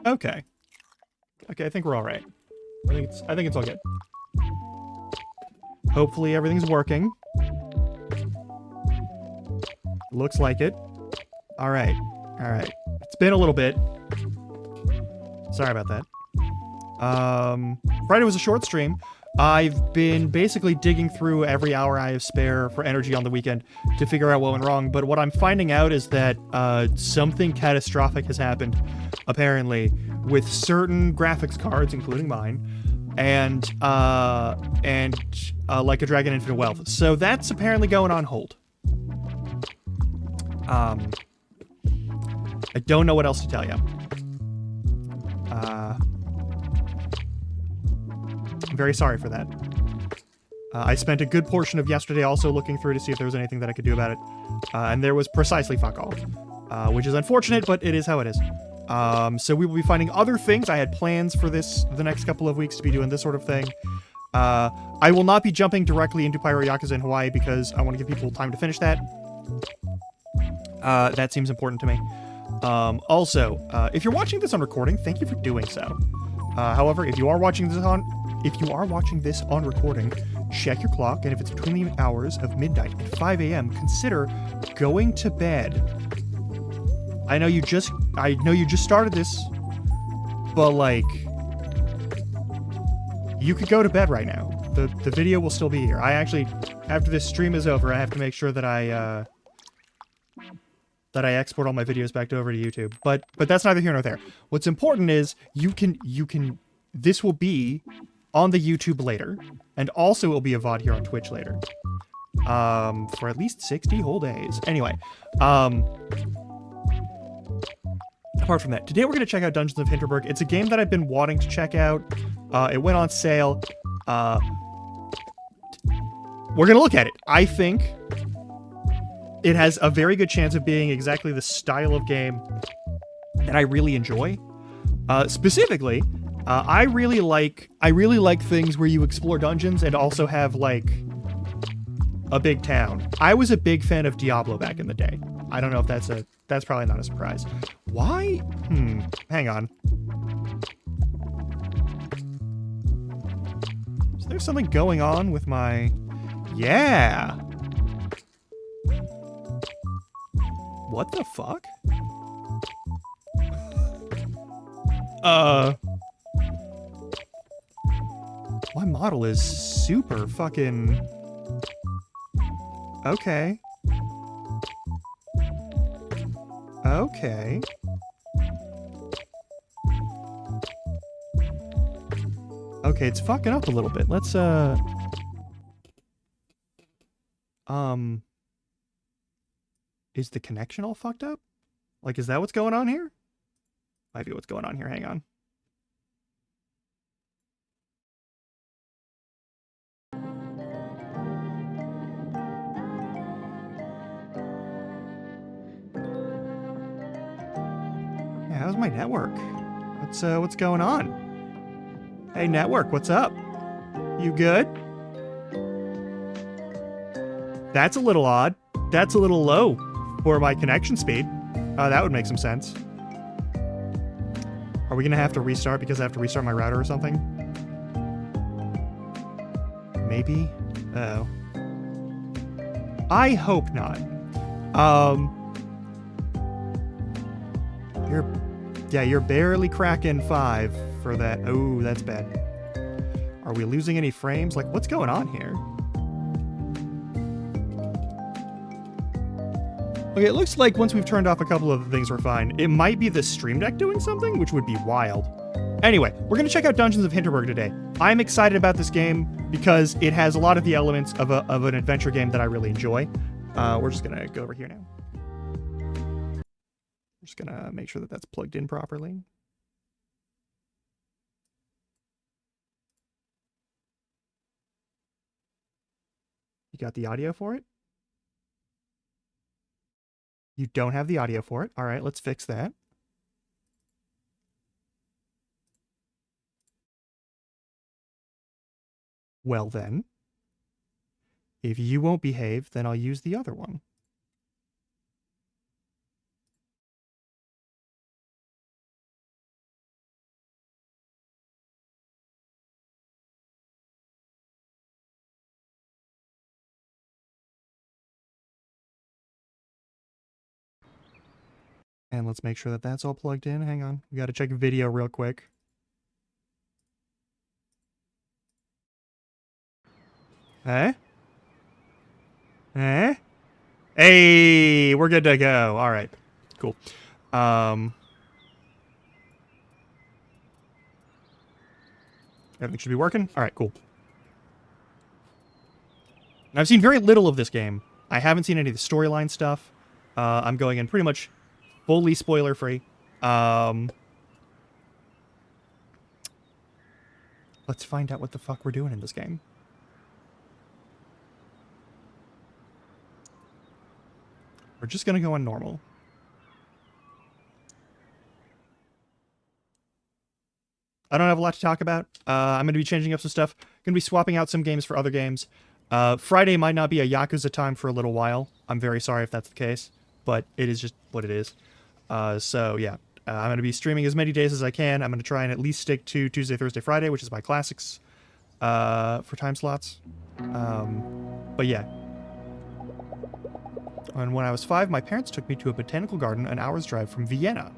Okay. Okay, I think we're all right. I think it's all good. Hopefully everything's working. Looks like it. All right. All right. It's been a little bit. Sorry about that. Friday was a short stream. I've been basically digging through every hour I have spare for energy on the weekend to figure out what went wrong, but what I'm finding out is that something catastrophic has happened, apparently, with certain graphics cards, including mine, and Like a Dragon Infinite Wealth. So that's apparently going on hold. I don't know what else to tell you. I'm very sorry for that. I spent a good portion of yesterday also looking through to see if there was anything that I could do about it. And there was precisely fuck all. Which is unfortunate, but it is how it is. So we will be finding other things. I had plans for the next couple of weeks to be doing this sort of thing. I will not be jumping directly into Pyro Yakuza in Hawaii because I want to give people time to finish that. That seems important to me. Also, if you're watching this on recording, thank you for doing so. However, if you are watching this on recording, check your clock, and if it's between the hours of midnight and 5 a.m., consider going to bed. I know you just started this, but like, you could go to bed right now. The video will still be here. I actually, after this stream is over, I have to make sure that I export all my videos back over to YouTube. But that's neither here nor there. What's important is this will be on the YouTube later, and also it will be a VOD here on Twitch later. For at least 60 whole days. Anyway, apart from that, today we're going to check out Dungeons of Hinterberg. It's a game that I've been wanting to check out. It went on sale. We're going to look at it. I think it has a very good chance of being exactly the style of game that I really enjoy. Specifically, I really like things where you explore dungeons and also have like a big town. I was a big fan of Diablo back in the day. I don't know if that's probably not a surprise. Why? Hang on. Is there something going on with my... Yeah. What the fuck? My model is super fucking... Okay. Okay. Okay, it's fucking up a little bit. Let's, is the connection all fucked up? Like, is that what's going on here? Might be what's going on here. Hang on. Yeah, how's my network? What's going on? Hey, network, what's up? You good? That's a little odd. That's a little low for my connection speed. That would make some sense. Are we gonna have to restart because I have to restart my router or something? Maybe? Oh. I hope not. You're barely cracking 5 for that. Oh, that's bad. Are we losing any frames? Like, what's going on here? Okay, it looks like once we've turned off a couple of the things, we're fine. It might be the Stream Deck doing something, which would be wild. Anyway, we're going to check out Dungeons of Hinterberg today. I'm excited about this game because it has a lot of the elements of an adventure game that I really enjoy. We're just going to go over here now. We're just going to make sure that that's plugged in properly. You got the audio for it? You don't have the audio for it. All right, let's fix that. Well then, if you won't behave, then I'll use the other one. And let's make sure that that's all plugged in. Hang on. We got to check video real quick. Eh? Eh? Hey, we're good to go. All right. Cool. Everything should be working. All right, cool. I've seen very little of this game. I haven't seen any of the storyline stuff. I'm going in pretty much fully spoiler-free. Let's find out what the fuck we're doing in this game. We're just gonna go on normal. I don't have a lot to talk about. I'm going to be changing up some stuff. Going to be swapping out some games for other games. Friday might not be a Yakuza time for a little while. I'm very sorry if that's the case, but it is just what it is. So, yeah. I'm going to be streaming as many days as I can. I'm going to try and at least stick to Tuesday, Thursday, Friday, which is my classics for time slots. But, yeah. And when I was 5, my parents took me to a botanical garden an hour's drive from Vienna.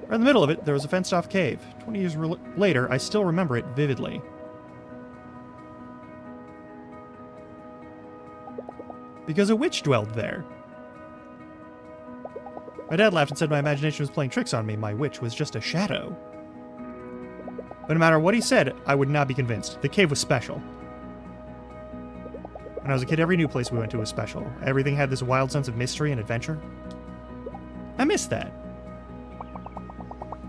Right in the middle of it, there was a fenced-off cave. 20 years later, I still remember it vividly. Because a witch dwelled there. My dad laughed and said my imagination was playing tricks on me. My witch was just a shadow. But no matter what he said, I would not be convinced. The cave was special. When I was a kid, every new place we went to was special. Everything had this wild sense of mystery and adventure. I miss that.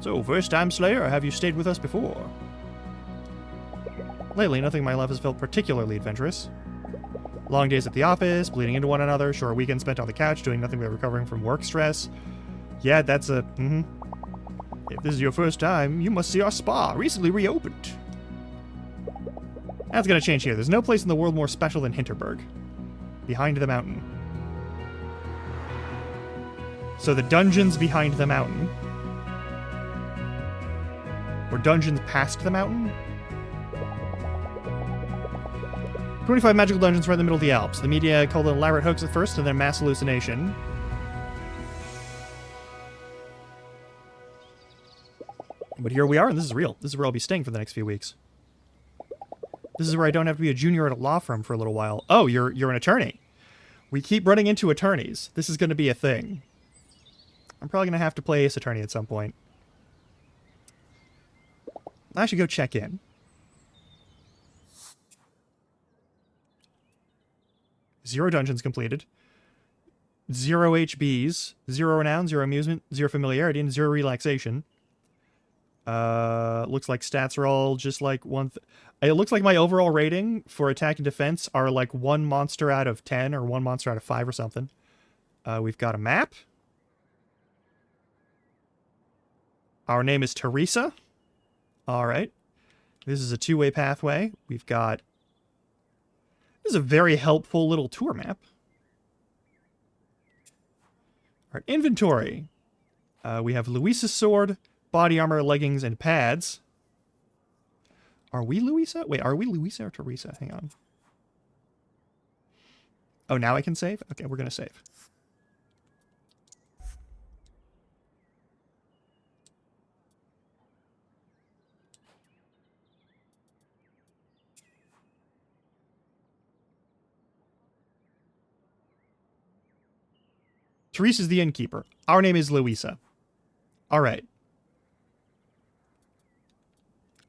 So, first-time Slayer, or have you stayed with us before? Lately, nothing in my life has felt particularly adventurous. Long days at the office, bleeding into one another, short weekends spent on the couch doing nothing but recovering from work stress. Yeah, that's a... If this is your first time, you must see our spa, recently reopened. That's gonna change here. There's no place in the world more special than Hinterberg. Behind the mountain. So the dungeon's behind the mountain. Or dungeons past the mountain? 25 magical dungeons right in the middle of the Alps. The media called it elaborate hoax at first, and then mass hallucination. But here we are, and this is real. This is where I'll be staying for the next few weeks. This is where I don't have to be a junior at a law firm for a little while. Oh, you're an attorney. We keep running into attorneys. This is going to be a thing. I'm probably going to have to play Ace Attorney at some point. I should go check in. Zero dungeons completed. 0 HBs. 0 renown, 0 amusement, 0 familiarity, and 0 relaxation. Looks like stats are all just like one... It looks like my overall rating for attack and defense are like 1 monster out of 10 or 1 monster out of 5 or something. We've got a map. Our name is Teresa. Alright. This is a 2-way pathway. We've got... This is a very helpful little tour map. Alright, inventory. We have Luisa's sword, body armor, leggings, and pads. Are we Luisa? Wait, are we Luisa or Teresa? Hang on. Oh, now I can save? Okay, we're going to save. Teresa's the innkeeper. Our name is Luisa. Alright.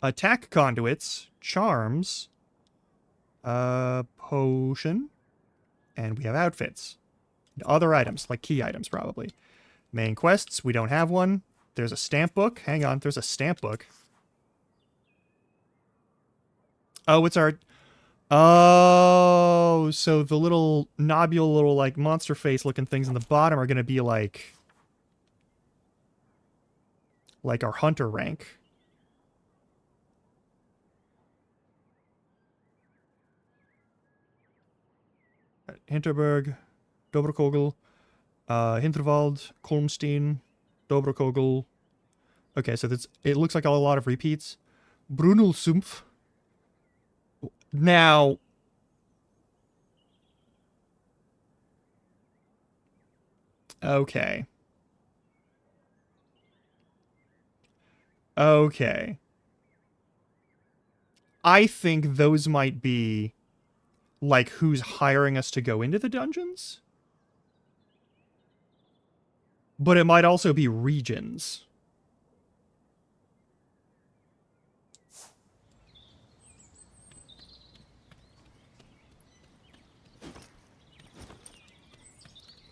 Attack conduits, charms, potion, and we have outfits. Other items, like key items, probably. Main quests, we don't have one. There's a stamp book. Hang on, there's a stamp book. Oh, it's our... Oh, so the little nobule little, like, monster face-looking things in the bottom are gonna be, like our hunter rank. Hinterberg, Dobrokogel, Hinterwald, Kolmstein, Dobrokogel. Okay, so it looks like a lot of repeats. Brunelsumpf. Now, Okay. Okay. I think those might be, like, who's hiring us to go into the dungeons? But it might also be regions.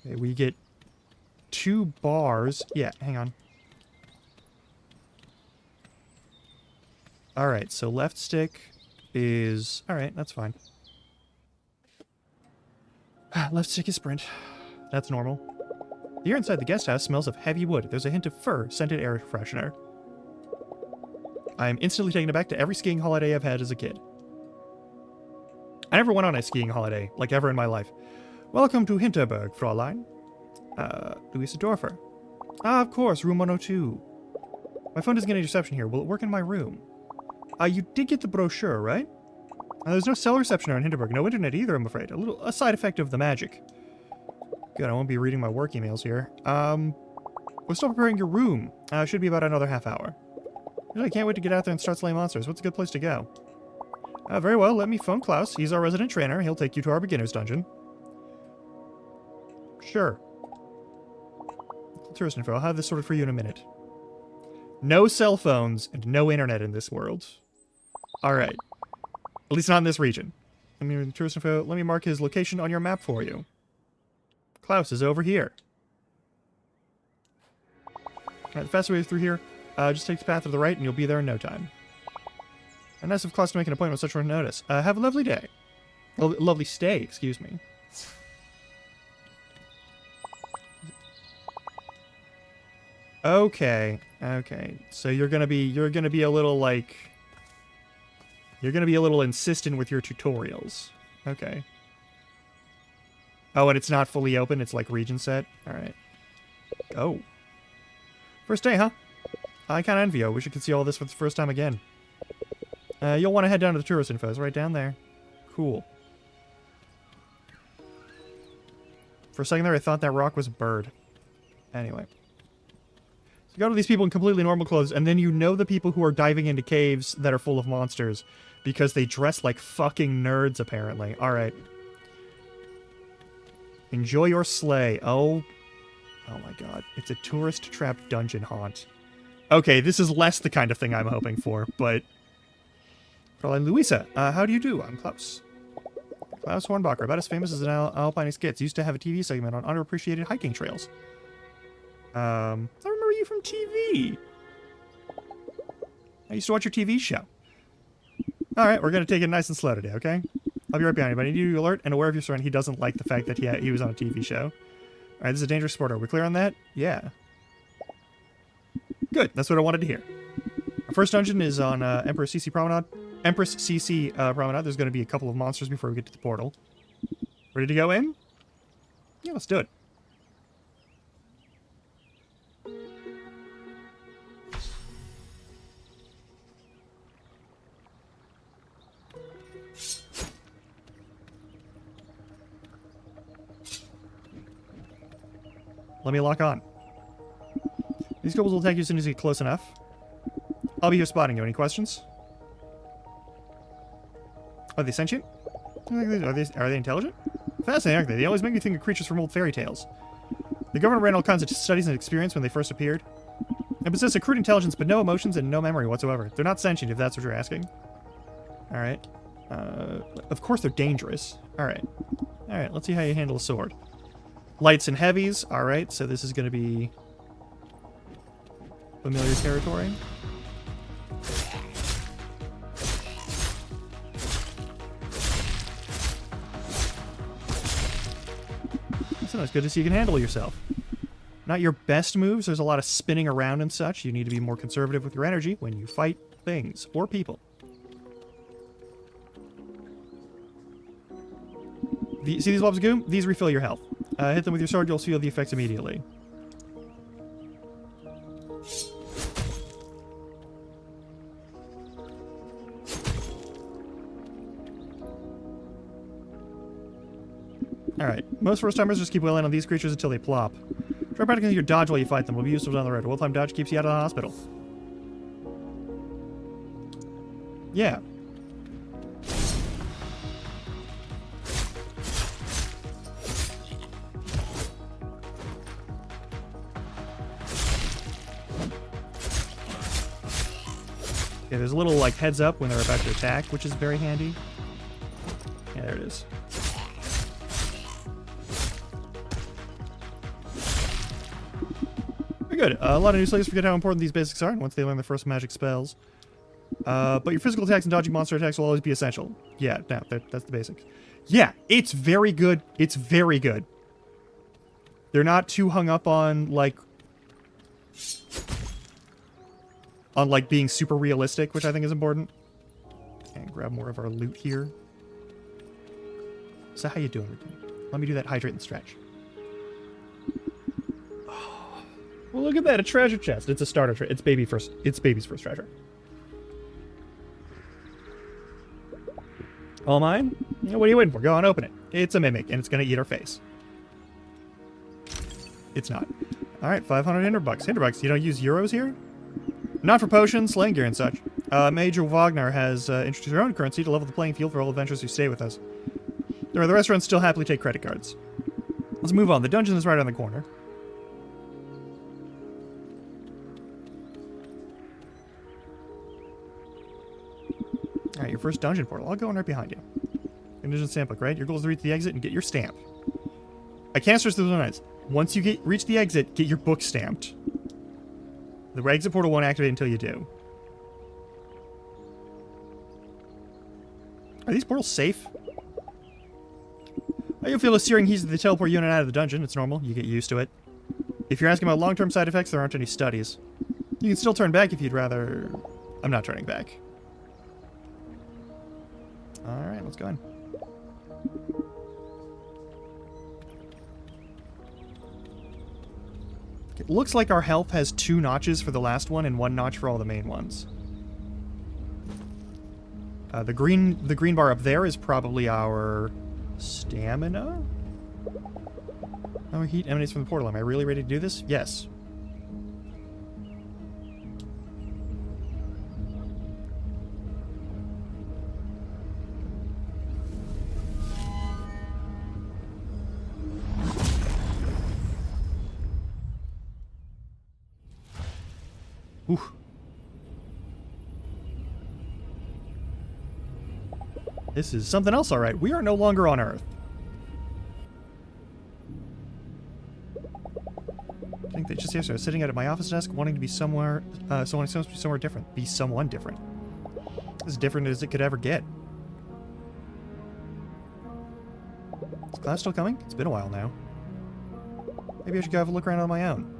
Okay, we get 2 bars. Yeah, hang on. Alright, so left stick is... Alright, that's fine. Left stick is sprint. That's normal. The air inside the guest house smells of heavy wood. There's a hint of fur, scented air freshener. I am instantly taken aback to every skiing holiday I've had as a kid. I never went on a skiing holiday, like ever in my life. Welcome to Hinterberg, Fräulein. Louisa Dorfer. Ah, of course, room 102. My phone doesn't get any reception here. Will it work in my room? You did get the brochure, right? There's no cell reception around Hinterberg. No internet either, I'm afraid. A side effect of the magic. Good, I won't be reading my work emails here. We're still preparing your room. Should be about another half hour. I can't wait to get out there and start slaying monsters. What's a good place to go? Very well, let me phone Klaus. He's our resident trainer. He'll take you to our beginner's dungeon. Sure. Tourist info. I'll have this sorted for you in a minute. No cell phones and no internet in this world. Alright. At least not in this region. Let me tourist info. Let me mark his location on your map for you. Klaus is over here. Alright, the fastest way through here, just take the path to the right and you'll be there in no time. And nice of Klaus to make an appointment with such short notice. Have a lovely day. Lovely stay, excuse me. Okay, okay. So you're gonna be a little like... You're gonna be a little insistent with your tutorials. Okay. Oh, and it's not fully open, it's like region set? Alright. Oh. First day, huh? I kinda envy you. Wish you could see all this for the first time again. You'll want to head down to the tourist info. It's right down there. Cool. For a second there, I thought that rock was a bird. Anyway. So you go to these people in completely normal clothes, and then you know the people who are diving into caves that are full of monsters because they dress like fucking nerds, apparently. Alright. Enjoy your sleigh. Oh my god. It's a tourist-trapped dungeon haunt. Okay, this is less the kind of thing I'm hoping for, but... Fräulein Louisa, how do you do? I'm Klaus. Klaus Hornbacher, about as famous as an alpine skits. Used to have a TV segment on underappreciated hiking trails. I remember you from TV. I used to watch your TV show. Alright, we're going to take it nice and slow today, okay? I'll be right behind you, but I need you to be alert and aware of your surroundings. He doesn't like the fact that he was on a TV show. Alright, this is a dangerous sport. Are we clear on that? Yeah. Good, that's what I wanted to hear. Our first dungeon is on Empress CC Promenade. Empress CC Promenade. There's going to be a couple of monsters before we get to the portal. Ready to go in? Yeah, let's do it. Let me lock on. These couples will attack you as soon as you get close enough. I'll be here spotting you. Any questions? Are they sentient? Are they intelligent? Fascinating, aren't they? They always make me think of creatures from old fairy tales. The government ran all kinds of studies and experience when they first appeared. They possess a crude intelligence, but no emotions and no memory whatsoever. They're not sentient, if that's what you're asking. Alright. Of course they're dangerous. Alright. Alright, let's see how you handle a sword. Lights and heavies. Alright, so this is going to be familiar territory. So it's good to see you can handle yourself. Not your best moves. There's a lot of spinning around and such. You need to be more conservative with your energy when you fight things or people. See these blobs of goo? These refill your health. Hit them with your sword, you'll feel the effects immediately. Alright, most first-timers just keep wailing on these creatures until they plop. Try practicing your dodge while you fight them. Will be useful down the road. Well-timed dodge keeps you out of the hospital. Yeah. Yeah, there's a little, like, heads up when they're about to attack, which is very handy. Yeah, there it is. Very good. A lot of new slaves forget how important these basics are once they learn their first magic spells. But your physical attacks and dodging monster attacks will always be essential. Yeah, no, that's the basics. Yeah, it's very good. It's very good. They're not too hung up on, like being super realistic, which I think is important. And grab more of our loot here. So how you doing, Ricky? Let me do that hydrate and stretch. Oh, well, look at that, a treasure chest. It's a starter treasure. It's baby's first treasure. All mine? What are you waiting for? Go on, open it. It's a mimic, and it's gonna eat our face. It's not. Alright, 500 Hinderbucks. Hinderbucks, you don't use euros here? Not for potions, slaying gear, and such. Major Wagner has introduced her own currency to level the playing field for all adventurers who stay with us. The restaurants still happily take credit cards. Let's move on. The dungeon is right on the corner. Alright, your first dungeon portal. I'll go in right behind you. Dungeon stamp book, right? Your goal is to reach the exit and get your stamp. I can't stress this one. Once you reach the exit, get your book stamped. The exit portal won't activate until you do. Are these portals safe? You'll feel a searing heat as they teleport you in and out of the dungeon. It's normal. You get used to it. If you're asking about long-term side effects, there aren't any studies. You can still turn back if you'd rather... I'm not turning back. Alright, let's go in. It looks like our health has 2 notches for the last one and 1 notch for all the main ones. The green bar up there is probably our stamina? Our heat emanates from the portal. Am I really ready to do this? Yes. Ooh. This is something else, alright. We are no longer on Earth. I think that just yesterday I was sitting at my office desk wanting to be somewhere, someone supposed to be somewhere different. Be someone different. As different as it could ever get. Is class still coming? It's been a while now. Maybe I should go have a look around on my own.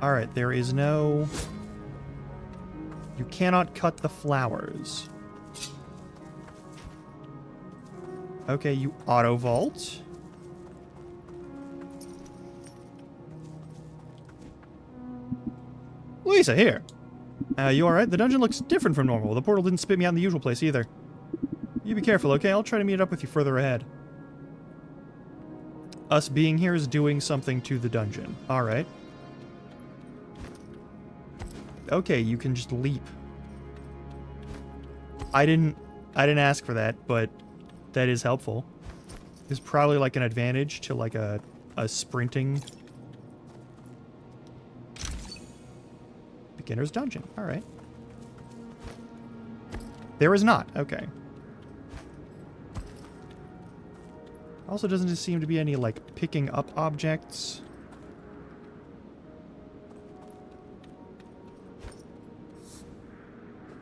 Alright, there is no... You cannot cut the flowers. Okay, you auto-vault. Lisa, here. You alright? The dungeon looks different from normal. The portal didn't spit me out in the usual place either. You be careful, okay? I'll try to meet up with you further ahead. Us being here is doing something to the dungeon. Alright. Okay, you can just leap. I didn't ask for that, but that is helpful. There's probably like an advantage to like a sprinting beginner's dungeon. All right. There is not. Okay. Also doesn't just seem to be any like picking up objects.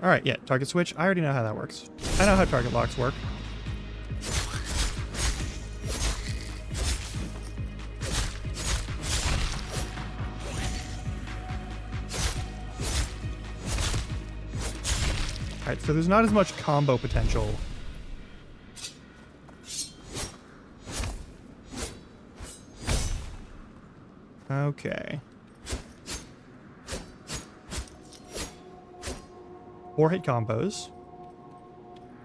Alright, yeah, target switch. I already know how that works. I know how target locks work. Alright, so there's not as much combo potential. Okay. 4-hit combos.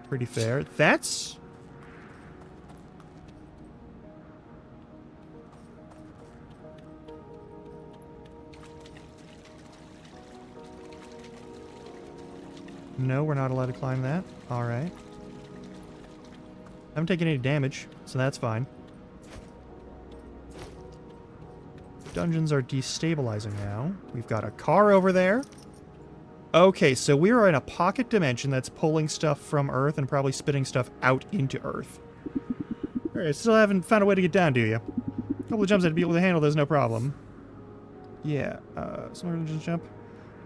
Pretty fair. That's... No, we're not allowed to climb that. Alright. I haven't taken any damage, so that's fine. Dungeons are destabilizing now. We've got a car over there. Okay, so we are in a pocket dimension that's pulling stuff from Earth and probably spitting stuff out into Earth. Alright, still haven't found a way to get down, do you? A couple of jumps I'd be able to handle, there's no problem. Yeah, somewhere to just jump.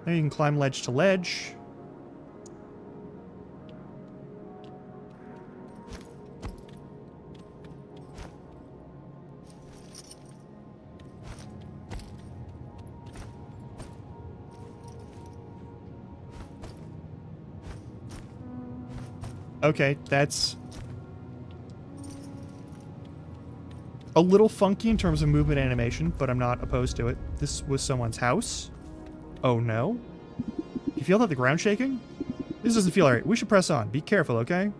Now you can climb ledge to ledge. Okay, that's a little funky in terms of movement animation, but I'm not opposed to it. This was someone's house. Oh no. You feel that the ground shaking? This doesn't feel alright. We should press on. Be careful, okay?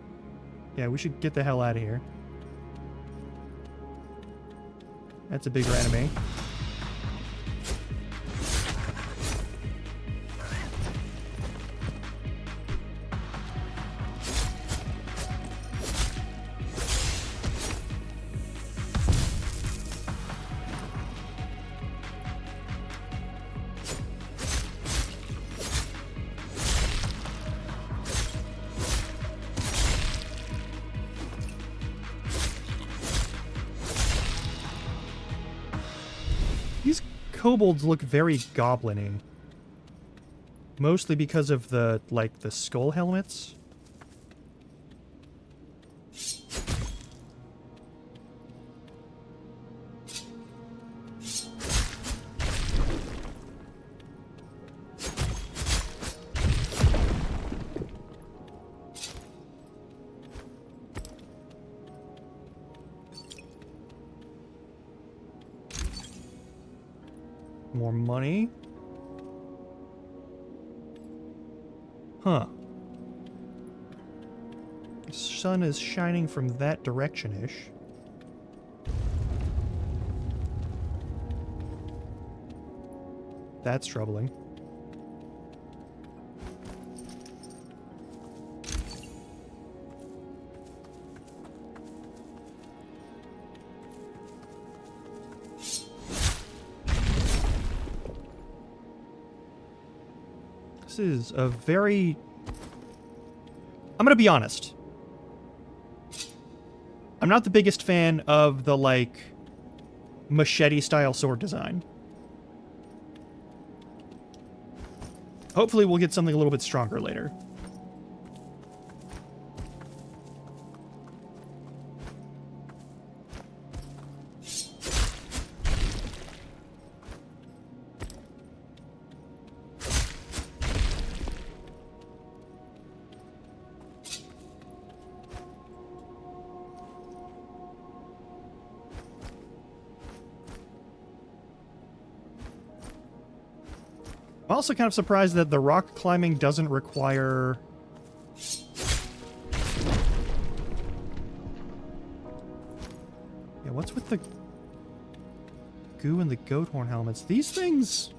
Yeah, we should get the hell out of here. That's a bigger enemy. These kobolds look very goblin-y. Mostly because of the, like, the skull helmets. More money. Huh. The sun is shining from that direction-ish. That's troubling. This is a very... I'm gonna be honest. I'm not the biggest fan of the, like, machete-style sword design. Hopefully we'll get something a little bit stronger later. I'm also kind of surprised that the rock climbing doesn't require... Yeah, what's with the goo and the goat horn helmets? These things...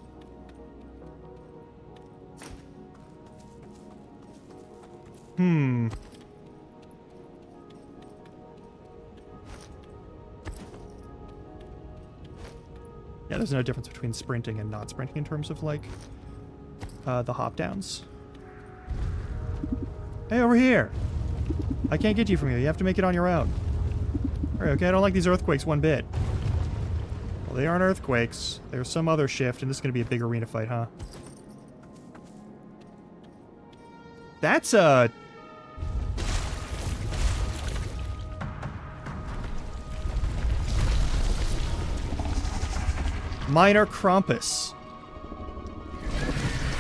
Yeah, there's no difference between sprinting and not sprinting in terms of, like, the hop downs. Hey, over here! I can't get you from here. You have to make it on your own. Alright, okay, I don't like these earthquakes one bit. Well, they aren't earthquakes. There's some other shift, and this is going to be a big arena fight, huh? That's a... Minor Krampus.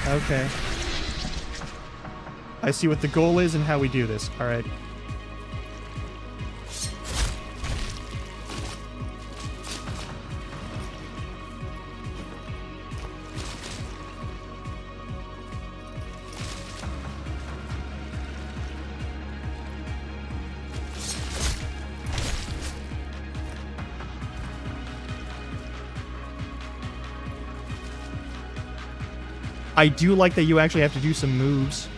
Okay. I see what the goal is and how we do this. Alright. I do like that you actually have to do some moves.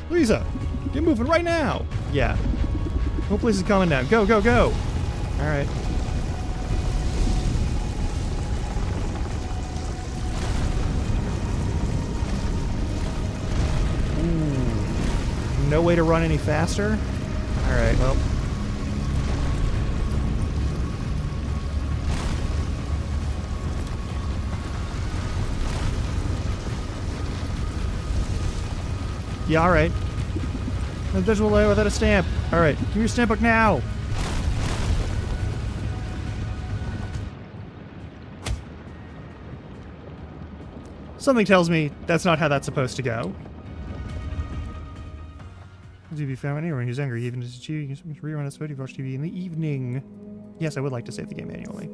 Lisa, get moving right now. Yeah. Whole place is coming down. Go, go, go. All right. Ooh. No way to run any faster? All right, well. Yeah, all right. No digital layer without a stamp. All right, give me your stamp book now. Something tells me that's not how that's supposed to go. To be found anywhere when he's angry, even as you can rerun a sweaty watch TV in the evening. Yes, I would like to save the game manually.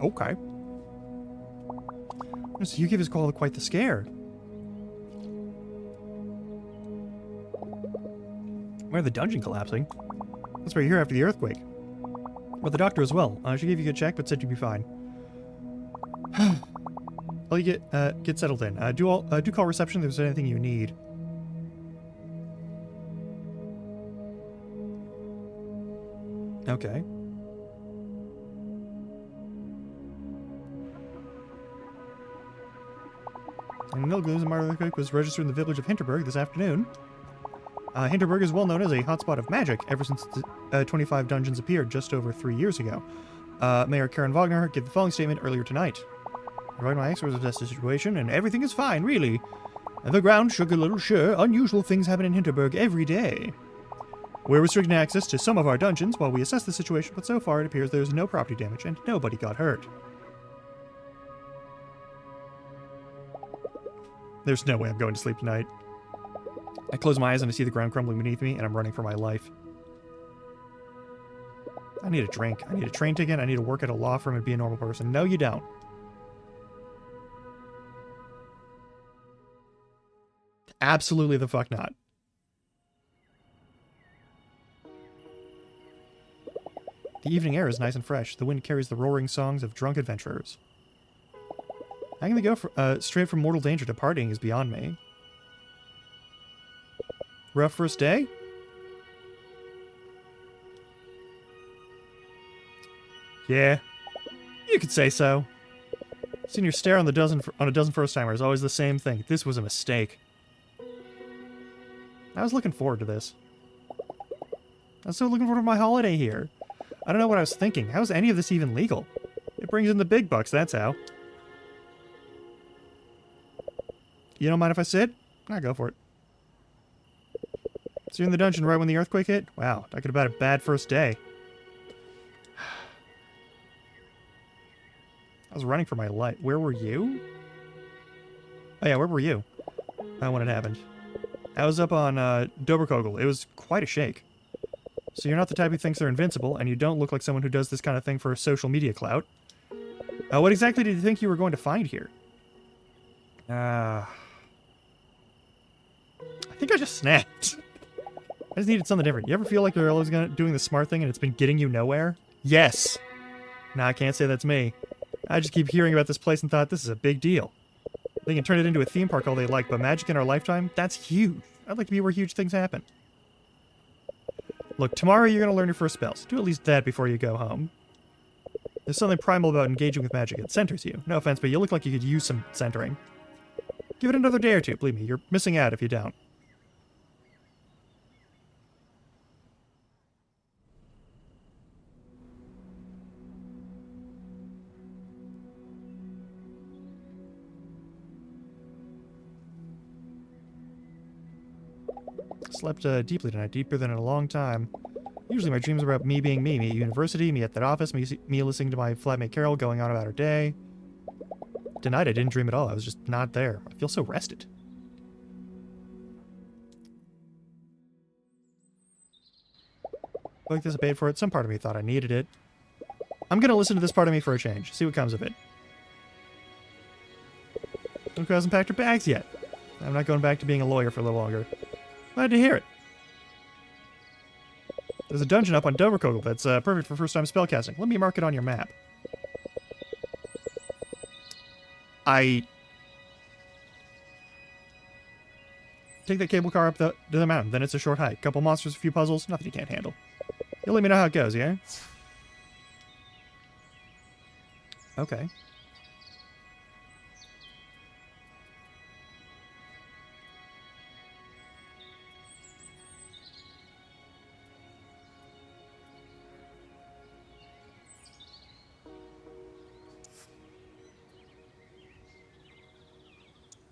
Okay. So you give his call quite the scare. Where the dungeon collapsing? That's where you're here after the earthquake. Well, the doctor as well. She gave you a good check, but said you'd be fine. Well, you get settled in. Do call reception if there's anything you need. Okay. And no news, a minor earthquake was registered in the village of Hinterberg this afternoon. Hinterberg is well known as a hotspot of magic ever since 25 dungeons appeared just over 3 years ago. Mayor Karen Wagner gave the following statement earlier tonight. Right, my experts assessed the situation, and everything is fine, really. The ground shook a little, sure. Unusual things happen in Hinterberg every day. We're restricting access to some of our dungeons while we assess the situation, but so far it appears there's no property damage and nobody got hurt. There's no way I'm going to sleep tonight. I close my eyes and I see the ground crumbling beneath me, and I'm running for my life. I need a drink. I need a train ticket. I need to work at a law firm and be a normal person. No, you don't. Absolutely the fuck not. The evening air is nice and fresh. The wind carries the roaring songs of drunk adventurers. How can they go straight from mortal danger to partying is beyond me. Rough first day? Yeah, you could say so. Seeing your stare on a dozen first-timers, always the same thing. This was a mistake. I was looking forward to this. I was so looking forward to my holiday here. I don't know what I was thinking. How is any of this even legal? It brings in the big bucks, that's how. You don't mind if I sit? Nah, go for it. So you're in the dungeon right when the earthquake hit? Wow, that could have been a bad first day. I was running for my life. Where were you? Oh yeah, where were you? When it happened. I was up on Doberkogel. It was quite a shake. So you're not the type who thinks they're invincible, and you don't look like someone who does this kind of thing for social media clout. What exactly did you think you were going to find here? I think I just snapped. I just needed something different. You ever feel like you're always doing the smart thing and it's been getting you nowhere? Yes. Nah, I can't say that's me. I just keep hearing about this place and thought, this is a big deal. They can turn it into a theme park all they like, but magic in our lifetime? That's huge. I'd like to be where huge things happen. Look, tomorrow you're going to learn your first spells. Do at least that before you go home. There's something primal about engaging with magic. It centers you. No offense, but you look like you could use some centering. Give it another day or two, believe me. You're missing out if you don't. Slept deeply tonight, deeper than in a long time. Usually my dreams are about me being me at university, me at that office, me listening to my flatmate Carol going on about her day. Tonight I didn't dream at all, I was just not there. I feel so rested. Like this, I paid for it. Some part of me thought I needed it. I'm gonna listen to this part of me for a change. See what comes of it. Look who hasn't packed her bags yet. I'm not going back to being a lawyer for a little longer. Glad to hear it. There's a dungeon up on Doverkogel that's perfect for first-time spellcasting. Let me mark it on your map. Take that cable car up to the mountain, then it's a short hike. Couple monsters, a few puzzles, nothing you can't handle. You'll let me know how it goes, yeah? Okay.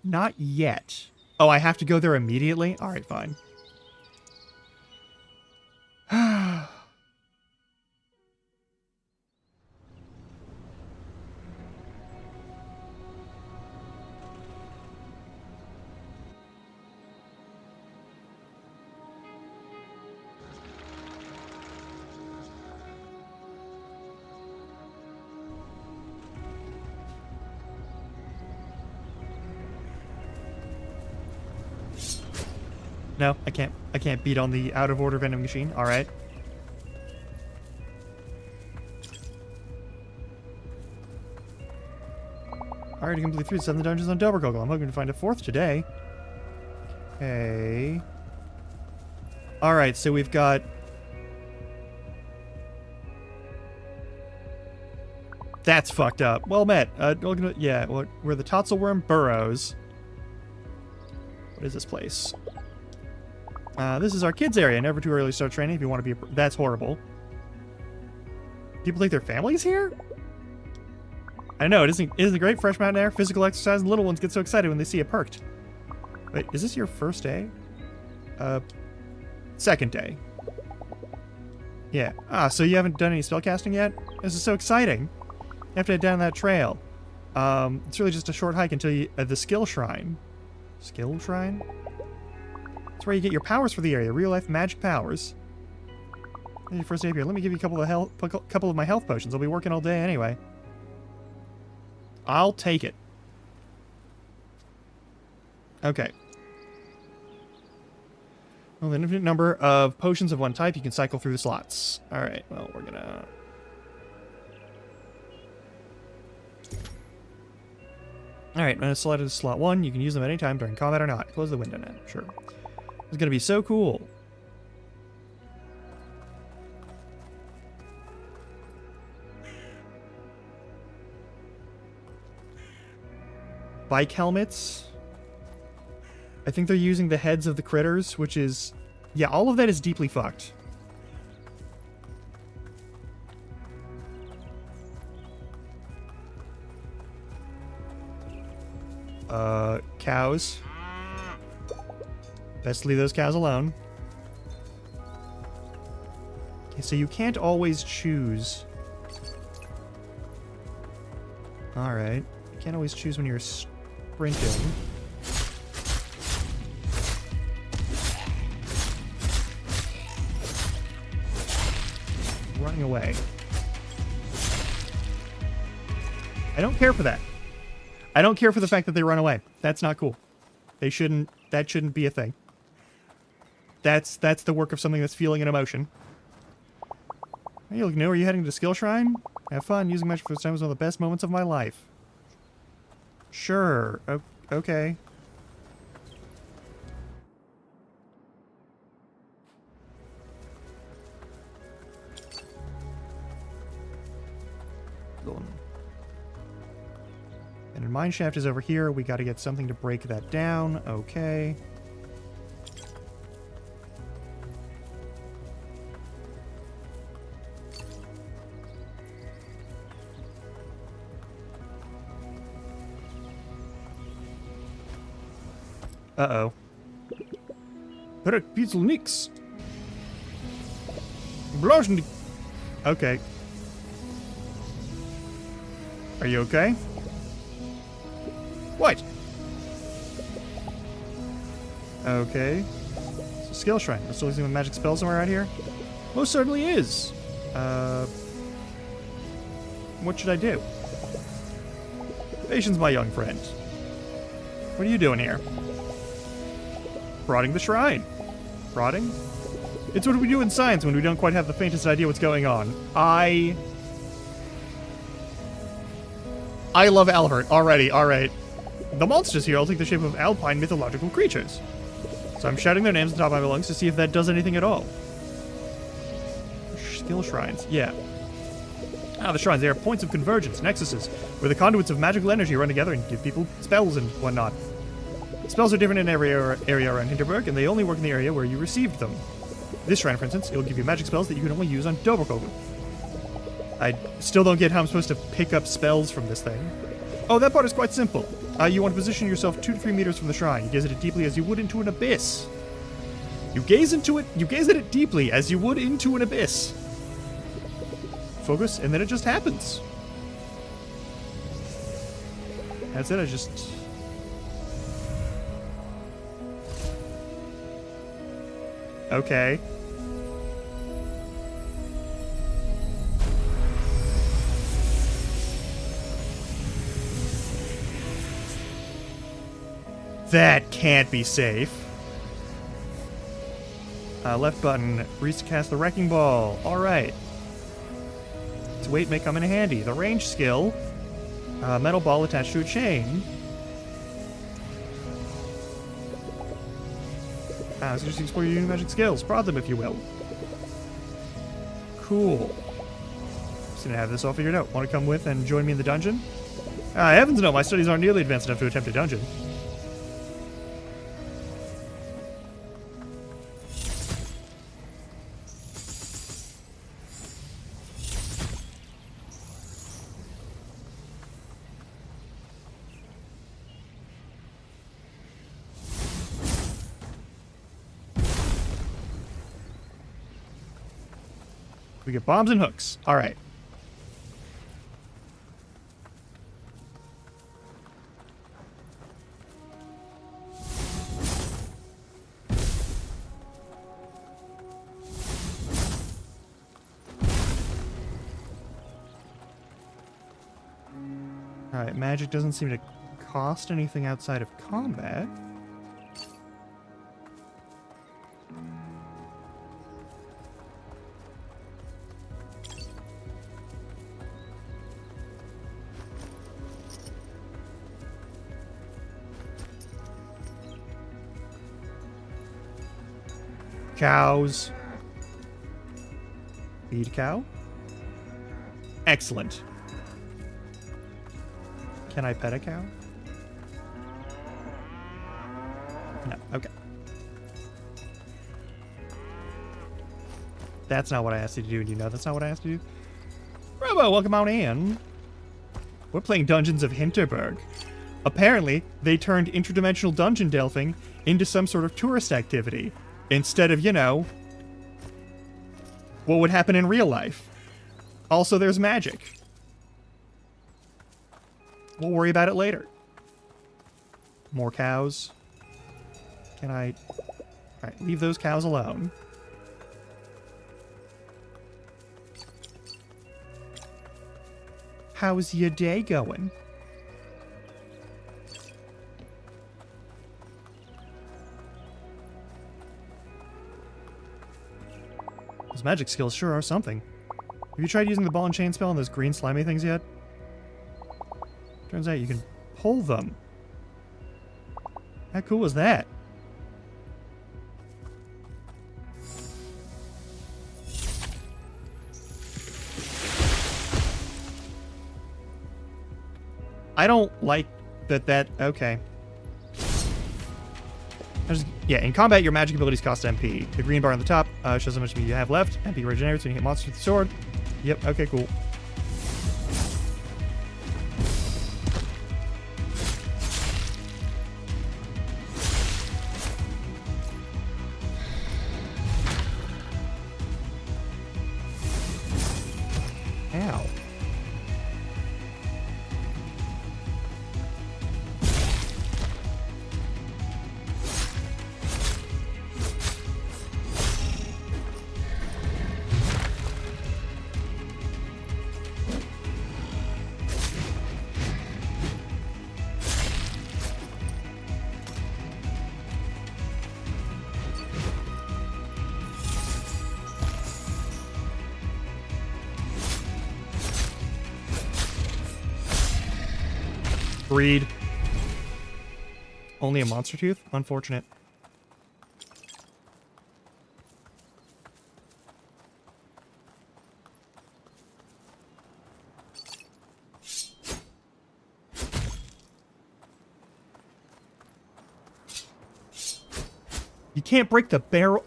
Not yet. Oh, I have to go there immediately? Alright, fine. No, I can't. I can't beat on the out of order vending machine. All right. Already completed 3 of 7 dungeons on Doverkogel. I'm hoping to find a 4th today. Okay. All right, so we've got. That's fucked up. Well met. Yeah, where the Totzelworm burrows. What is this place? This is our kids area. Never too early to start training if you want to be that's horrible. People take their families here? I know, isn't it great? Fresh mountain air, physical exercise, and little ones get so excited when they see it perked. Wait, is this your first day? Second day. Yeah. Ah, so you haven't done any spellcasting yet? This is so exciting. You have to head down that trail. It's really just a short hike until you the skill shrine. Skill shrine? That's where you get your powers for the area. Real life magic powers. Your first day here. Let me give you a couple of my health potions. I'll be working all day anyway. I'll take it. Okay. Well, an infinite number of potions of one type. You can cycle through the slots. Alright, well, we're gonna... Alright, I'm gonna select slot 1. You can use them at any time during combat or not. Close the window now. Sure. It's gonna be so cool. Bike helmets. I think they're using the heads of the critters, which is... Yeah, all of that is deeply fucked. Cows. Best leave those cows alone. Okay, so you can't always choose. Alright. You can't always choose when you're sprinting. Running away. I don't care for that. I don't care for the fact that they run away. That's not cool. They shouldn't... That shouldn't be a thing. That's the work of something that's feeling an emotion. Hey, you look new. Are you heading to Skill Shrine? Have fun. Using magic for the first time was one of the best moments of my life. Sure. Okay. And Mineshaft is over here. We got to get something to break that down. Okay. Uh-oh. Nix. Okay. Are you okay? What? Okay. So skill shrine. Let's still using a magic spell somewhere out here. Most certainly is. What should I do? Patience, my young friend. What are you doing here? Prodding the shrine. Prodding? It's what we do in science when we don't quite have the faintest idea what's going on. I love Albert already, alright. The monsters here all take the shape of alpine mythological creatures. So I'm shouting their names on top of my lungs to see if that does anything at all. Skill shrines, yeah. Ah, the shrines, they are points of convergence, nexuses, where the conduits of magical energy run together and give people spells and whatnot. Spells are different in every area around Hinterberg, and they only work in the area where you received them. This shrine, for instance, it'll give you magic spells that you can only use on Dobrokogu. I still don't get how I'm supposed to pick up spells from this thing. Oh, that part is quite simple. You want to position yourself 2 to 3 meters from the shrine. You gaze at it deeply as you would into an abyss. You gaze at it deeply as you would into an abyss. Focus, and then it just happens. That's it, I just... Okay. That can't be safe. Left button, reach to cast the Wrecking Ball. Alright. Its weight may come in handy. The range skill, metal ball attached to a chain. So just explore your new magic skills. Prod them, if you will. Cool. Just gonna have this all figured out. Want to come with and join me in the dungeon? Heavens no, my studies aren't nearly advanced enough to attempt a dungeon. We get bombs and hooks. All right. All right, magic doesn't seem to cost anything outside of combat. Cows. Feed cow. Excellent. Can I pet a cow? No. Okay. That's not what I asked you to do, and you know that's not what I asked you to do. Robo, welcome on in. We're playing Dungeons of Hinterberg. Apparently, they turned interdimensional dungeon delving into some sort of tourist activity. Instead of, you know, what would happen in real life. Also, there's magic. We'll worry about it later. More cows. Can I... Alright, leave those cows alone. How's your day going? Those magic skills sure are something. Have you tried using the ball and chain spell on those green slimy things yet? Turns out you can pull them. How cool is that? I don't like that. Okay. Yeah, in combat, your magic abilities cost MP. The green bar on the top shows how much MP you have left. MP regenerates when you hit monsters with the sword. Yep, okay, cool. Ow. breed. Only a monster tooth? Unfortunate. You can't break the barrel.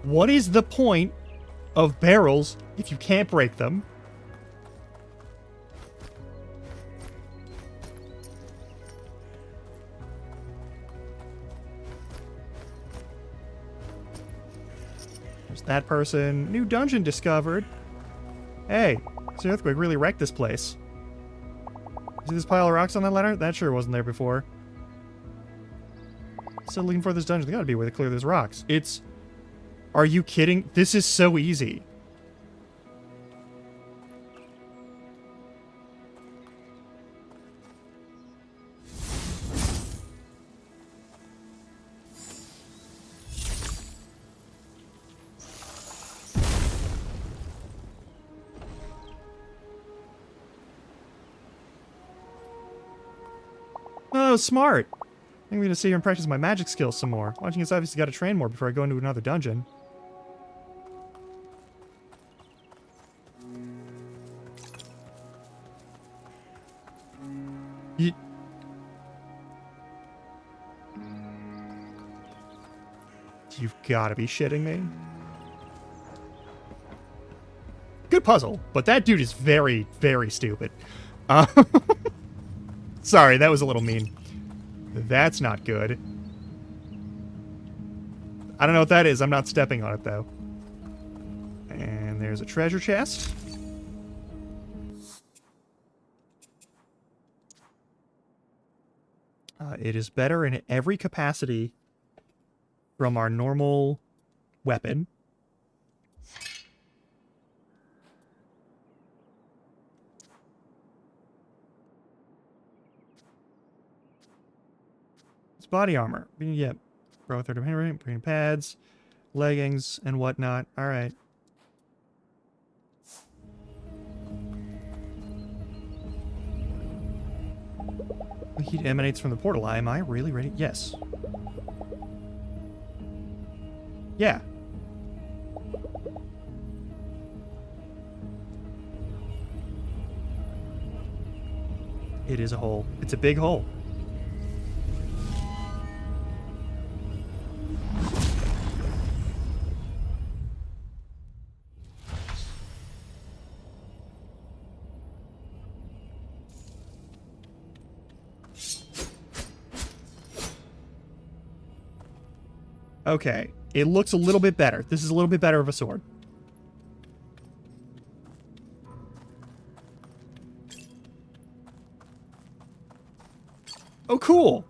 What is the point of barrels if you can't break them? There's that person. New dungeon discovered. Hey, this earthquake really wrecked this place. See this pile of rocks on that ladder? That sure wasn't there before. Still looking for this dungeon. They gotta be where they clear those rocks. It's... Are you kidding? This is so easy. Oh, smart. I think I'm gonna sit here and practice my magic skills some more. Watching this obviously gotta train more before I go into another dungeon. You've gotta be shitting me. Good puzzle, but that dude is very, very stupid. Sorry, that was a little mean. That's not good. I don't know what that is. I'm not stepping on it, though. And there's a treasure chest. It is better in every capacity from our normal weapon. It's body armor. We can get growth or green pads, leggings, and whatnot. Alright. The heat emanates from the portal. Am I really ready? Yes. Yeah. It is a hole. It's a big hole. Okay. It looks a little bit better. This is a little bit better of a sword. Oh, cool.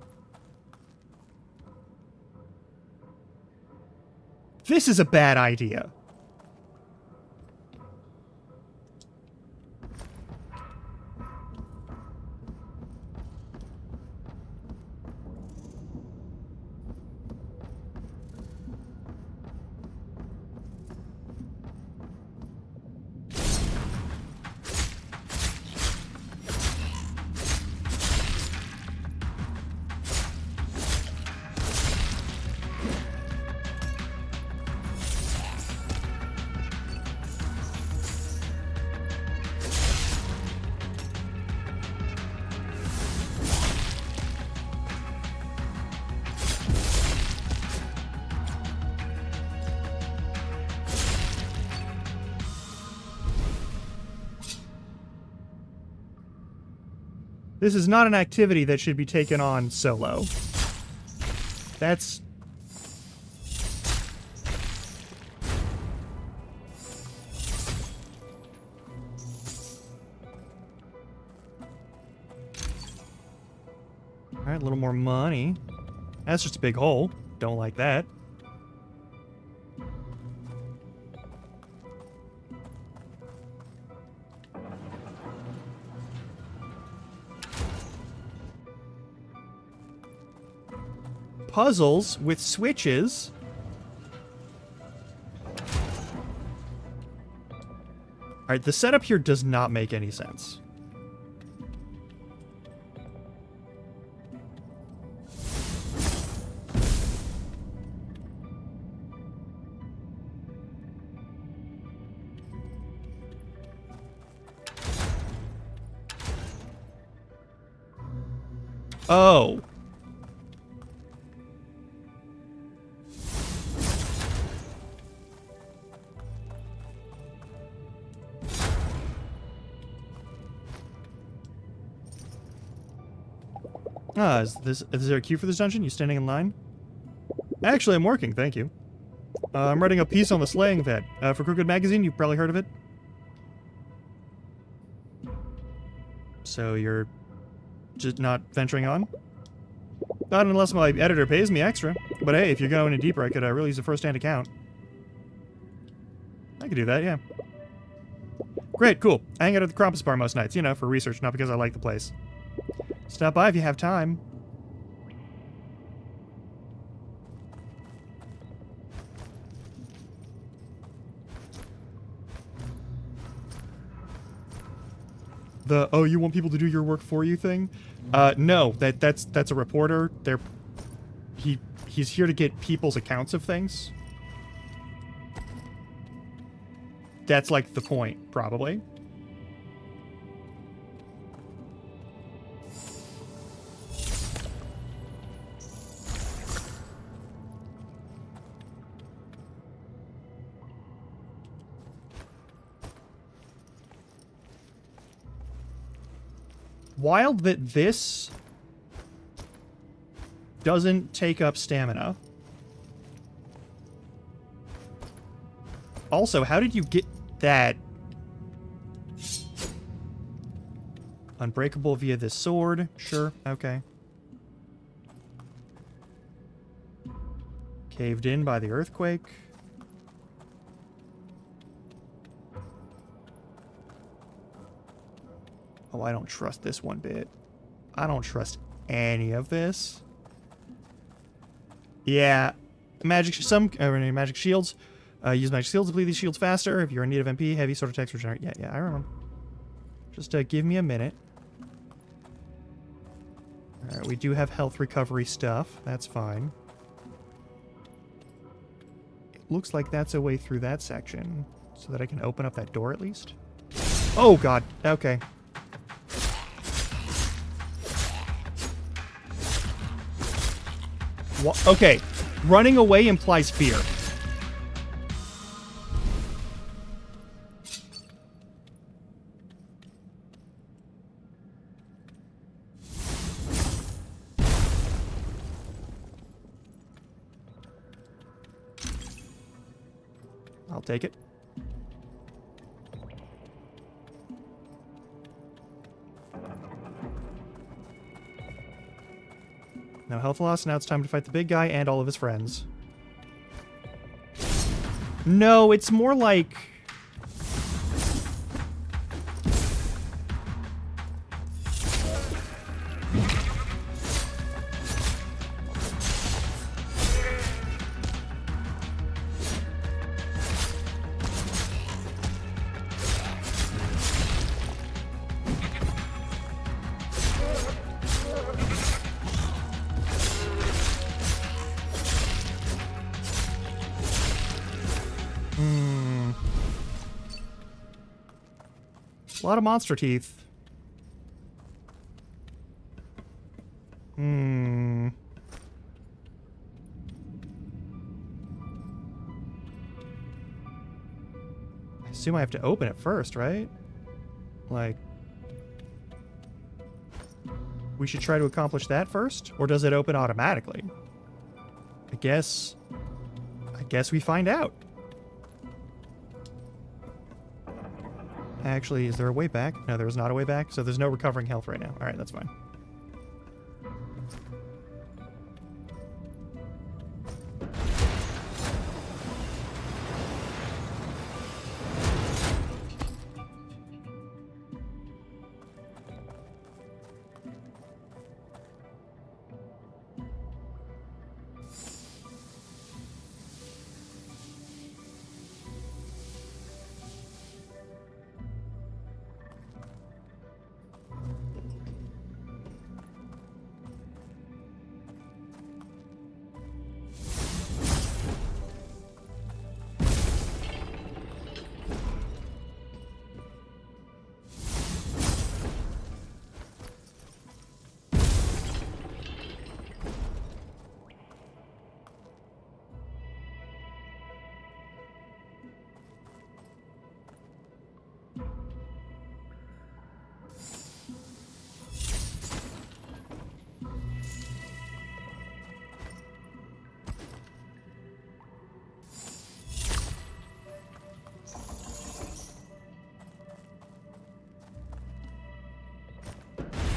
This is a bad idea. This is not an activity that should be taken on solo. That's... Alright, a little more money. That's just a big hole. Don't like that. Puzzles with switches. Alright, the setup here does not make any sense. Oh. Is there a queue for this dungeon? You standing in line? Actually, I'm working, thank you. I'm writing a piece on the slaying vet. For Crooked Magazine, you've probably heard of it. So you're just not venturing on? Not unless my editor pays me extra. But hey, if you're going in deeper, I could really use a first-hand account. I could do that, yeah. Great, cool. I hang out at the Krampus Bar most nights, you know, for research, not because I like the place. Stop by if you have time. The, oh, you want people to do your work for you thing? No, that's a reporter. He's here to get people's accounts of things. That's like the point, probably. Wild that this doesn't take up stamina. Also, how did you get that? Unbreakable via this sword. Sure, okay. Caved in by the earthquake. Oh, I don't trust this one bit. I don't trust any of this. Yeah, magic shields. Use magic shields to bleed these shields faster. If you're in need of MP, heavy sword attacks regenerate. Yeah, I remember. Just give me a minute. Alright, we do have health recovery stuff. That's fine. It looks like that's a way through that section. So that I can open up that door at least. Oh god, okay. Okay, running away implies fear. I'll take it. No health loss, now it's time to fight the big guy and all of his friends. No, it's more like... A lot of monster teeth. I assume I have to open it first, right? Like... we should try to accomplish that first? Or does it open automatically? I guess we find out. Actually, is there a way back? No, there's not a way back, so there's no recovering health right now. Alright, that's fine.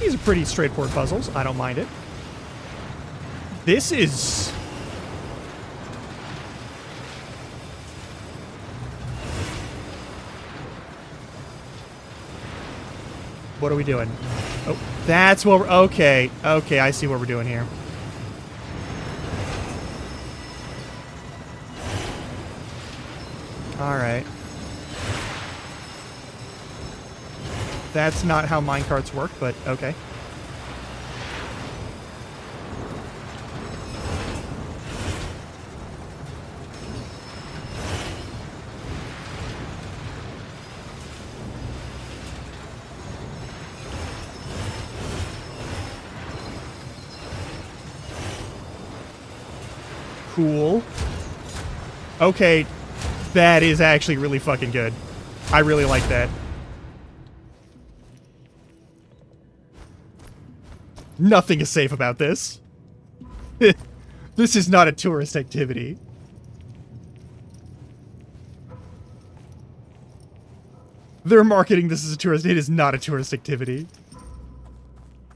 These are pretty straightforward puzzles. I don't mind it. This is... What are we doing? Oh, that's what we're... Okay. Okay, I see what we're doing here. Alright. That's not how minecarts work, but okay. Cool. Okay, that is actually really fucking good. I really like that. Nothing is safe about this. This is not a tourist activity. They're marketing this as a tourist. It is not a tourist activity.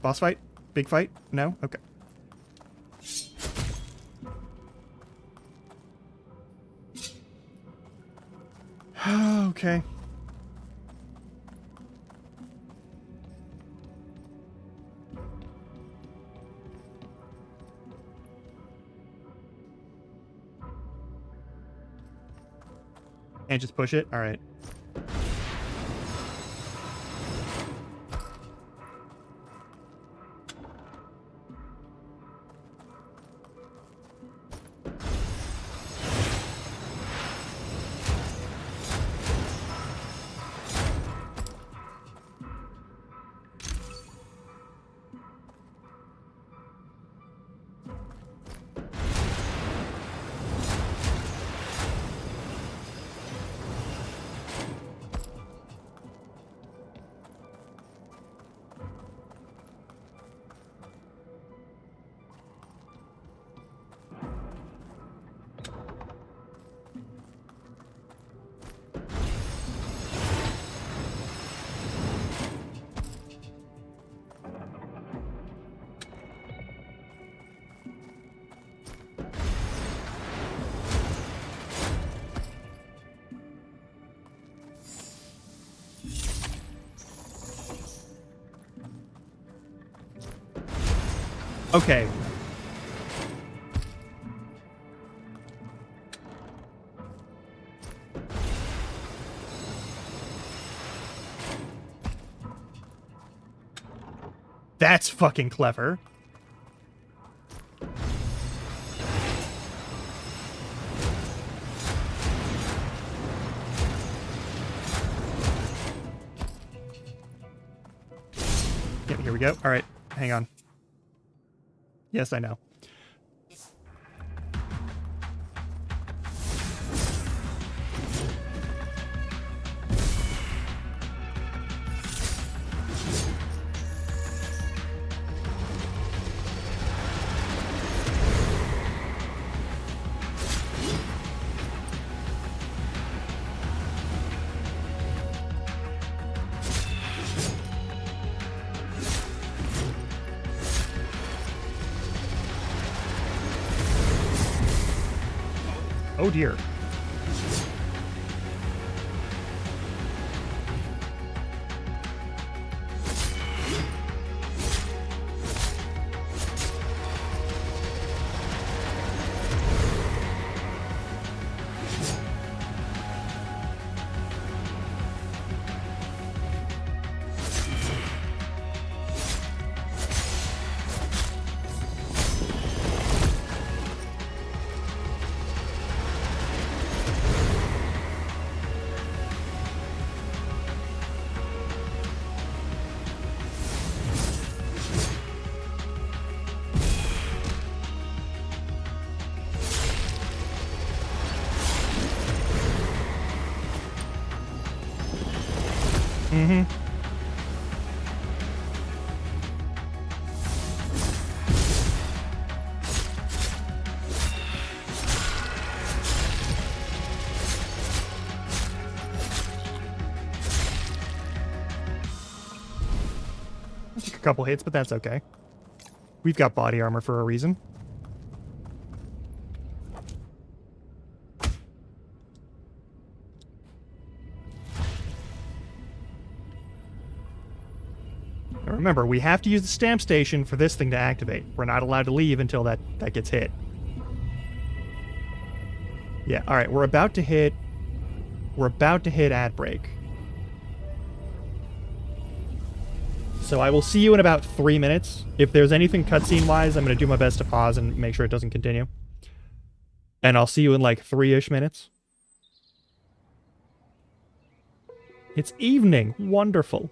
Boss fight? Big fight? No? Okay. Okay. And just push it? Alright. Okay. That's fucking clever. Yep, here we go. All right, hang on. Yes, I know. Oh dear. Mm-hmm. a couple hits, but that's okay. We've got body armor for a reason. Now remember, we have to use the stamp station for this thing to activate. We're not allowed to leave until that gets hit. Yeah, alright, we're about to hit ad break. So I will see you in about 3 minutes. If there's anything cutscene-wise, I'm going to do my best to pause and make sure it doesn't continue. And I'll see you in like 3-ish minutes. It's evening. Wonderful.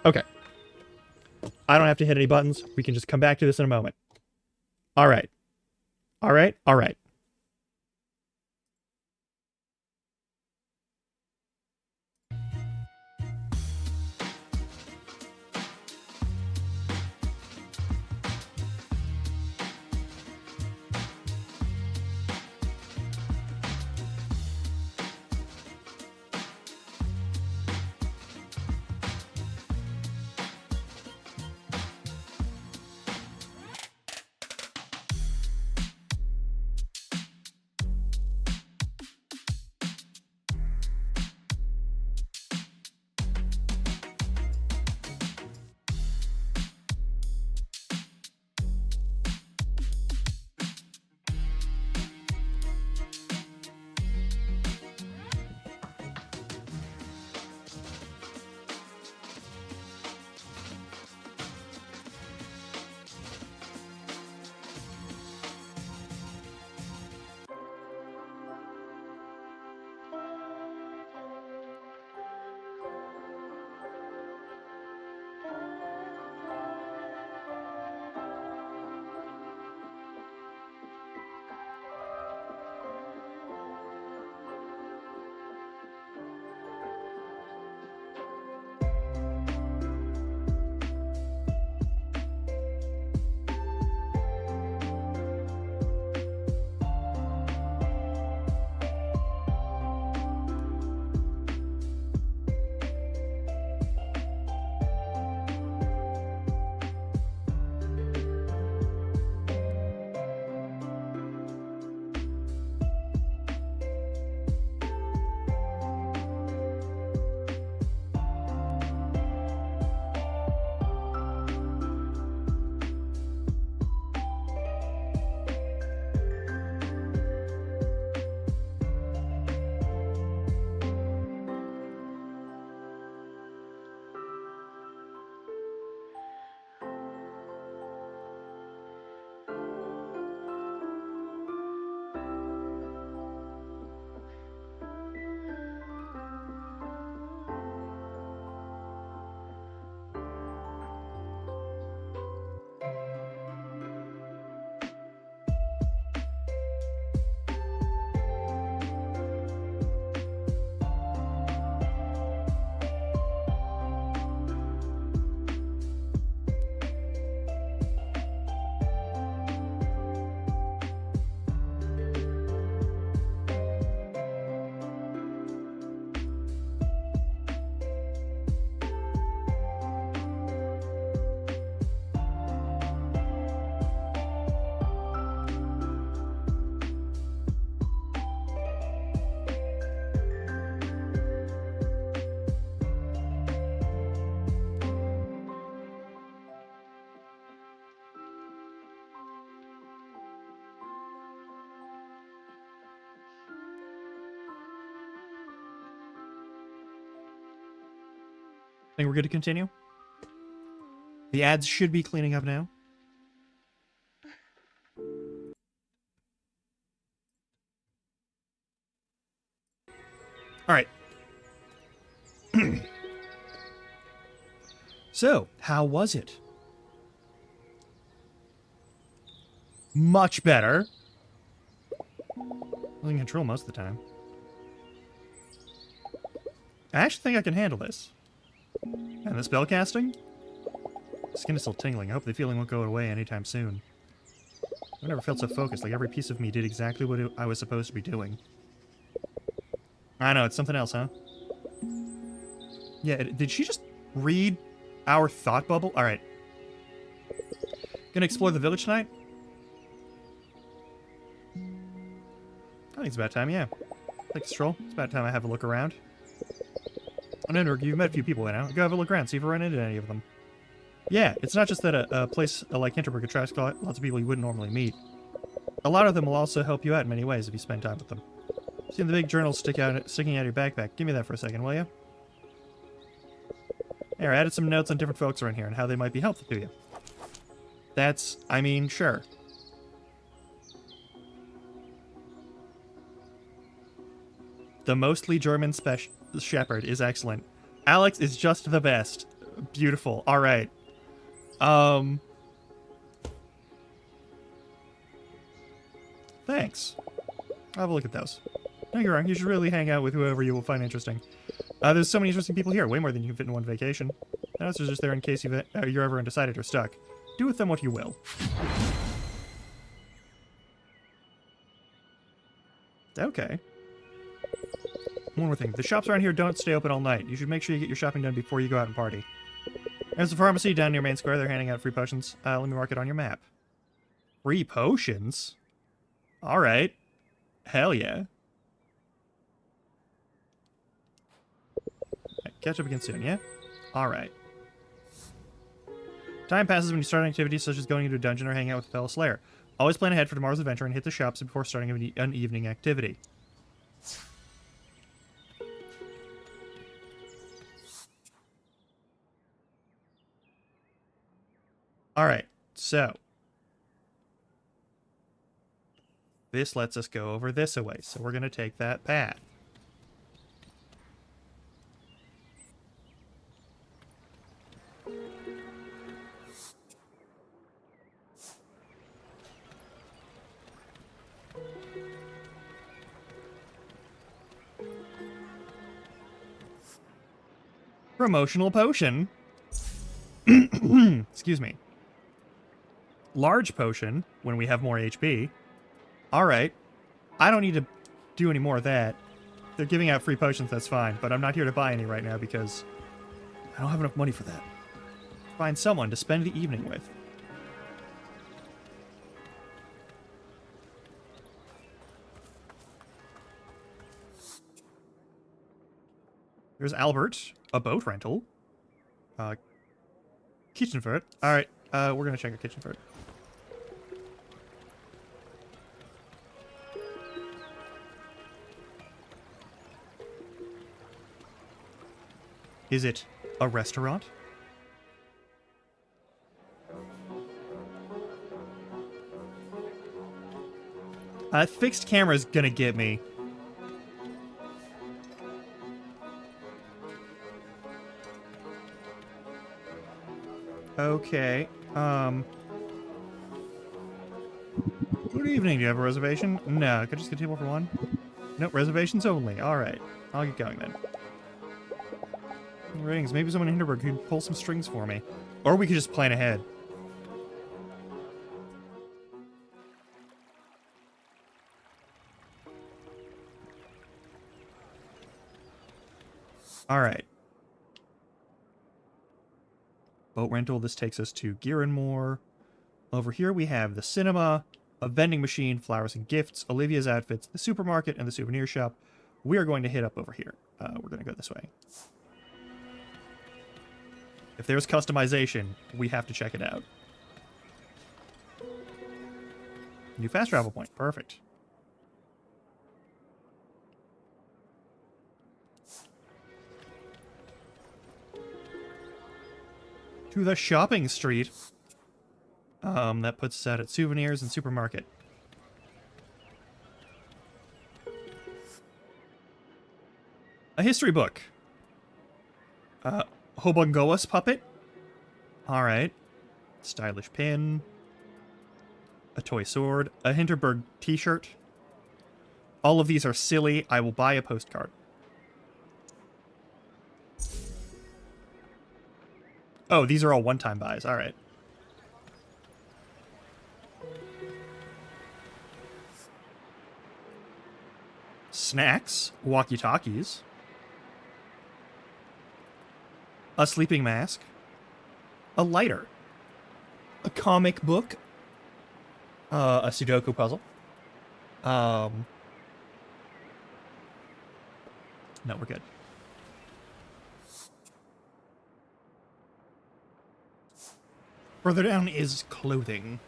Okay. I don't have to hit any buttons. We can just come back to this in a moment. All right. All right. All right. Think we're good to continue? The ads should be cleaning up now. All right. So, how was it? Much better. Losing control most of the time. I actually think I can handle this. And the spellcasting? Skin is still tingling. I hope the feeling won't go away anytime soon. I've never felt so focused, like every piece of me did exactly what I was supposed to be doing. I know, it's something else, huh? Yeah, did she just read our thought bubble? All right. Gonna explore the village tonight? I think it's about time, yeah. Take a stroll. It's about time I have a look around. I know you've met a few people by now. Go have a look around, see if you run into any of them. Yeah, it's not just that a place like Hinterberg attracts lots of people you wouldn't normally meet. A lot of them will also help you out in many ways if you spend time with them. See the big journal sticking out of your backpack. Give me that for a second, will you? Here, I added some notes on different folks around here and how they might be helpful to you. That's, I mean, sure. The mostly German shepherd is excellent. Alex is just the best. Beautiful. All right. Thanks. I'll have a look at those. No, you're wrong. You should really hang out with whoever you will find interesting. There's so many interesting people here, way more than you can fit in one vacation. Notes are just there in case you're ever undecided or stuck. Do with them what you will. Okay. One more thing. The shops around here don't stay open all night. You should make sure you get your shopping done before you go out and party. There's a pharmacy down near Main Square. They're handing out free potions. Let me mark it on your map. Free potions? Alright. Hell yeah. Right, catch up again soon, yeah? Alright. Time passes when you start an activity such as going into a dungeon or hanging out with a fellow slayer. Always plan ahead for tomorrow's adventure and hit the shops before starting an evening activity. Alright, so. This lets us go over this away, so we're going to take that path. Promotional potion. Excuse me. Large potion, when we have more HP. Alright. I don't need to do any more of that. They're giving out free potions, that's fine. But I'm not here to buy any right now because I don't have enough money for that. Find someone to spend the evening with. There's Albert, a boat rental. Kitchen for it. Alright, we're gonna check a kitchen for it. Is it a restaurant? Fixed camera's gonna get me. Okay, Good evening, do you have a reservation? No, could I just get a table for one? Nope, reservations only. Alright, I'll get going then. Rings, maybe someone in Hinterberg could pull some strings for me. Or we could just plan ahead. Alright. Boat rental, this takes us to Gierenmoor. Over here we have the cinema, a vending machine, flowers and gifts, Olivia's outfits, the supermarket, and the souvenir shop. We are going to hit up over here. We're going to go this way. If there's customization, we have to check it out. New fast travel point. Perfect. To the shopping street. That puts us out at souvenirs and supermarket. A history book. Hobongoas puppet. Alright. Stylish pin. A toy sword. A Hinterberg t-shirt. All of these are silly. I will buy a postcard. Oh, these are all one-time buys. Alright. Snacks. Walkie-talkies. a sleeping mask, a lighter, a comic book, a Sudoku puzzle. No, we're good. Further down is clothing.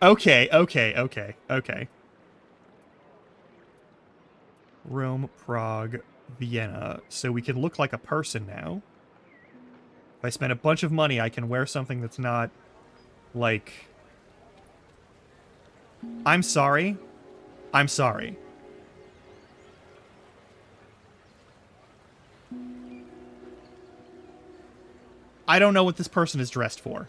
Okay. Rome, Prague, Vienna. So we can look like a person now. If I spend a bunch of money, I can wear something that's not, like... I'm sorry. I'm sorry. I don't know what this person is dressed for.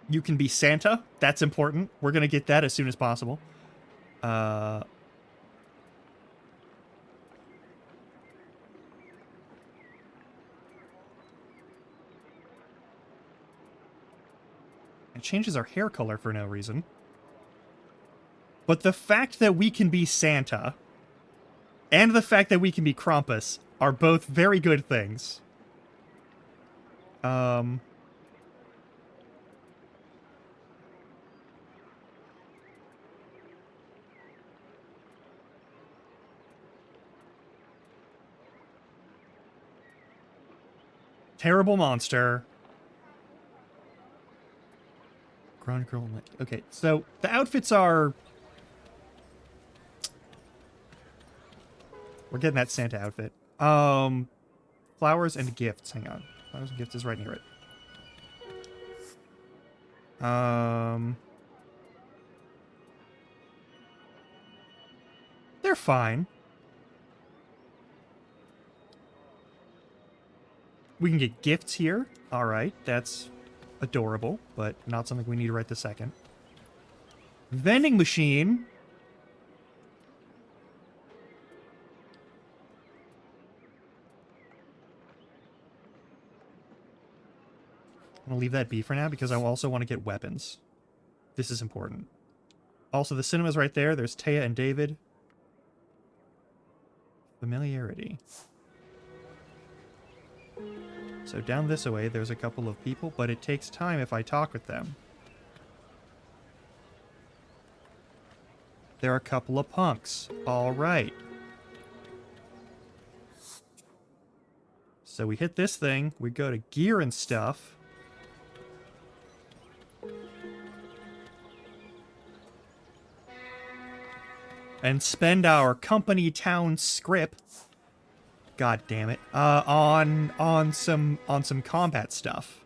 You can be Santa. That's important. We're going to get that as soon as possible. It changes our hair color for no reason. But the fact that we can be Santa and the fact that we can be Krampus are both very good things. Terrible monster. Ground girl. Okay, so the outfits are... We're getting that Santa outfit. Flowers and gifts. Hang on. Flowers and gifts is right near it. They're fine. We can get gifts here. All right, that's adorable, but not something we need right this second. Vending machine. I'm gonna leave that be for now because I also want to get weapons. This is important. Also, the cinema's right there. There's Taya and David. Familiarity. So down this way, there's a couple of people, but it takes time if I talk with them. There are a couple of punks. All right. So we hit this thing. We go to gear and stuff. And spend our company town script. God damn it. On some combat stuff.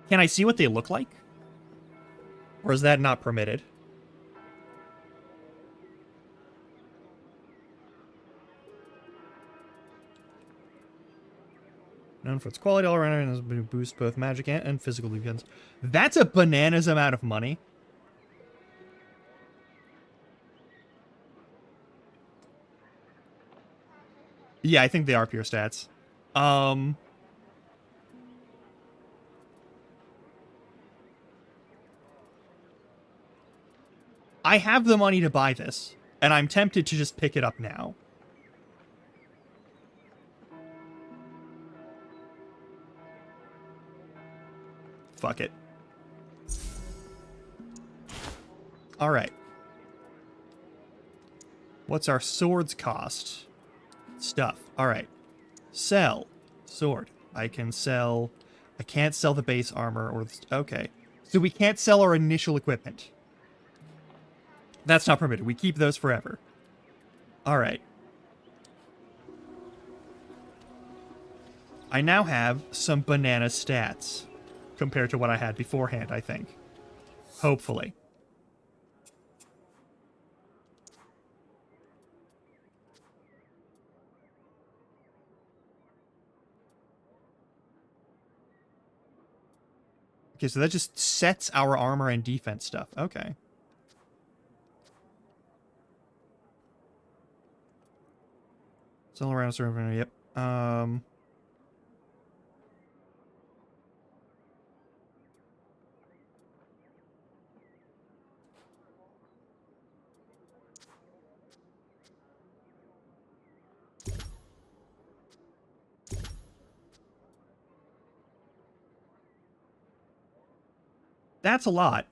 Can I see what they look like? Or is that not permitted? Known for its quality all around and has been boost both magic and physical defense. That's a bananas amount of money. Yeah, I think they are pure stats. I have the money to buy this, and I'm tempted to just pick it up now. Fuck it. Alright. What's our swords cost? Stuff. Alright. Sell. Sword. I can sell I can't sell the base armor or... Okay. So we can't sell our initial equipment. That's not permitted. We keep those forever. Alright. I now have some banana stats compared to what I had beforehand, I think. Hopefully. Okay, so that just sets our armor and defense stuff. Okay. Still around a certain... Yep. That's a lot.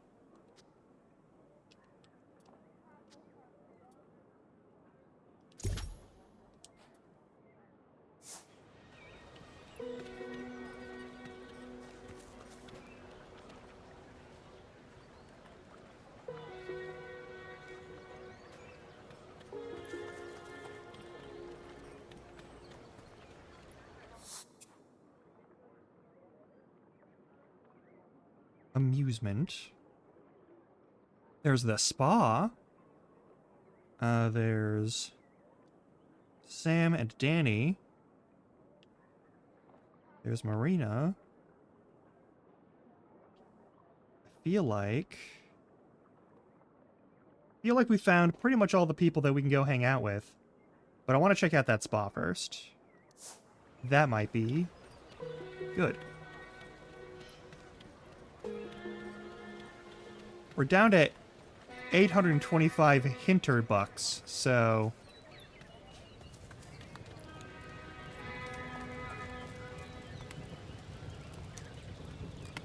Amusement. There's the spa. There's Sam and Danny. There's Marina. I feel like we found pretty much all the people that we can go hang out with. But I want to check out that spa first. That might be good. We're down to 825 hinter bucks, so...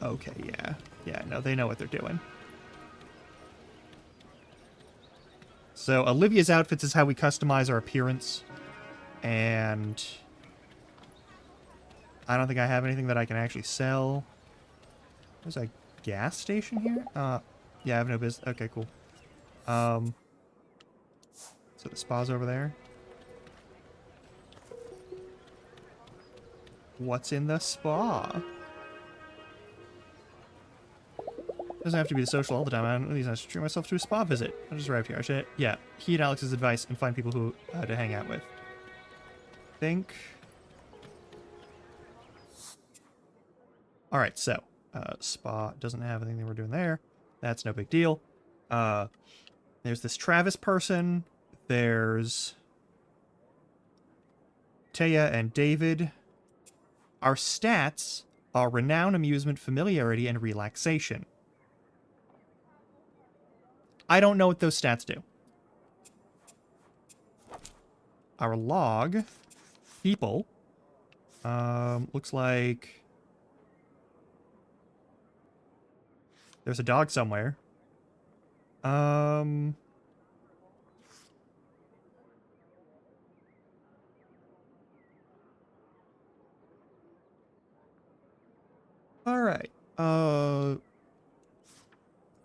Okay, yeah. Yeah, no, they know what they're doing. So, Olivia's outfits is how we customize our appearance. And... I don't think I have anything that I can actually sell. There's a gas station here? Yeah, I have no business. Okay, cool. So the spa's over there. What's in the spa? Doesn't have to be the social all the time. I don't need to treat myself to a spa visit. I just arrived here. I should, yeah, heed Alex's advice and find people who to hang out with. Think. All right, so spa doesn't have anything that we're doing there. That's no big deal. There's this Travis person. There's Taya and David. Our stats are renown, amusement, familiarity, and relaxation. I don't know what those stats do. Our log, people, looks like there's a dog somewhere. Alright.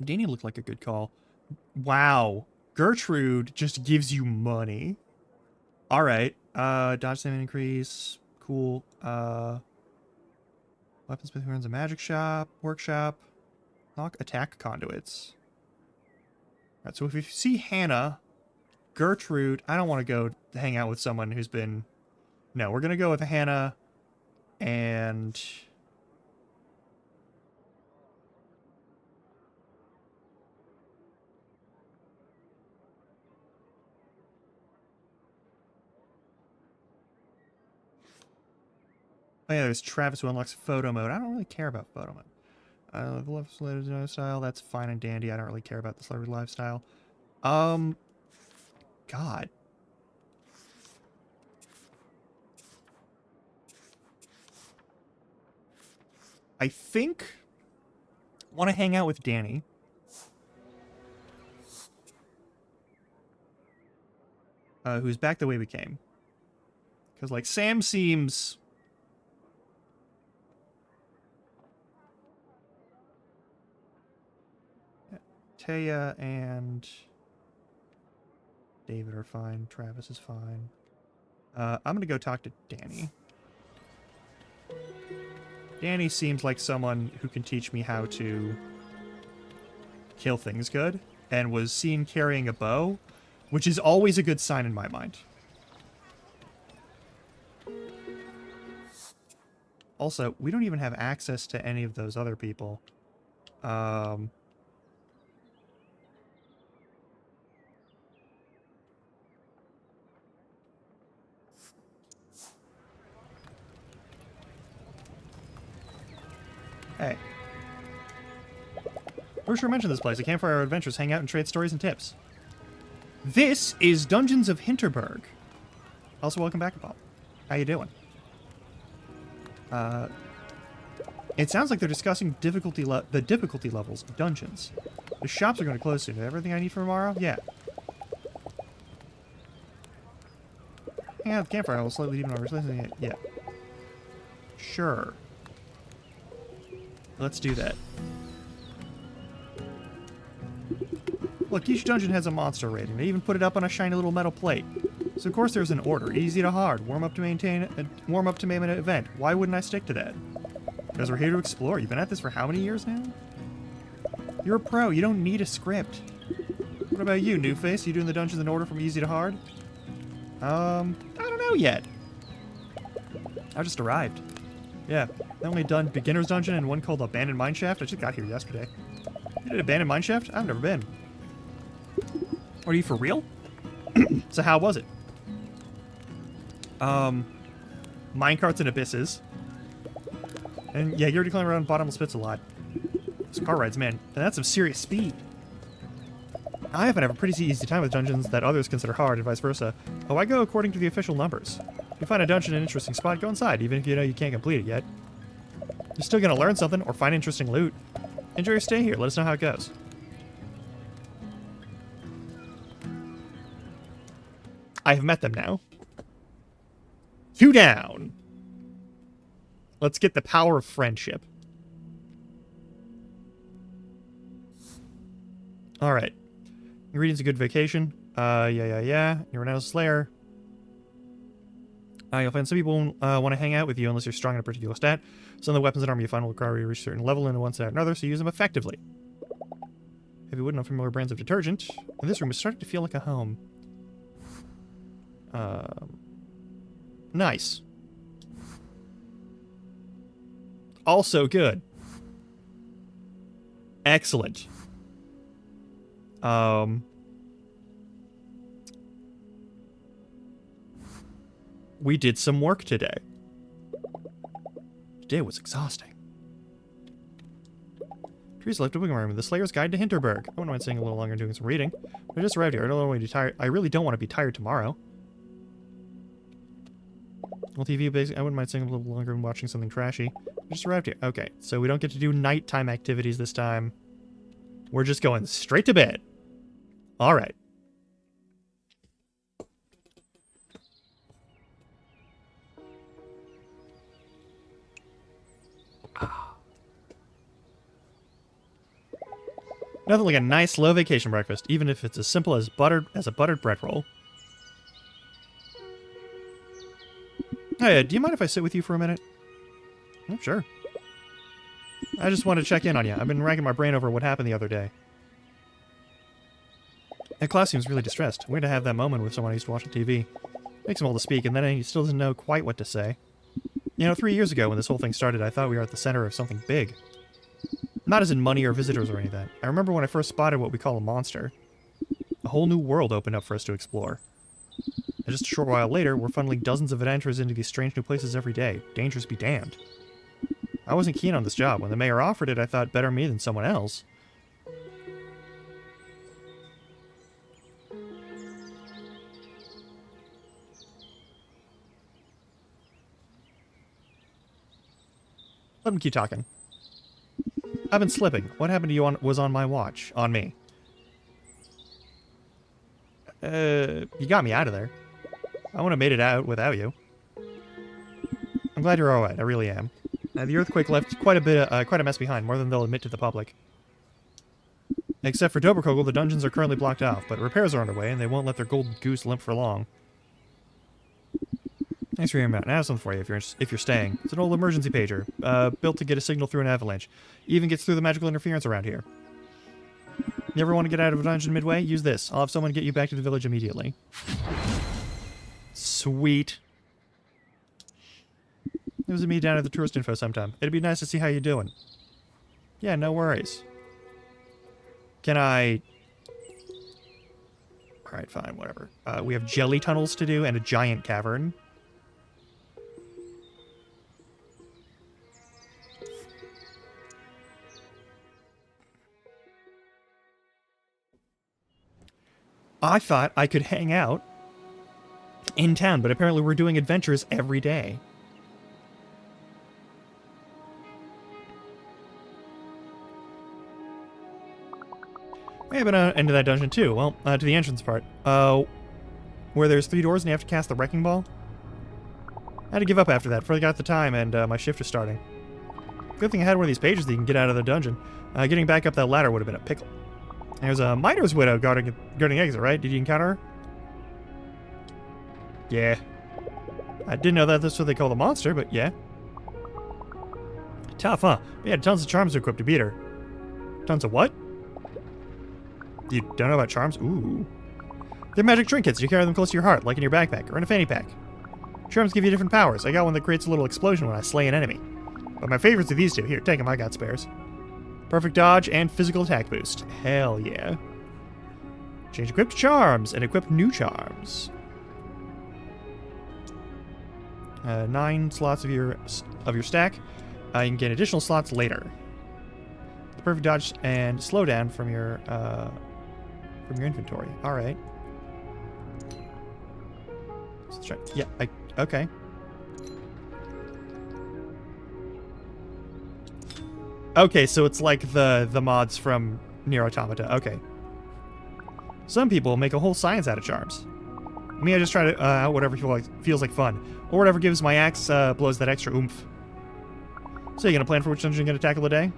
Danny looked like a good call. Wow. Gertrude just gives you money. Alright. Dodge stamina increase. Cool. Weaponsmith runs a magic shop. Workshop. Knock attack conduits. Alright, so if you see Hannah, Gertrude, I don't want to go hang out with someone who's been... No, we're going to go with Hannah and... Oh yeah, there's Travis who unlocks photo mode. I don't really care about photo mode. The left celebrity lifestyle, that's fine and dandy. I don't really care about the celebrity lifestyle. God. I think I want to hang out with Danny. Who's back the way we came. Because, like, Sam seems... Taya and David are fine. Travis is fine. I'm gonna go talk to Danny. Danny seems like someone who can teach me how to kill things good, and was seen carrying a bow, which is always a good sign in my mind. Also, we don't even have access to any of those other people. Hey. Who sure mentioned this place? A campfire adventures, hang out and trade stories and tips. This is Dungeons of Hinterberg. Also, welcome back, Paul. How you doing? It sounds like they're discussing the difficulty levels of dungeons. The shops are going to close soon. Everything I need for tomorrow? Yeah. Yeah, the campfire will slightly deepen our relationship. Yeah. Sure. Let's do that. Look, each dungeon has a monster rating. They even put it up on a shiny little metal plate. So of course there's an order. Easy to hard. Warm up to name an event. Why wouldn't I stick to that? Because we're here to explore. You've been at this for how many years now? You're a pro. You don't need a script. What about you, Newface? You doing the dungeons in order from easy to hard? I don't know yet. I just arrived. Yeah, I only done Beginner's Dungeon and one called Abandoned Mineshaft. I just got here yesterday. You did Abandoned Mineshaft? I've never been. Are you for real? So how was it? Minecarts and abysses. And yeah, you're already climbing around bottomless pits a lot. Those car rides, man, that's some serious speed. I happen to have a pretty easy time with dungeons that others consider hard, and vice versa. Oh, I go according to the official numbers. If you find a dungeon an interesting spot, go inside, even if you know you can't complete it yet. You're still gonna learn something or find interesting loot. Enjoy your stay here. Let us know how it goes. I have met them now. 2 down. Let's get the power of friendship. Alright. Ingredients of good vacation. Yeah. You're an Renowned Slayer. You'll find some people want to hang out with you unless you're strong in a particular stat. Some of the weapons and armor you find will require you to reach a certain level in one stat or another, so use them effectively. Heavy wood and unfamiliar brands of detergent. And this room is starting to feel like a home. Nice. Also good. Excellent. We did some work today. Today was exhausting. Teresa left a book in my room. The Slayer's Guide to Hinterberg. I wouldn't mind staying a little longer and doing some reading. But I just arrived here. I really don't want to be tired tomorrow. Well, TV, basically, I wouldn't mind staying a little longer and watching something trashy. I just arrived here. Okay, so we don't get to do nighttime activities this time. We're just going straight to bed. All right. Nothing like a nice low vacation breakfast, even if it's as simple as a buttered bread roll. Hey, do you mind if I sit with you for a minute? Oh, sure. I just wanted to check in on you. I've been racking my brain over what happened the other day. That class seems really distressed. Weird to have that moment with someone I used to watch on TV. Makes him able to speak, and then he still doesn't know quite what to say. You know, 3 years ago when this whole thing started, I thought we were at the center of something big. Not as in money or visitors or any of that. I remember when I first spotted what we call a monster. A whole new world opened up for us to explore. And just a short while later, we're funneling dozens of adventurers into these strange new places every day. Dangers be damned. I wasn't keen on this job. When the mayor offered it, I thought better me than someone else. Let him keep talking. I've been slipping. What happened to you was on my watch. On me. You got me out of there. I wouldn't have made it out without you. I'm glad you're alright. I really am. The earthquake left quite a mess behind, more than they'll admit to the public. Except for Dobrkogel, the dungeons are currently blocked off, but repairs are underway, and they won't let their golden goose limp for long. Thanks for hearing about it. I have something for you if you're staying. It's an old emergency pager, built to get a signal through an avalanche. Even gets through the magical interference around here. You ever want to get out of a dungeon midway? Use this. I'll have someone get you back to the village immediately. Sweet. Visit me down at the tourist info sometime. It'd be nice to see how you're doing. Yeah, no worries. Can I... Alright, fine, whatever. We have jelly tunnels to do and a giant cavern. I thought I could hang out in town, but apparently we're doing adventures every day. We have been into that dungeon too. Well, to the entrance part. Where there's 3 doors and you have to cast the Wrecking Ball. I had to give up after that, forgot the time, and my shift is starting. Good thing I had one of these pages that you can get out of the dungeon. Getting back up that ladder would have been a pickle. There's a miner's widow guarding exit, right? Did you encounter her? Yeah. I didn't know that that's what they call the monster, but yeah. Tough, huh? We had tons of charms equipped to beat her. Tons of what? You don't know about charms? Ooh. They're magic trinkets. You carry them close to your heart, like in your backpack or in a fanny pack. Charms give you different powers. I got one that creates a little explosion when I slay an enemy. But my favorites are these two. Here, take them. I got spares. Perfect dodge and physical attack boost. Hell yeah. Change equipped charms and equip new charms. 9 slots of your stack. You can get additional slots later. The perfect dodge and slowdown from your inventory. All right. Let's try. Yeah. Okay. Okay, so it's like the mods from Nier Automata. Okay. Some people make a whole science out of charms. Me, I just try to out whatever feels like fun, or whatever gives my axe blows that extra oomph. So you gonna plan for which dungeon you're gonna tackle today?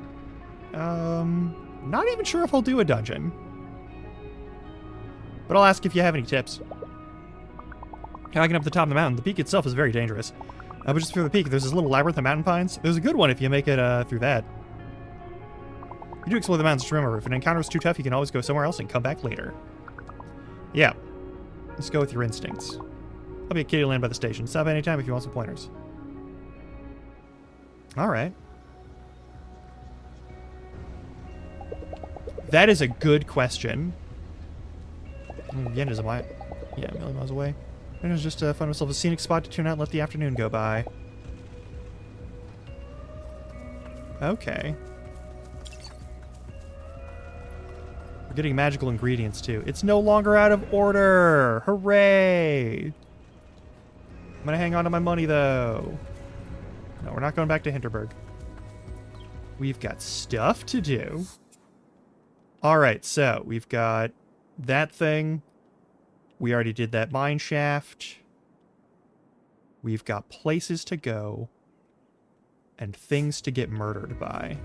Not even sure if I'll do a dungeon, but I'll ask if you have any tips. Hiking up the top of the mountain, the peak itself is very dangerous. But just through the peak, there's this little labyrinth of mountain pines. There's a good one if you make it through that. You do explore the mountains, remember, if an encounter is too tough, you can always go somewhere else and come back later. Yeah. Let's go with your instincts. I'll be at Kitty Land by the station. Stop anytime if you want some pointers. Alright. That is a good question. Yen is a million miles away. It was just find myself a scenic spot to tune out and let the afternoon go by. Okay. We're getting magical ingredients too. It's no longer out of order! Hooray! I'm gonna hang on to my money though. No, we're not going back to Hinterberg. We've got stuff to do. Alright, so we've got that thing. We already did that mine shaft. We've got places to go. And things to get murdered by.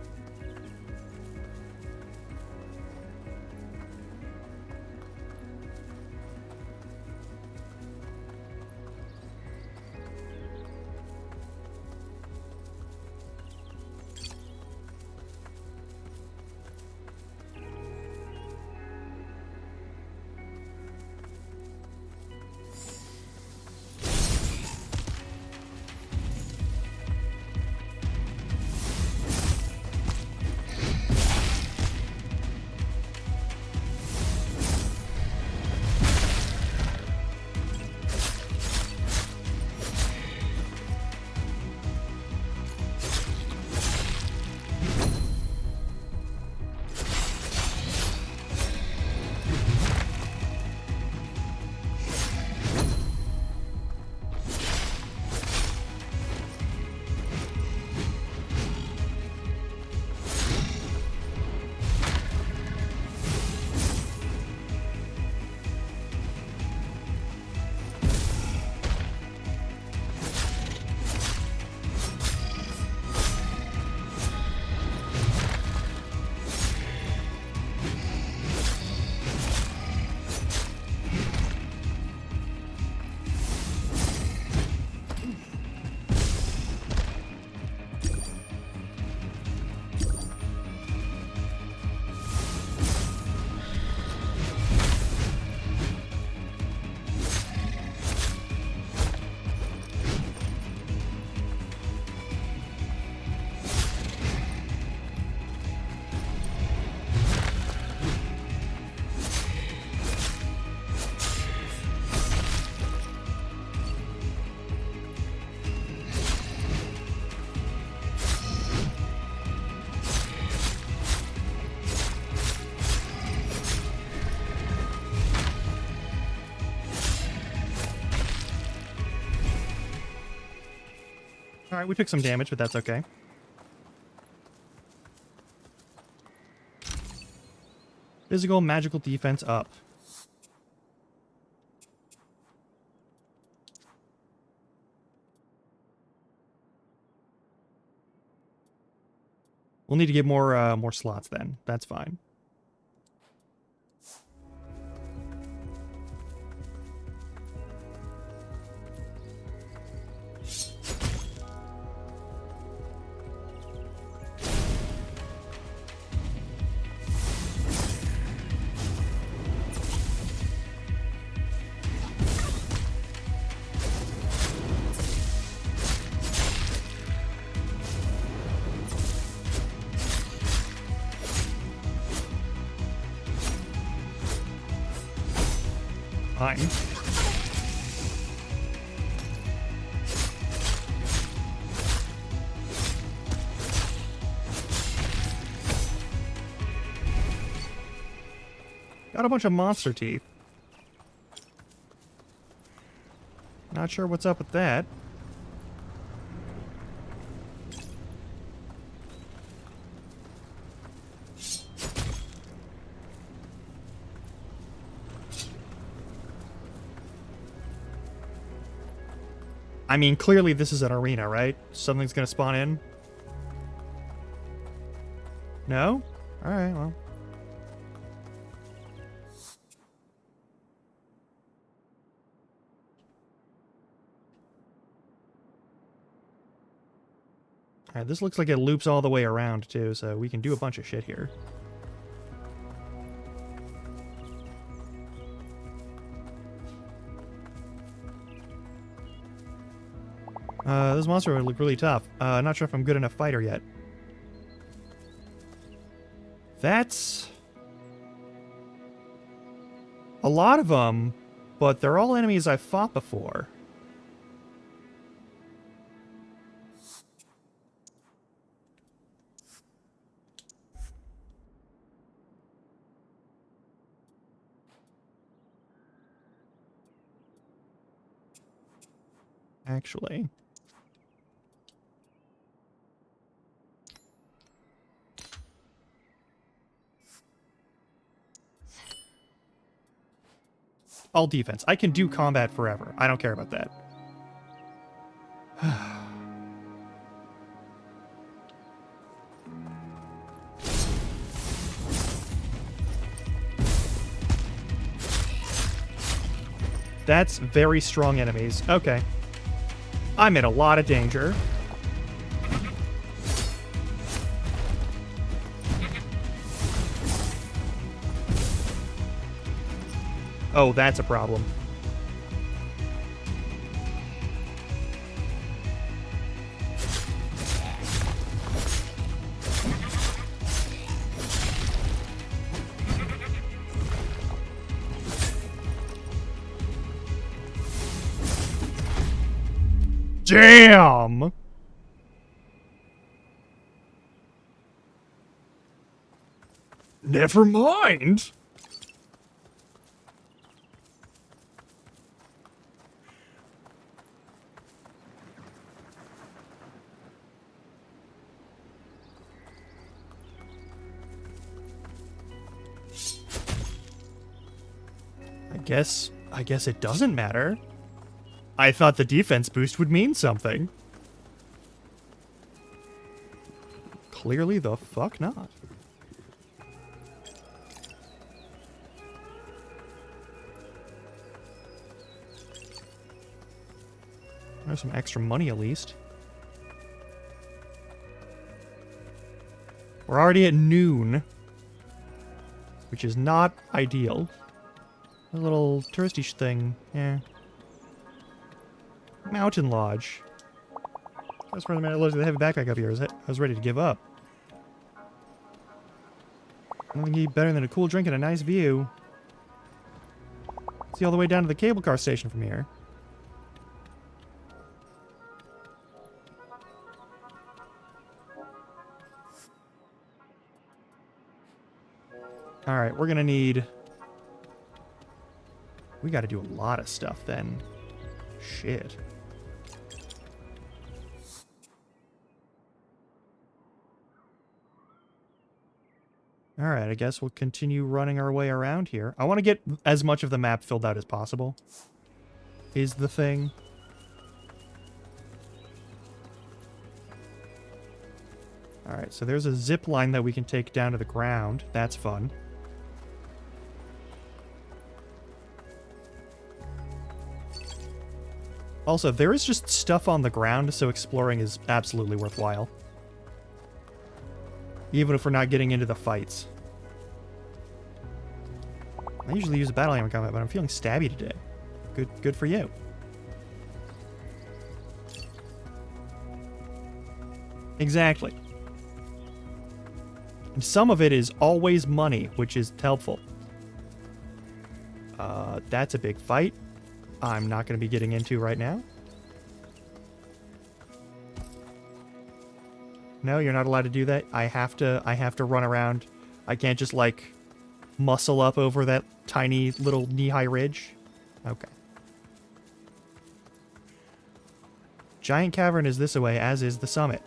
Alright, we took some damage, but that's okay. Physical, magical defense up. We'll need to get more slots then. That's fine. Fine. Got a bunch of monster teeth. Not sure what's up with that. I mean, clearly this is an arena, right? Something's gonna spawn in. No? Alright, well. Alright, this looks like it loops all the way around, too, so we can do a bunch of shit here. This monster would look really tough. Not sure if I'm good enough fighter yet. That's a lot of them, but they're all enemies I've fought before. Actually. All defense. I can do combat forever. I don't care about that. That's very strong enemies. Okay. I'm in a lot of danger. Oh, that's a problem. Damn! Never mind. I guess it doesn't matter. I thought the defense boost would mean something. Clearly the fuck not. There's some extra money at least. We're already at noon, which is not ideal. A little touristy thing, yeah. Mountain Lodge. That's where the man lives with the heavy backpack up here. I was ready to give up. Nothing can be better than a cool drink and a nice view. See all the way down to the cable car station from here. Alright, we're gonna need... We gotta do a lot of stuff then. Shit. Alright, I guess we'll continue running our way around here. I want to get as much of the map filled out as possible. Is the thing. Alright, so there's a zip line that we can take down to the ground. That's fun. Also, there is just stuff on the ground, so exploring is absolutely worthwhile. Even if we're not getting into the fights. I usually use a battle hammer combat, but I'm feeling stabby today. Good for you. Exactly. And some of it is always money, which is helpful. That's a big fight. I'm not going to be getting into right now. No, you're not allowed to do that. I have to run around. I can't just like muscle up over that tiny little knee-high ridge. Okay. Giant Cavern is this way, as is the summit.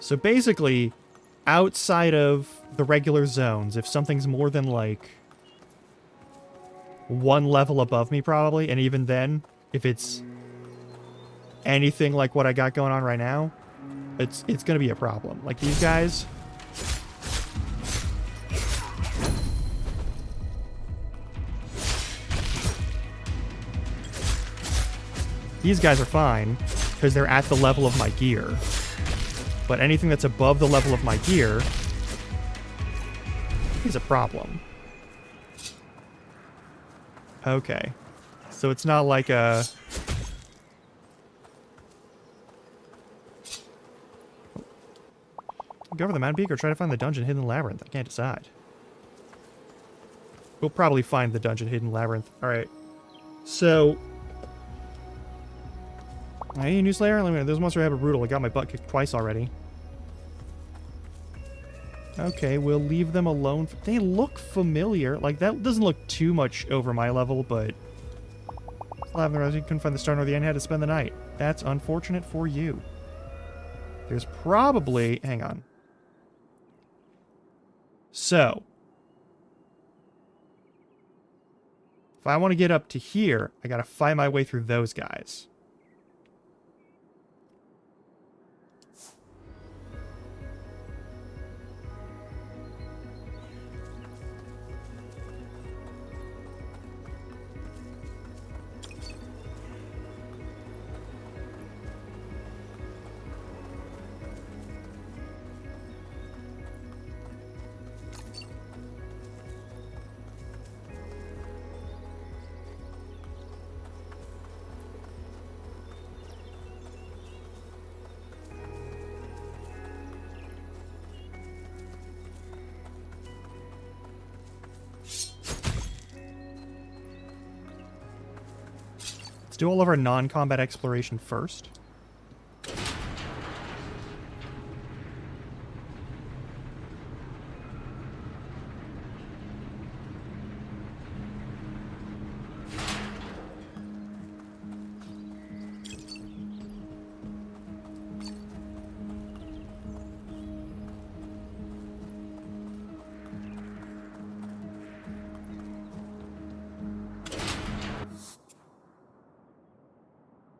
So basically, outside of the regular zones, if something's more than like one level above me probably, and even then, if it's anything like what I got going on right now, it's gonna be a problem. Like these guys. These guys are fine, because they're at the level of my gear. But anything that's above the level of my gear is a problem. Okay. So it's not like a... Go over the Mount Peak or try to find the dungeon hidden in the labyrinth. I can't decide. We'll probably find the dungeon hidden labyrinth. Alright. So... Hey, new Slayer? Those monsters have a brutal. I got my butt kicked twice already. Okay, we'll leave them alone. They look familiar. Like, that doesn't look too much over my level, but... You couldn't find the start or the end, had to spend the night. That's unfortunate for you. There's probably... Hang on. So... If I want to get up to here, I gotta fight my way through those guys. Let's do all of our non-combat exploration first.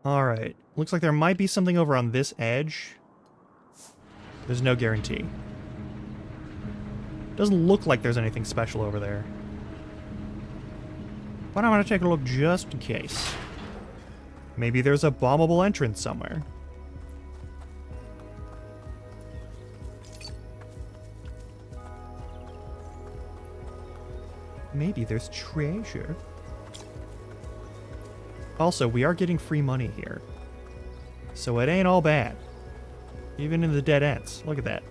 Alright. Looks like there might be something over on this edge. There's no guarantee. Doesn't look like there's anything special over there. But I'm gonna take a look just in case. Maybe there's a bombable entrance somewhere. Maybe there's treasure. Also, we are getting free money here. So it ain't all bad. Even in the dead ends. Look at that.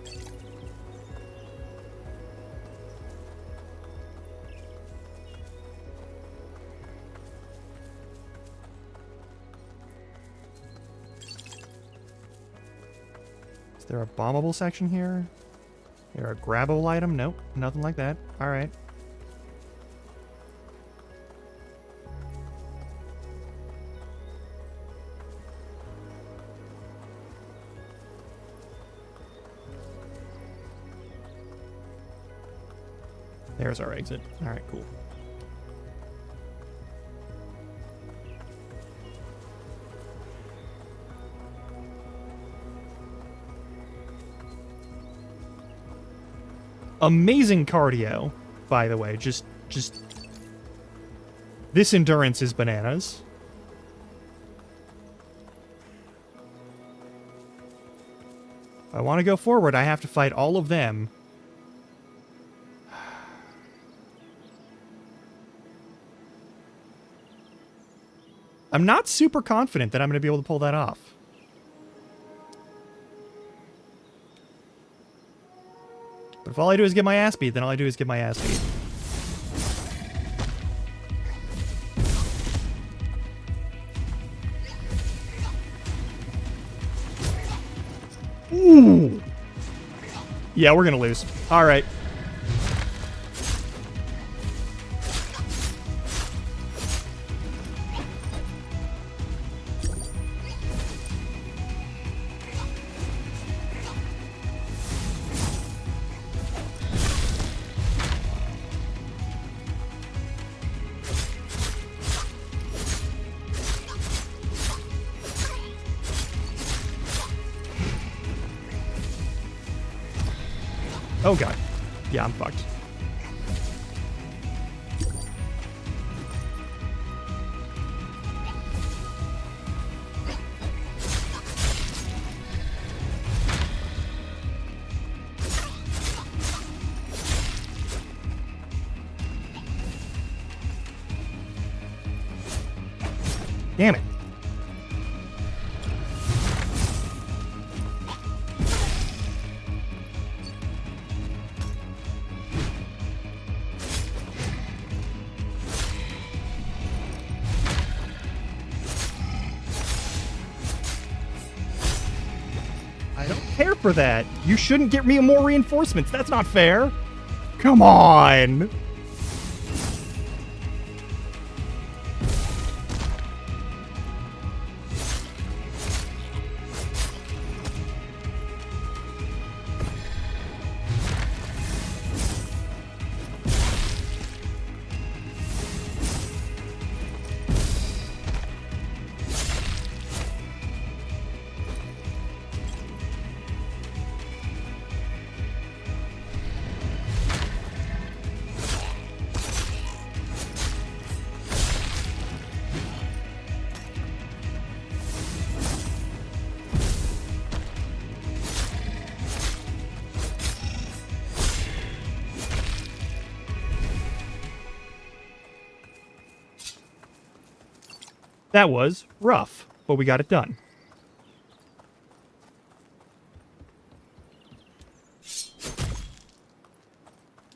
Is there a bombable section here? Is there a grabbable item? Nope, nothing like that. Alright. There's our exit. All right, cool. Amazing cardio, by the way. Just this endurance is bananas. If I want to go forward, I have to fight all of them. I'm not super confident that I'm going to be able to pull that off. But if all I do is get my ass beat, then all I do is get my ass beat. Ooh! Yeah, we're gonna lose. Alright. Oh god. Yeah, I'm fucked. Damn it. I don't care for that. You shouldn't get me more reinforcements. That's not fair. Come on. That was rough, but we got it done.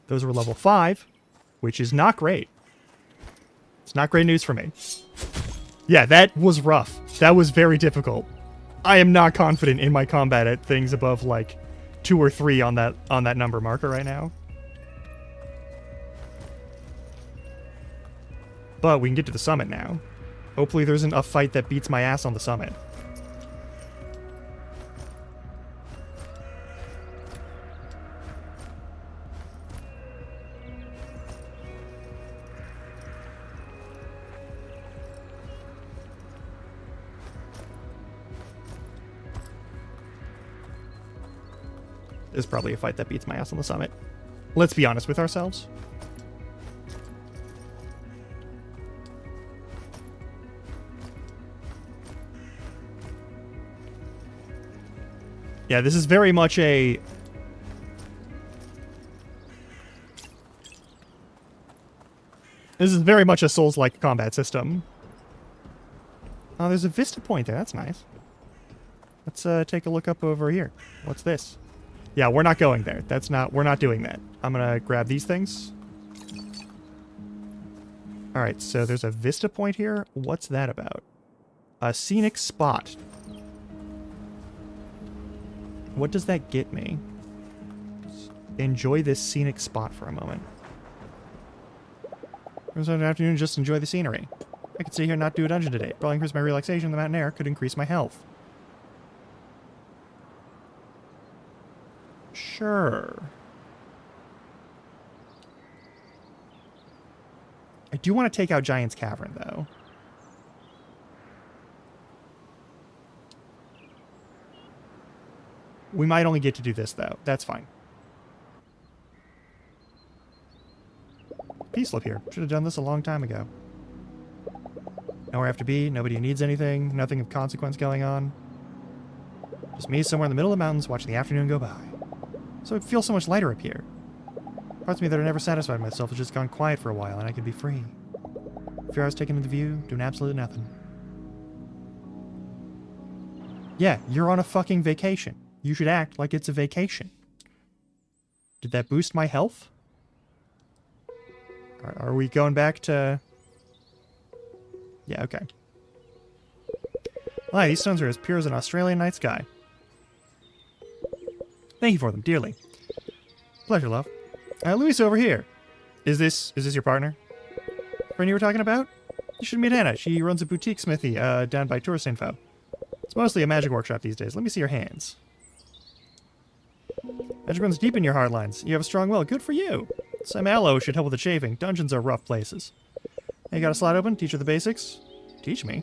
Those were level 5, which is not great. It's not great news for me. Yeah, that was rough. That was very difficult. I am not confident in my combat at things above like 2 or 3 on that number marker right now. But we can get to the summit now. Hopefully there's a fight that beats my ass on the summit. There's probably a fight that beats my ass on the summit. Let's be honest with ourselves. Yeah, this is very much a... This is very much a Souls-like combat system. Oh, there's a Vista Point there. That's nice. Let's take a look up over here. What's this? Yeah, we're not going there. We're not doing that. I'm gonna grab these things. Alright, so there's a Vista Point here. What's that about? A scenic spot. What does that get me? Enjoy this scenic spot for a moment. It an afternoon, just enjoy the scenery. I could sit here and not do a dungeon today. Probably increase my relaxation. The mountain air could increase my health. Sure. do want to take out Giant's Cavern, though. We might only get to do this, though. That's fine. Peace slip here. Should have done this a long time ago. Nowhere I have to be. Nobody who needs anything. Nothing of consequence going on. Just me somewhere in the middle of the mountains watching the afternoon go by. So it feels so much lighter up here. Parts of me that are never satisfied with myself have just gone quiet for a while, and I could be free. A few hours taken in the view, doing absolutely nothing. Yeah, you're on a fucking vacation. You should act like it's a vacation. Did that boost my health? Are we going back to... Yeah, okay. Why, these stones are as pure as an Australian night sky. Thank you for them, dearly. Pleasure, love. Luis over here. Is this your partner? Friend you were talking about? You should meet Hannah. She runs a boutique smithy down by Tourist Info. It's mostly a magic workshop these days. Let me see your hands. Magic runs deep in your hard lines. You have a strong will. Good for you. Some aloe should help with the chafing. Dungeons are rough places. Hey, you got a slot open? Teach her the basics? Teach me?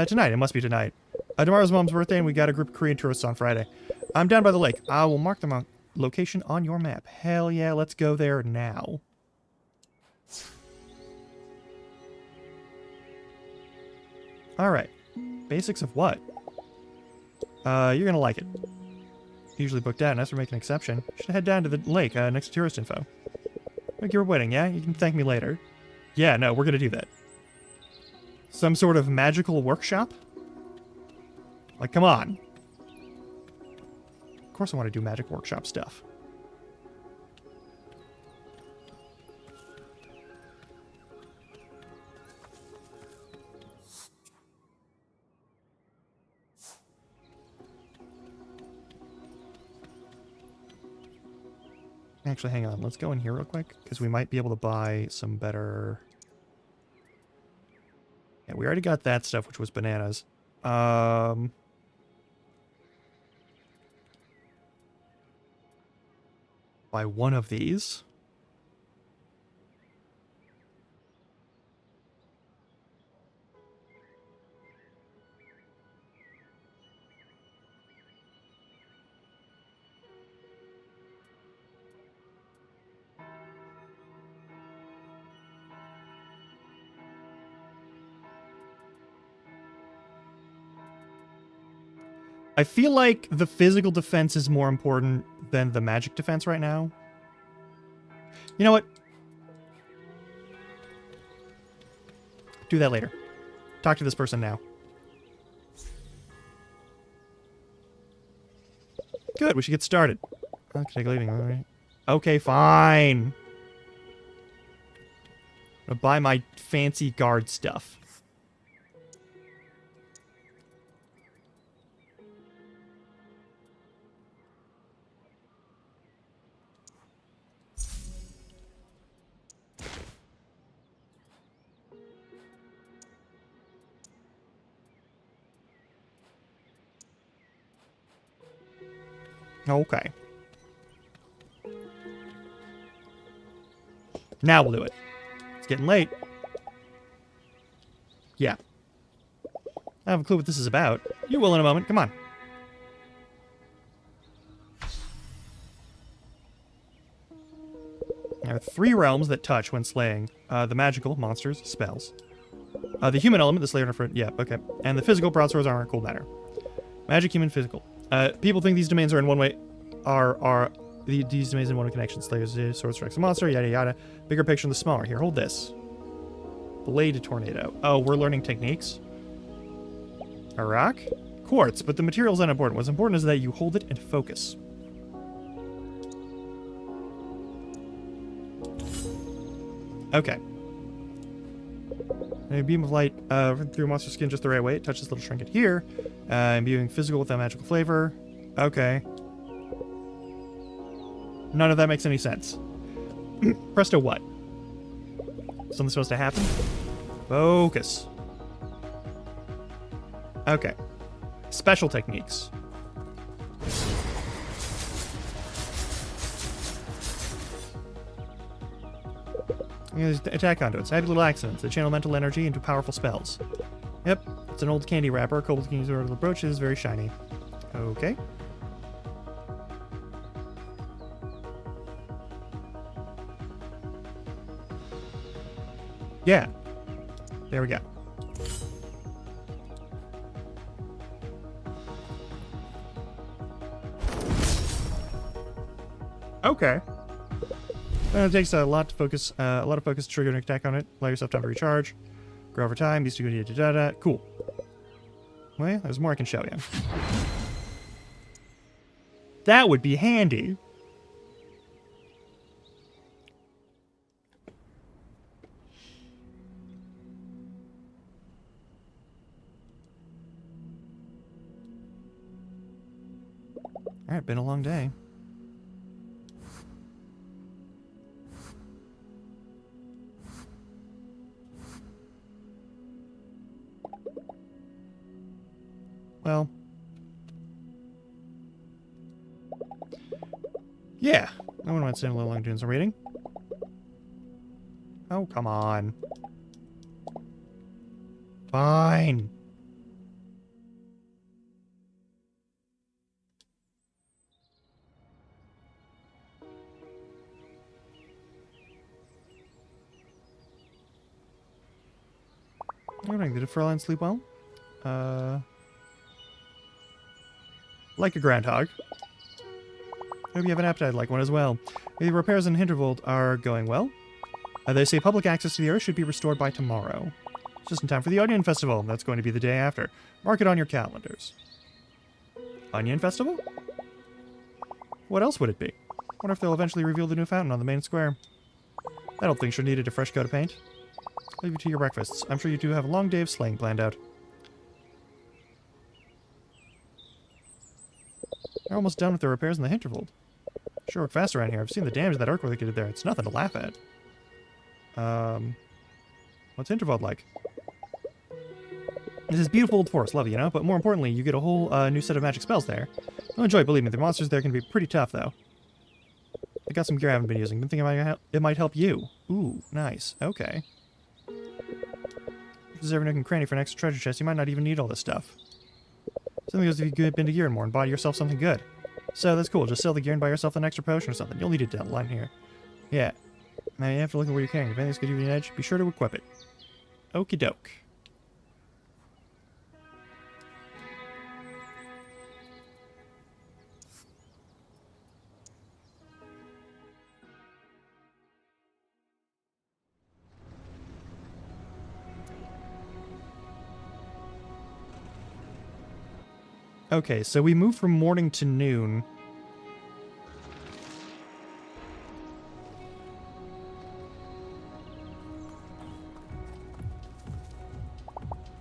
Tonight. It must be tonight. Tomorrow's mom's birthday, and we got a group of Korean tourists on Friday. I'm down by the lake. I will mark the location on your map. Hell yeah, let's go there now. Alright. Basics of what? You're gonna like it. Usually booked out, unless we're making an exception. Should head down to the lake next to Tourist Info. Like you were waiting, yeah? You can thank me later. Yeah, no, we're gonna do that. Some sort of magical workshop? Like, come on. Of course I want to do magic workshop stuff. Actually, hang on. Let's go in here real quick, because we might be able to buy some better... Yeah, we already got that stuff, which was bananas. Buy one of these. I feel like the physical defense is more important than the magic defense right now. You know what? Do that later. Talk to this person now. Good, we should get started. Okay, leaving. All right. Okay, fine. I'm gonna buy my fancy guard stuff. Okay. Now we'll do it. It's getting late. Yeah. I have a clue what this is about. You will in a moment. Come on. There are 3 realms that touch when slaying. The magical, monsters, spells. The human element, the slayer in front. Yeah, okay. And the physical, broadswords, armor, cool matter. Magic, human, physical. People think these domains are in one way. These domains in one connection. Slayers, sword strikes a monster, yada yada. Bigger picture than the smaller. Here, hold this. Blade tornado. Oh, we're learning techniques. A rock? Quartz, but the material's unimportant. What's important is that you hold it and focus. Okay. A beam of light through monster skin just the right way. It touches little trinket here. Imbuing physical with that magical flavor. Okay. None of that makes any sense. Presto what? Something's supposed to happen? Focus. Okay. Special techniques. Attack conduits. Happy little accidents. They channel mental energy into powerful spells. Yep, it's an old candy wrapper. Kobold can use the brooch. Is very shiny. Okay. Yeah. There we go. Okay. It takes a lot of focus to trigger an attack on it. Allow yourself time to recharge. Grow over time. These two go da. Cool. Well, there's more I can show you. That would be handy. Alright, been a long day. Well. Yeah. I wouldn't mind staying a little long doing some reading. Oh, come on. Fine. Alright, did Fräulein sleep well? Like a groundhog. Hope you have an appetite like one as well. The repairs in Hinterwald are going well. They say public access to the Earth should be restored by tomorrow. Just in time for the Onion Festival. That's going to be the day after. Mark it on your calendars. Onion Festival? What else would it be? Wonder if they'll eventually reveal the new fountain on the main square. That old thing sure needed a fresh coat of paint. Leave you to your breakfasts. I'm sure you two have a long day of slaying planned out. They're almost done with the repairs in the Hinterwald. Sure work fast around here. I've seen the damage that Earthquake did there. It's nothing to laugh at. What's Hinterwald like? This is beautiful old forest, love it, you know? But more importantly, you get a whole new set of magic spells there. You'll enjoy it, believe me. The monsters there can be pretty tough, though. I got some gear I haven't been using. Been thinking it might help you. Ooh, nice. Okay. If there's ever nook and cranny for an extra treasure chest, you might not even need all this stuff. Something goes if you've been to gear more and buy yourself something good. So that's cool. Just sell the gear and buy yourself an extra potion or something. You'll need it down the line here. Yeah. Now you have to look at what you're carrying. If anything's going to give you an edge, be sure to equip it. Okie doke. Okay, so we move from morning to noon.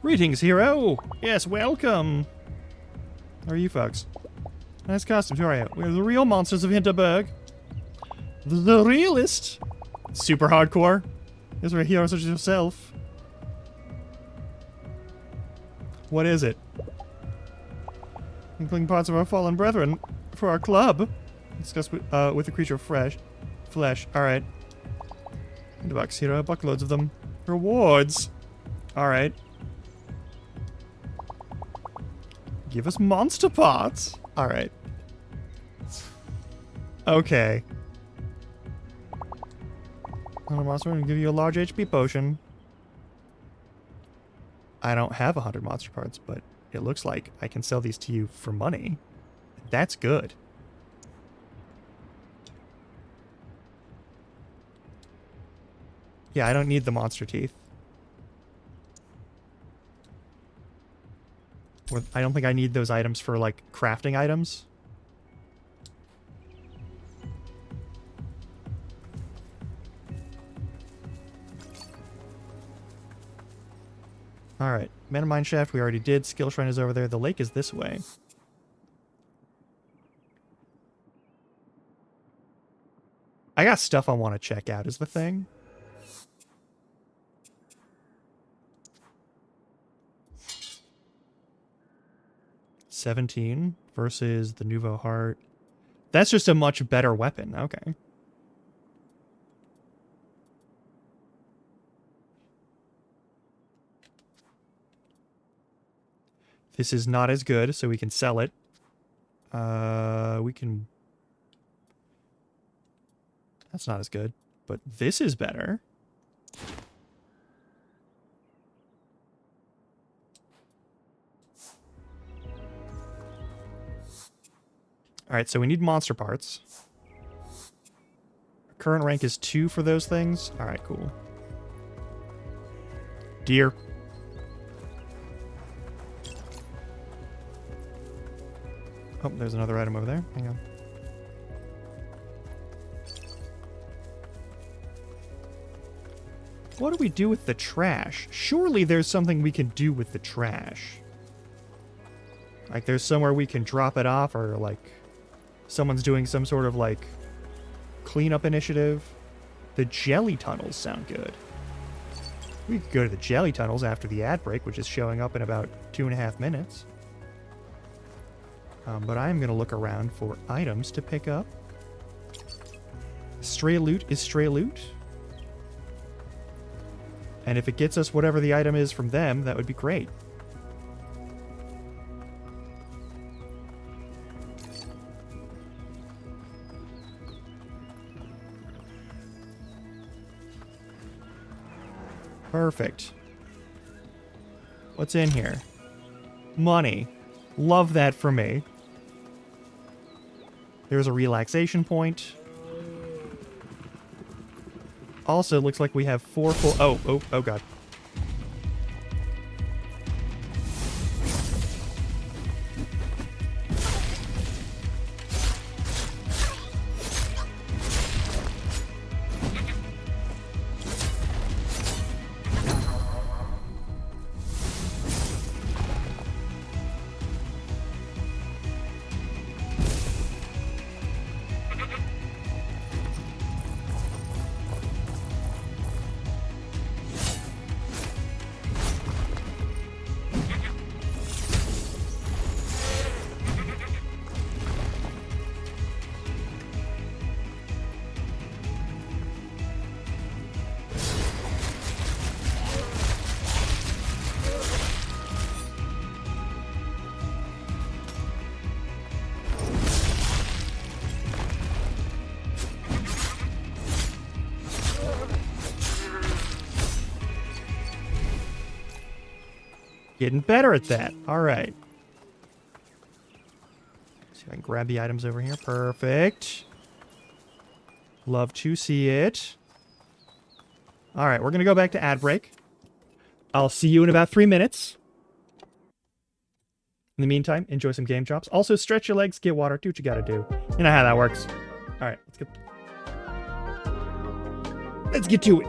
Greetings, hero! Yes, welcome! How are you folks? Nice costumes, who are you? We're the real monsters of Hinterberg. The realist! Super hardcore. Guess we're heroes such as yourself. What is it? Including parts of our fallen brethren for our club. Discuss with the creature of flesh. Alright. $100 hero, buckloads of them. Rewards. Alright. Give us monster parts. Alright. Okay. On a monster and give you a large HP potion. I don't have 100 monster parts, but it looks like I can sell these to you for money. That's good. Yeah, I don't need the monster teeth. I don't think I need those items for, like, crafting items. Alright, Mana Mine Shaft we already did. Skill Shrine is over there. The lake is this way. I got stuff I want to check out is the thing. $17 versus the Nouveau Heart. That's just a much better weapon. Okay. This is not as good, so we can sell it. We can... That's not as good, but this is better. Alright, so we need monster parts. Current rank is 2 for those things. Alright, cool. Deer. Oh, there's another item over there. Hang on. What do we do with the trash? Surely there's something we can do with the trash. Like, there's somewhere we can drop it off, or, like, someone's doing some sort of, like, cleanup initiative. The jelly tunnels sound good. We could go to the jelly tunnels after the ad break, which is showing up in about 2.5 minutes. But I am going to look around for items to pick up. Stray loot is stray loot. And if it gets us whatever the item is from them, that would be great. Perfect. What's in here? Money. Love that for me. There's a relaxation point. Also, looks like we have 4 full... Oh, God. Getting better at that. All right. See if I can grab the items over here. Perfect. Love to see it. All right, we're going to go back to ad break. I'll see you in about 3 minutes. In the meantime, enjoy some game drops. Also, stretch your legs, get water, do what you got to do. You know how that works. All right, let's get to it.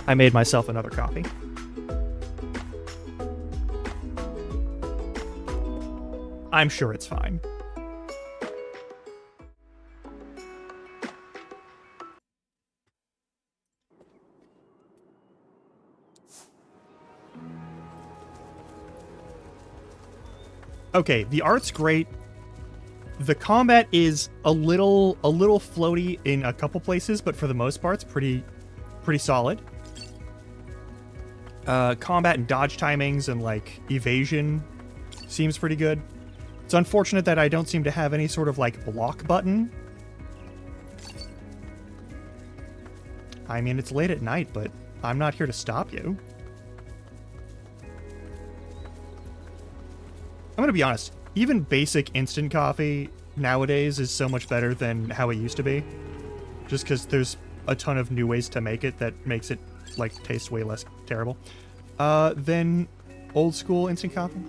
I made myself another coffee. I'm sure it's fine. Okay, the art's great. The combat is a little floaty in a couple places, but for the most part, it's pretty solid. Combat and dodge timings and like evasion seems pretty good. It's unfortunate that I don't seem to have any sort of like block button. I mean, it's late at night, but I'm not here to stop you. I'm gonna be honest, even basic instant coffee nowadays is so much better than how it used to be. Just because there's a ton of new ways to make it that makes it, like, taste way less terrible. Than old school instant coffee.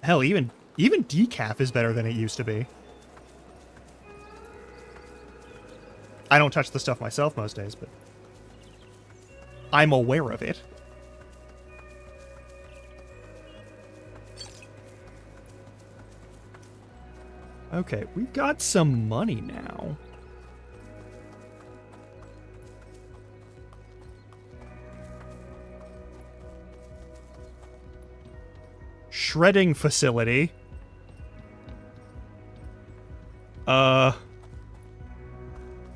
Hell, even decaf is better than it used to be. I don't touch the stuff myself most days, but I'm aware of it. Okay, we've got some money now. Shredding facility.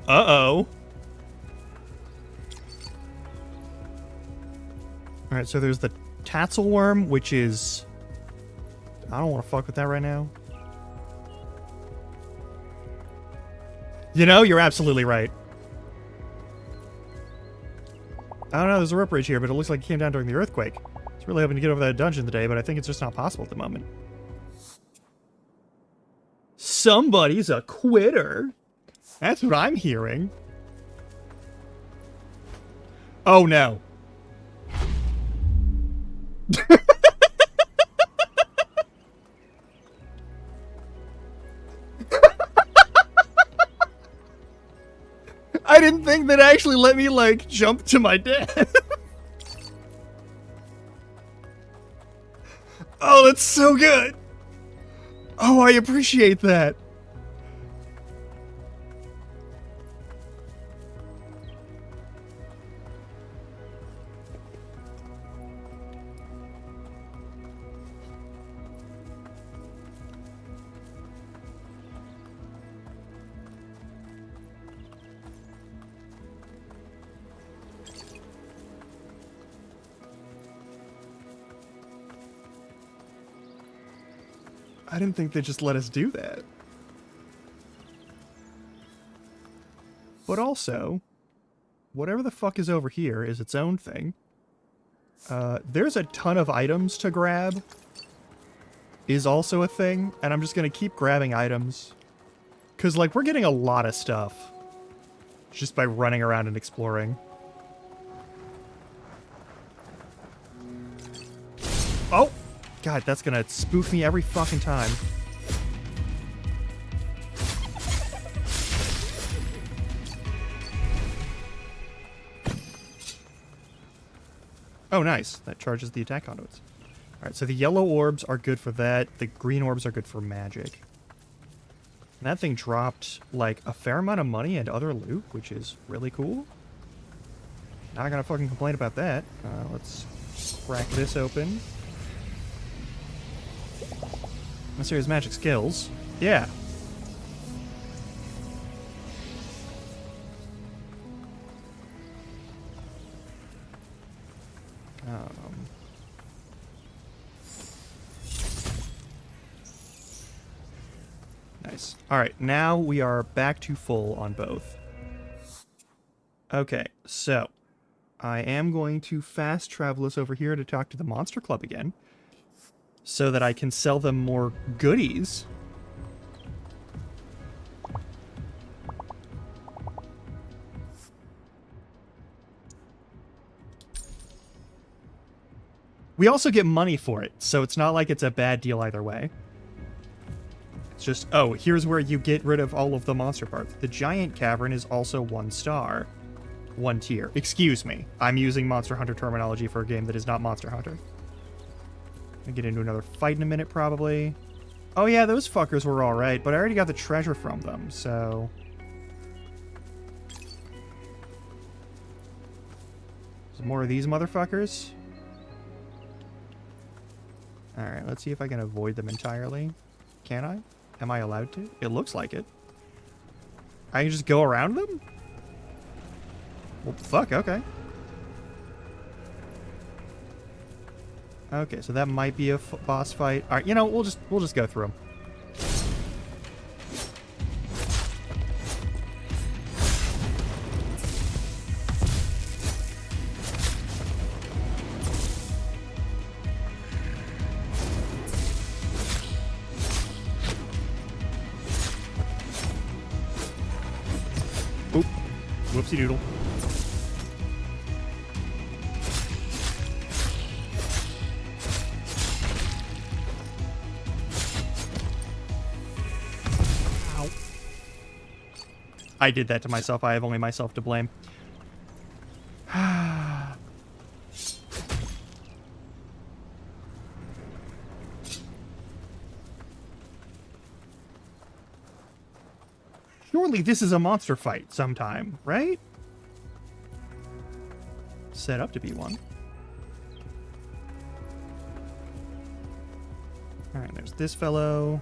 Uh-oh. Alright, so there's the Tatzelworm, which is... I don't want to fuck with that right now. You know, you're absolutely right. I don't know, there's a rope bridge here, but it looks like it came down during the earthquake. I was really hoping to get over that dungeon today, but I think it's just not possible at the moment. Somebody's a quitter. That's what I'm hearing. Oh no. I didn't think that actually let me, like, jump to my death. Oh, that's so good. Oh, I appreciate that. I didn't think they'd just let us do that. But also, whatever the fuck is over here is its own thing. There's a ton of items to grab. Is also a thing, and I'm just gonna keep grabbing items. Cause, like, we're getting a lot of stuff. Just by running around and exploring. Oh! God, that's gonna spook me every fucking time. Oh, nice. That charges the attack conduits. Alright, so the yellow orbs are good for that. The green orbs are good for magic. And that thing dropped, like, a fair amount of money and other loot, which is really cool. Not gonna fucking complain about that. Let's crack this open. Let's see his magic skills. Yeah. Nice. Alright, now we are back to full on both. Okay, so I am going to fast travel us over here to talk to the Monster Club again, so that I can sell them more goodies. We also get money for it, so it's not like it's a bad deal either way. It's just, oh, here's where you get rid of all of the monster parts. The giant cavern is also 1 star. 1 tier. Excuse me. I'm using Monster Hunter terminology for a game that is not Monster Hunter. I'll get into another fight in a minute, probably. Oh yeah, those fuckers were alright, but I already got the treasure from them, so... There's more of these motherfuckers. Alright, let's see if I can avoid them entirely. Can I? Am I allowed to? It looks like it. I can just go around them? Well, fuck, okay. Okay, so that might be a boss fight. All right, you know, we'll just go through them. Oop, whoopsie doodle. I did that to myself. I have only myself to blame. Surely this is a monster fight sometime, right? Set up to be one. Alright, there's this fellow.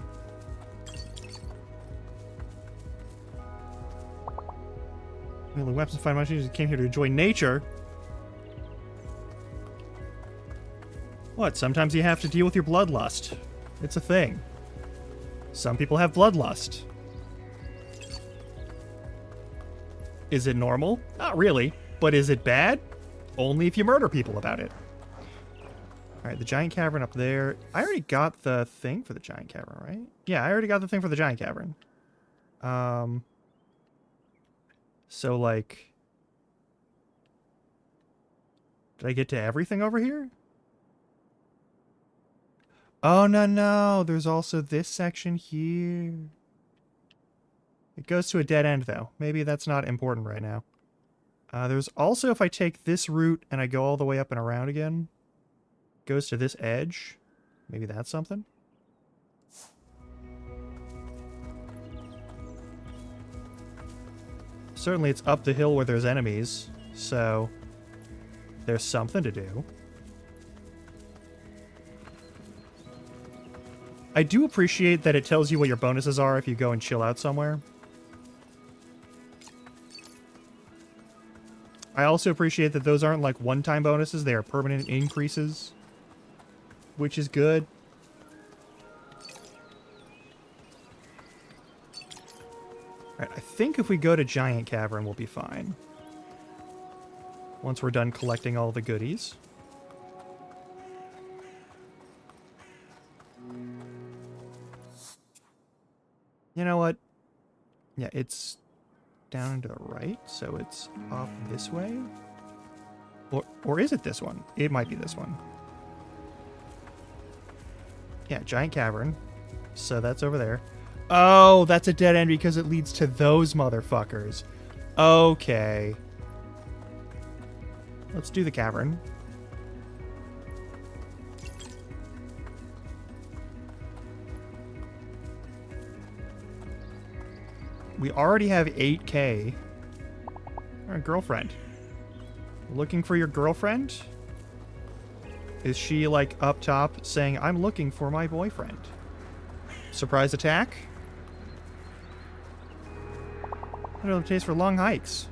The weapons find monsters came here to enjoy nature. What? Sometimes you have to deal with your bloodlust. It's a thing. Some people have bloodlust. Is it normal? Not really. But is it bad? Only if you murder people about it. Alright, the giant cavern up there. I already got the thing for the giant cavern, right? Yeah, I already got the thing for the giant cavern. So, like... Did I get to everything over here? Oh, no. There's also this section here. It goes to a dead end, though. Maybe that's not important right now. There's also, if I take this route and I go all the way up and around again, goes to this edge. Maybe that's something? Certainly it's up the hill where there's enemies, so there's something to do. I do appreciate that it tells you what your bonuses are if you go and chill out somewhere. I also appreciate that those aren't like one-time bonuses, they are permanent increases, which is good. Alright, I think if we go to Giant Cavern, we'll be fine. Once we're done collecting all the goodies. You know what? Yeah, it's down and to the right, so it's off this way? Or is it this one? It might be this one. Yeah, Giant Cavern. So that's over there. Oh, that's a dead end because it leads to those motherfuckers. Okay. Let's do the cavern. We already have 8K. Our girlfriend. Looking for your girlfriend? Is she, like, up top saying, I'm looking for my boyfriend? Surprise attack? I don't have a taste for long hikes.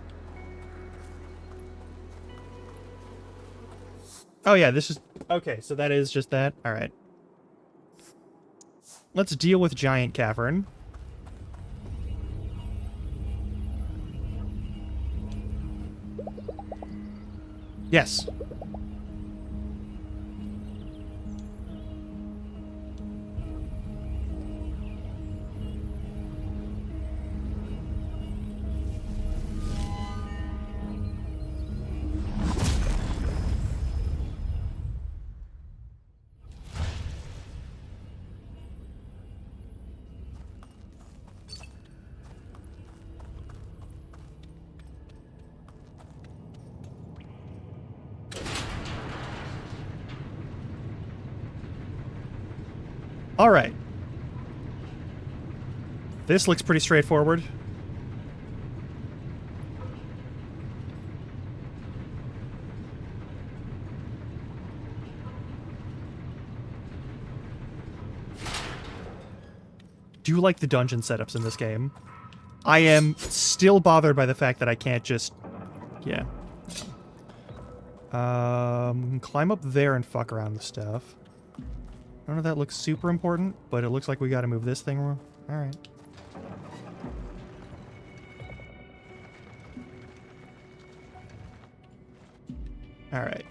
Oh yeah, this is... Okay, so that is just that. Alright. Let's deal with Giant Cavern. Yes. All right. This looks pretty straightforward. Do you like the dungeon setups in this game? I am still bothered by the fact that I can't just... Yeah. Climb up there and fuck around with stuff. I don't know if that looks super important, but it looks like we gotta move this thing. Alright. Alright.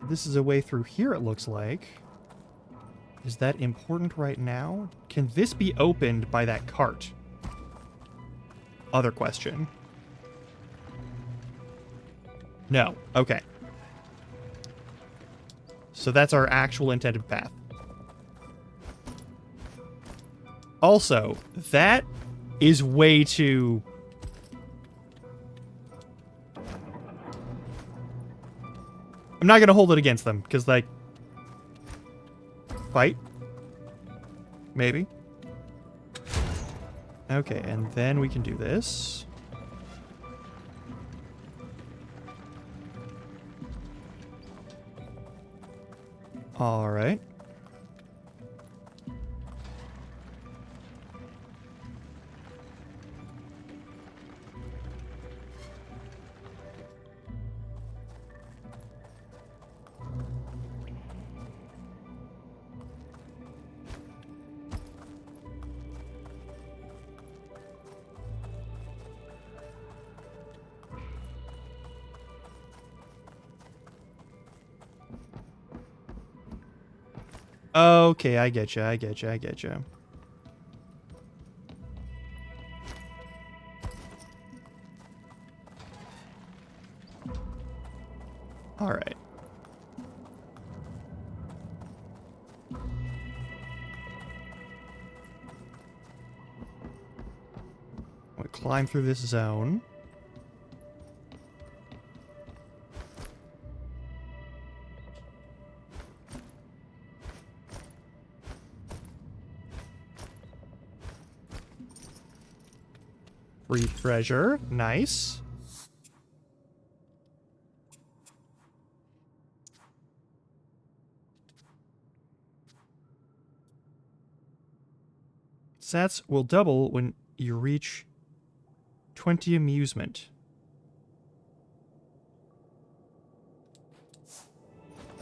This is a way through here, it looks like. Is that important right now? Can this be opened by that cart? Other question. No. Okay. So that's our actual intended path. Also, that is way too... I'm not going to hold it against them, because, like... Fight? Maybe? Okay, and then we can do this. Alright. Okay, I get you. All right. We'll climb through this zone. Free treasure. Nice. Sats will double when you reach 20 amusement.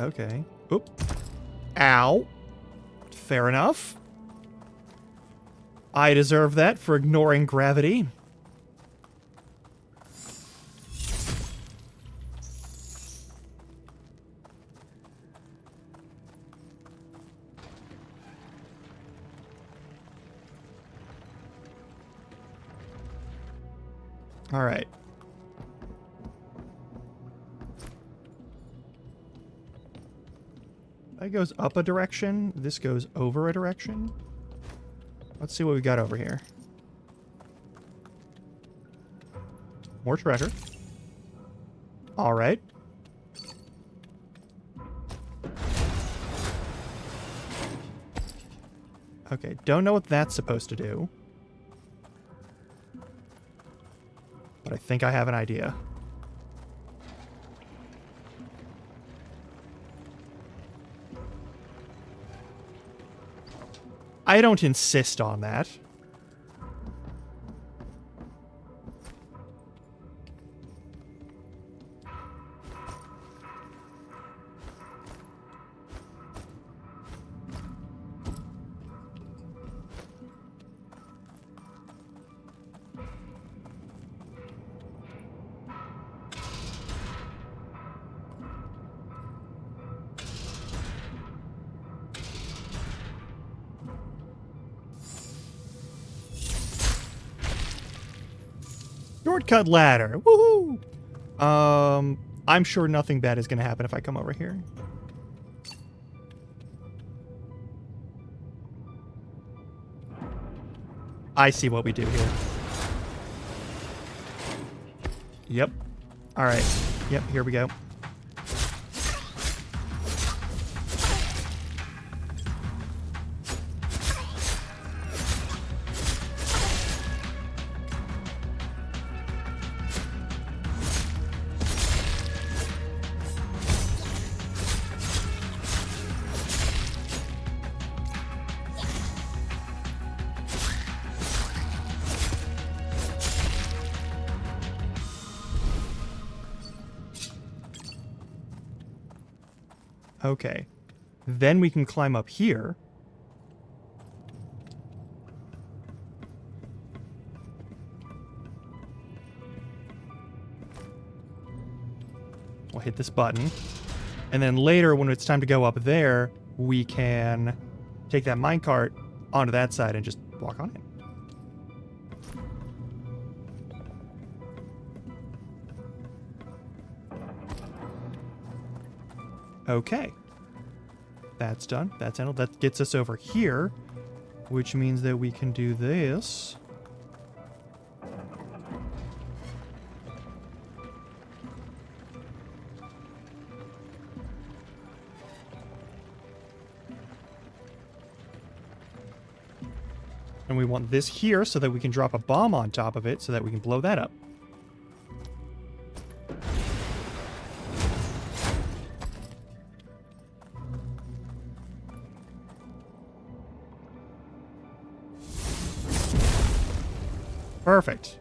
Okay. Oop. Ow. Fair enough. I deserve that for ignoring gravity. All right. That goes up a direction. This goes over a direction. Let's see what we got over here. More treasure. All right. Okay, don't know what that's supposed to do. But I think I have an idea. I don't insist on that. Shortcut ladder. Woohoo! I'm sure nothing bad is going to happen if I come over here. I see what we do here. Yep. All right. Yep, here we go. Okay. Then we can climb up here. We'll hit this button. And then later, when it's time to go up there, we can take that minecart onto that side and just walk on it. Okay. That's done. That's handled. That gets us over here, which means that we can do this. And we want this here so that we can drop a bomb on top of it so that we can blow that up. Perfect.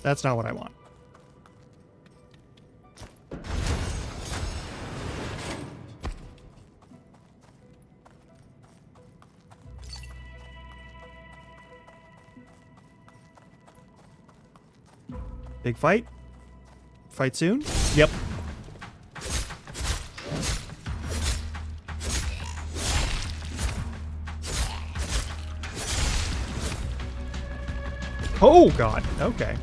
That's not what I want. Big fight? Fight soon? Yep. Oh, God. Okay.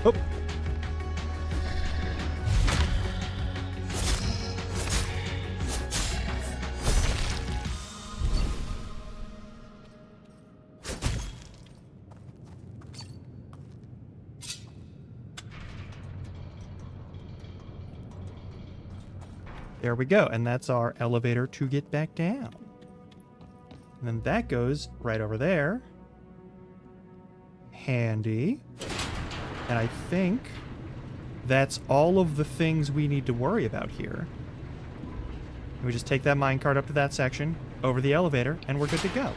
Oh. There we go. And that's our elevator to get back down. And then that goes right over there. Handy. And I think that's all of the things we need to worry about here. We just take that minecart up to that section, over the elevator, and we're good to go.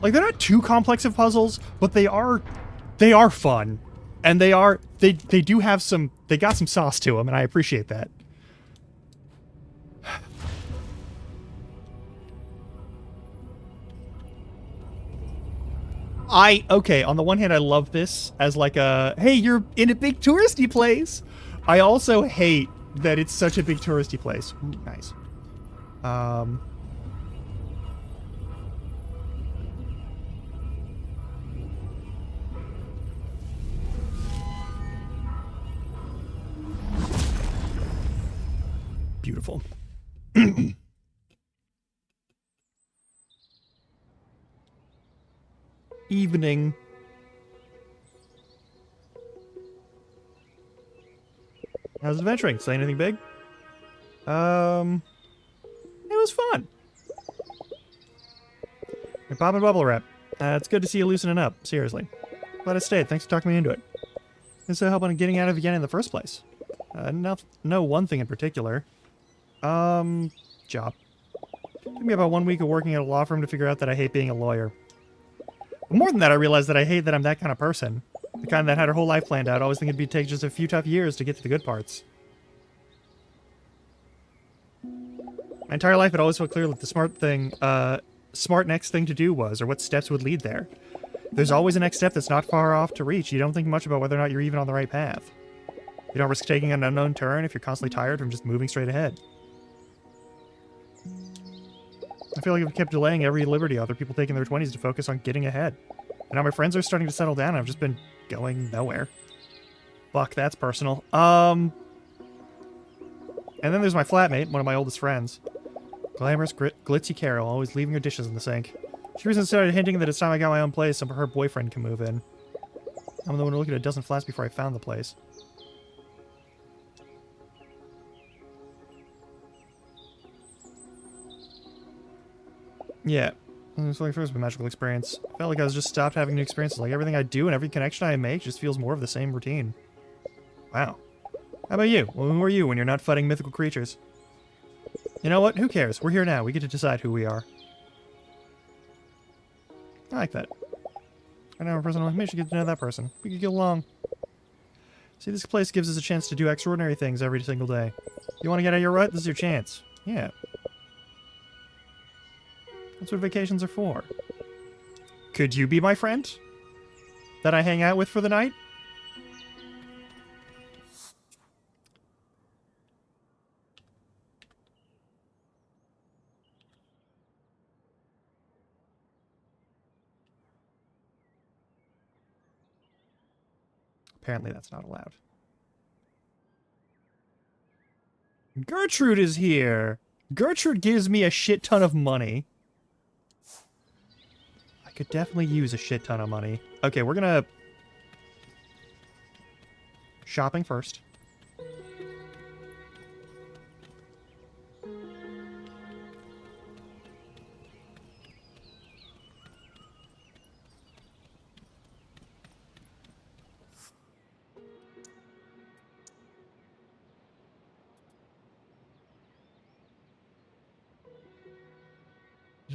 Like, they're not too complex of puzzles, but they are fun. And they do have some, they got some sauce to them, and I appreciate that. Okay, on the one hand, I love this as like a, hey, you're in a big touristy place. I also hate that it's such a big touristy place. Ooh, nice. Beautiful. Evening. How's adventuring? Say anything big? It was fun. You're popping bubble wrap. It's good to see you loosening up. Seriously. Glad I stayed. Thanks for talking me into it. Thanks for helping getting out of again in the first place. No one thing in particular. Job. took me about 1 week of working at a law firm to figure out that I hate being a lawyer. But more than that, I realized that I hate that I'm that kind of person. The kind that had her whole life planned out, always thinking it'd take just a few tough years to get to the good parts. My entire life, it always felt clear that the smart next thing to do was, or what steps would lead there. There's always a next step that's not far off to reach. You don't think much about whether or not you're even on the right path. You don't risk taking an unknown turn if you're constantly tired from just moving straight ahead. I feel like I've kept delaying every liberty other people take in their 20s to focus on getting ahead. And now my friends are starting to settle down and I've just been going nowhere. Fuck, that's personal. And then there's my flatmate, one of my oldest friends. Glamorous, glitzy Carol, always leaving her dishes in the sink. She recently started hinting that it's time I got my own place so her boyfriend can move in. I'm the one who looked at a dozen flats before I found the place. Yeah. It was like first a magical experience. I felt like I was just stopped having new experiences. Like everything I do and every connection I make just feels more of the same routine. Wow. How about you? Well, who are you when you're not fighting mythical creatures? You know what? Who cares? We're here now. We get to decide who we are. I like that. I know a person like me should get to know that person. We could get along. See, this place gives us a chance to do extraordinary things every single day. You want to get out of your rut? This is your chance. Yeah. That's what vacations are for. Could you be my friend? That I hang out with for the night? Apparently that's not allowed. Gertrude is here! Gertrude gives me a shit ton of money. I could definitely use a shit ton of money. Okay, we're gonna... shopping first.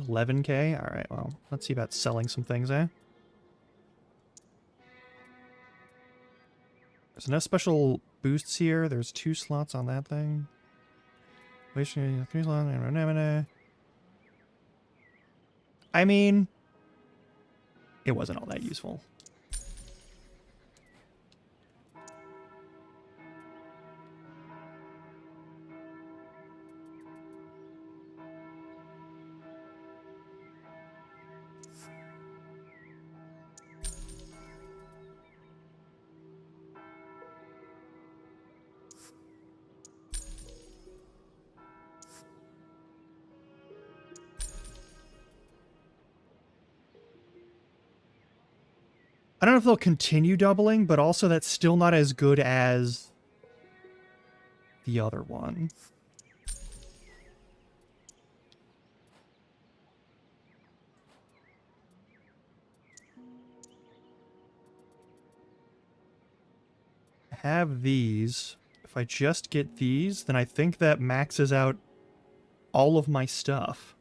$11K? Alright, well, let's see about selling some things, eh? There's enough special boosts here. There's 2 slots on that thing. 3 slots. I mean, it wasn't all that useful. I don't know if they'll continue doubling, but also that's still not as good as the other one. I have these. If I just get these, then I think that maxes out all of my stuff.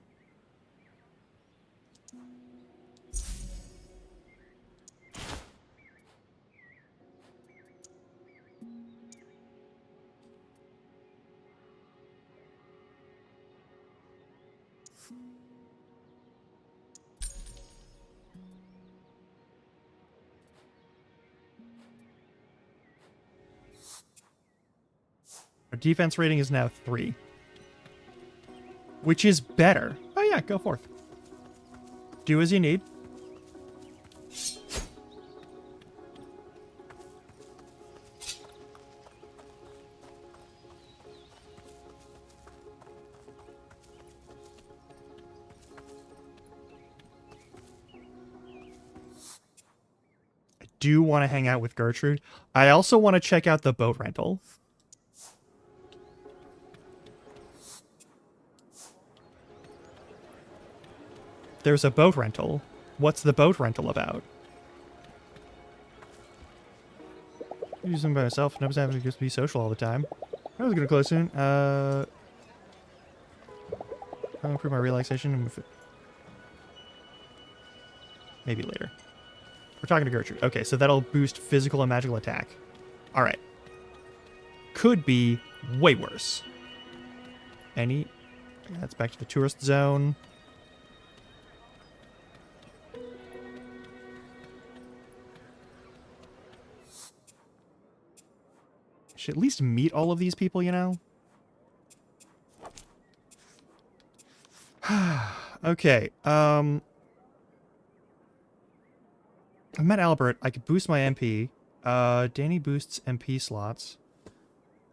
Our defense rating is now 3. Which is better. Oh yeah, go forth. Do as you need. I do want to hang out with Gertrude. I also want to check out the boat rental. There's a boat rental. What's the boat rental about? I'm using by myself. Nobody's having to just be social all the time. I was gonna close soon. I'll improve my relaxation and move it. Maybe later. We're talking to Gertrude. Okay, so that'll boost physical and magical attack. All right. Could be way worse. That's back to the tourist zone. Should at least meet all of these people, you know? Okay, I met Albert. I could boost my MP. Danny boosts MP slots.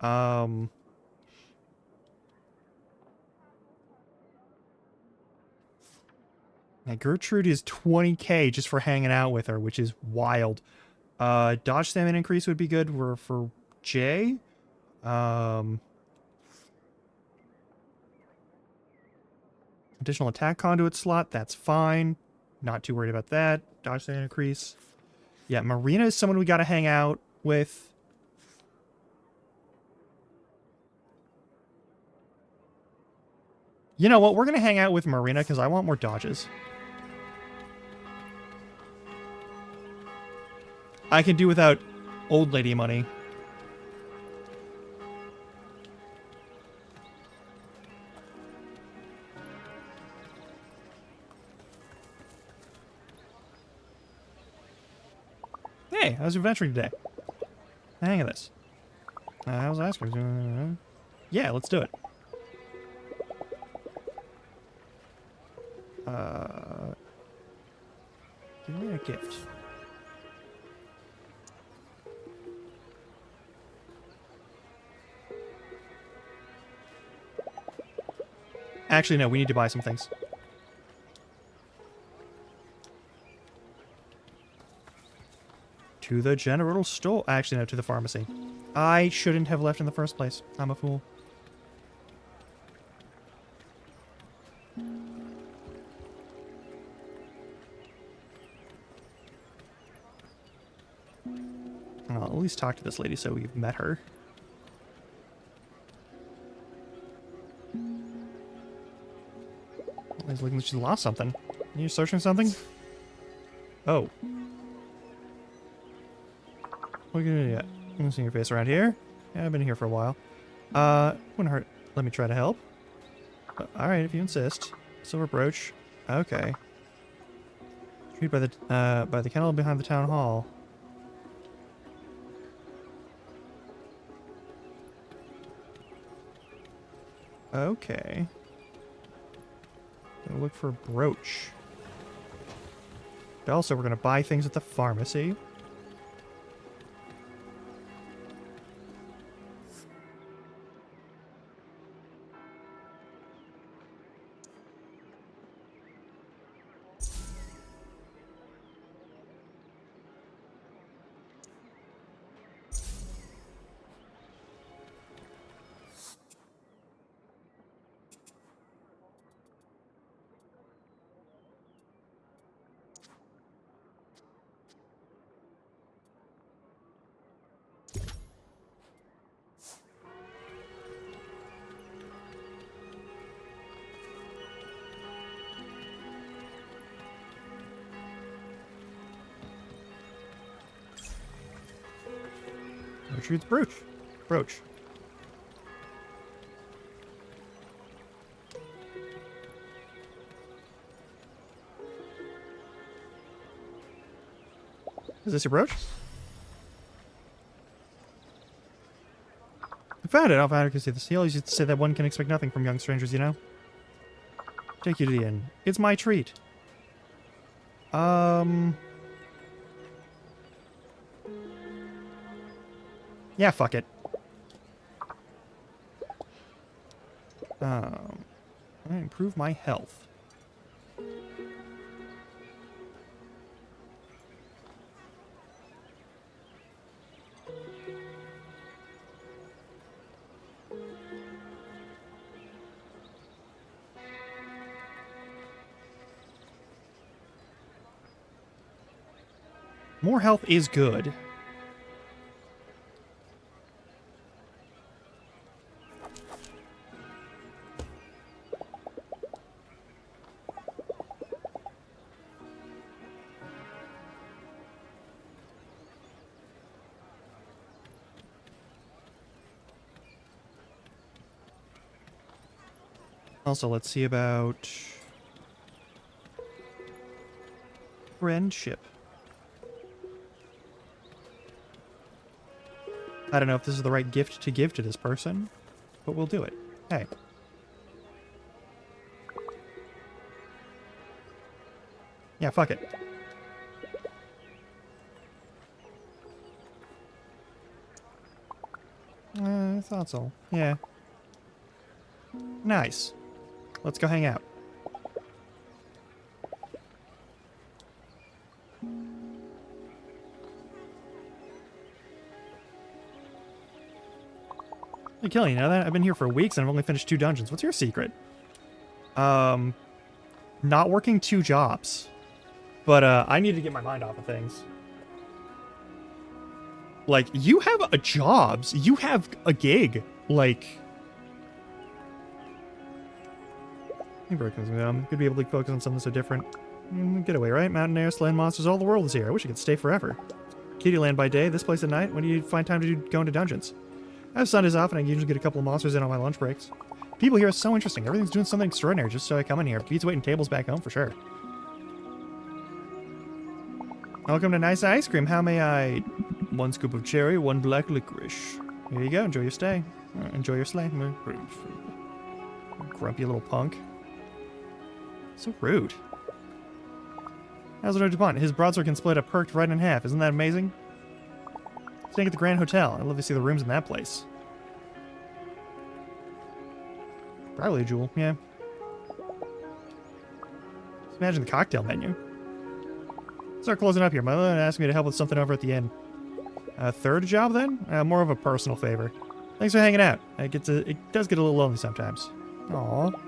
Yeah, Gertrude is 20k just for hanging out with her, which is wild. Dodge stamina increase would be good for Jay. Additional attack conduit slot, that's fine. Not too worried about that. Dodge stamina increase. Yeah, Marina is someone we gotta hang out with. You know what? We're gonna hang out with Marina because I want more dodges. I can do without old lady money. Hey, how's your adventuring today? Hang of this. How's Oscar? Yeah, let's do it. Give me a gift. Actually, no, we need to buy some things. To the general store. Actually, no, to the pharmacy. I shouldn't have left in the first place. I'm a fool. I'll at least talk to this lady so we've met her. It's looking like she lost something. Are you searching something? Oh. What are you gonna do yet? I'm gonna see your face around here. Yeah, I've been here for a while. Wouldn't hurt. Let me try to help. Alright, if you insist. Silver brooch. Okay. Treated by the kennel behind the town hall. Okay. Gonna look for a brooch. Also, we're gonna buy things at the pharmacy. Gertrude's brooch. Brooch. Is this your brooch? I found it. I'll find it because the seal used to say that one can expect nothing from young strangers, you know? Take you to the inn. It's my treat. Yeah, fuck it. I improve my health. More health is good. Also, let's see about friendship. I don't know if this is the right gift to give to this person, but we'll do it. Hey. Yeah, fuck it. I thought so. Yeah. Nice. Let's go hang out. Hey, Kelly, you know that? I've been here for weeks and I've only finished 2 dungeons. What's your secret? Not working 2 jobs. But, I need to get my mind off of things. Like, you have a jobs. You have a gig. Like... Could be able to focus on something so different. Getaway, right? Mountain air, slaying monsters, all the world is here. I wish I could stay forever. Kitty land by day, this place at night. When do you find time to go into dungeons? I have Sundays off and I usually get a couple of monsters in on my lunch breaks. People here are so interesting. Everything's doing something extraordinary just so I come in here. Beats waiting tables back home for sure. Welcome to Nice Ice Cream. How may I... 1 scoop of cherry, 1 black licorice. Here you go. Enjoy your stay. Enjoy your sleigh. Grumpy little punk. So rude. Hazard DuPont. His broadsword can split a perked right in half. Isn't that amazing? Staying at the Grand Hotel. I'd love to see the rooms in that place. Probably a jewel, yeah. Just imagine the cocktail menu. Start closing up here. My mother asked me to help with something over at the inn. Third job then? More of a personal favor. Thanks for hanging out. It does get a little lonely sometimes. Aww.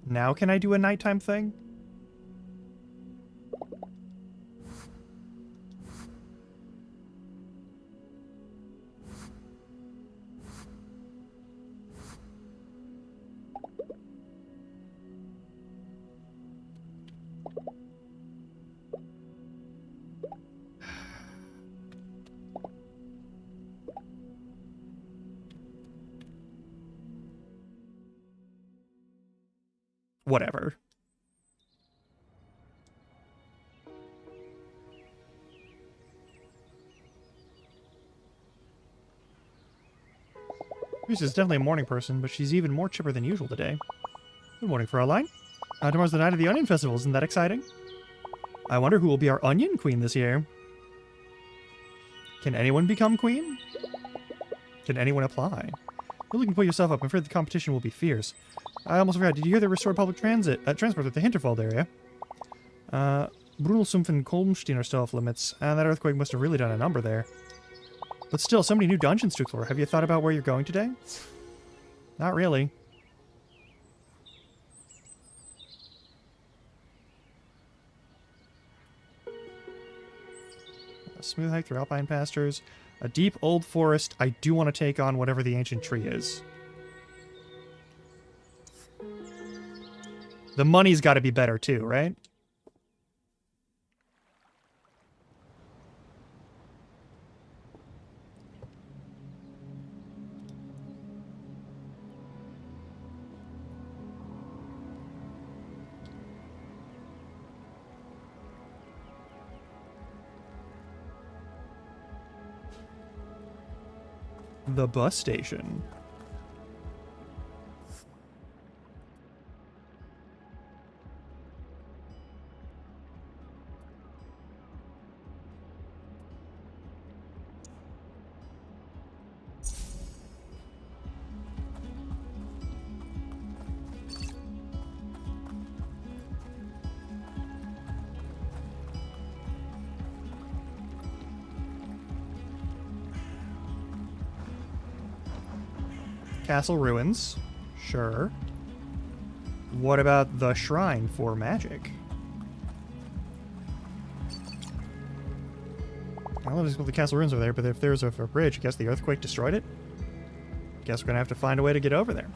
Now can I do a nighttime thing? Whatever. Lisa's definitely a morning person, but she's even more chipper than usual today. Good morning, Fraulein. Tomorrow's the night of the Onion Festival. Isn't that exciting? I wonder who will be our Onion Queen this year. Can anyone become queen? Can anyone apply? You're looking to put yourself up. I'm afraid the competition will be fierce. I almost forgot. Did you hear they restored public transport at the Hinterfeld area? Brunelsumpf and Kolmstein are still off limits, and that earthquake must have really done a number there. But still, so many new dungeons to explore. Have you thought about where you're going today? Not really. A smooth hike through alpine pastures. A deep old forest. I do want to take on whatever the ancient tree is. The money's got to be better too, right? The bus station. Castle ruins. Sure. What about the shrine for magic? I don't know if the castle ruins over there, but if there's a bridge, I guess the earthquake destroyed it? Guess we're gonna have to find a way to get over there.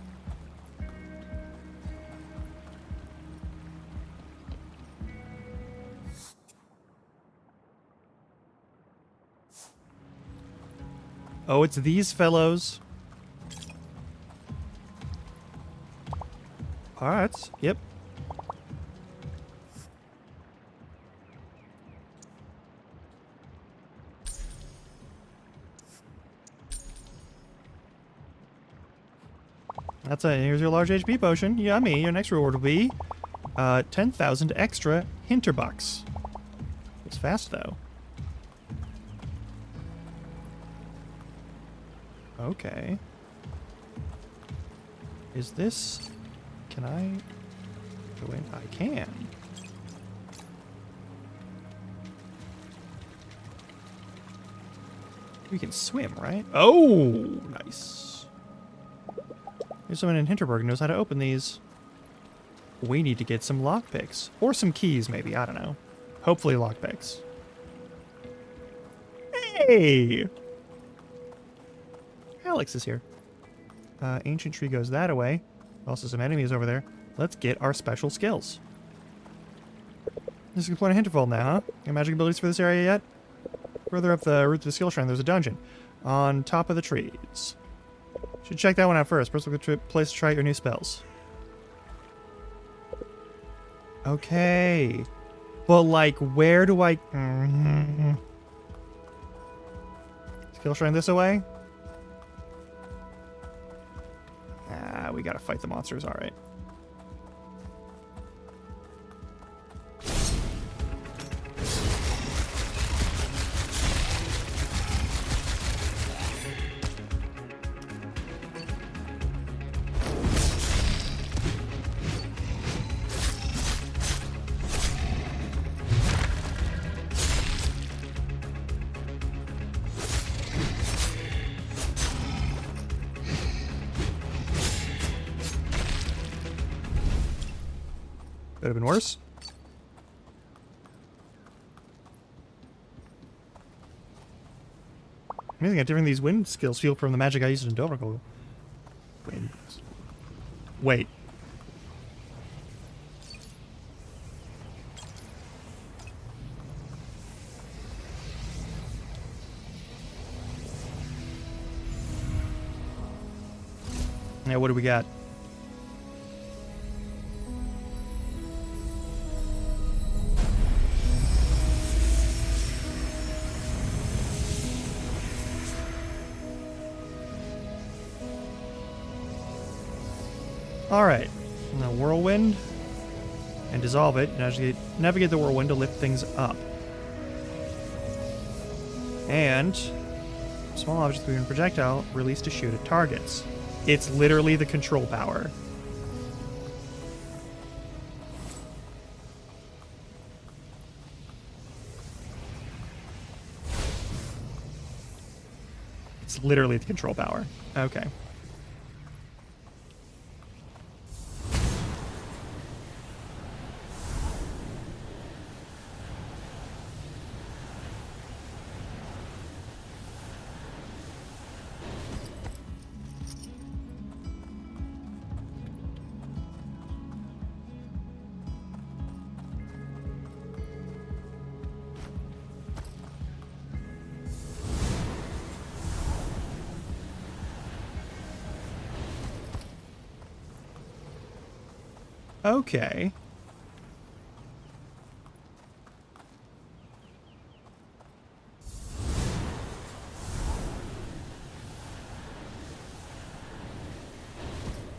Oh, it's these fellows. Parts. Yep. Here's your large HP potion. Yummy. Your next reward will be 10,000 extra Hinterbucks. It's fast, though. Okay. Is this... Can I go in? I can. We can swim, right? Oh, nice. There's someone in Hinterberg who knows how to open these. We need to get some lockpicks. Or some keys, maybe. I don't know. Hopefully lockpicks. Hey! Alex is here. Ancient tree goes that way. Also some enemies over there. Let's get our special skills. This is exploring Hinterfold now, huh? Any magic abilities for this area yet? Further up the route to the skill shrine, there's a dungeon. On top of the trees. Should check that one out first. First, look at the place to try out your new spells. Okay. But, like, where do I... Skill shrine this away? Ah, we gotta fight the monsters, alright. Could have been worse. Amazing how different these wind skills feel from the magic I used in Dovracle. Wind. Wait. Now, what do we got? Alright, now whirlwind, and dissolve it. Navigate the whirlwind to lift things up. And small objects moving projectile released to shoot at targets. It's literally the control power. It's literally the control power. Okay. Okay.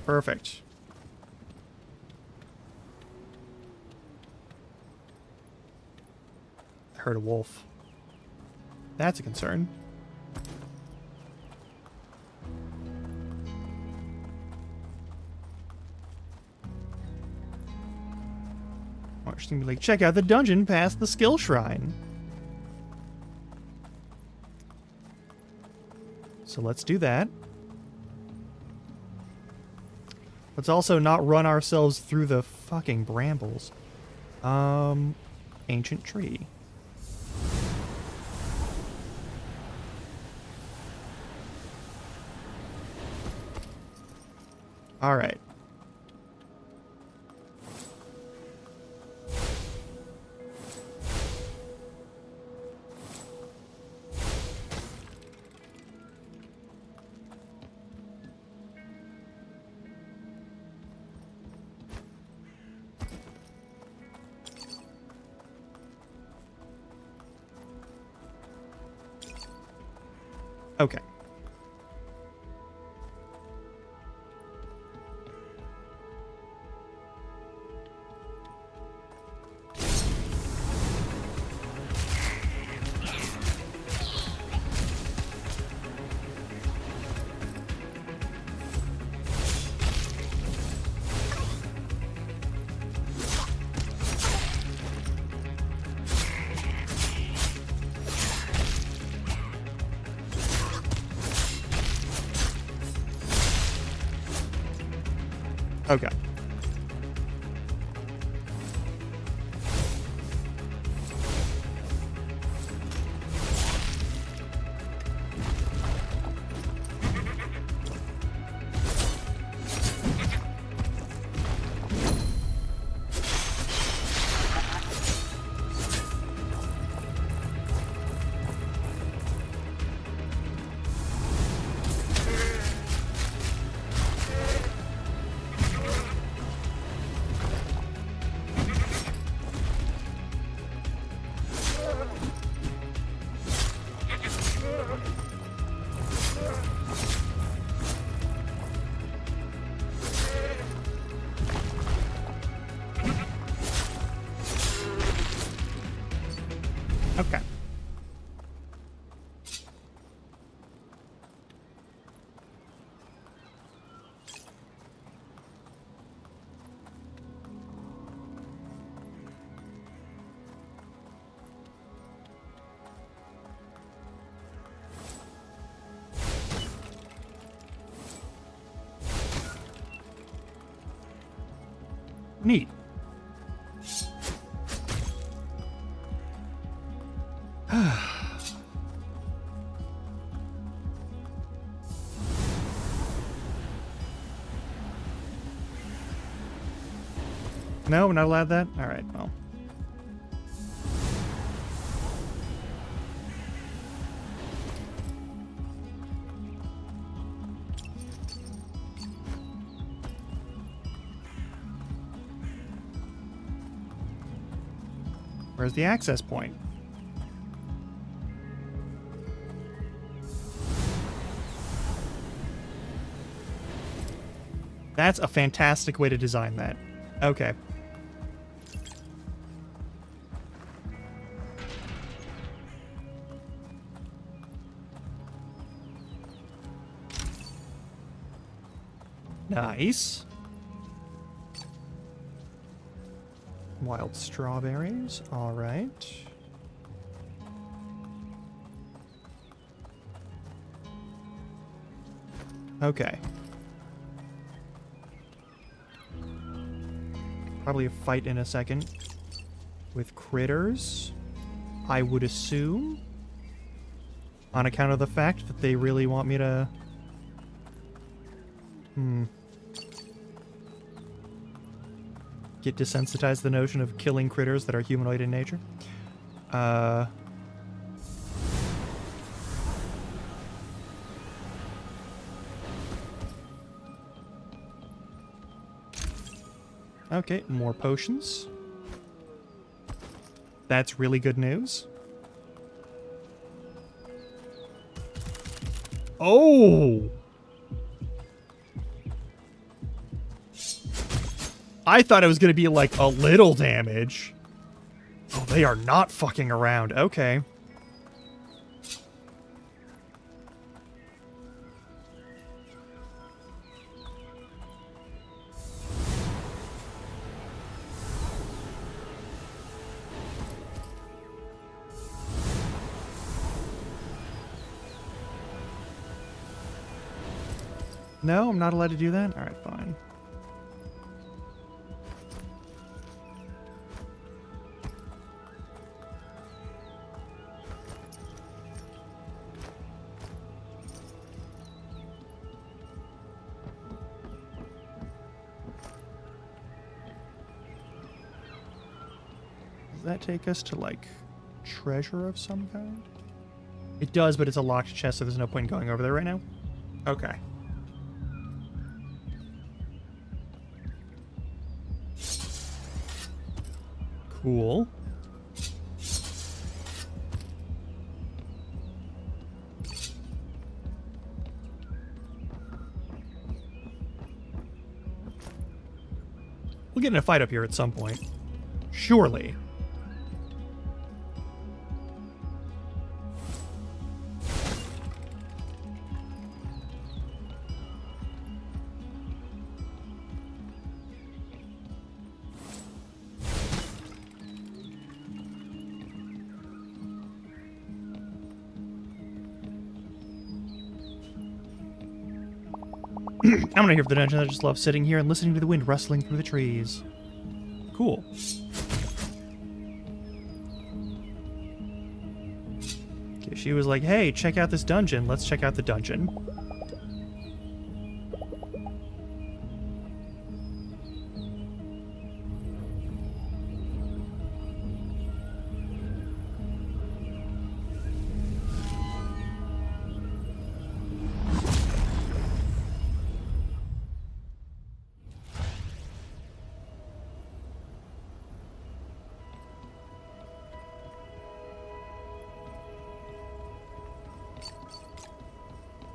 Perfect. I heard a wolf. That's a concern. Interesting, like, check out the dungeon past the skill shrine. So let's do that. Let's also not run ourselves through the fucking brambles. Ancient tree. All right. Okay. Okay. Okay. Neat. No, we're not allowed that? Alright, well. Where's the access point? That's a fantastic way to design that. Okay. Nice. Wild strawberries. All right. Okay. Probably a fight in a second with critters, I would assume, on account of the fact that they really want me to... get desensitized to the notion of killing critters that are humanoid in nature. Okay, more potions. That's really good news. Oh! I thought it was going to be like a little damage. Oh, they are not fucking around. Okay. No, I'm not allowed to do that? Alright, fine. Does that take us to, like, treasure of some kind? It does, but it's a locked chest, so there's no point in going over there right now? Okay. Cool. We'll get in a fight up here at some point. Surely. I'm gonna hear for the dungeon. I just love sitting here and listening to the wind rustling through the trees. Cool. Okay, she was like, hey, check out this dungeon. Let's check out the dungeon.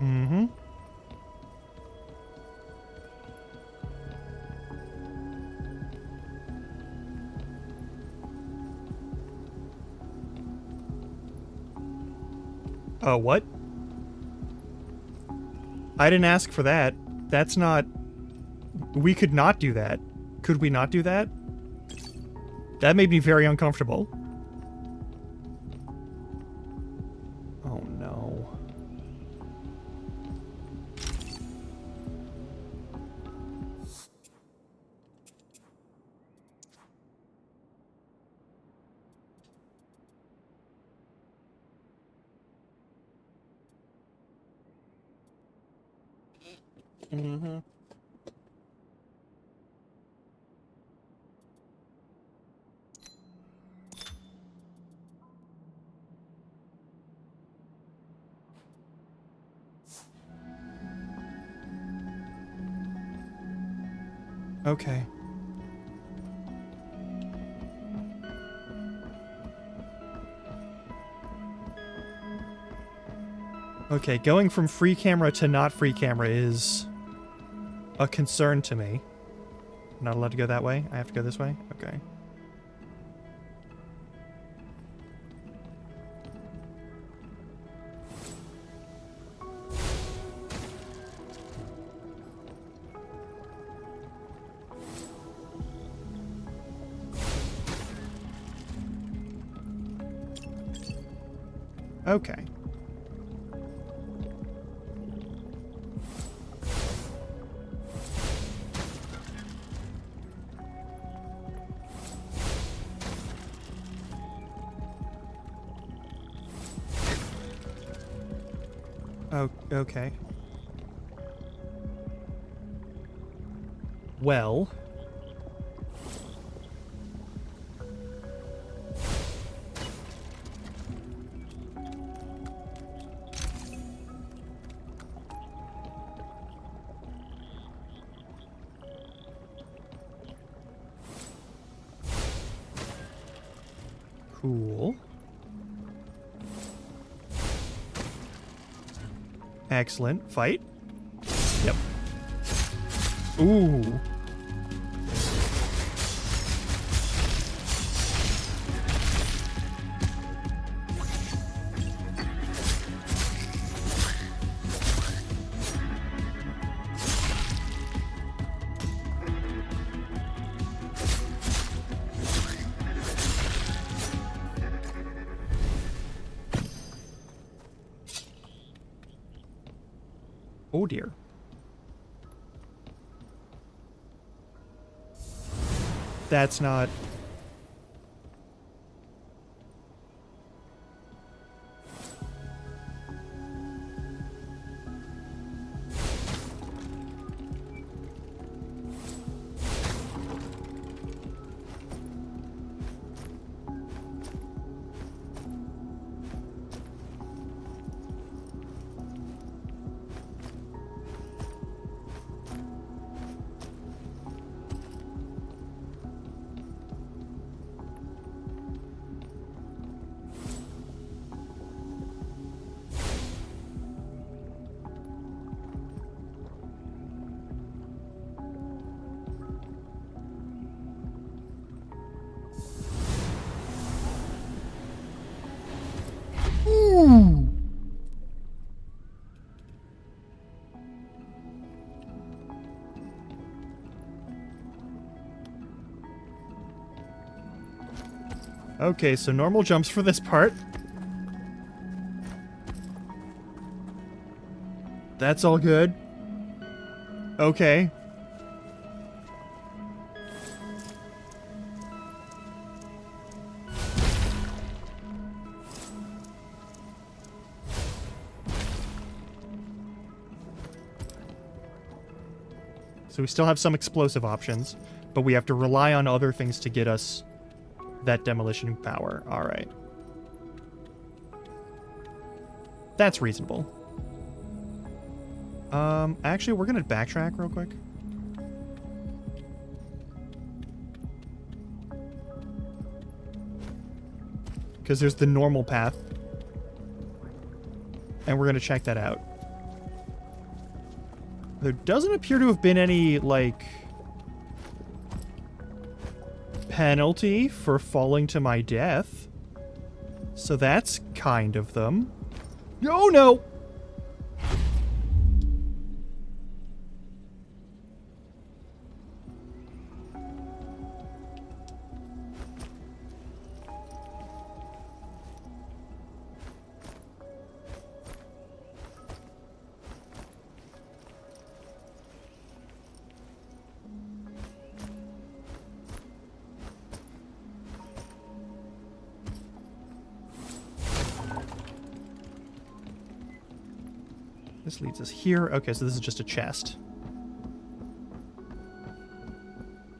Mm-hmm. What? I didn't ask for that. That's not... We could not do that. Could we not do that? That made me very uncomfortable. Oh, no. Mm-hmm. Okay. Okay, going from free camera to not free camera is a concern to me. I'm not allowed to go that way? I have to go this way? Okay. Okay. Oh, okay. Well... Cool. Excellent. Fight. Yep. Ooh. Oh dear. That's not... Okay, so normal jumps for this part. That's all good. Okay. So we still have some explosive options, but we have to rely on other things to get us that demolition power. All right. That's reasonable. Actually, we're gonna backtrack real quick. Because there's the normal path. And we're gonna check that out. There doesn't appear to have been any, like, penalty for falling to my death. So that's kind of them. Oh, no! This leads us here. Okay, so this is just a chest.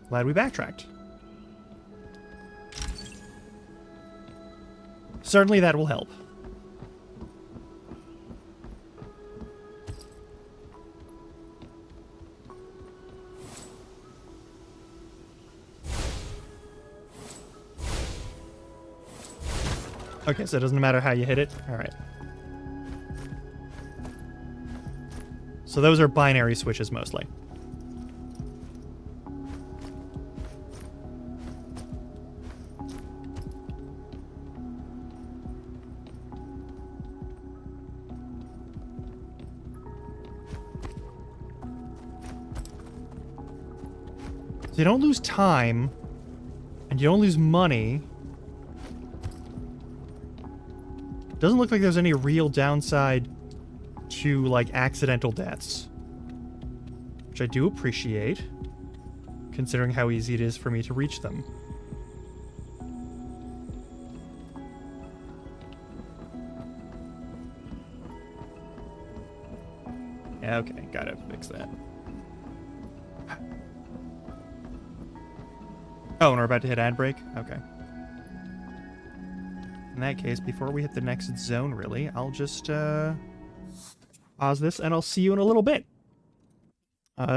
Glad we backtracked. Certainly that will help. Okay, so it doesn't matter how you hit it? Alright. So those are binary switches mostly. So you don't lose time, and you don't lose money. Doesn't look like there's any real downside to, like, accidental deaths. Which I do appreciate, considering how easy it is for me to reach them. Yeah, okay, gotta fix that. Oh, and we're about to hit ad break? Okay. In that case, before we hit the next zone, really, I'll just, pause this, and I'll see you in a little bit.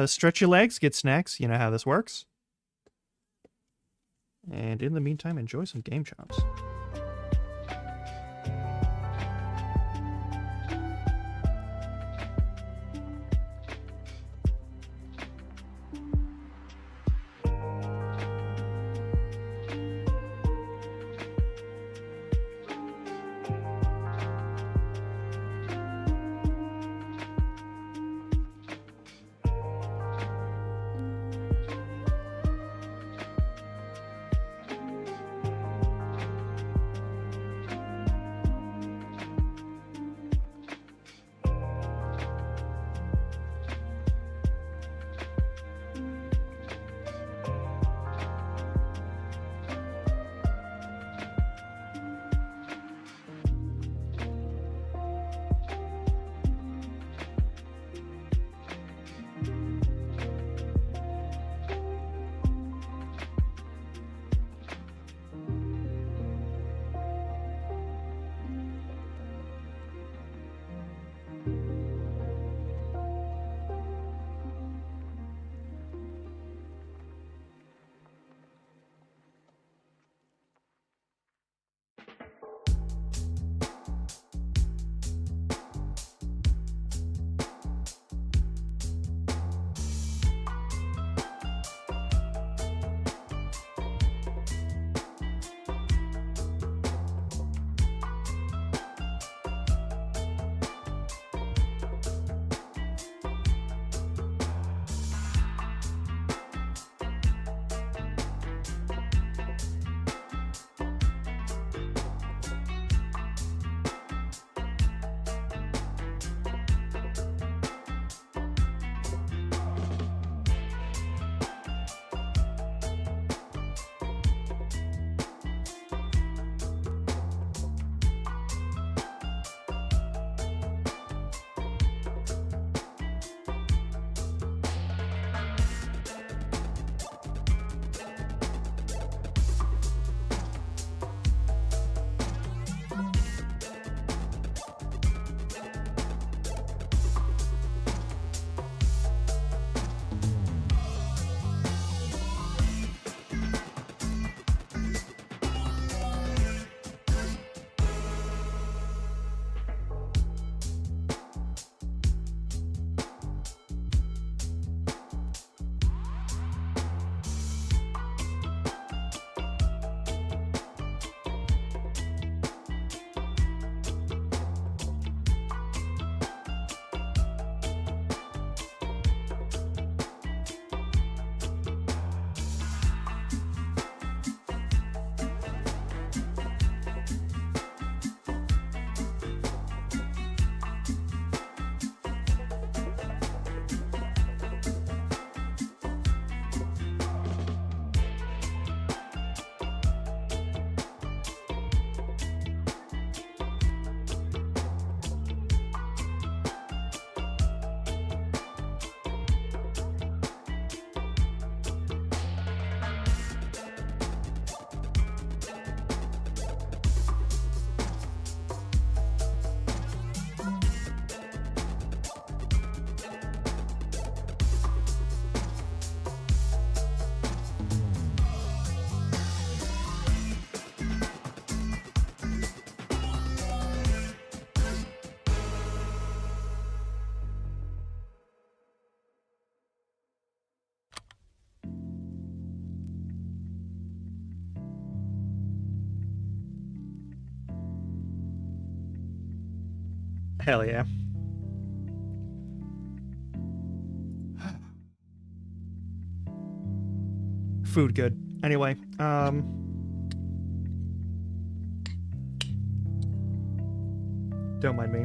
Stretch your legs, get snacks, you know how this works. And in the meantime, enjoy some Game Chops. Hell yeah. Food good. Anyway, don't mind me.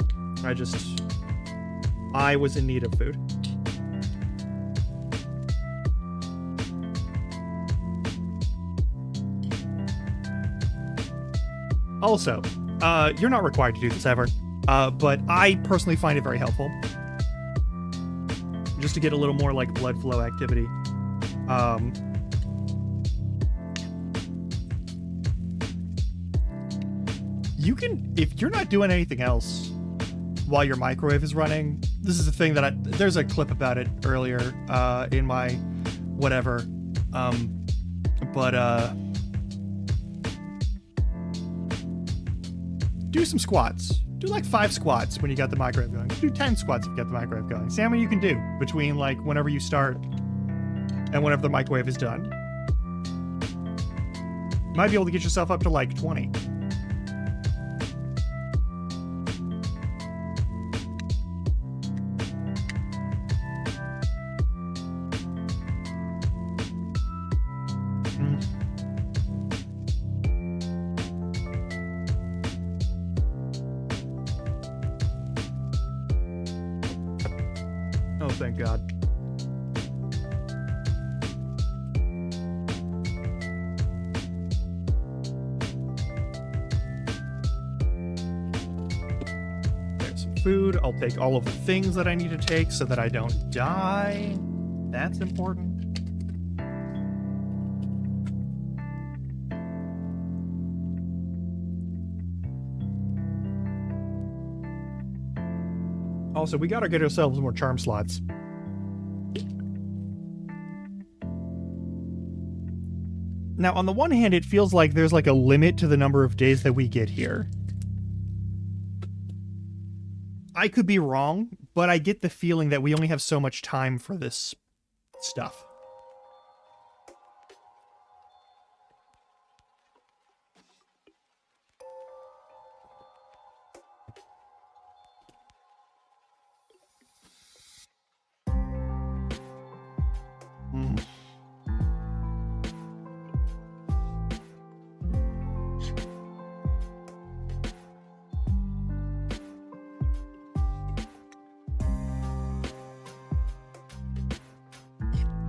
I was in need of food. Also, you're not required to do this ever, but I personally find it very helpful. Just to get a little more, like, blood flow activity. You can, if you're not doing anything else while your microwave is running, this is a thing that there's a clip about it earlier in my whatever, do some squats. Do like 5 squats when you got the microwave going. Do 10 squats if you got the microwave going. See how many you can do between, like, whenever you start and whenever the microwave is done. You might be able to get yourself up to like 20. Oh, thank God. There's some food. I'll take all of the things that I need to take so that I don't die. That's important. Also, we gotta get ourselves more charm slots. Now, on the one hand, it feels like there's like a limit to the number of days that we get here. I could be wrong, but I get the feeling that we only have so much time for this stuff.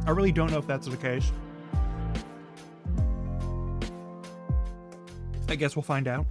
I really don't know if that's the case. I guess we'll find out.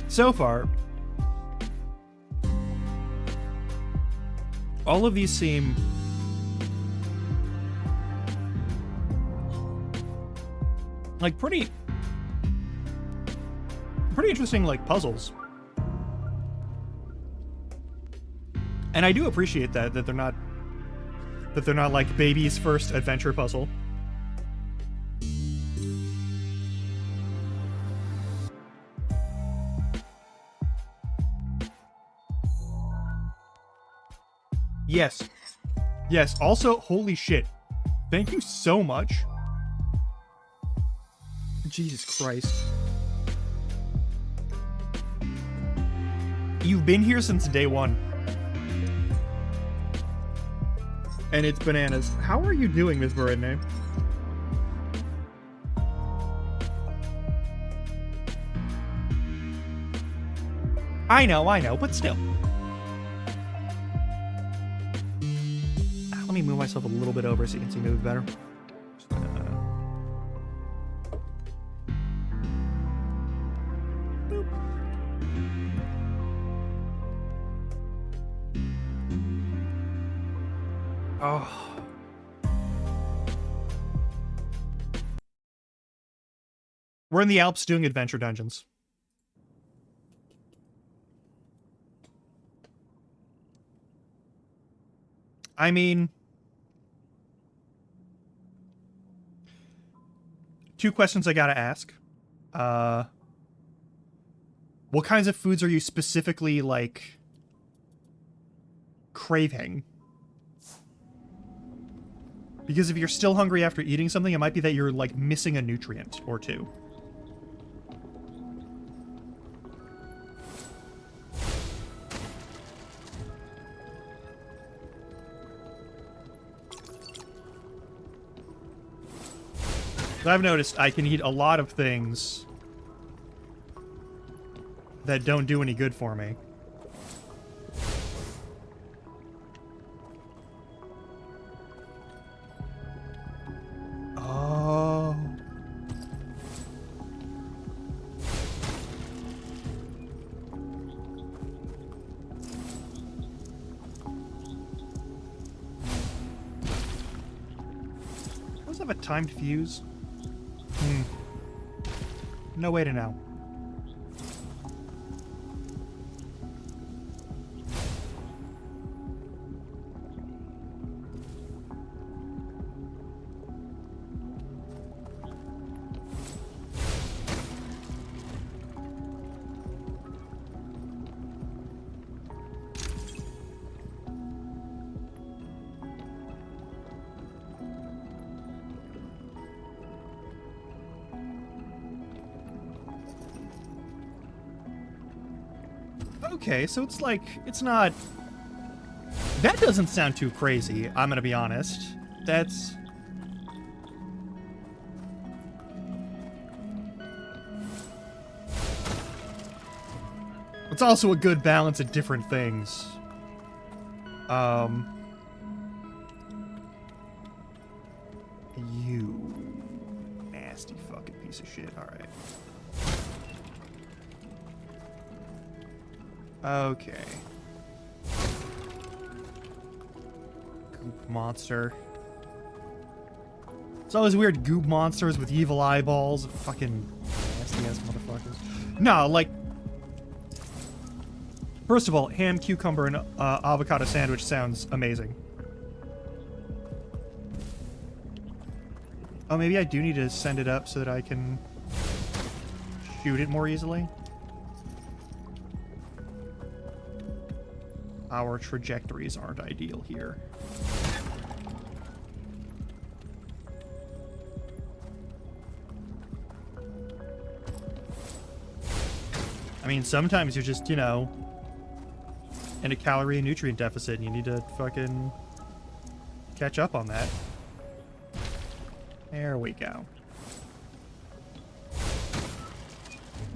So far, all of these seem like pretty interesting, like, puzzles. And I do appreciate that they're not like baby's first adventure puzzle. Yes. Yes. Also, holy shit. Thank you so much. Jesus Christ. You've been here since day one. And it's bananas. How are you doing, Miss Baridne? I know, but still. Let me move myself a little bit over so you can see me better. Boop. Oh. We're in the Alps doing adventure dungeons. I mean, two questions I gotta ask. What kinds of foods are you specifically, like, craving? Because if you're still hungry after eating something, it might be that you're, like, missing a nutrient or two. I've noticed I can eat a lot of things that don't do any good for me. Oh. Does it have a timed fuse? No way to know. Okay, so it's like, it's not... That doesn't sound too crazy, I'm gonna be honest. That's... It's also a good balance of different things. You... nasty fucking piece of shit, alright. Okay. Goop monster. It's always weird goop monsters with evil eyeballs. Fucking nasty ass motherfuckers. No, like... First of all, ham, cucumber, and avocado sandwich sounds amazing. Oh, maybe I do need to send it up so that I can shoot it more easily. Our trajectories aren't ideal here. I mean, sometimes you're just, you know, in a calorie and nutrient deficit and you need to fucking catch up on that. There we go.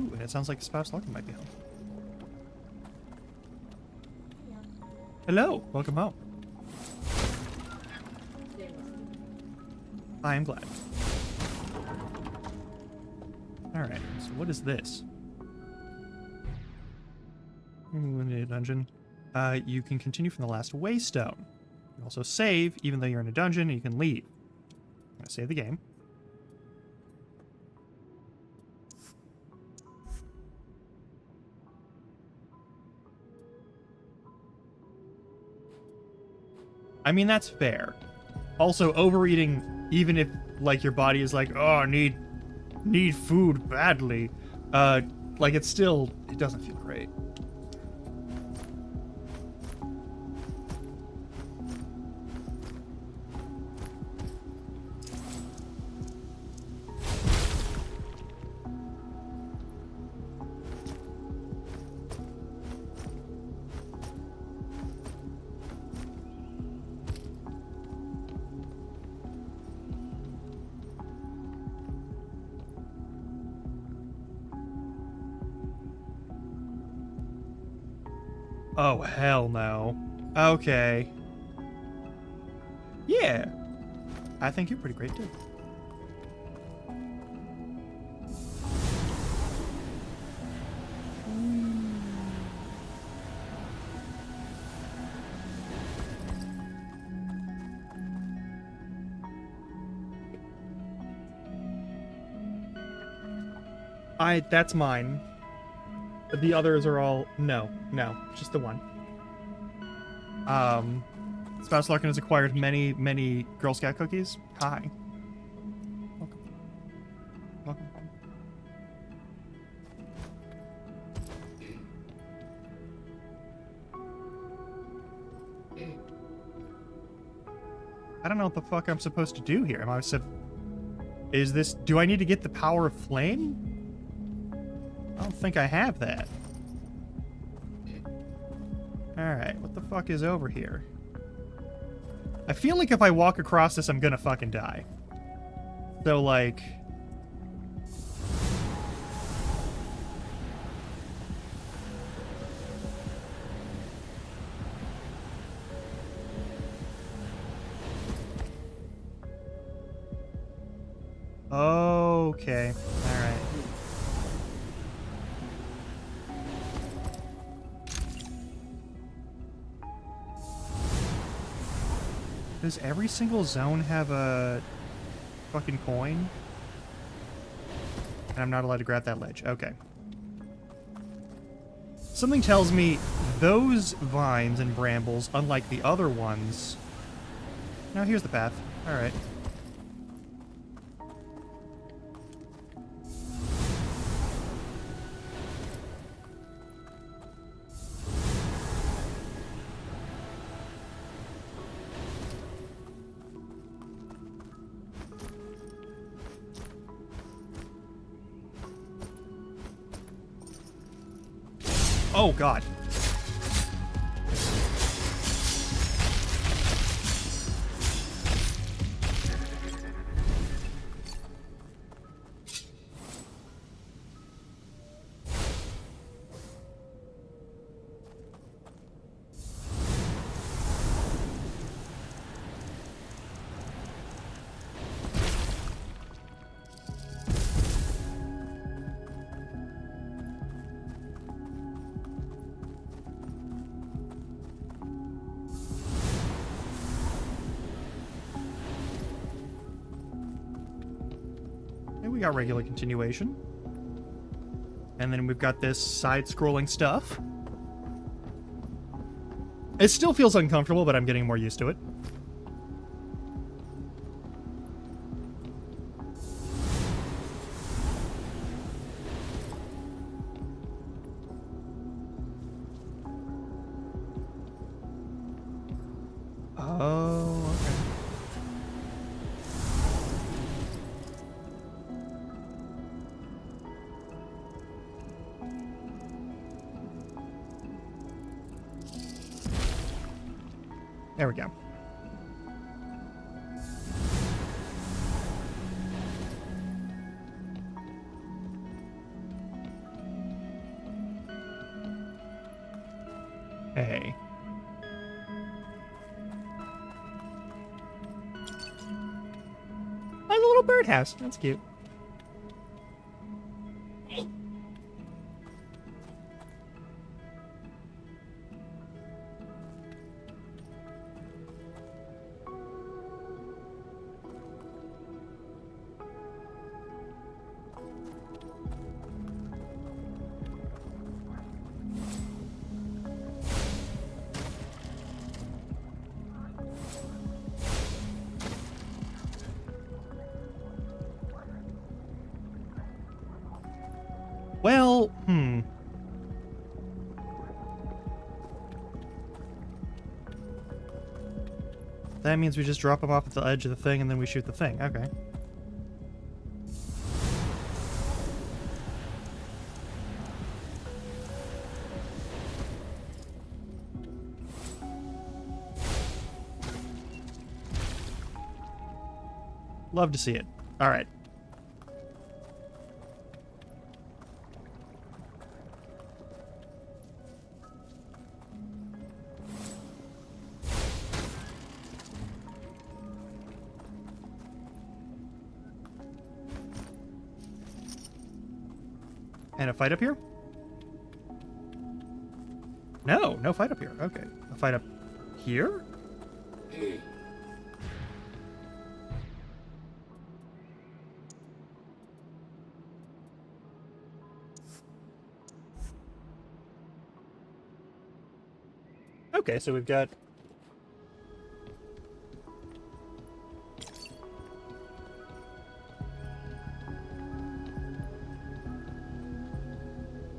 Ooh, and it sounds like Spouse Larkin might be home. Hello, welcome home. I am glad. Alright, so what is this? Limited dungeon. You can continue from the last waystone. You can also save, even though you're in a dungeon, and you can leave. I'm gonna save the game. I mean, that's fair. Also, overeating, even if, like, your body is like, oh, I need food badly, like, it's still, it doesn't feel great. Oh, hell no. Okay. Yeah. I think you're pretty great, too. That's mine. The others are all... No, just the one. Spouse Larkin has acquired many, many Girl Scout cookies. Hi. Welcome. Welcome. I don't know what the fuck I'm supposed to do here. Am I Is this... Do I need to get the power of flame? I don't think I have that. Alright, what the fuck is over here? I feel like if I walk across this, I'm gonna fucking die. So, like... Okay. Alright. Does every single zone have a fucking coin? And I'm not allowed to grab that ledge. Okay. Something tells me those vines and brambles, unlike the other ones... No, here's the path. Alright. Oh, God. We got regular continuation. And then we've got this side-scrolling stuff. It still feels uncomfortable, but I'm getting more used to it. Oh, okay. There we go. Hey. A little birdhouse. That's cute. Well, That means we just drop him off at the edge of the thing and then we shoot the thing. Okay. Love to see it. All right. And a fight up here? No, no fight up here. Okay. A fight up here? Okay, so we've got...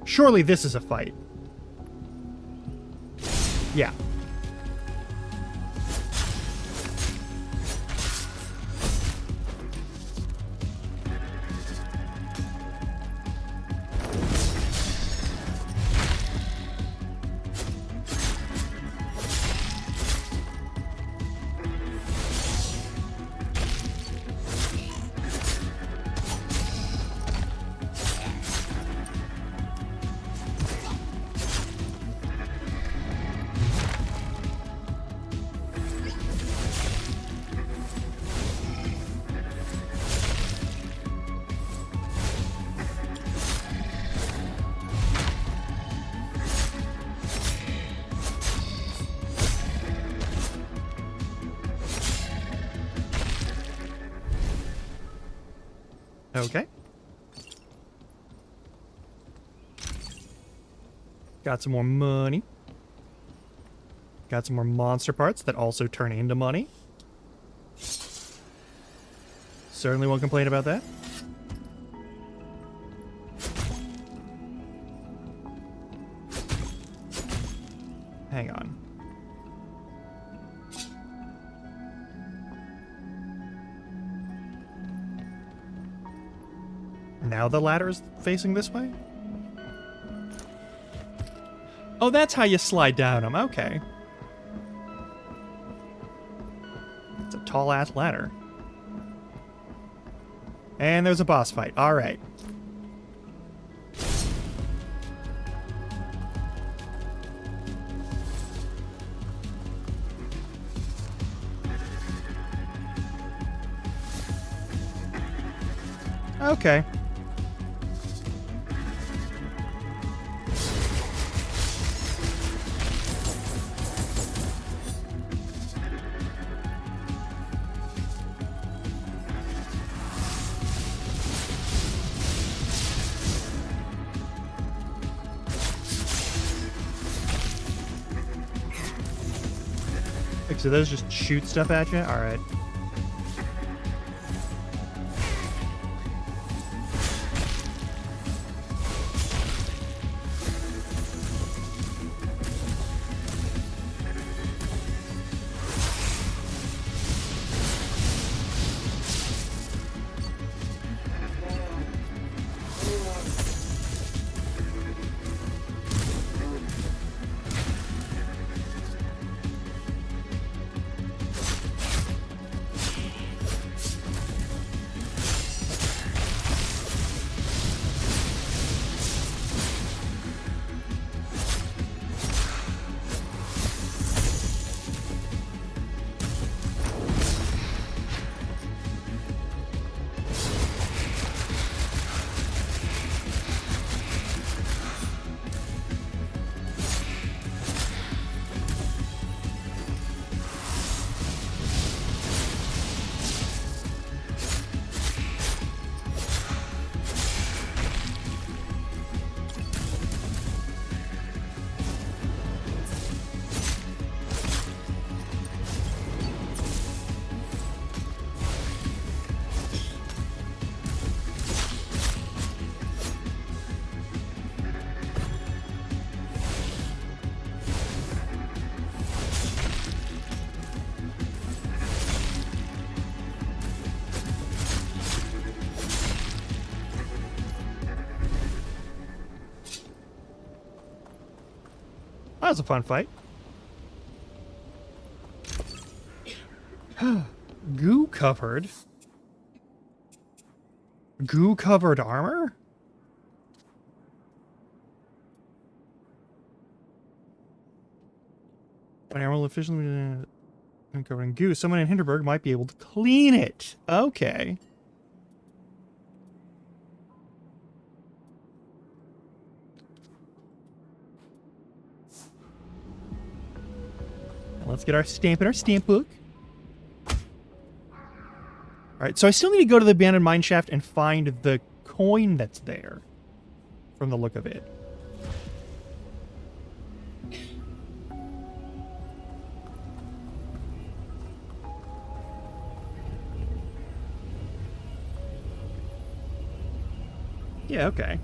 Surely this is a fight. Yeah. Okay. Got some more money. Got some more monster parts that also turn into money. Certainly won't complain about that. Hang on. Now the ladder is facing this way? Oh, that's how you slide down them. Okay. It's a tall-ass ladder. And there's a boss fight. All right. Okay. So those just shoot stuff at you? All right. That was a fun fight. Goo covered. Goo covered armor? When armor will efficiently covered in goo, someone in Hinterberg might be able to clean it. Okay. Let's get our stamp in our stamp book. Alright, so I still need to go to the abandoned mine shaft and find the coin that's there. From the look of it. Yeah, okay.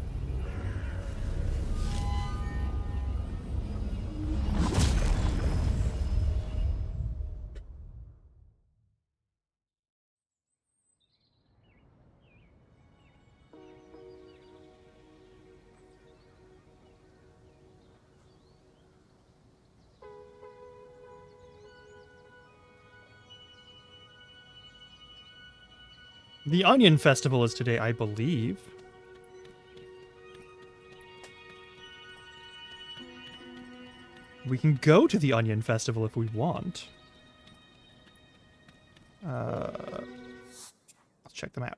The Onion Festival is today, I believe. We can go to the Onion Festival if we want. Let's check them out.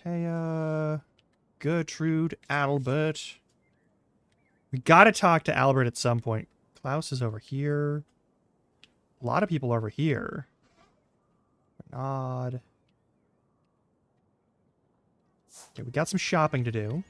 Taya, Gertrude, Albert. We gotta talk to Albert at some point. Klaus is over here. A lot of people are over here. Odd. Okay, we got some shopping to do.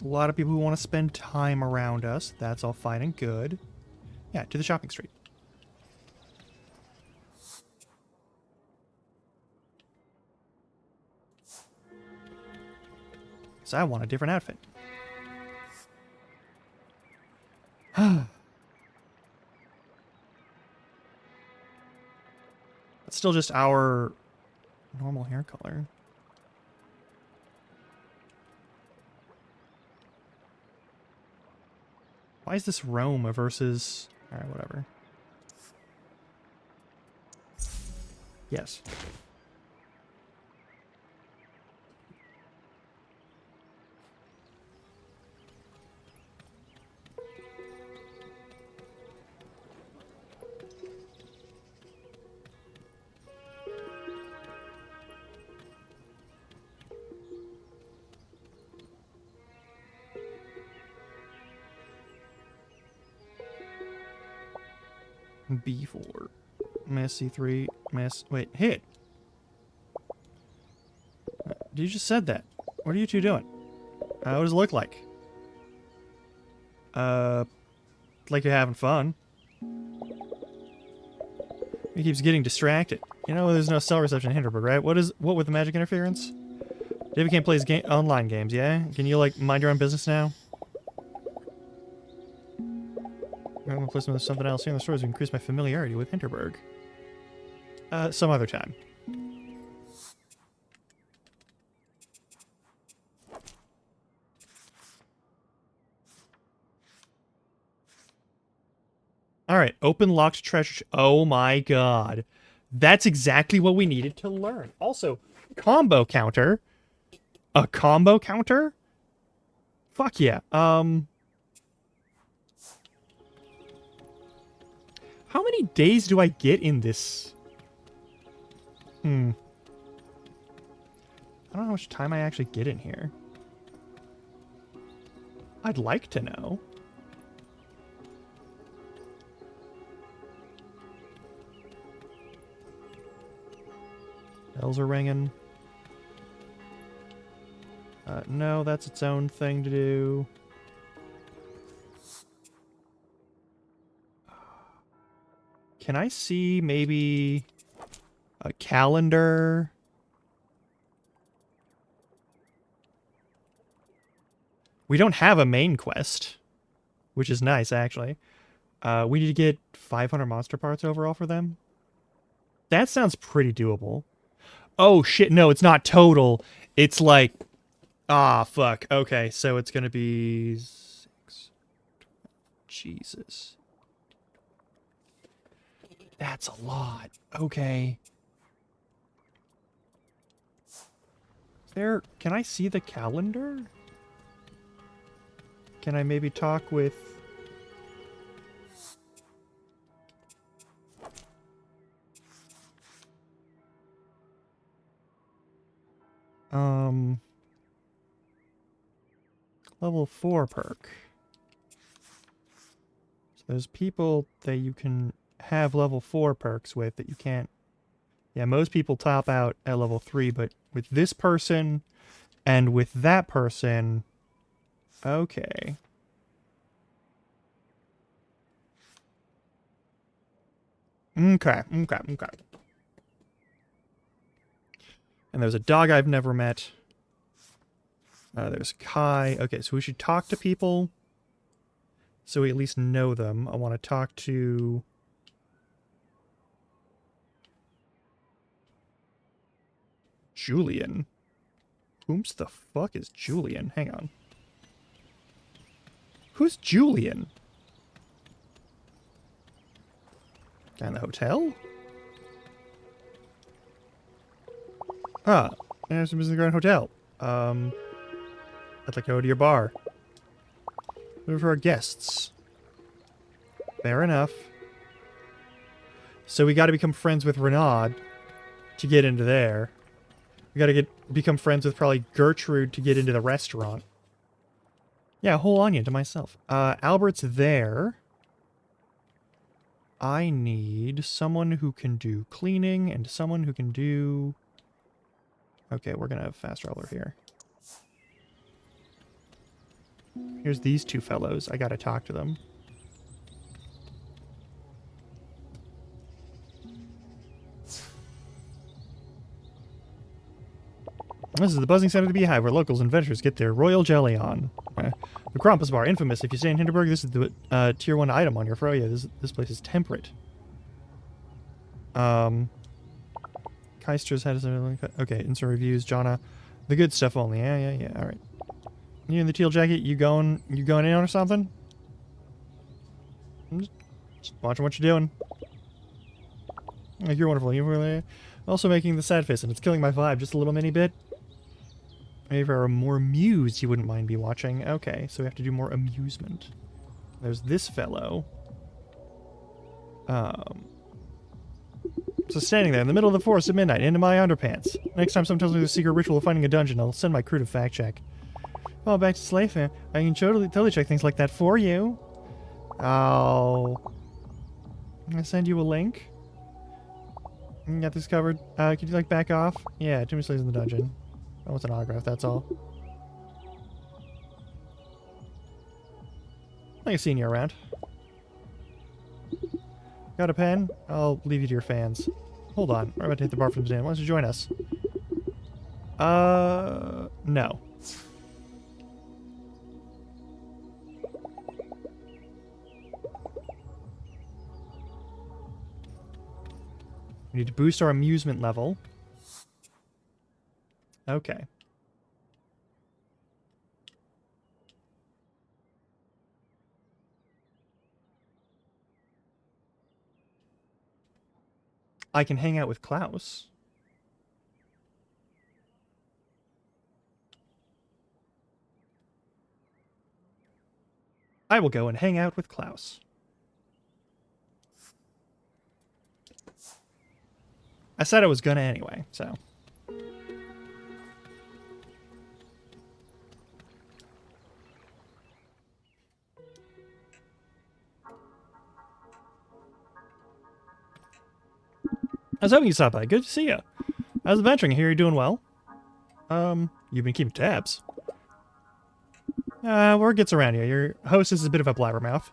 A lot of people who want to spend time around us. That's all fine and good. Yeah, to the shopping street. So I want a different outfit. It's still just our normal hair color. Why is this Rome versus... Alright, whatever. Yes. B4. Miss C3. Miss. Wait, hit. You just said that. What are you two doing? What does it look like? Like you're having fun. He keeps getting distracted. You know, there's no cell reception in Hinterberg, right? What with the magic interference? David can't play his online games, yeah? Can you, like, mind your own business now? I'm gonna play something else here in the stores to increase my familiarity with Hinterberg. Some other time. Alright, open locked treasure. Oh my god. That's exactly what we needed to learn. Also, combo counter. A combo counter? Fuck yeah. How many days do I get in this? I don't know how much time I actually get in here. I'd like to know. Bells are ringing. No, that's its own thing to do. Can I see maybe a calendar? We don't have a main quest, which is nice, actually. We need to get 500 monster parts overall for them. That sounds pretty doable. Oh, shit, no, it's not total. It's like... Ah, fuck. Okay, so it's gonna be... 6... Jesus. That's a lot. Okay. Can I see the calendar? Can I maybe talk with... Level 4 perk. So there's people that you can have level 4 perks with that you can't. Yeah, most people top out at level 3, but with this person and with that person, okay. Okay. And there's a dog I've never met. There's Kai. Okay, so we should talk to people so we at least know them. I want to talk to... Julian. Whom's the fuck is Julian? Hang on. Who's Julian? Guy in the hotel? Ah, there's some business Grand Hotel. I'd like to go to your bar. Looking for our guests. Fair enough. So we gotta become friends with Renaud to get into there. We gotta become friends with probably Gertrude to get into the restaurant. Yeah, whole onion to myself. Albert's there. I need someone who can do cleaning and someone who can do... Okay, we're gonna have fast traveler here. Here's these two fellows. I gotta talk to them. This is the buzzing center of the Beehive, where locals and adventurers get their royal jelly on. The Krampus Bar, infamous. If you stay in Hindenburg, this is the tier 1 item on your Froya. This place is temperate. Keister's had his... Okay, insert reviews. Jonna. The good stuff only. Yeah. Alright. You in the teal jacket, you going in on or something? I'm just watching what you're doing. Like, you're wonderful. You're also making the sad face, and it's killing my vibe just a little mini bit. Maybe if I were more amused, you wouldn't mind me watching. Okay, so we have to do more amusement. There's this fellow. So standing there in the middle of the forest at midnight, into my underpants. Next time someone tells me the secret ritual of finding a dungeon, I'll send my crew to fact check. Oh, back to Slave Fam. I can totally check things like that for you. Oh. I'm gonna send you a link. Got this covered. Could you, like, back off? Yeah, too many slaves in the dungeon. I want an autograph, that's all. I ain't seen you around. Got a pen? I'll leave you to your fans. Hold on. We're about to hit the bar from today. Why don't you join us? No. We need to boost our amusement level. Okay. I can hang out with Klaus. I will go and hang out with Klaus. I said I was gonna anyway, so... I was hoping you stopped by. Good to see you. How's adventuring? I hear you're doing well. You've been keeping tabs. Word gets around you. Your host is a bit of a blabbermouth.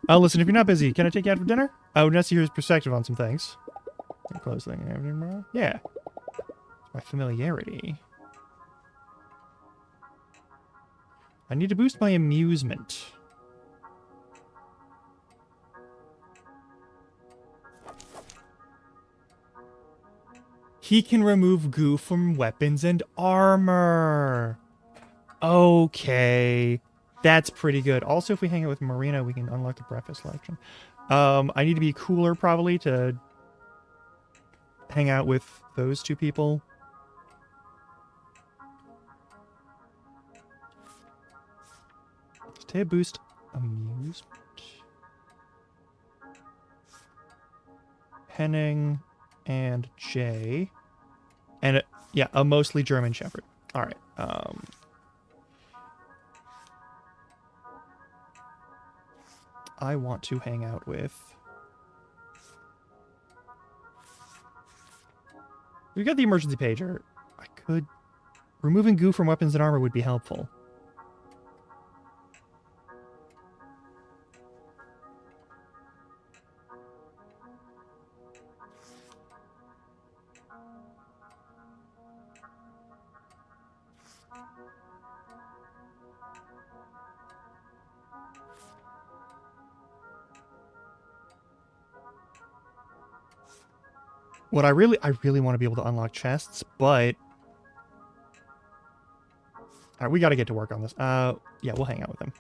Listen, if you're not busy, can I take you out for dinner? I would like to hear his perspective on some things. Close thing. Yeah. My familiarity. I need to boost my amusement. He can remove goo from weapons and armor. Okay. That's pretty good. Also, if we hang out with Marina, we can unlock the breakfast selection. I need to be cooler, probably, to hang out with those two people. Stay boost amusement. Henning and Jay. And, yeah, a mostly German Shepherd. All right. I want to hang out with... We got the emergency pager. I could... Removing goo from weapons and armor would be helpful. What I really want to be able to unlock chests, but... Alright, we gotta get to work on this. Yeah, we'll hang out with him.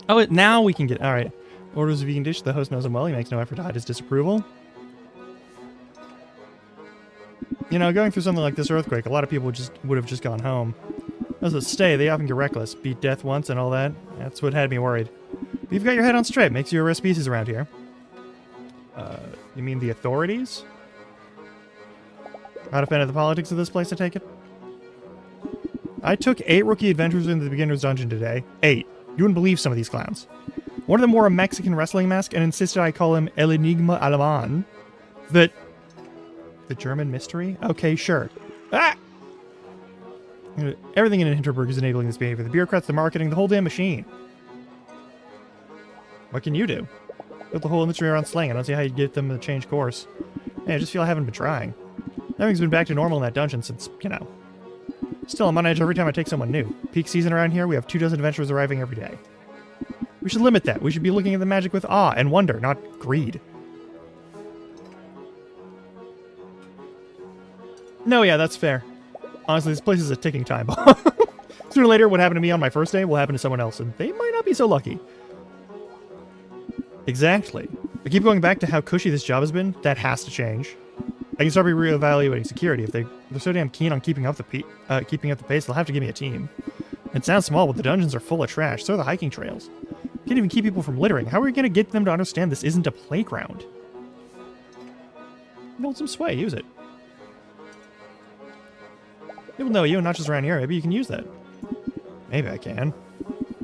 Oh, now we can get... Alright. Orders a vegan dish. The host knows him well. He makes no effort to hide his disapproval. You know, going through something like this earthquake, a lot of people would have just gone home. As a stay, they often get reckless. Beat death once and all that. That's what had me worried. But you've got your head on straight. Makes you a rare species around here. You mean the authorities? Not a fan of the politics of this place, I take it? I took 8 rookie adventurers into the beginner's dungeon today. 8. You wouldn't believe some of these clowns. One of them wore a Mexican wrestling mask and insisted I call him El Enigma Alemán. The German mystery? Okay, sure. Ah! Everything in Hinterberg is enabling this behavior. The bureaucrats, the marketing, the whole damn machine. What can you do? Built the whole industry around slang. I don't see how you'd get them to change course. Hey, I just feel I haven't been trying. Everything's been back to normal in that dungeon since, you know. Still, I'm on edge every time I take someone new. Peak season around here, we have 24 adventurers arriving every day. We should limit that. We should be looking at the magic with awe and wonder, not greed. No, yeah, that's fair. Honestly, this place is a ticking time bomb. Sooner or later, what happened to me on my first day will happen to someone else, and they might not be so lucky. Exactly. I keep going back to how cushy this job has been. That has to change. I can start reevaluating security. If they're so damn keen on keeping up the pace, they'll have to give me a team. It sounds small, but the dungeons are full of trash. So are the hiking trails. Can't even keep people from littering. How are we going to get them to understand this isn't a playground? Build some sway. Use it. People know you, and not just around here. Maybe you can use that. Maybe I can.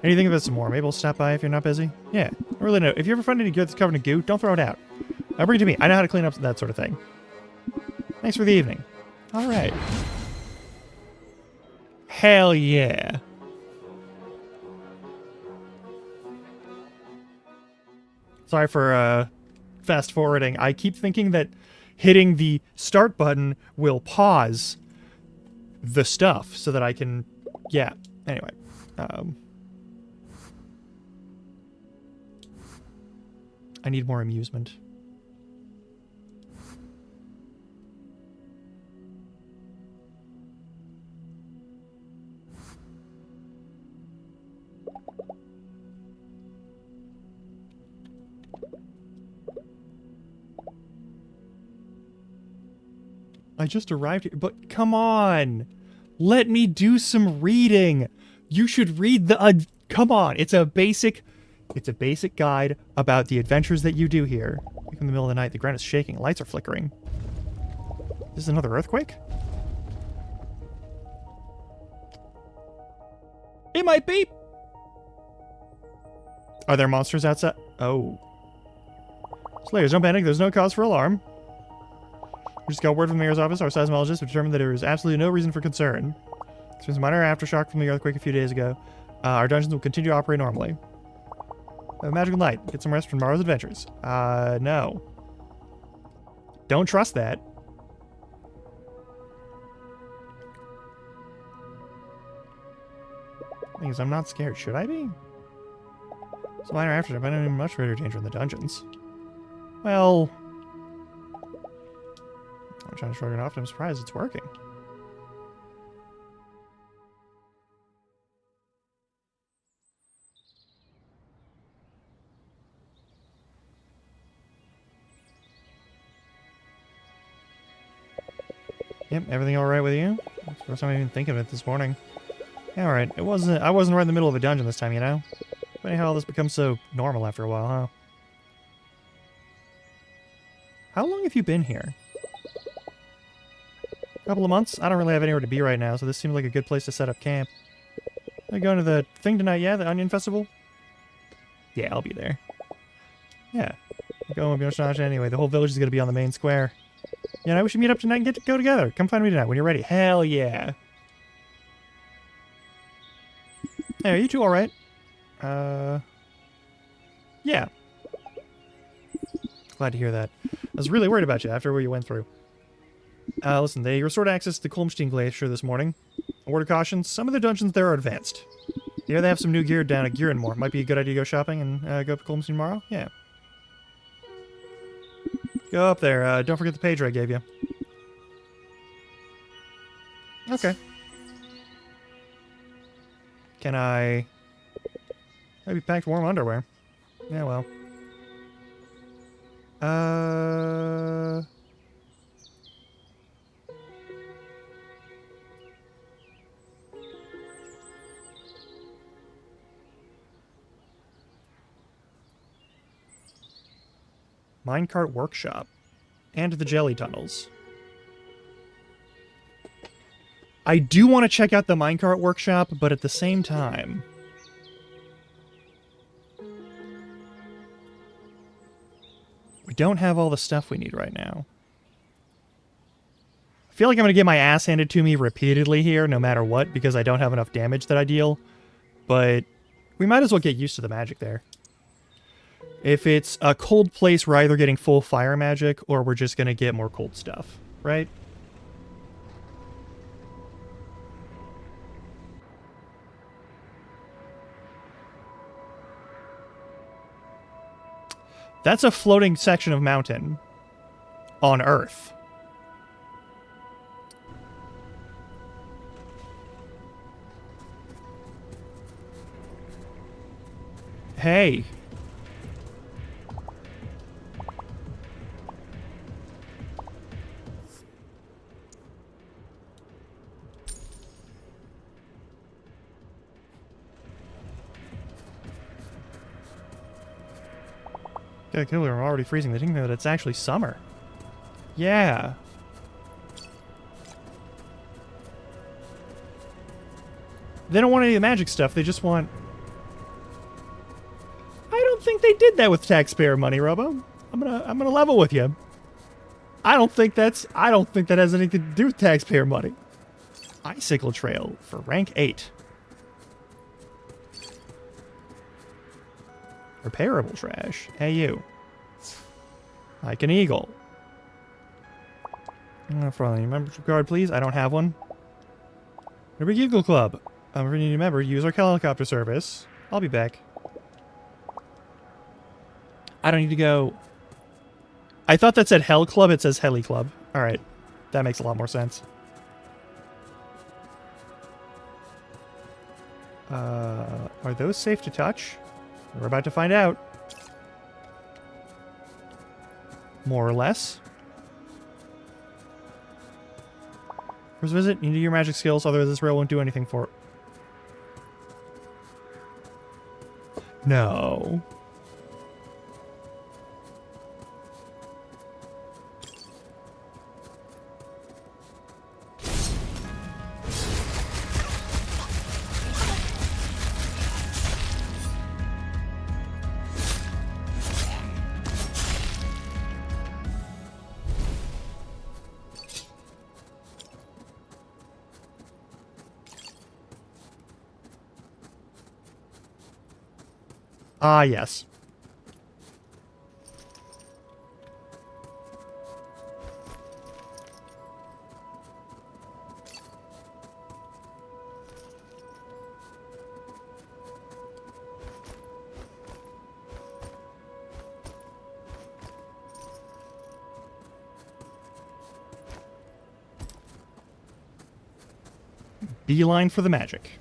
Anything of it some more. Maybe we'll stop by if you're not busy. Yeah, I really know. If you ever find any gear that's covered in goo, don't throw it out. Bring it to me. I know how to clean up that sort of thing. Thanks for the evening. All right. Hell yeah. Sorry for fast forwarding. I keep thinking that hitting the start button will pause the stuff so that I can... Yeah. Anyway. I need more amusement. I just arrived here, but come on! Let me do some reading! You should read the, come on, it's a basic guide about the adventures that you do here. In the middle of the night, the ground is shaking, lights are flickering. This is another earthquake? It might be! Are there monsters outside? Oh. Slayers, don't panic, there's no cause for alarm. We just got word from the mayor's office. Our seismologist determined that there is absolutely no reason for concern. Since a minor aftershock from the earthquake a few days ago, our dungeons will continue to operate normally. Have a magical night. Get some rest from tomorrow's adventures. No. Don't trust that. Thing is, I'm not scared. Should I be? It's a minor aftershock, but I'm in much greater danger in the dungeons. Well... I'm trying to shrug it off, and I'm surprised it's working. Yep, everything alright with you? That's the first time I even think of it this morning. Yeah, alright. I wasn't right in the middle of a dungeon this time, you know? Funny how all this becomes so normal after a while, huh? How long have you been here? A couple of months? I don't really have anywhere to be right now, so this seems like a good place to set up camp. Are you going to the thing tonight, yeah? The Onion Festival? Yeah, I'll be there. Yeah. I'm going with Yoshinashi anyway. The whole village is going to be on the main square. You know, we should meet up tonight and get to go together. Come find me tonight when you're ready. Hell yeah. Hey, are you two alright? Yeah. Glad to hear that. I was really worried about you after what you went through. Listen, they restored access to the Kulmstein Glacier this morning. A word of caution, some of the dungeons there are advanced. Yeah, they have some new gear down at Gearinmore. Might be a good idea to go shopping and go up to Kulmstein tomorrow? Yeah. Go up there. Don't forget the pager I gave you. Okay. Can I... Maybe packed warm underwear. Yeah, well. Minecart Workshop. And the Jelly Tunnels. I do want to check out the Minecart Workshop, but at the same time... we don't have all the stuff we need right now. I feel like I'm going to get my ass handed to me repeatedly here, no matter what, because I don't have enough damage that I deal. But we might as well get used to the magic there. If it's a cold place, we're either getting full fire magic, or we're just going to get more cold stuff, right? That's a floating section of mountain on Earth. Hey. Gotta kill her, I'm already freezing. They think that it's actually summer. Yeah. They don't want any of the magic stuff, they just want... I don't think they did that with taxpayer money, Robo. I'm gonna level with you. I don't think that has anything to do with taxpayer money. Icicle Trail for rank 8. Repairable trash. Hey, you. Like an eagle. For membership card, please. I don't have one. Rubik Eagle Club. I'm a new member. Use our helicopter service. I'll be back. I don't need to go. I thought that said Hell Club. It says Heli Club. All right. That makes a lot more sense. Are those safe to touch? We're about to find out. More or less. First visit, you need your magic skills, otherwise this rail won't do anything for it. No. Ah, yes. Beeline for the magic.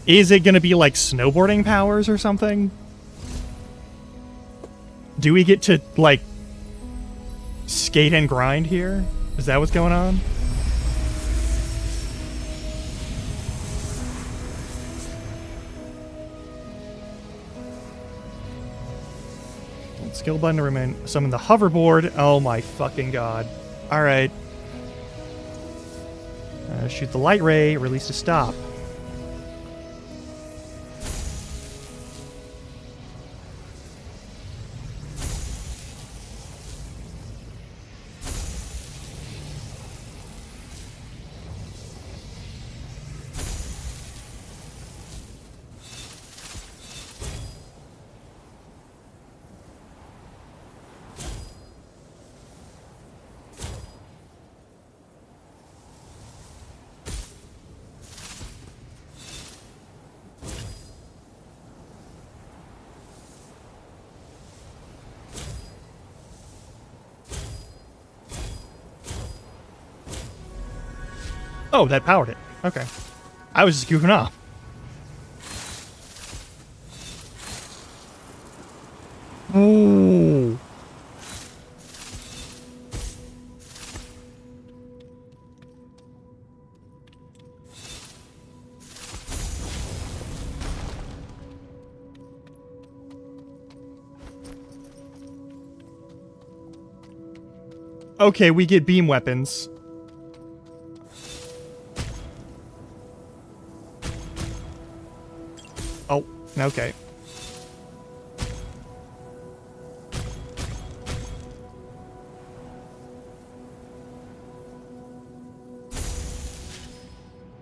Is it going to be like snowboarding powers or something? Do we get to, like, skate and grind here? Is that what's going on? Skill button to remain. Summon the hoverboard. Oh my fucking god. Alright. Shoot the light ray. Release to stop. Oh, that powered it. Okay. I was just goofing off. Ooh. Okay, we get beam weapons. Oh, okay.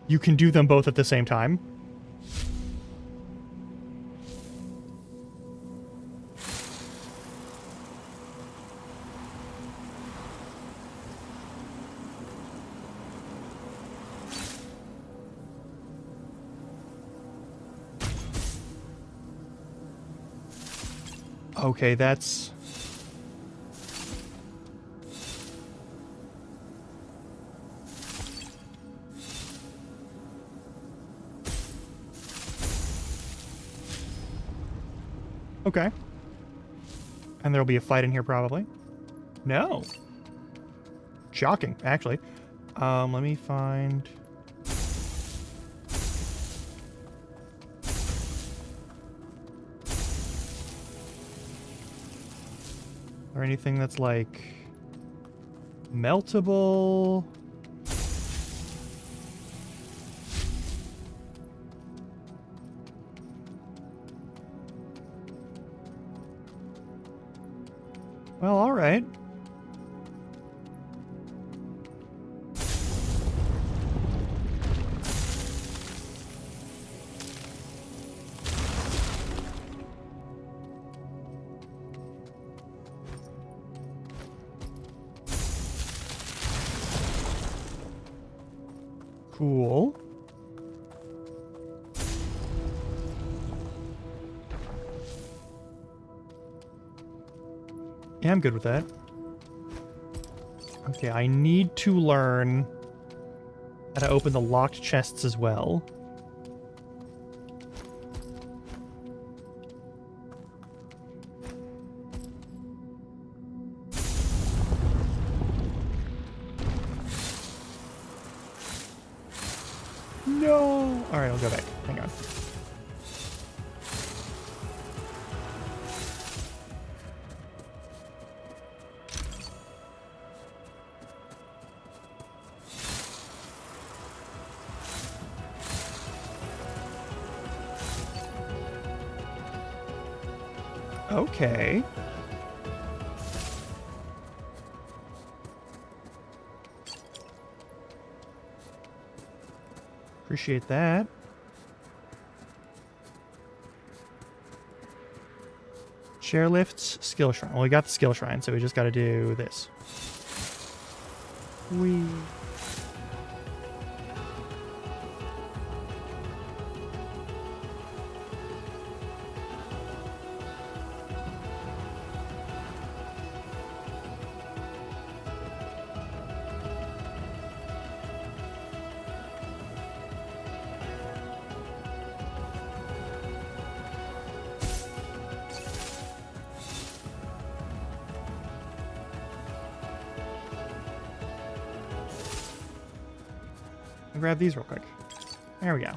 You can do them both at the same time. Okay, that's... Okay. And there'll be a fight in here, probably. No. Shocking, actually. Let me find... Or anything that's like meltable. Well, all right. Cool. Yeah, I'm good with that. Okay, I need to learn how to open the locked chests as well. No! Alright, I'll go back. Hang on. Okay. Appreciate that. Chairlifts, skill shrine. Well, we got the skill shrine, so we just got to do this. Whee. Grab these real quick. There we go.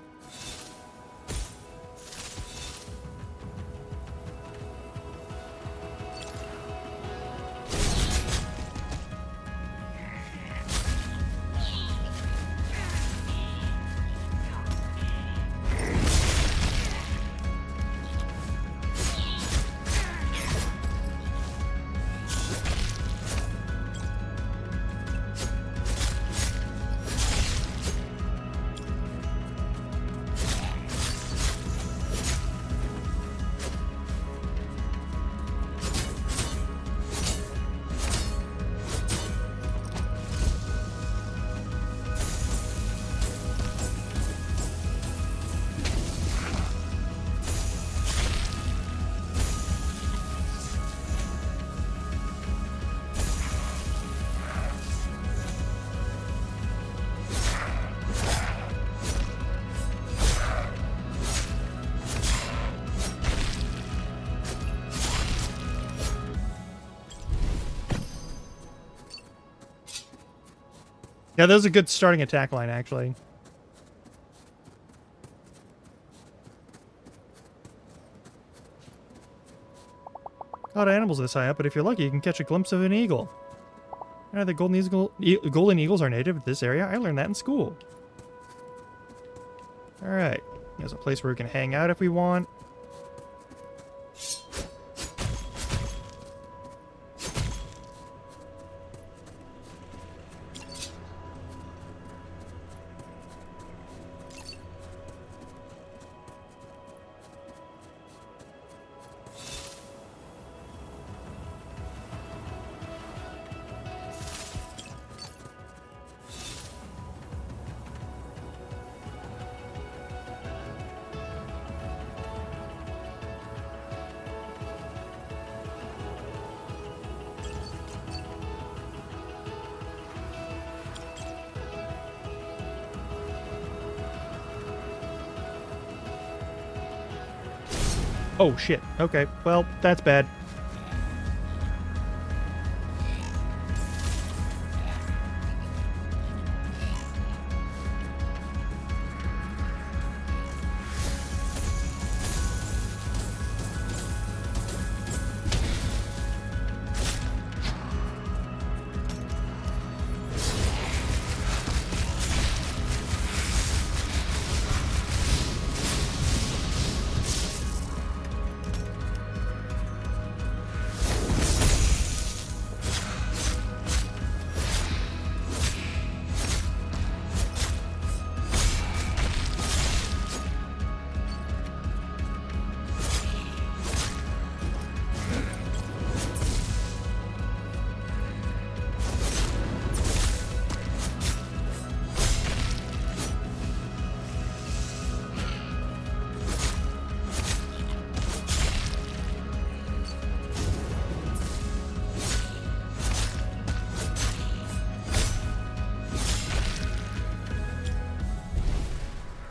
Yeah, that was a good starting attack line, actually. Not animals this high up, but if you're lucky, you can catch a glimpse of an eagle. The golden eagles are native to this area. I learned that in school. Alright. There's a place where we can hang out if we want. Oh, shit. Okay, well, that's bad.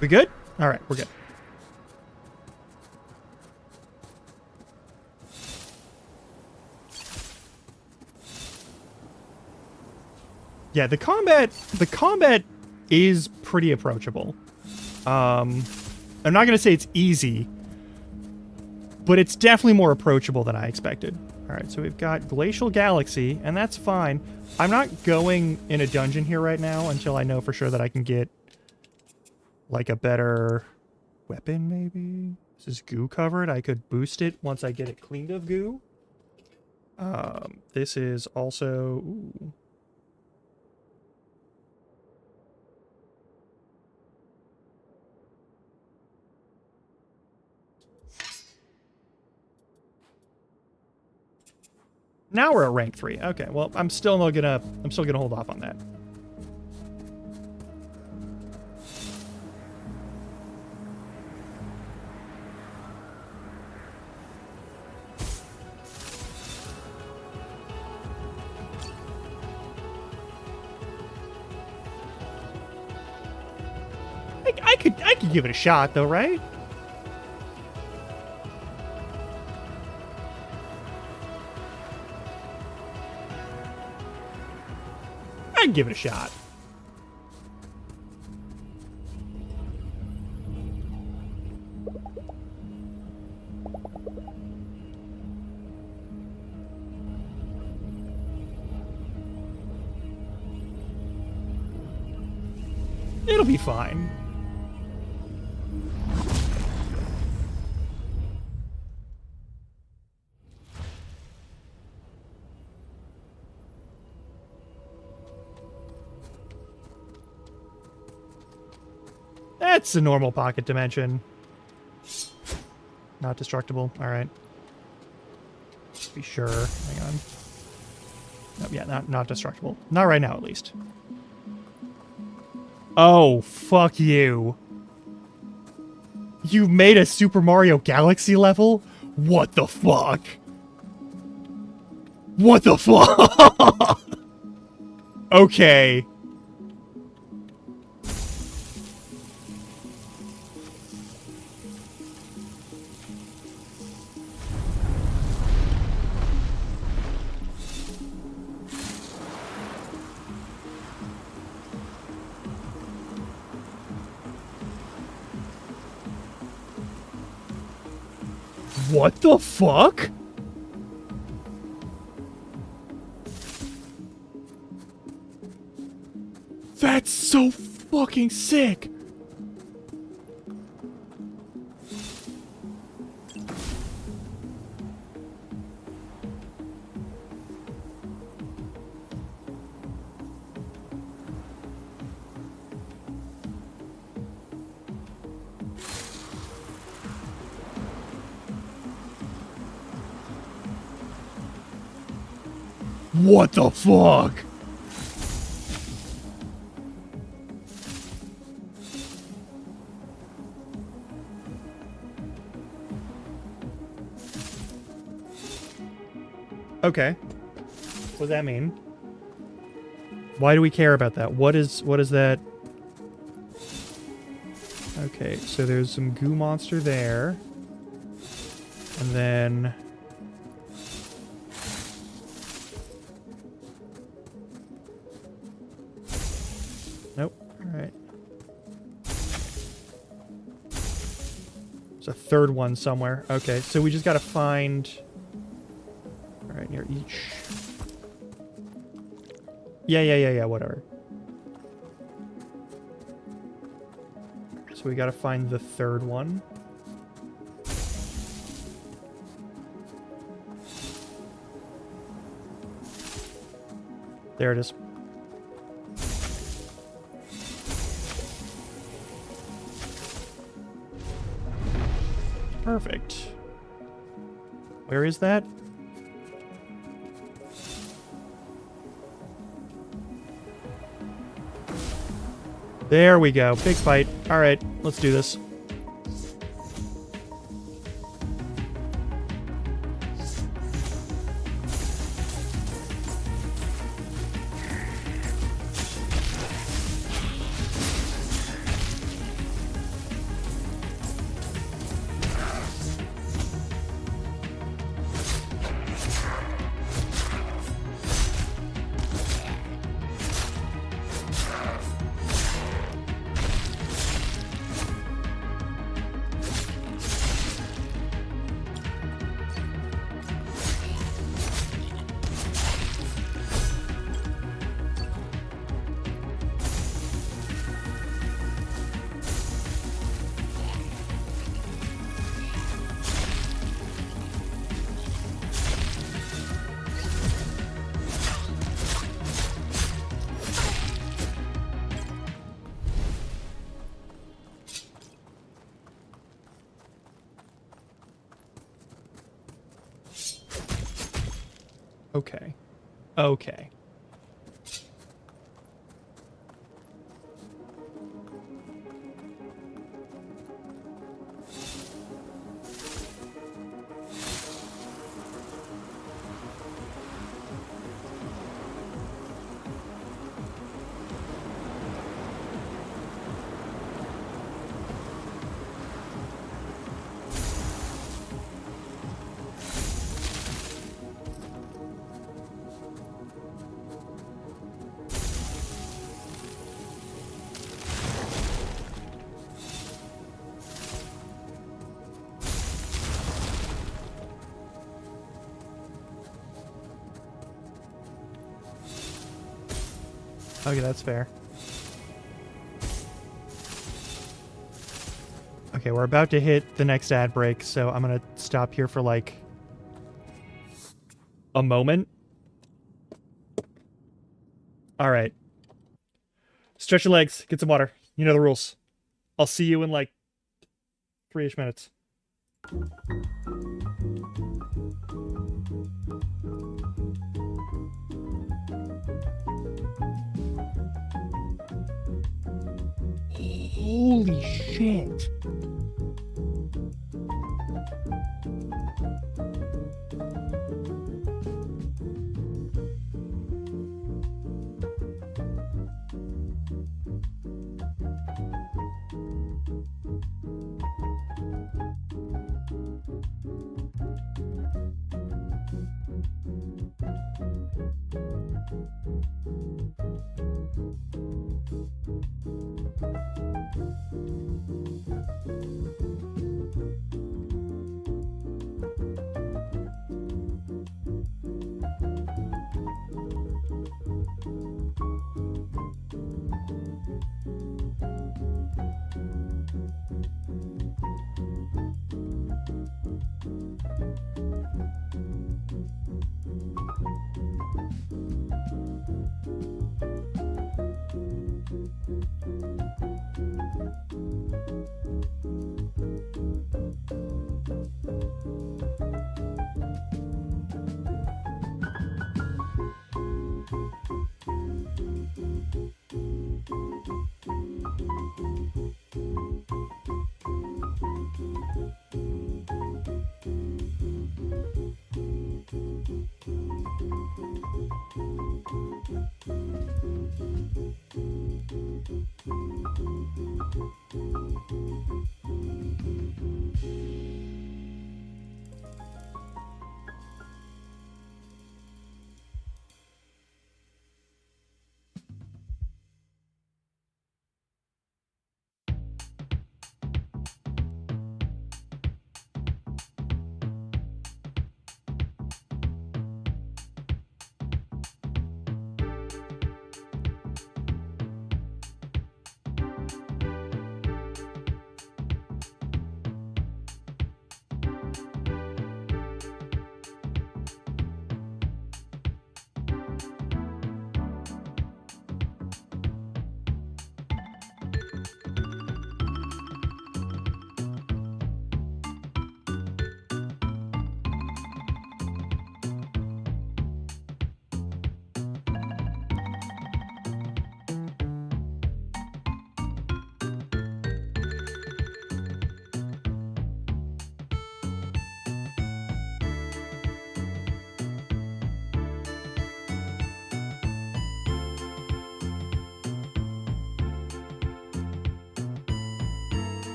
We good? All right, we're good. Yeah, the combat is pretty approachable. I'm not going to say it's easy, but it's definitely more approachable than I expected. All right, so we've got Glacial Galaxy, and that's fine. I'm not going in a dungeon here right now until I know for sure that I can get like a better weapon, maybe? This is goo covered. I could boost it once I get it cleaned of goo. This is also... Ooh. Now we're at rank 3. Okay, well, I'm still gonna hold off on that. I could give it a shot, though, right? I'd give it a shot. It'll be fine. That's a normal pocket dimension. Not destructible. All right. Be sure. Hang on. Nope, yeah, not destructible. Not right now, at least. Oh, fuck you. You made a Super Mario Galaxy level? What the fuck? What the fuck? Okay. What the fuck? That's so fucking sick. What the fuck? Okay. What does that mean? Why do we care about that? What is that? Okay, so there's some goo monster there. And then... Nope. Alright. There's a third one somewhere. Okay, so we just gotta find... Alright, near each... Yeah, whatever. So we gotta find the third one. There it is. Perfect. Where is that? There we go. Big fight. All right, let's do this. Okay. Okay. Okay, that's fair. Okay, we're about to hit the next ad break, so I'm gonna stop here for, like, a moment. Alright. Stretch your legs, get some water. You know the rules. I'll see you in, like, 3-ish minutes. Holy shit.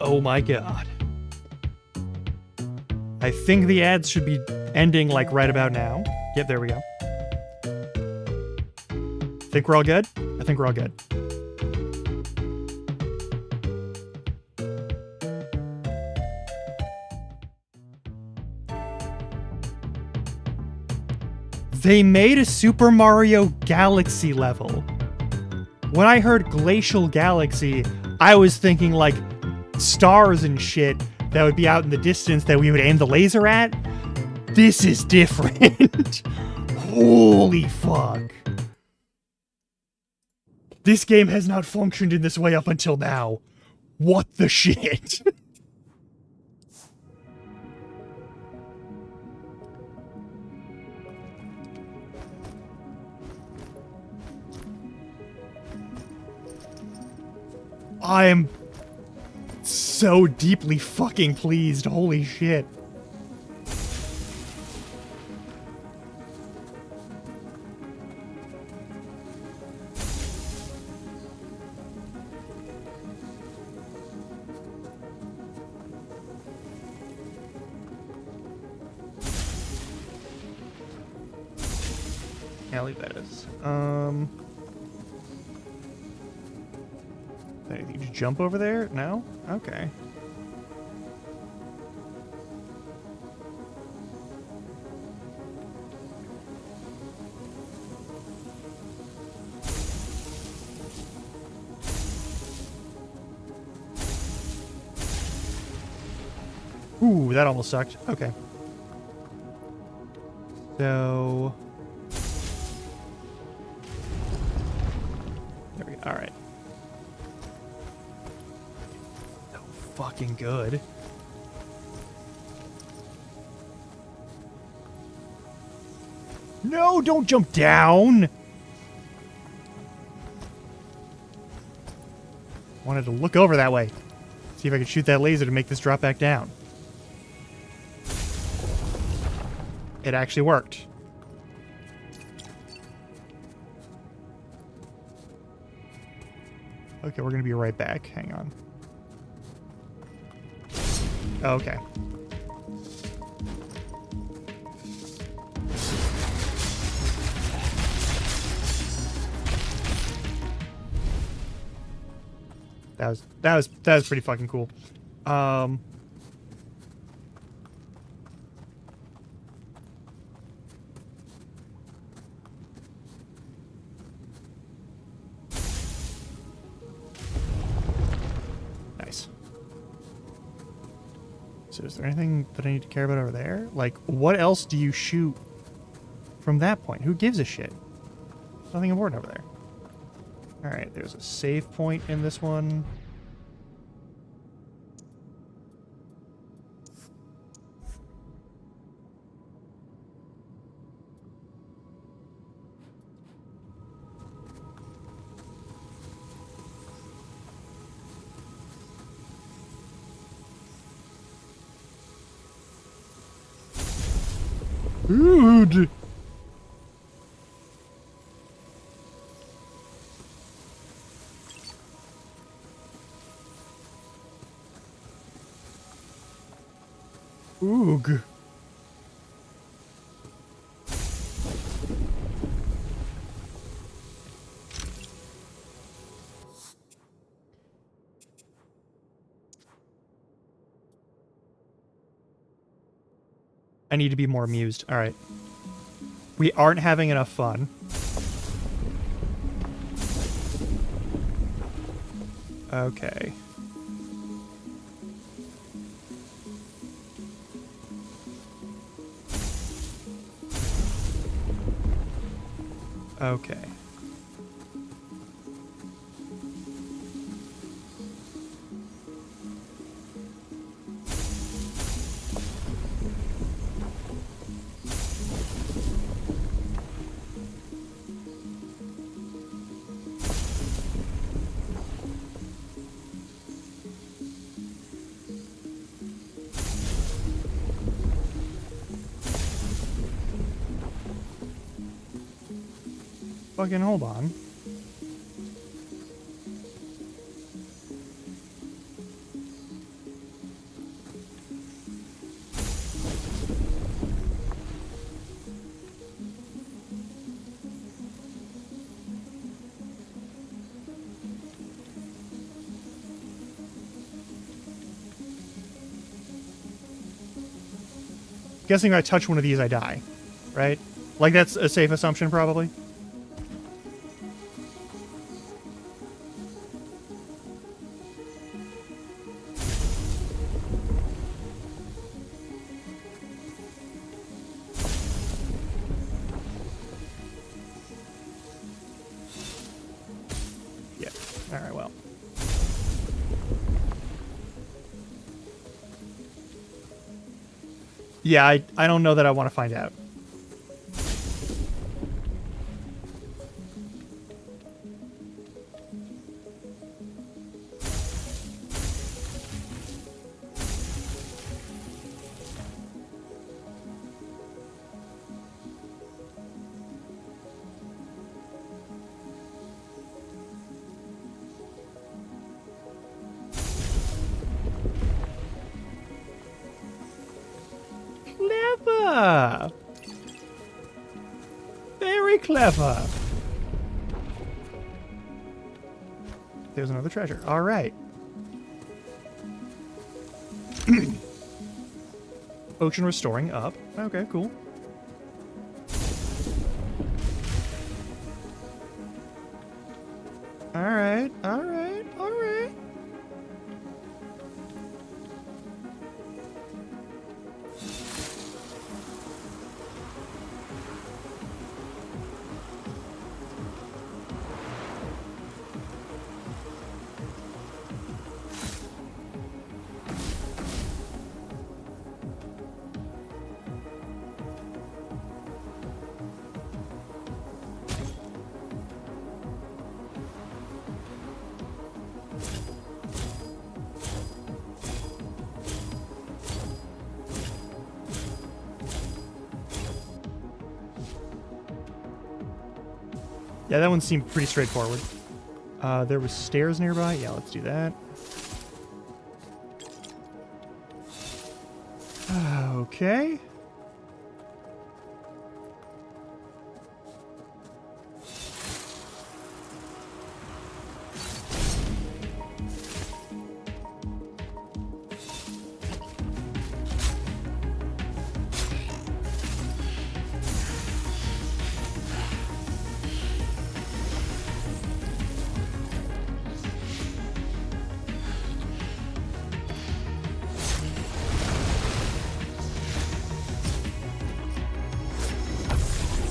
Oh my god. I think the ads should be ending like right about now. Yep, there we go. Think we're all good? I think we're all good. They made a Super Mario Galaxy level. When I heard Glacial Galaxy, I was thinking like stars and shit that would be out in the distance that we would aim the laser at. This is different. Holy fuck. This game has not functioned in this way up until now. What the shit? I am so deeply fucking pleased. Holy shit. I'll leave that as. Did you jump over there? No? Okay. Ooh, that almost sucked. Okay. So... there we go. Alright. So fucking good. No, don't jump down! Wanted to look over that way. See if I could shoot that laser to make this drop back down. It actually worked. Okay, we're gonna be right back. Hang on. Okay. That was pretty fucking cool. Nice. So is there anything that I need to care about over there? Like, what else do you shoot from that point. Who gives a shit? Nothing important over there. Alright, there's a save point in this one. Dude! Oog. I need to be more amused. All right. We aren't having enough fun. Okay. Okay. Fucking hold on. Guessing if I touch one of these, I die, right? Like, that's a safe assumption, probably. Yeah. All right, well. Yeah, I don't know that I want to find out. Clever! Very clever. There's another treasure. All right. Ocean restoring up. Okay, cool. All right, all right, all right. Yeah, that one seemed pretty straightforward. There was stairs nearby. Yeah, let's do that. Okay.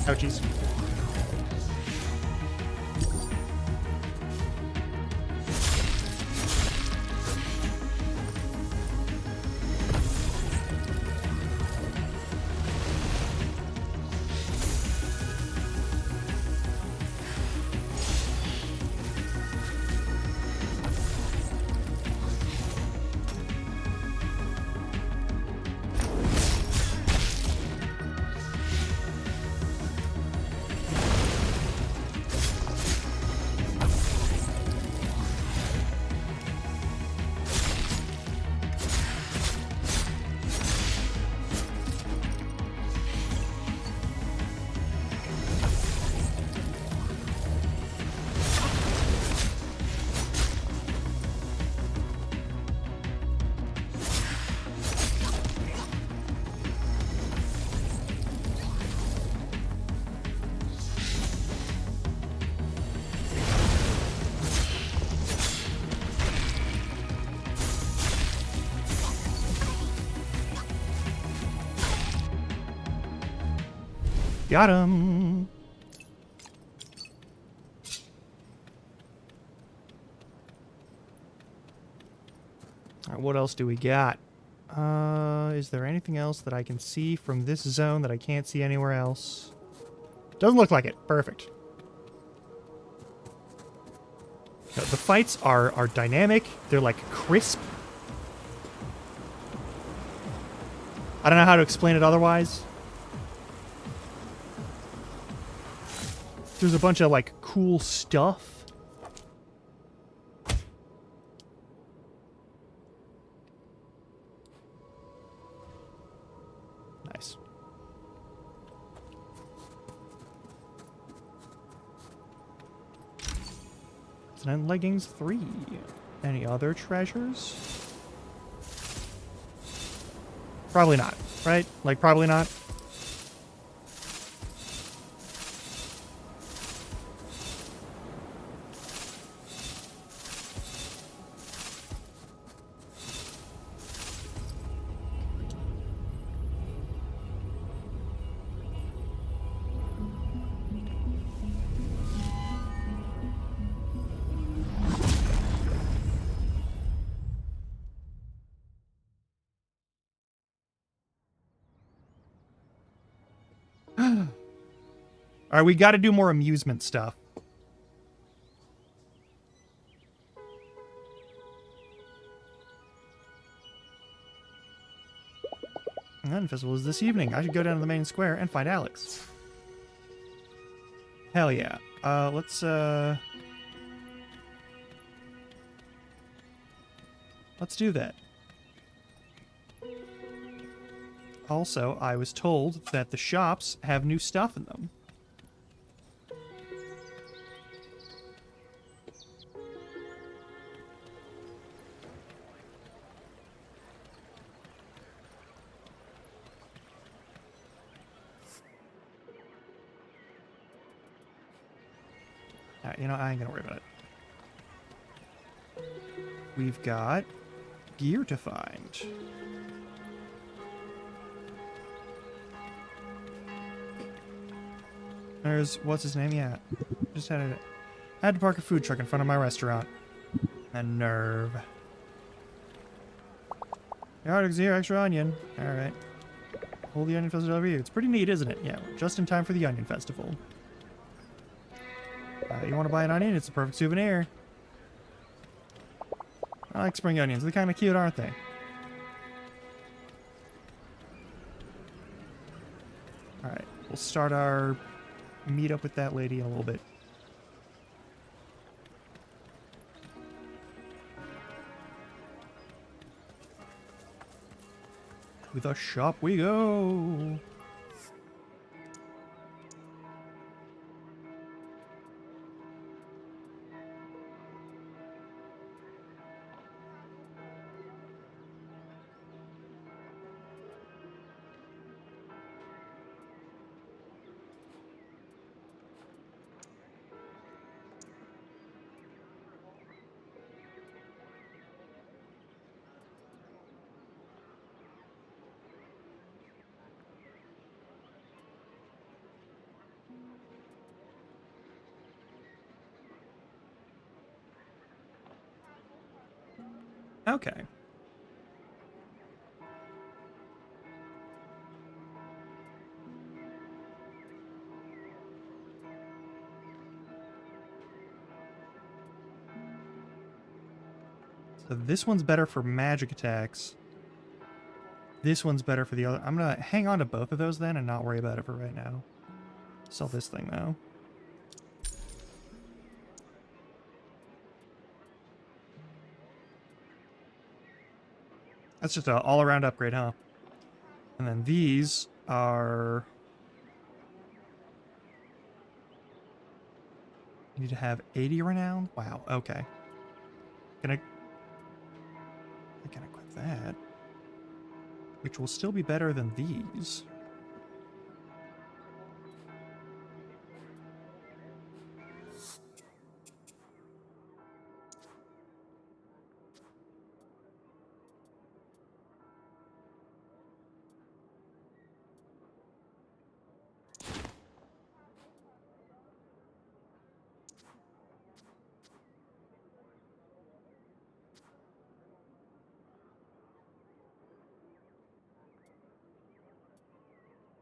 Ouchies. Got him. All right, what else do we got? Is there anything else that I can see from this zone that I can't see anywhere else? Doesn't look like it. Perfect. The fights are dynamic. They're like crisp. I don't know how to explain it otherwise. There's a bunch of like cool stuff. Nice. And leggings 3. Any other treasures? Probably not, right? Like, probably not. Alright, we gotta do more amusement stuff. Onion Festival is this evening. I should go down to the main square and find Alex. Hell yeah. Let's do that. Also, I was told that the shops have new stuff in them. You know, I ain't gonna worry about it. We've got gear to find. There's, what's his name? Yeah. Just had to park a food truck in front of my restaurant. A nerve. Yardix here, extra onion. Alright. Hold the Onion Festival over you. It's pretty neat, isn't it? Yeah, just in time for the Onion Festival. You want to buy an onion? It's a perfect souvenir. I like spring onions. They're kind of cute, aren't they? Alright, we'll start our meet up with that lady in a little bit. To the shop we go. Okay. So this one's better for magic attacks. This one's better for the other. I'm gonna hang on to both of those then and not worry about it for right now. Sell this thing though. That's just an all-around upgrade, huh? And then these are... You need to have 80 renown? Wow, okay. I can equip that. Which will still be better than these.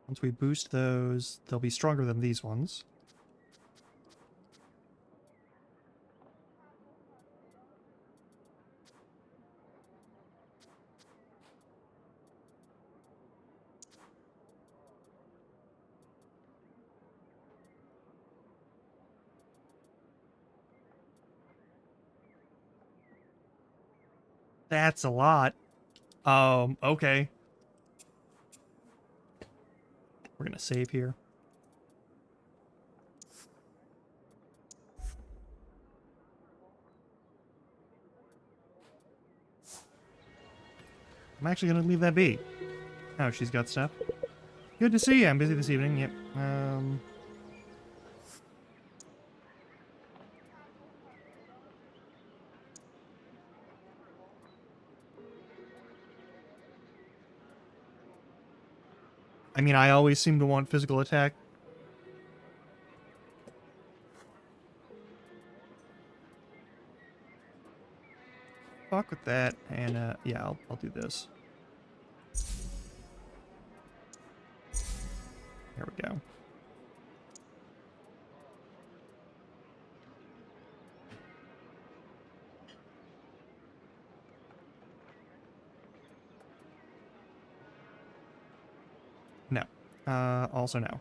Once we boost those, they'll be stronger than these ones. That's a lot. Okay. We're gonna save here. I'm actually gonna leave that be. Oh, she's got stuff. Good to see you. I'm busy this evening. Yep. I mean, I always seem to want physical attack. Fuck with that, and yeah, I'll do this. There we go. No. Also no.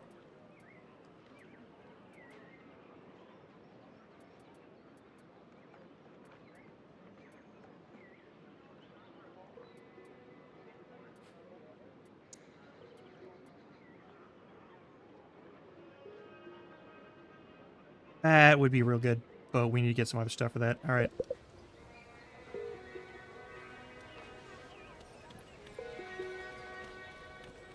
That would be real good, but we need to get some other stuff for that. All right.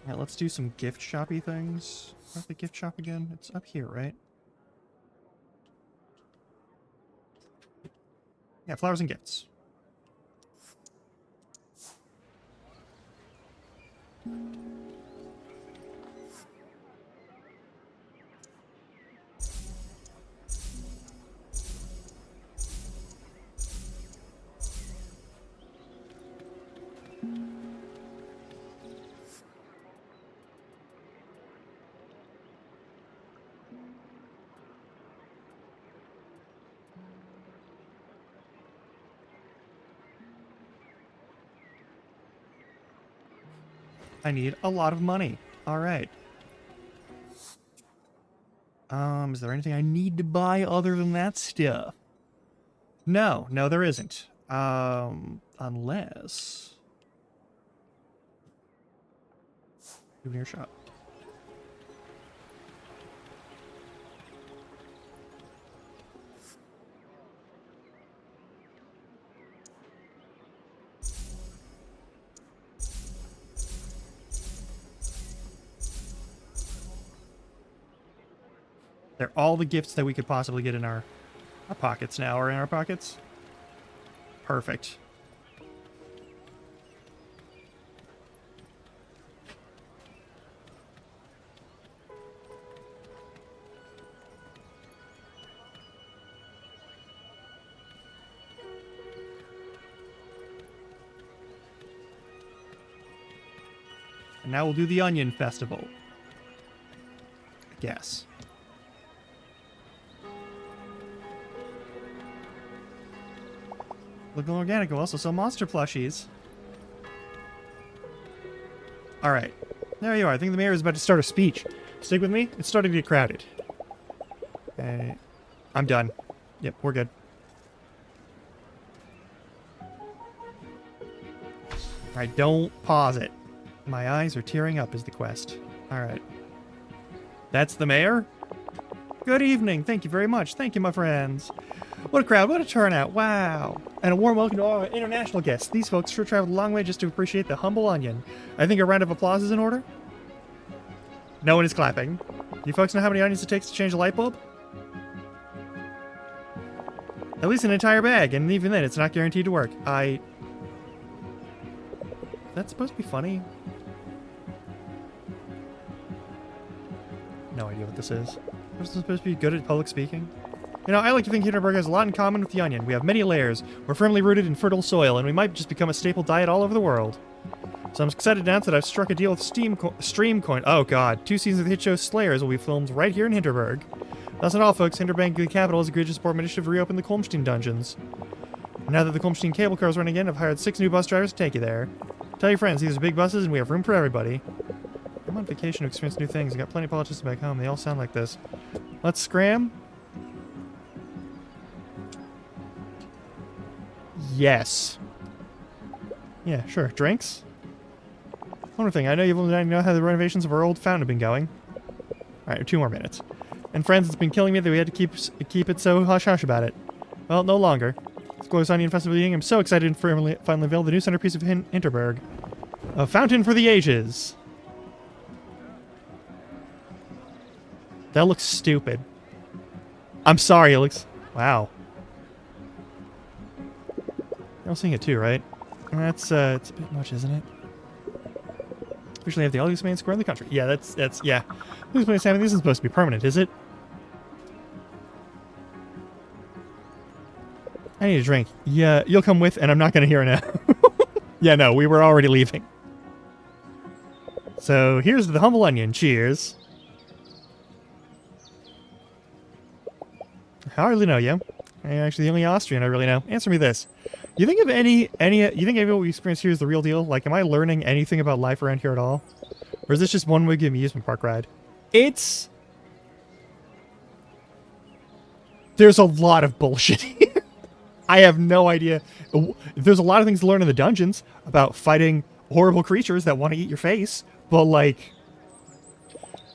Yeah, let's do some gift shoppy things. Where's the gift shop again? It's up here, right? Yeah, flowers and gifts. I need a lot of money. All right. Is there anything I need to buy other than that stuff? No, there isn't. Unless... Souvenir shop. They're all the gifts that we could possibly get in our pockets now, or in our pockets. Perfect. Now we'll do the Onion Festival. I guess. Looking organic. We'll also sell monster plushies. Alright. There you are. I think the mayor is about to start a speech. Stick with me. It's starting to get crowded. I'm done. Yep, we're good. Alright, don't pause it. My eyes are tearing up is the quest. Alright. That's the mayor? Good evening. Thank you very much. Thank you, my friends. What a crowd. What a turnout. Wow. And a warm welcome to all our international guests. These folks sure traveled a long way just to appreciate the humble onion. I think a round of applause is in order. No one is clapping. You folks know how many onions it takes to change a light bulb? At least an entire bag, and even then, it's not guaranteed to work. That's supposed to be funny? No idea what this is. We're supposed to be good at public speaking? You know, I like to think Hinterberg has a lot in common with the onion. We have many layers, we're firmly rooted in fertile soil, and we might just become a staple diet all over the world. So I'm excited to announce that I've struck a deal with Streamcoin. Oh god, 2 seasons of the hit show Slayers will be filmed right here in Hinterberg. That's not all, folks. Hinterbank Capital has agreed to support my initiative to reopen the Kulmstein dungeons. Now that the Kulmstein cable car is running again, I've hired 6 new bus drivers to take you there. Tell your friends, these are big buses and we have room for everybody. I'm on vacation to experience new things. I got plenty of politicians back home. They all sound like this. Let's scram. Yes. Yeah, sure. Drinks? One more thing. I know you know how the renovations of our old fountain have been going. Alright, 2 more minutes. And friends, it's been killing me that we had to keep it so hush-hush about it. Well, no longer. It's Glorious Onion Festival beginning. I'm so excited to finally unveil the new centerpiece of Hinterberg. A fountain for the ages. That looks stupid. I'm sorry, it looks... Wow. You're all seeing it too, right? That's, it's a bit much, isn't it? Officially have the ugliest main square in the country. Yeah, that's, yeah. This place having this isn't supposed to be permanent, is it? I need a drink. Yeah, you'll come with, and I'm not gonna hear it now. Yeah, no, we were already leaving. So, here's the humble onion. Cheers. I hardly know you. I'm actually the only Austrian I really know. Answer me this. You think of you think what we experience here is the real deal? Like, am I learning anything about life around here at all? Or is this just one big amusement park ride? There's a lot of bullshit here. I have no idea. There's a lot of things to learn in the dungeons about fighting horrible creatures that want to eat your face, but like,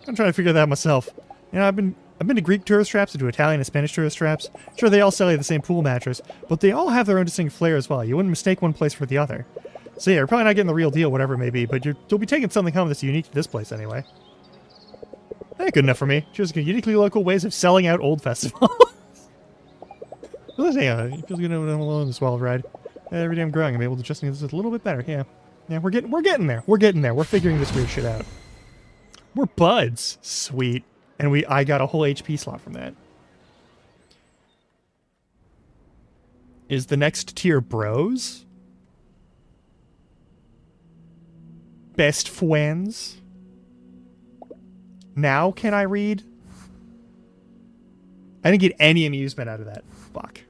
I'm trying to figure that out myself. You know, I've been to Greek tourist traps, and to Italian and Spanish tourist traps. Sure, they all sell you the same pool mattress, but they all have their own distinct flair as well. You wouldn't mistake one place for the other. So yeah, you're probably not getting the real deal, whatever it may be, but you'll be taking something home that's unique to this place anyway. That ain't good enough for me. Just uniquely local ways of selling out old festivals. Well, it feels good to I'm alone in this wild ride. Every day I'm growing, I'm able to adjust this a little bit better. Yeah, we're getting there. We're getting there. We're figuring this weird shit out. We're buds. Sweet. And I got a whole HP slot from that. Is the next tier bros? Best friends? Now can I read? I didn't get any amusement out of that. Fuck.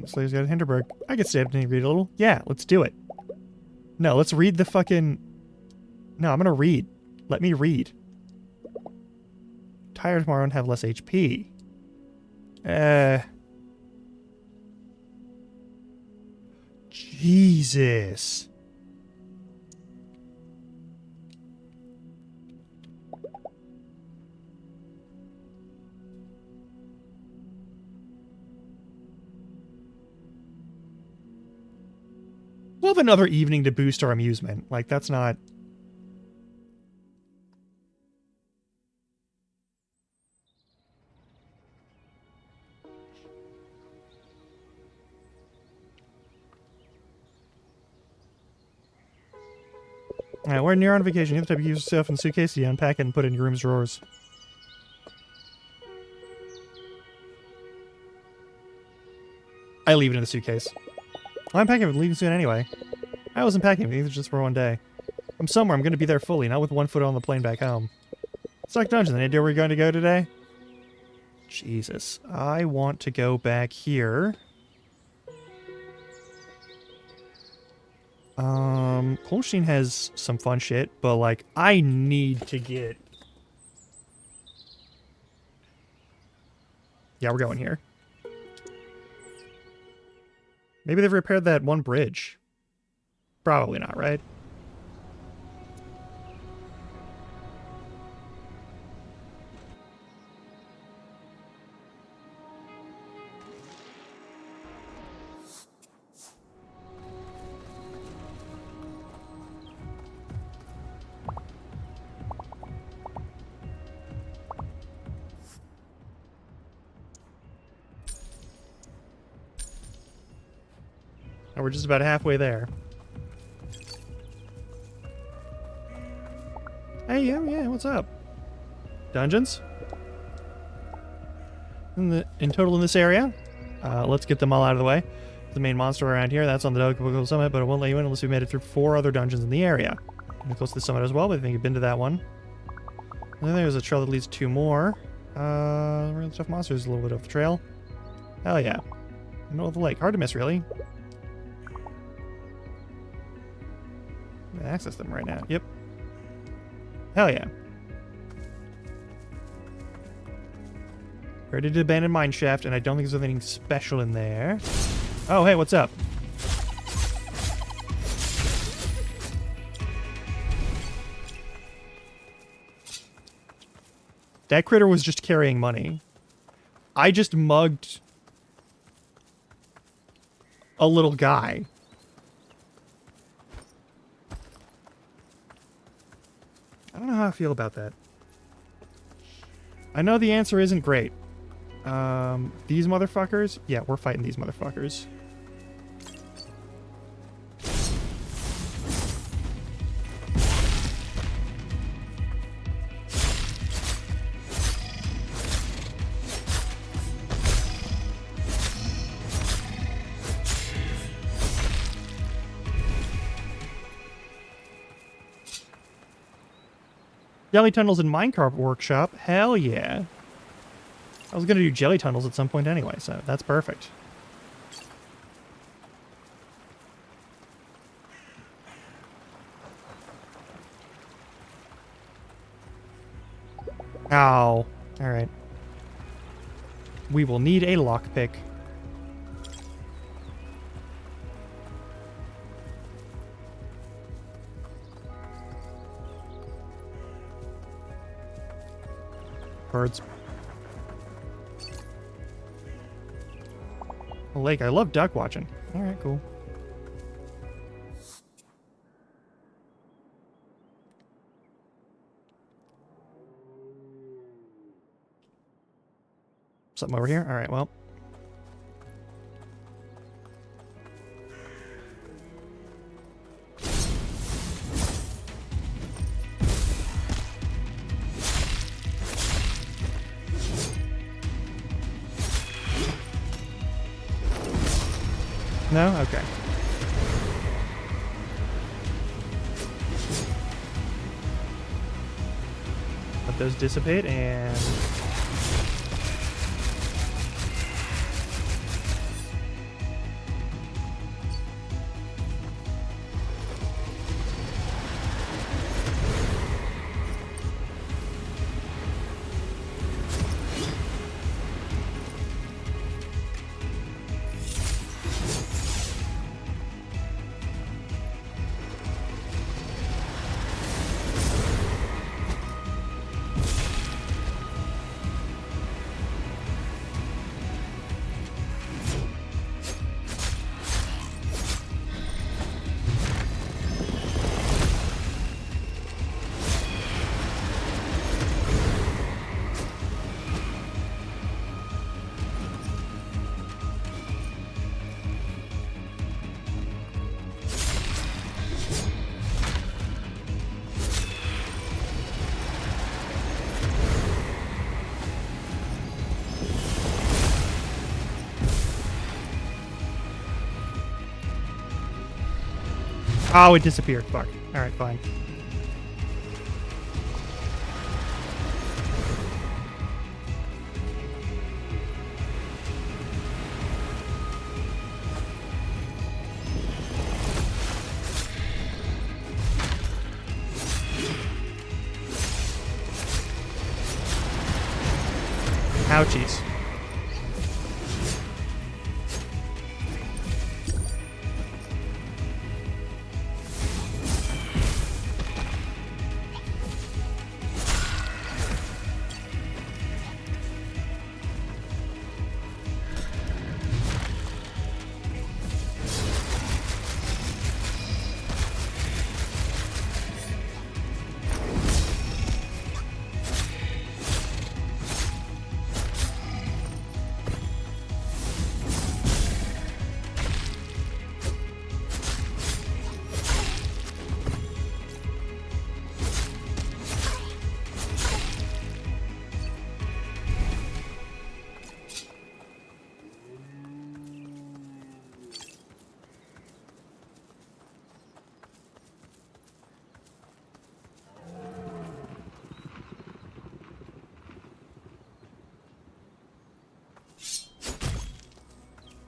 Slave's got a Hinterberg. I could stay up and read a little. Yeah, let's do it. No, let's read the fucking... No, I'm gonna read. Let me read. Tired tomorrow and have less HP. Jesus. We'll have another evening to boost our amusement. Like, that's not... Alright, we're near on vacation. You have to use stuff in the suitcase, you unpack it and put it in your room's drawers. I leave it in the suitcase. Well, I'm packing it, leaving soon anyway. I wasn't packing it, just for one day. I'm somewhere, I'm going to be there fully, not with one foot on the plane back home. Stuck Dungeon, any idea where you're going to go today? Jesus, I want to go back here. Holstein has some fun shit, but like, I need to get... Yeah, we're going here. Maybe they've repaired that one bridge. Probably not, right? And we're just about halfway there. Hey, yeah, what's up? Dungeons? In total in this area? Let's get them all out of the way. The main monster around here, that's on the Dogopogo Summit, but it won't let you in unless you've made it through 4 other dungeons in the area. And close to the summit as well, but I think you've been to that one. And then there's a trail that leads to 2 more. Really tough monsters, a little bit of the trail. Hell yeah. Middle of the lake. Hard to miss, really. I'm gonna access them right now. Yep. Hell yeah. Ready to abandon mineshaft, and I don't think there's anything special in there. Oh, hey, what's up? That critter was just carrying money. I just mugged a little guy. I don't know how I feel about that. I know the answer isn't great. These motherfuckers? Yeah, we're fighting these motherfuckers. Jelly tunnels in Minecraft Workshop? Hell yeah. I was gonna do jelly tunnels at some point anyway, so that's perfect. Ow. Alright. We will need a lockpick. Birds. A lake. I love duck watching. Alright, cool. Something over here? Alright, well. No? Okay. Let those dissipate and... Oh, it disappeared. Fuck. Alright, fine. Ouchies.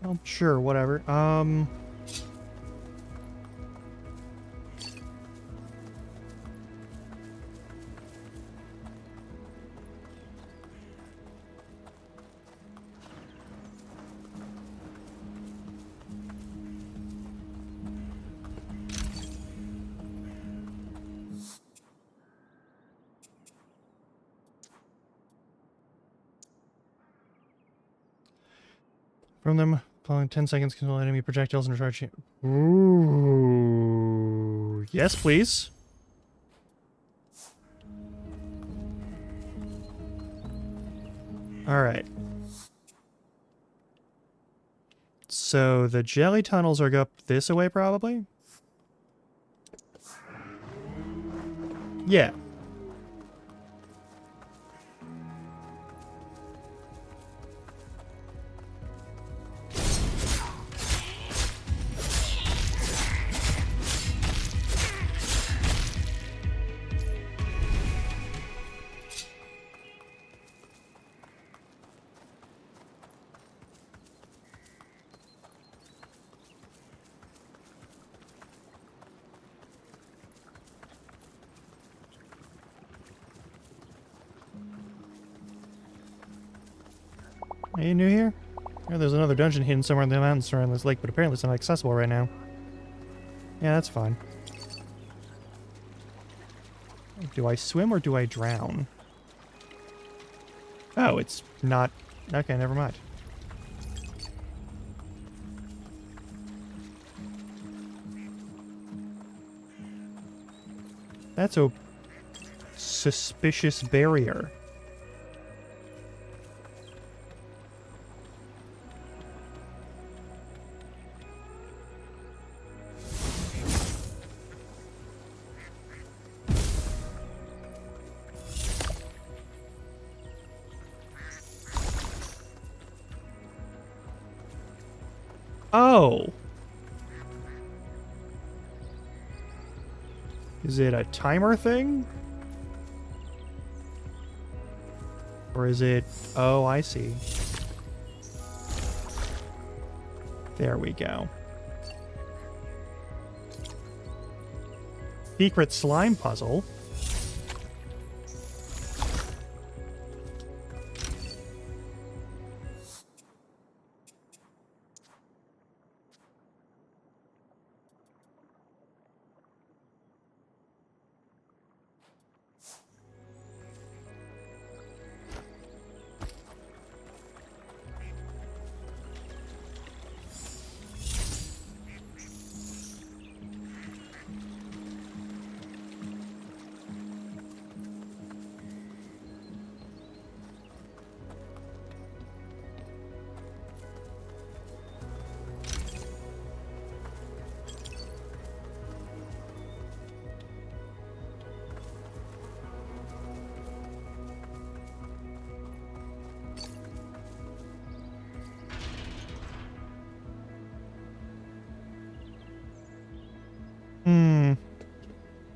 Oh, sure, whatever. From them, following 10 seconds, control enemy projectiles and recharge. Ooh. Yes, please. Alright. So the jelly tunnels are up this way, probably? Yeah. Are you new here? Oh, there's another dungeon hidden somewhere in the mountains around this lake, but apparently it's not accessible right now. Yeah, that's fine. Do I swim or do I drown? Oh, it's not... Okay, never mind. That's a suspicious barrier. Oh! Is it a timer thing? Or is it... Oh, I see. There we go. Secret slime puzzle.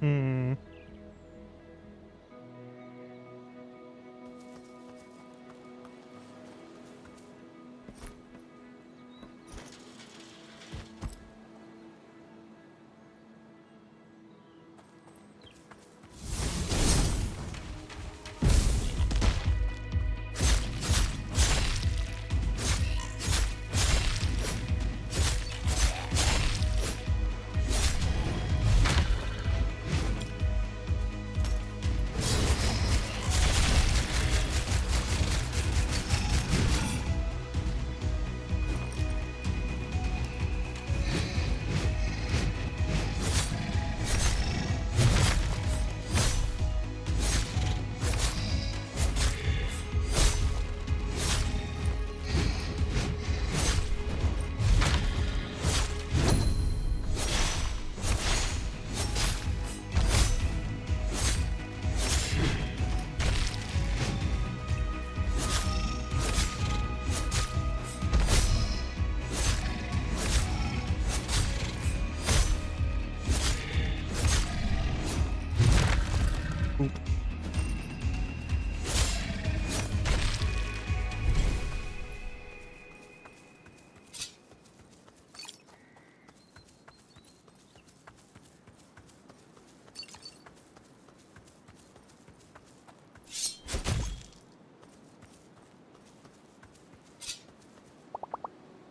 Hmm.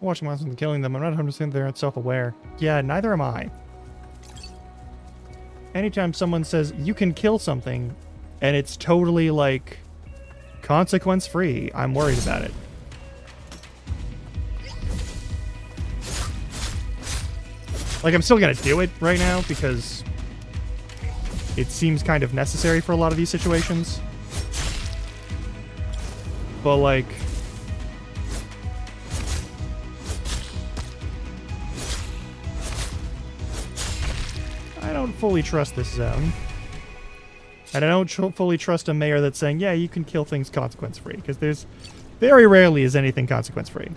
Watching monsters and killing them. I'm not 100% they're self-aware. Yeah, neither am I. Anytime someone says you can kill something and it's totally like consequence free, I'm worried about it. Like, I'm still gonna do it right now because it seems kind of necessary for a lot of these situations. But like, I don't fully trust this zone. And I don't fully trust a mayor that's saying, yeah, you can kill things consequence-free, because there's very rarely is anything consequence-free.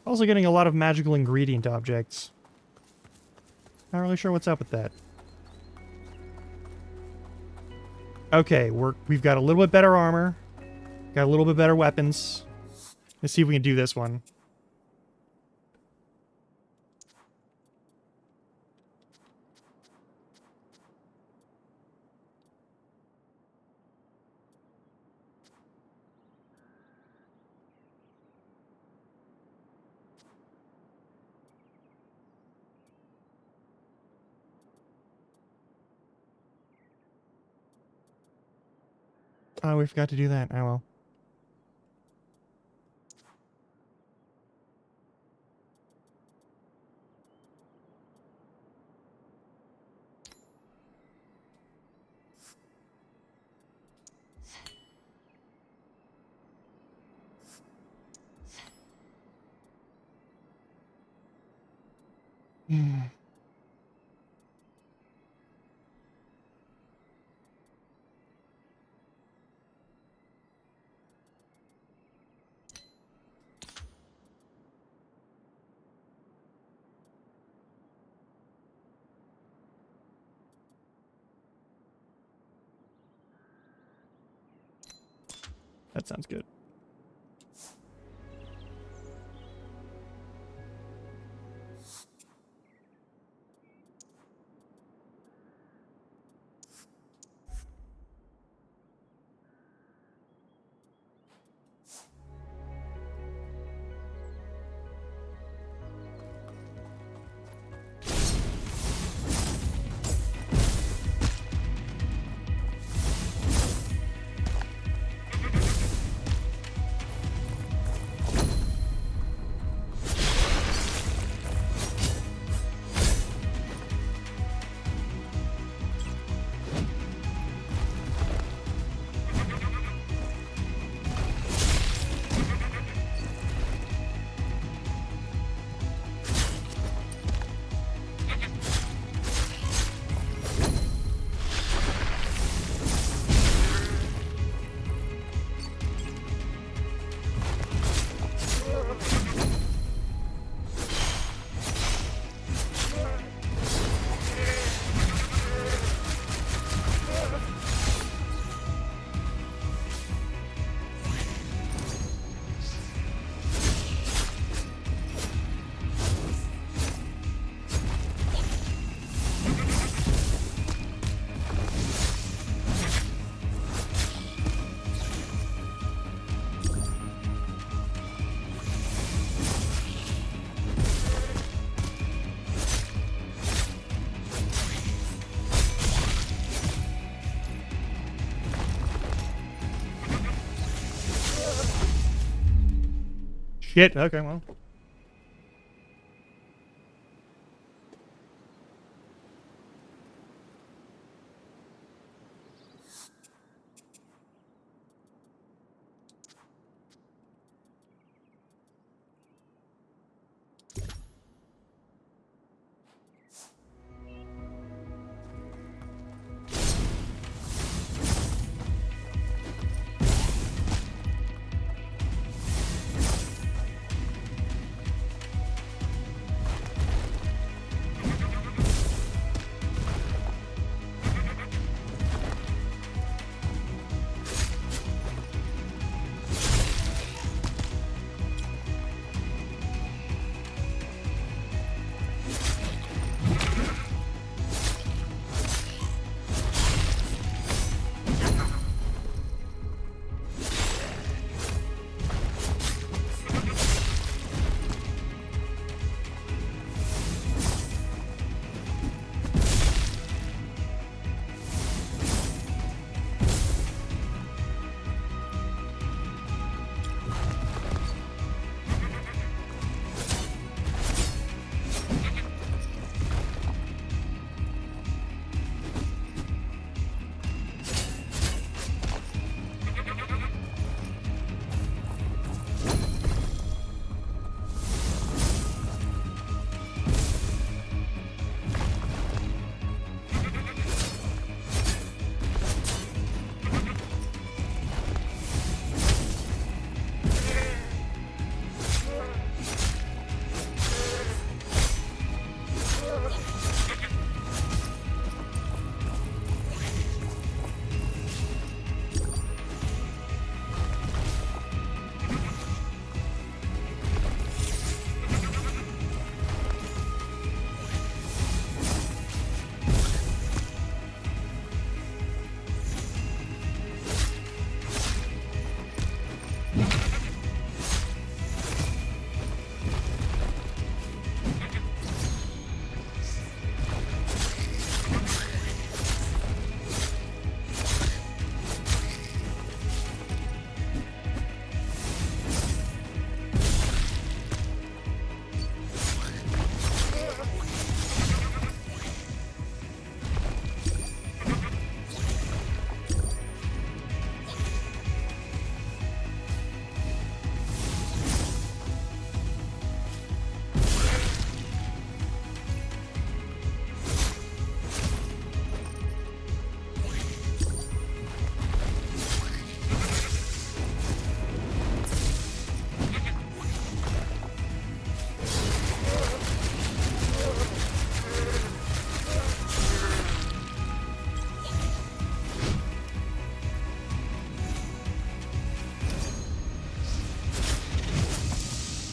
Also getting a lot of magical ingredient objects. Not really sure what's up with that. Okay, we've got a little bit better armor. Got a little bit better weapons. Let's see if we can do this one. Oh, we forgot to do that. Oh well. That sounds good. shit. Okay, well.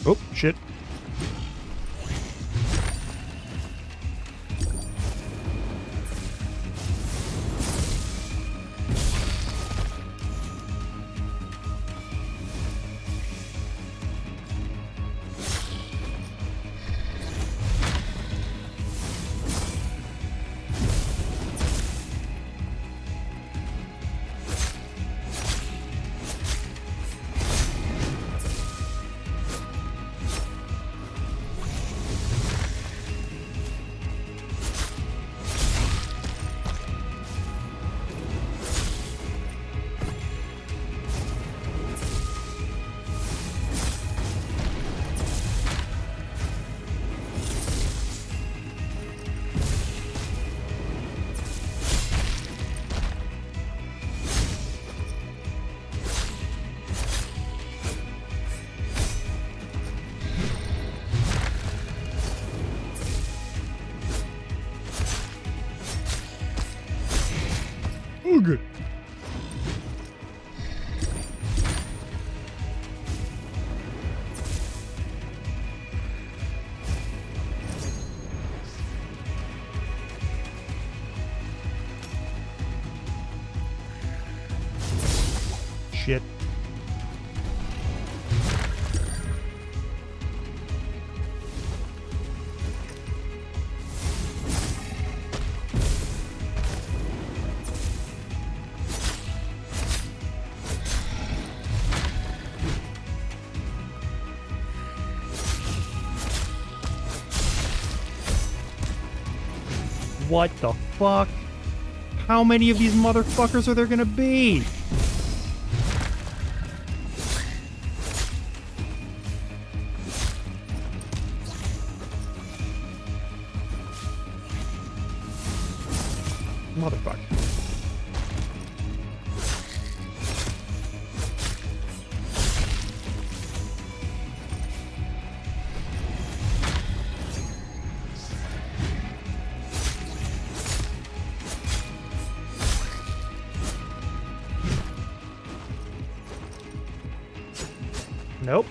Oh, shit. Oh, good. Shit. What the fuck? How many of these motherfuckers are there gonna be? Motherfucker. Nope.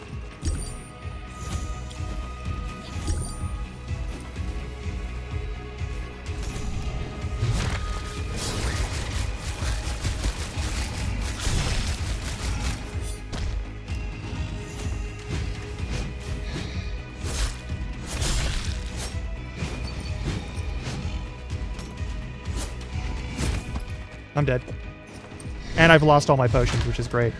I'm dead. And I've lost all my potions, which is great.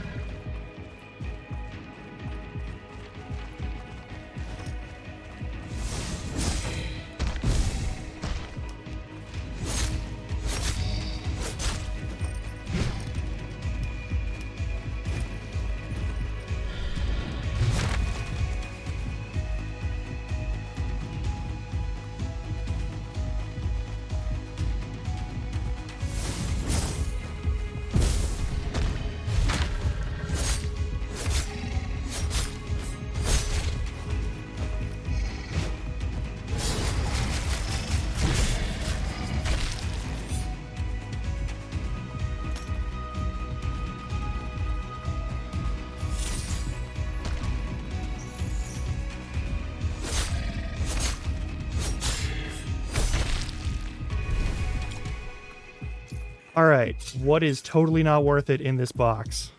Alright, what is totally not worth it in this box?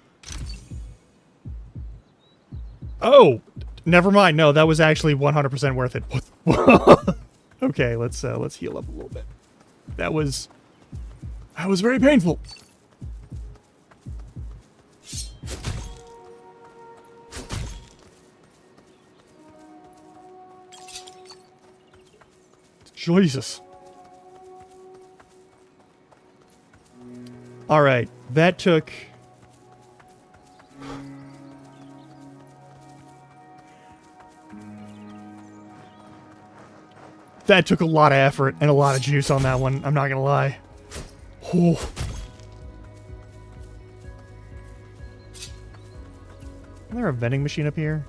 Oh! Never mind, no, that was actually 100% worth it. Okay, let's heal up a little bit. That was very painful. Jesus. Alright, that took... That took a lot of effort and a lot of juice on that one, I'm not gonna lie. Oh. Is there a vending machine up here?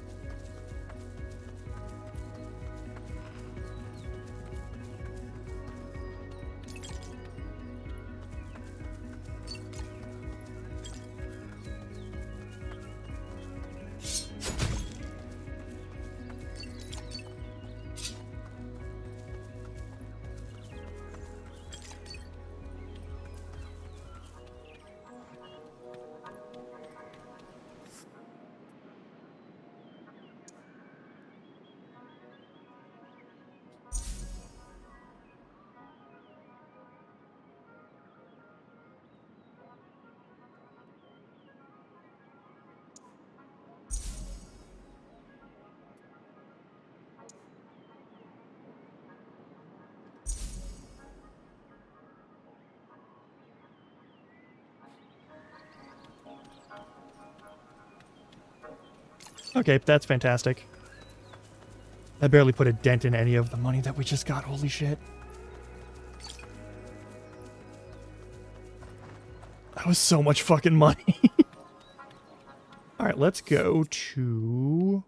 Okay, that's fantastic. I barely put a dent in any of the money that we just got. Holy shit. That was so much fucking money. Alright, let's go to...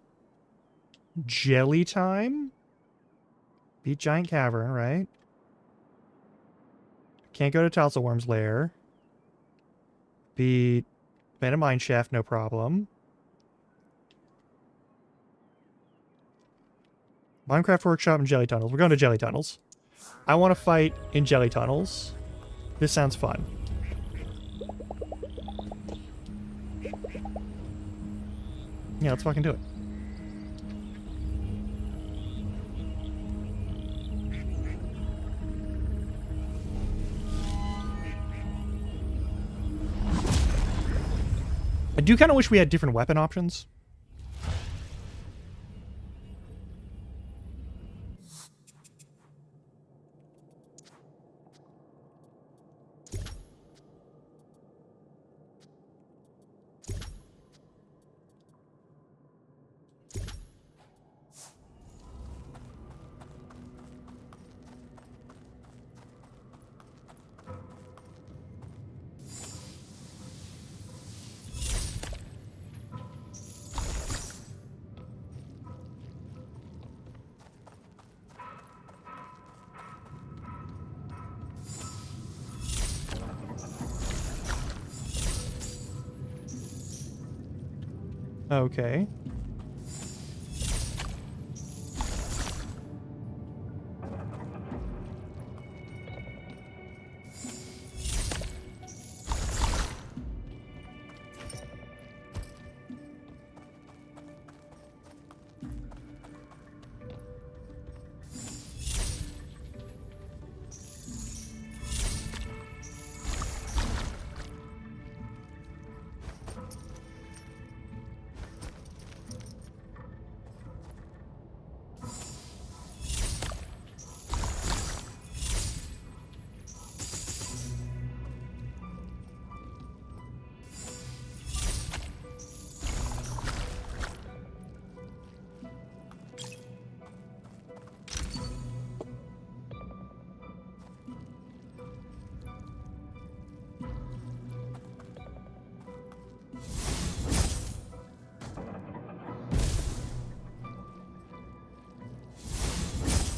Jelly Time? Beat Giant Cavern, right? Can't go to Touslewurm's lair. Beat Phantom Mineshaft, no problem. Minecraft Workshop and Jelly Tunnels. We're going to Jelly Tunnels. I want to fight in Jelly Tunnels. This sounds fun. Yeah, let's fucking do it. I do kind of wish we had different weapon options. Okay.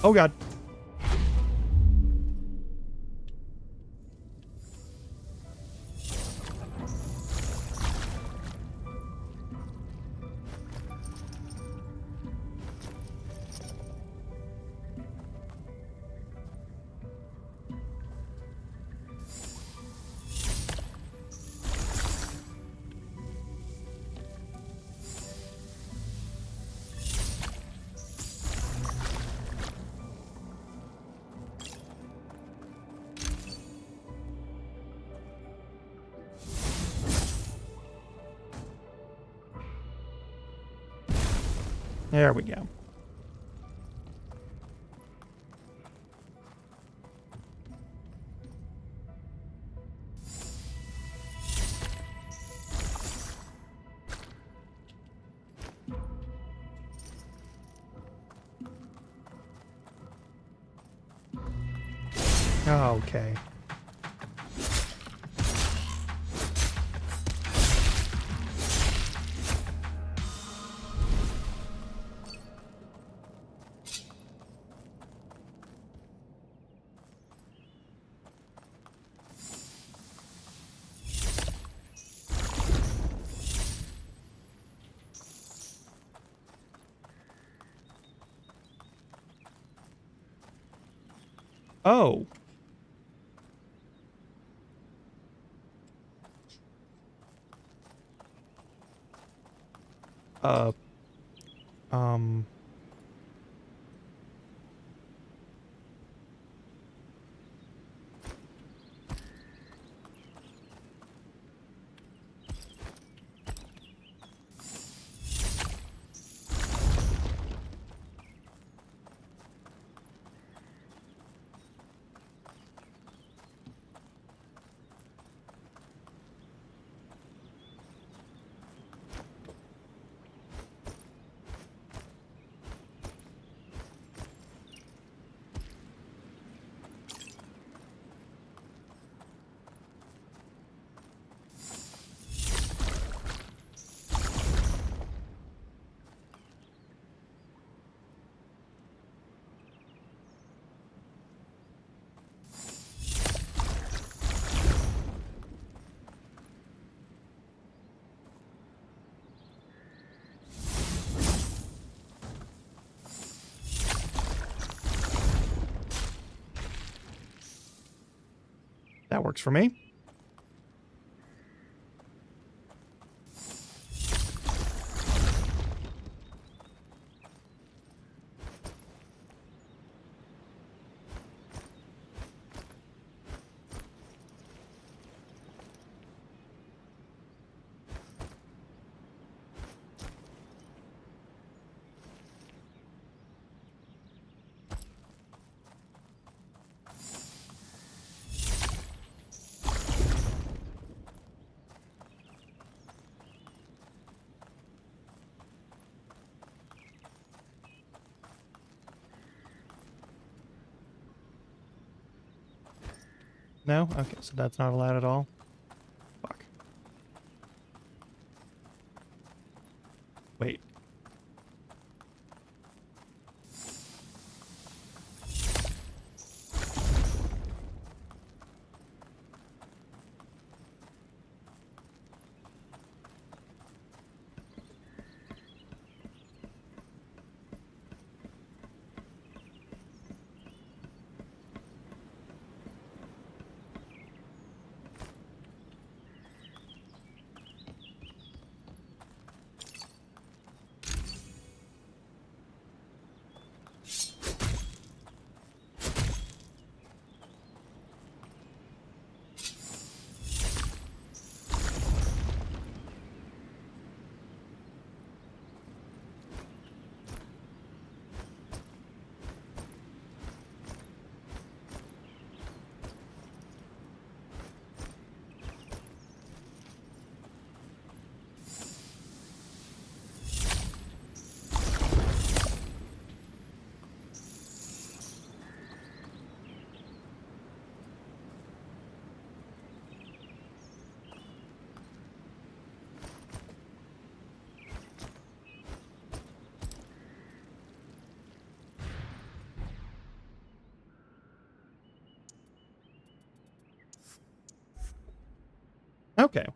Oh god. There we go. Okay. Oh. Uh. Um. That works for me. No? Okay, so that's not allowed at all. Fuck. Wait. Okay.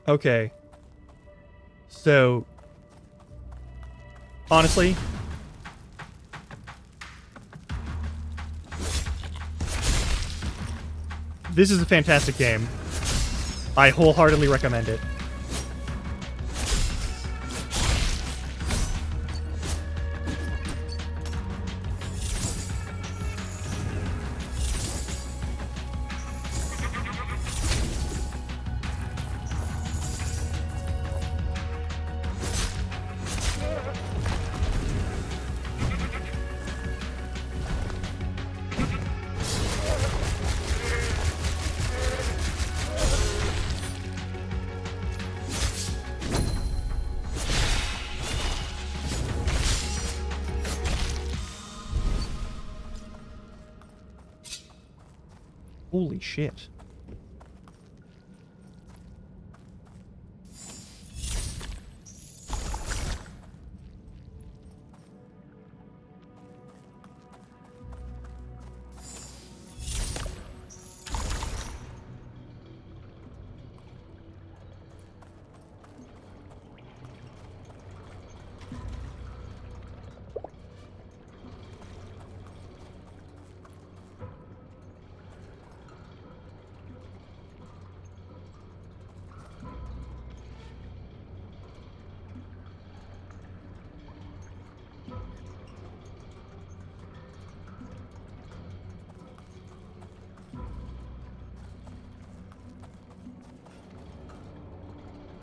Okay. So, honestly, this is a fantastic game. I wholeheartedly recommend it. Holy shit.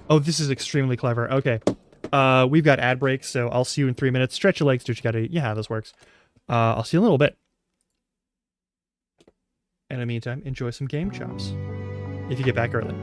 Oh, this is extremely clever. Okay. We've got ad breaks, so I'll see you in 3 minutes. Stretch your legs, do what you gotta eat. Yeah, this works. I'll see you in a little bit. And in the meantime, enjoy some game chops. If you get back early.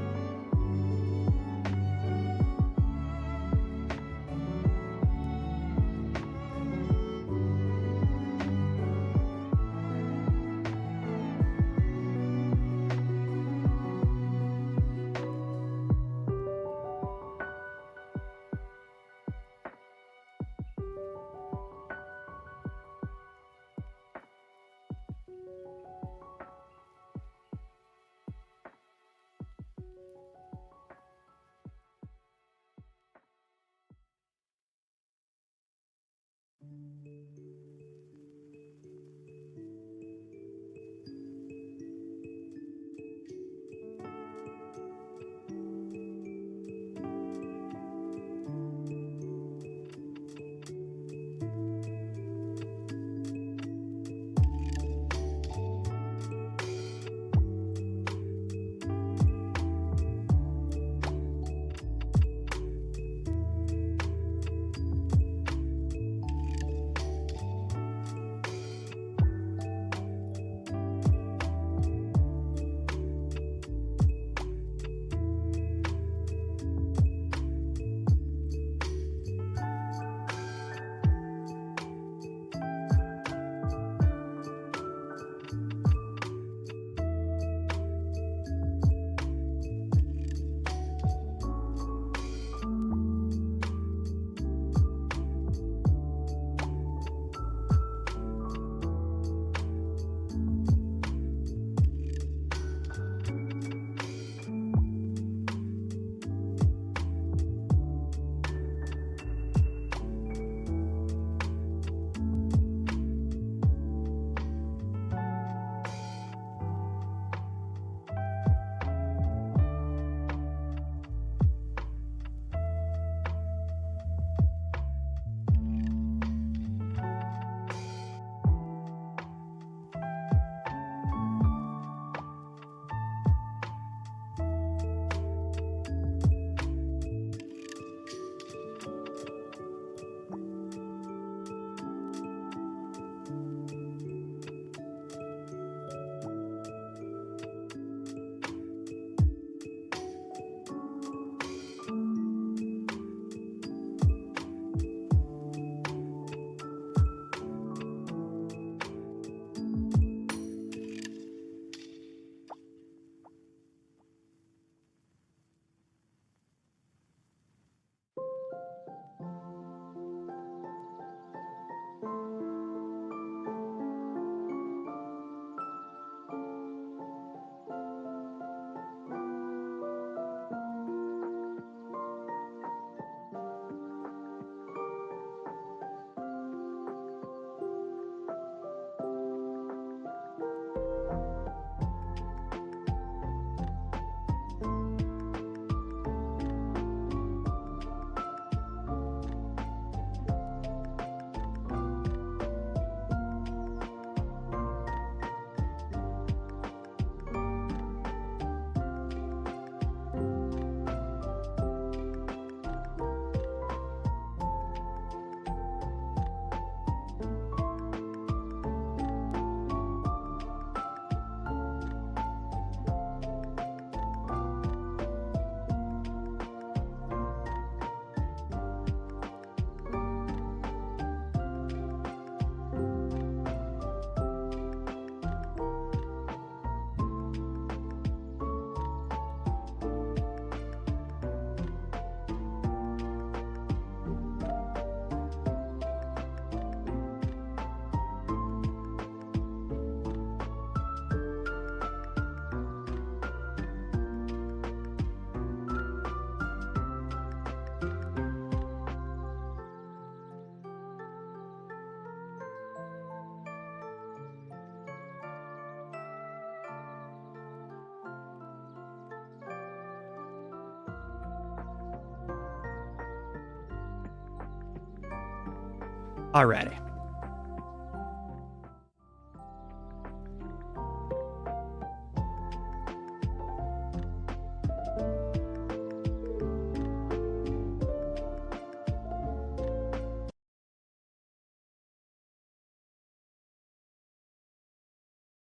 Alrighty.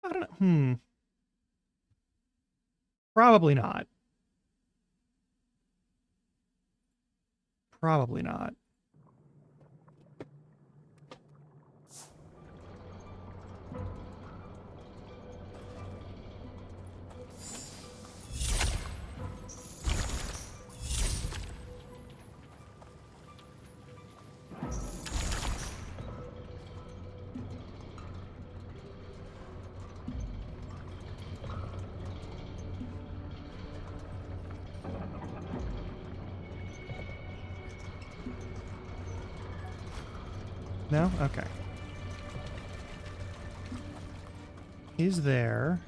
I don't know. Probably not. Probably not. No? Okay. Is there...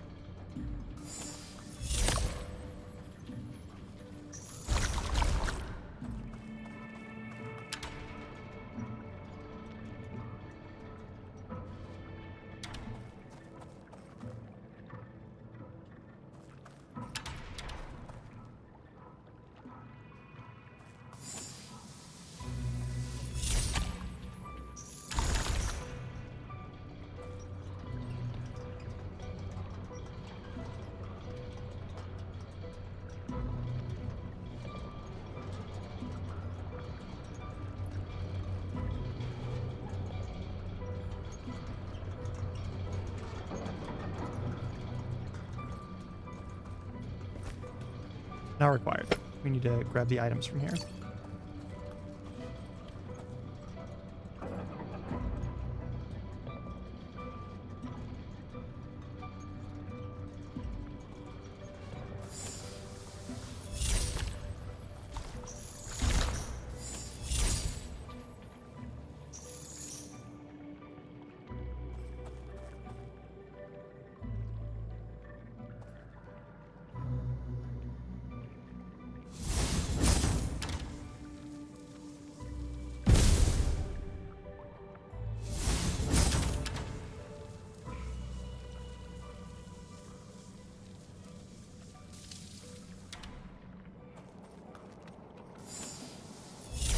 Not required. We need to grab the items from here.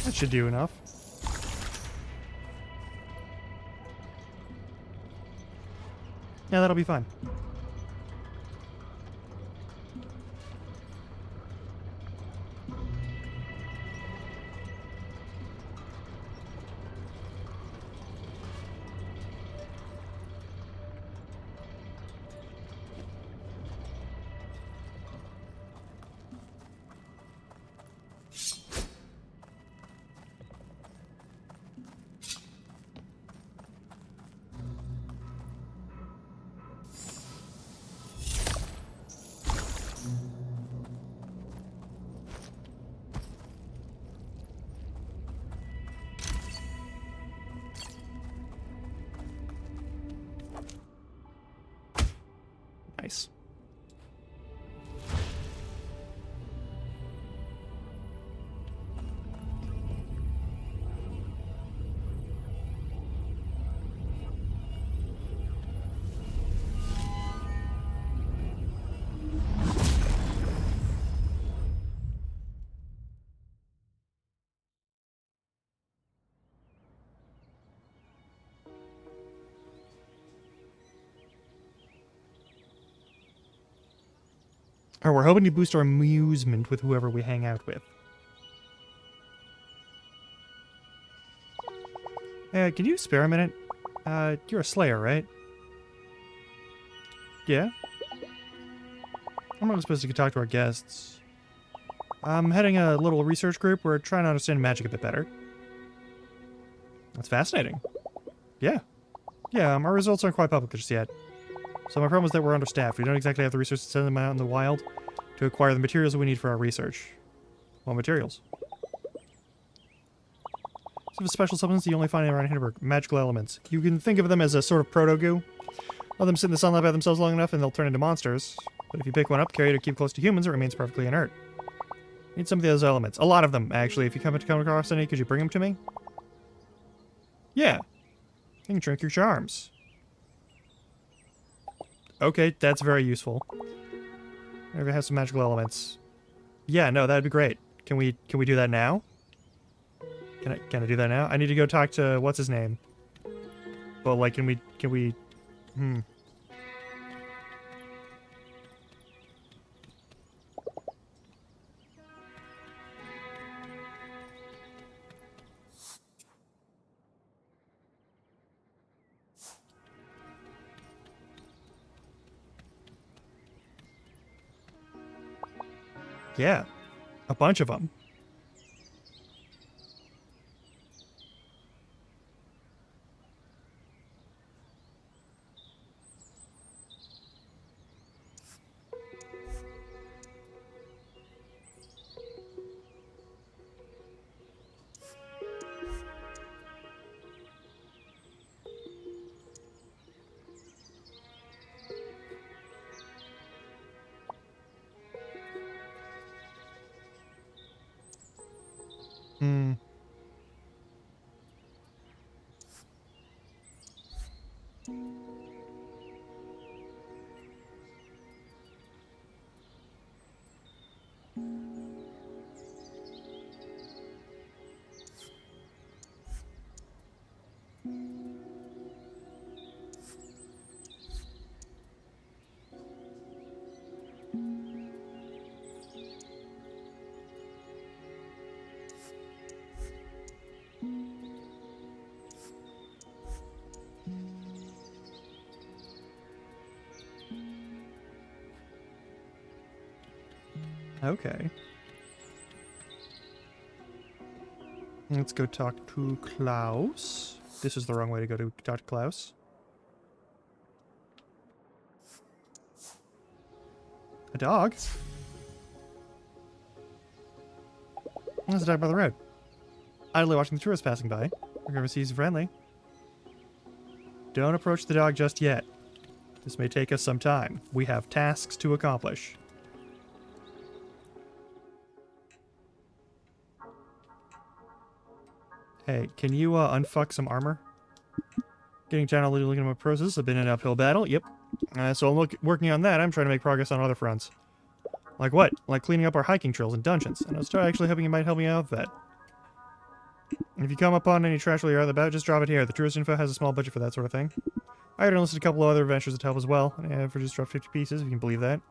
That should do enough. Yeah, that'll be fine. Nice. Or we're hoping to boost our amusement with whoever we hang out with. Can you spare a minute? You're a slayer, right? Yeah? I'm not supposed to talk to our guests. I'm heading a little research group. We're trying to understand magic a bit better. That's fascinating. Yeah. Yeah, our results aren't quite public just yet. So my problem is that we're understaffed. We don't exactly have the resources to send them out in the wild to acquire the materials we need for our research. What materials? Some special substances you only find around Hindenburg. Magical elements. You can think of them as a sort of proto-goo. Let them sit in the sunlight by themselves long enough and they'll turn into monsters. But if you pick one up, carry it, or keep close to humans, it remains perfectly inert. Need some of those elements. A lot of them, actually. If you come across any, could you bring them to me? Yeah. You can drink your charms. Okay, that's very useful. Maybe have some magical elements. Yeah, no, that'd be great. Can we do that now? Can I do that now? I need to go talk to what's his name. Well, like, can we? Hmm. Yeah, a bunch of them. Hmm. Okay. Let's go talk to Klaus. This is the wrong way to go to talk to Klaus. A dog? There's a dog by the road. Idly watching the tourists passing by. Whoever sees friendly. Don't approach the dog just yet. This may take us some time. We have tasks to accomplish. Hey, can you unfuck some armor? Getting down a little looking at my process. I've been in an uphill battle. Yep. So I'm working on that. I'm trying to make progress on other fronts. Like what? Like cleaning up our hiking trails and dungeons. And I was actually hoping you might help me out with that. And if you come upon any trash while you're out and about, just drop it here. The tourist info has a small budget for that sort of thing. I already listed a couple of other adventures that help as well. For just drop 50 pieces, if you can believe that.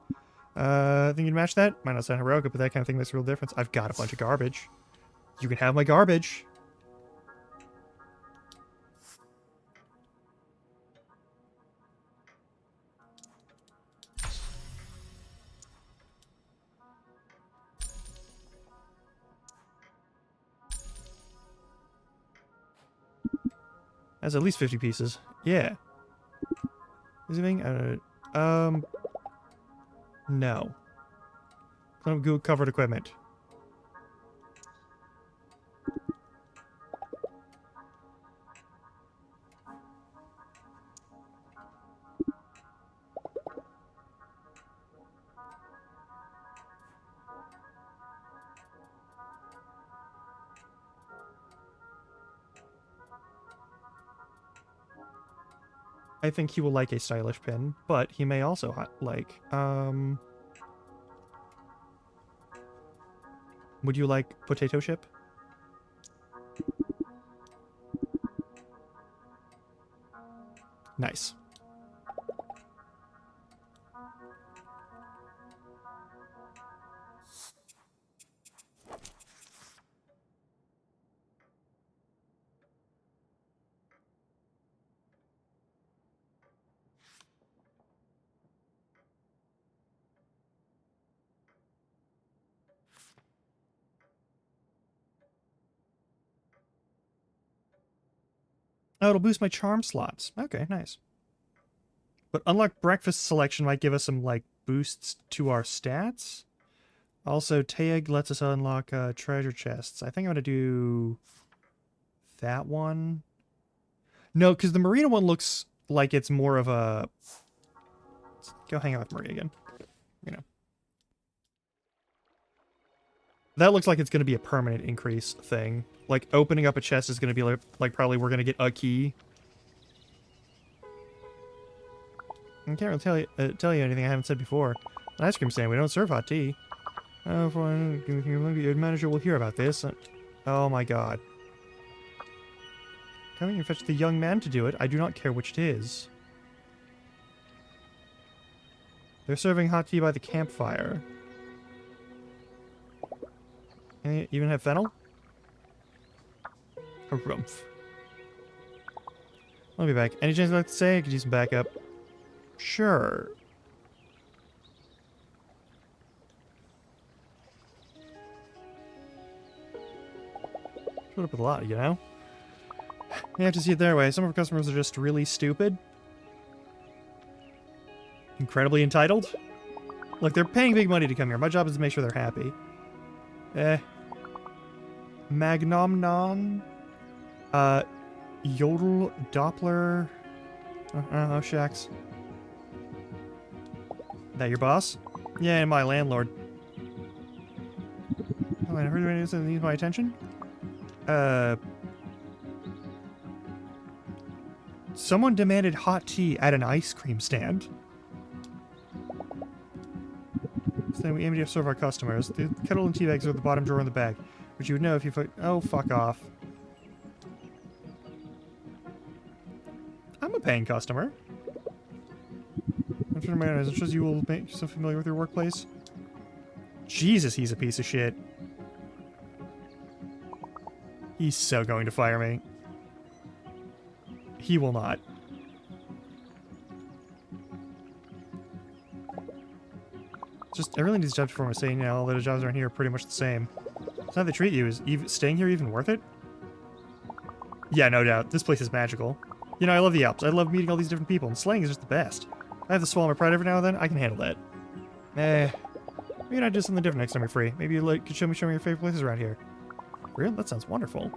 Think you'd match that? Might not sound heroic, but that kind of thing makes a real difference. I've got a bunch of garbage. You can have my garbage. That's at least 50 pieces. Yeah. Is anything? No. Good covered equipment. I think he will like a stylish pin, but he may also like, would you like potato chip? Nice. Oh, it'll boost my charm slots. Okay, nice. But unlock breakfast selection might give us some, like, boosts to our stats. Also, Tag lets us unlock treasure chests. I think I'm going to do that one. No, because the Marina one looks like it's more of a... Let's go hang out with Maria again. You know. That looks like it's going to be a permanent increase thing. Like, opening up a chest is going to be like probably we're going to get a key. I can't really tell you anything I haven't said before. An ice cream stand, we don't serve hot tea. Oh, your manager will hear about this. Oh my god. Coming and fetch the young man to do it. I do not care which it is. They're serving hot tea by the campfire. And they even have fennel? Harumph. I'll be back. Any chance you'd like to say? I could use some backup. Sure. Put up with a lot, you know? You have to see it their way. Some of our customers are just really stupid. Incredibly entitled. Look, they're paying big money to come here. My job is to make sure they're happy. Magnomnon? Yodel Doppler? Oh, Shax. That your boss? Yeah, my landlord. Oh, I heard anything that needs my attention? Someone demanded hot tea at an ice cream stand. So then we aim to serve our customers. The kettle and tea bags are at the bottom drawer in the bag, which you would know if you oh, fuck off. I'm a paying customer. I'm sure my shows you will make yourself familiar with your workplace. Jesus, he's a piece of shit. He's so going to fire me. He will not. Just, everything these jobs performers say now, all the jobs around here are pretty much the same. It's how they treat you. Is staying here even worth it? Yeah, no doubt. This place is magical. You know, I love the Alps. I love meeting all these different people, and slaying is just the best. I have to swallow my pride every now and then. I can handle that. Maybe not do something different next time you're free. Maybe you could show me your favorite places around here. Really? That sounds wonderful.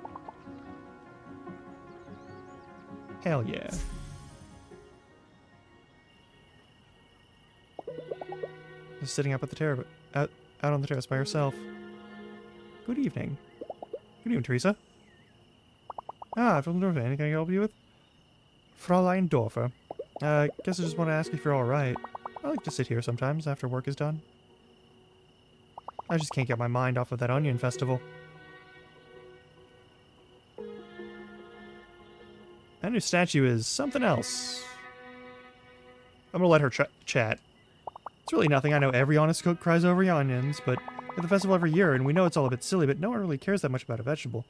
Hell yeah. Just sitting up at the terrace, out on the terrace by herself. Good evening. Good evening, Teresa. Ah, from Dorfer. Anything I can help you with? Fräulein Dorfer. Guess I just want to ask if you're alright. I like to sit here sometimes after work is done. I just can't get my mind off of that onion festival. That new statue is something else. I'm gonna let her chat. It's really nothing. I know every honest cook cries over onions, but at the festival every year, and we know it's all a bit silly, but no one really cares that much about a vegetable.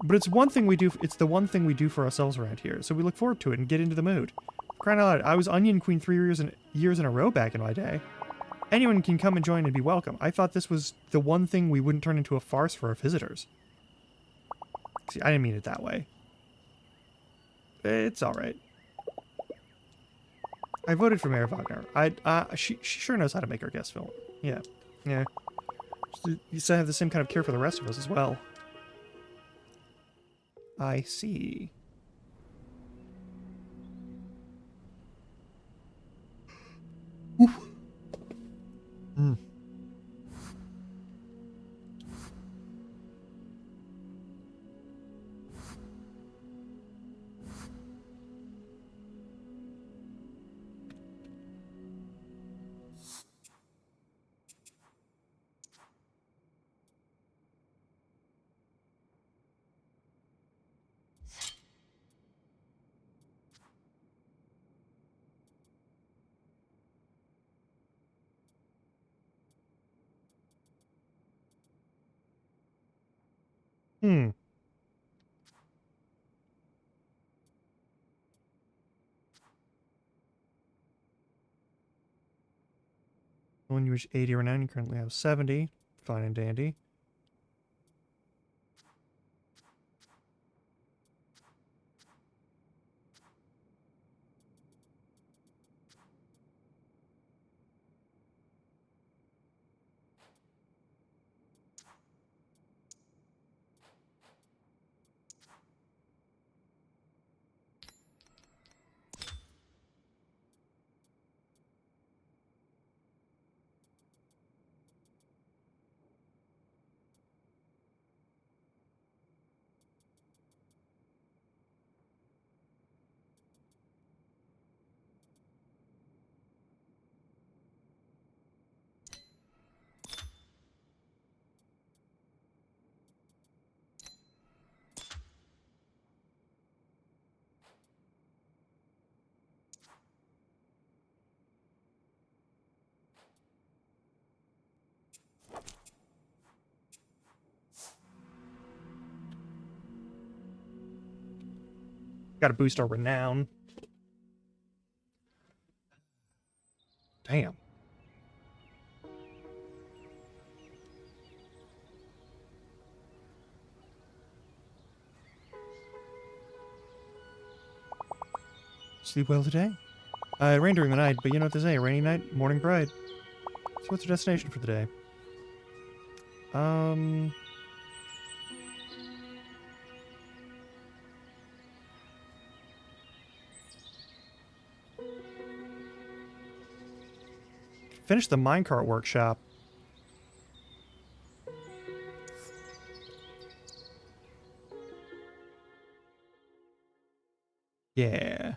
But it's one thing we do. It's the one thing we do for ourselves around here, so we look forward to it and get into the mood. Crying out loud, I was Onion Queen 3 years in a row back in my day. Anyone can come and join and be welcome. I thought this was the one thing we wouldn't turn into a farce for our visitors. See, I didn't mean it that way. It's alright. I voted for Mayor Wagner. She sure knows how to make her guest film. Yeah. Yeah. You still have the same kind of care for the rest of us as well. I see. Oof. Mm. Hmm. When you reach 80 or 9, you currently have 70. Fine and dandy. Got to boost our renown. Damn. Sleep well today? It rained during the night, but you know what they say, rainy night, morning bright. So what's your destination for the day? Finish the minecart workshop. Yeah.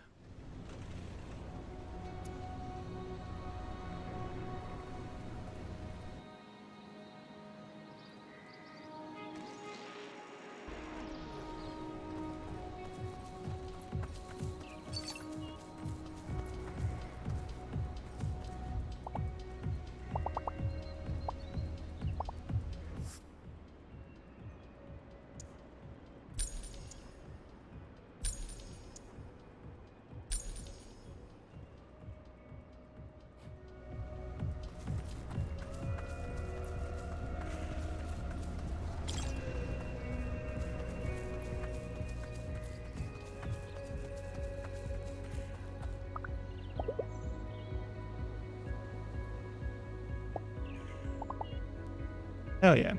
Hell yeah.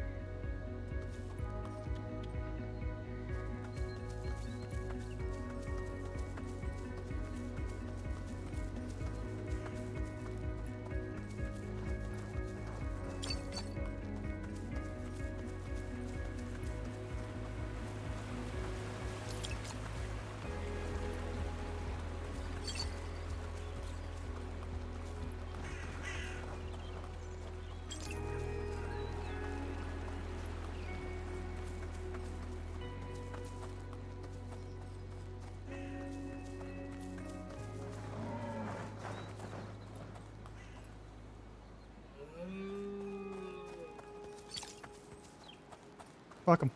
Fuck 'em.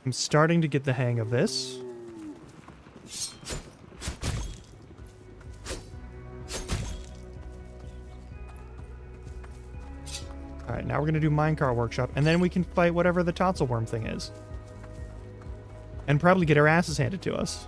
I'm starting to get the hang of this. Alright, now we're going to do Minecart Workshop, and then we can fight whatever the tonsil worm thing is. And probably get our asses handed to us.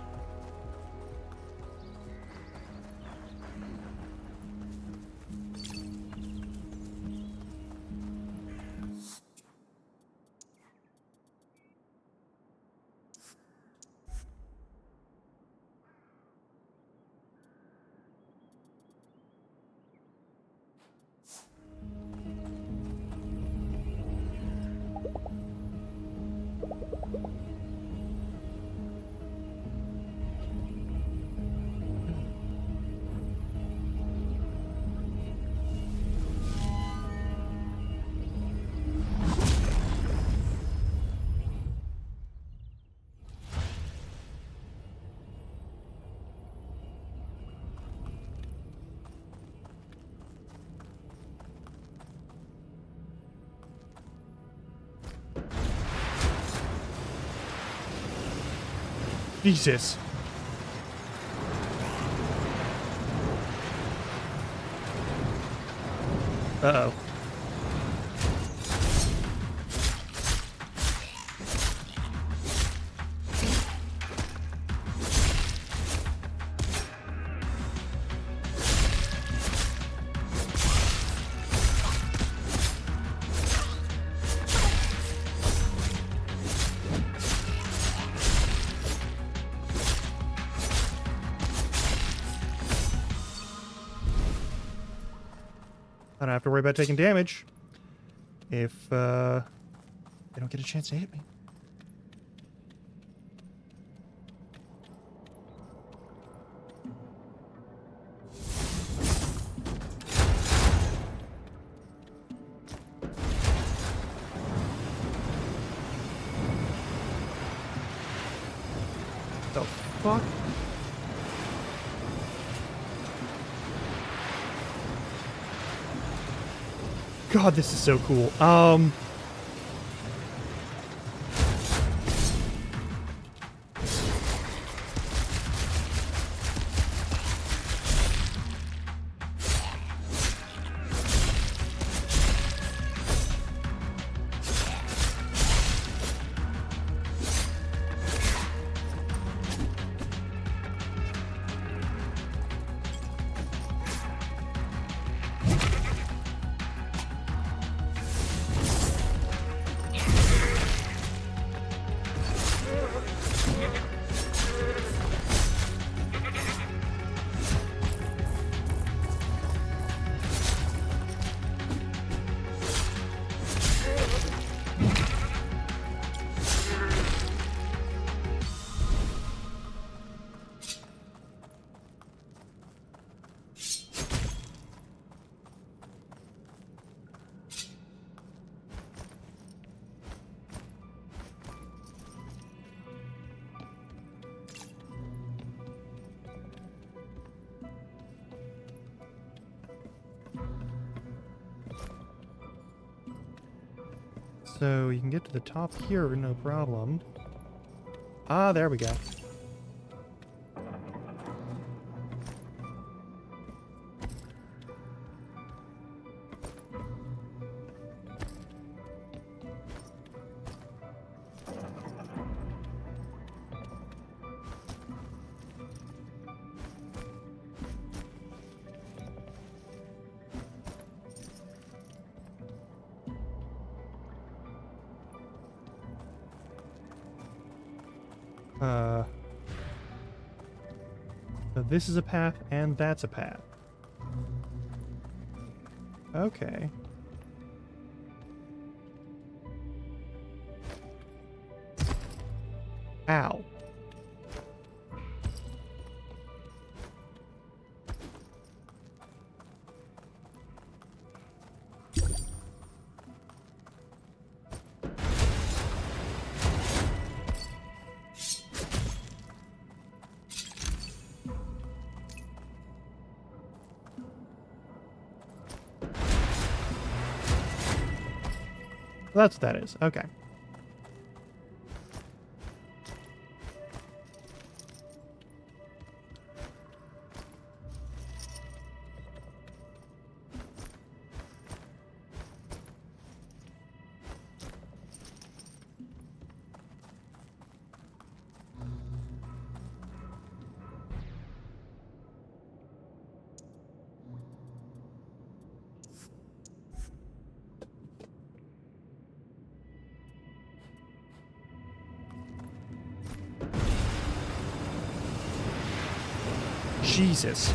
Jesus. Uh-oh. I don't have to worry about taking damage if they don't get a chance to hit me. The fuck? God, this is so cool. So you can get to the top here, no problem. Ah, there we go. So this is a path, and that's a path. Okay. Ow. That's what that is. Okay. Jesus.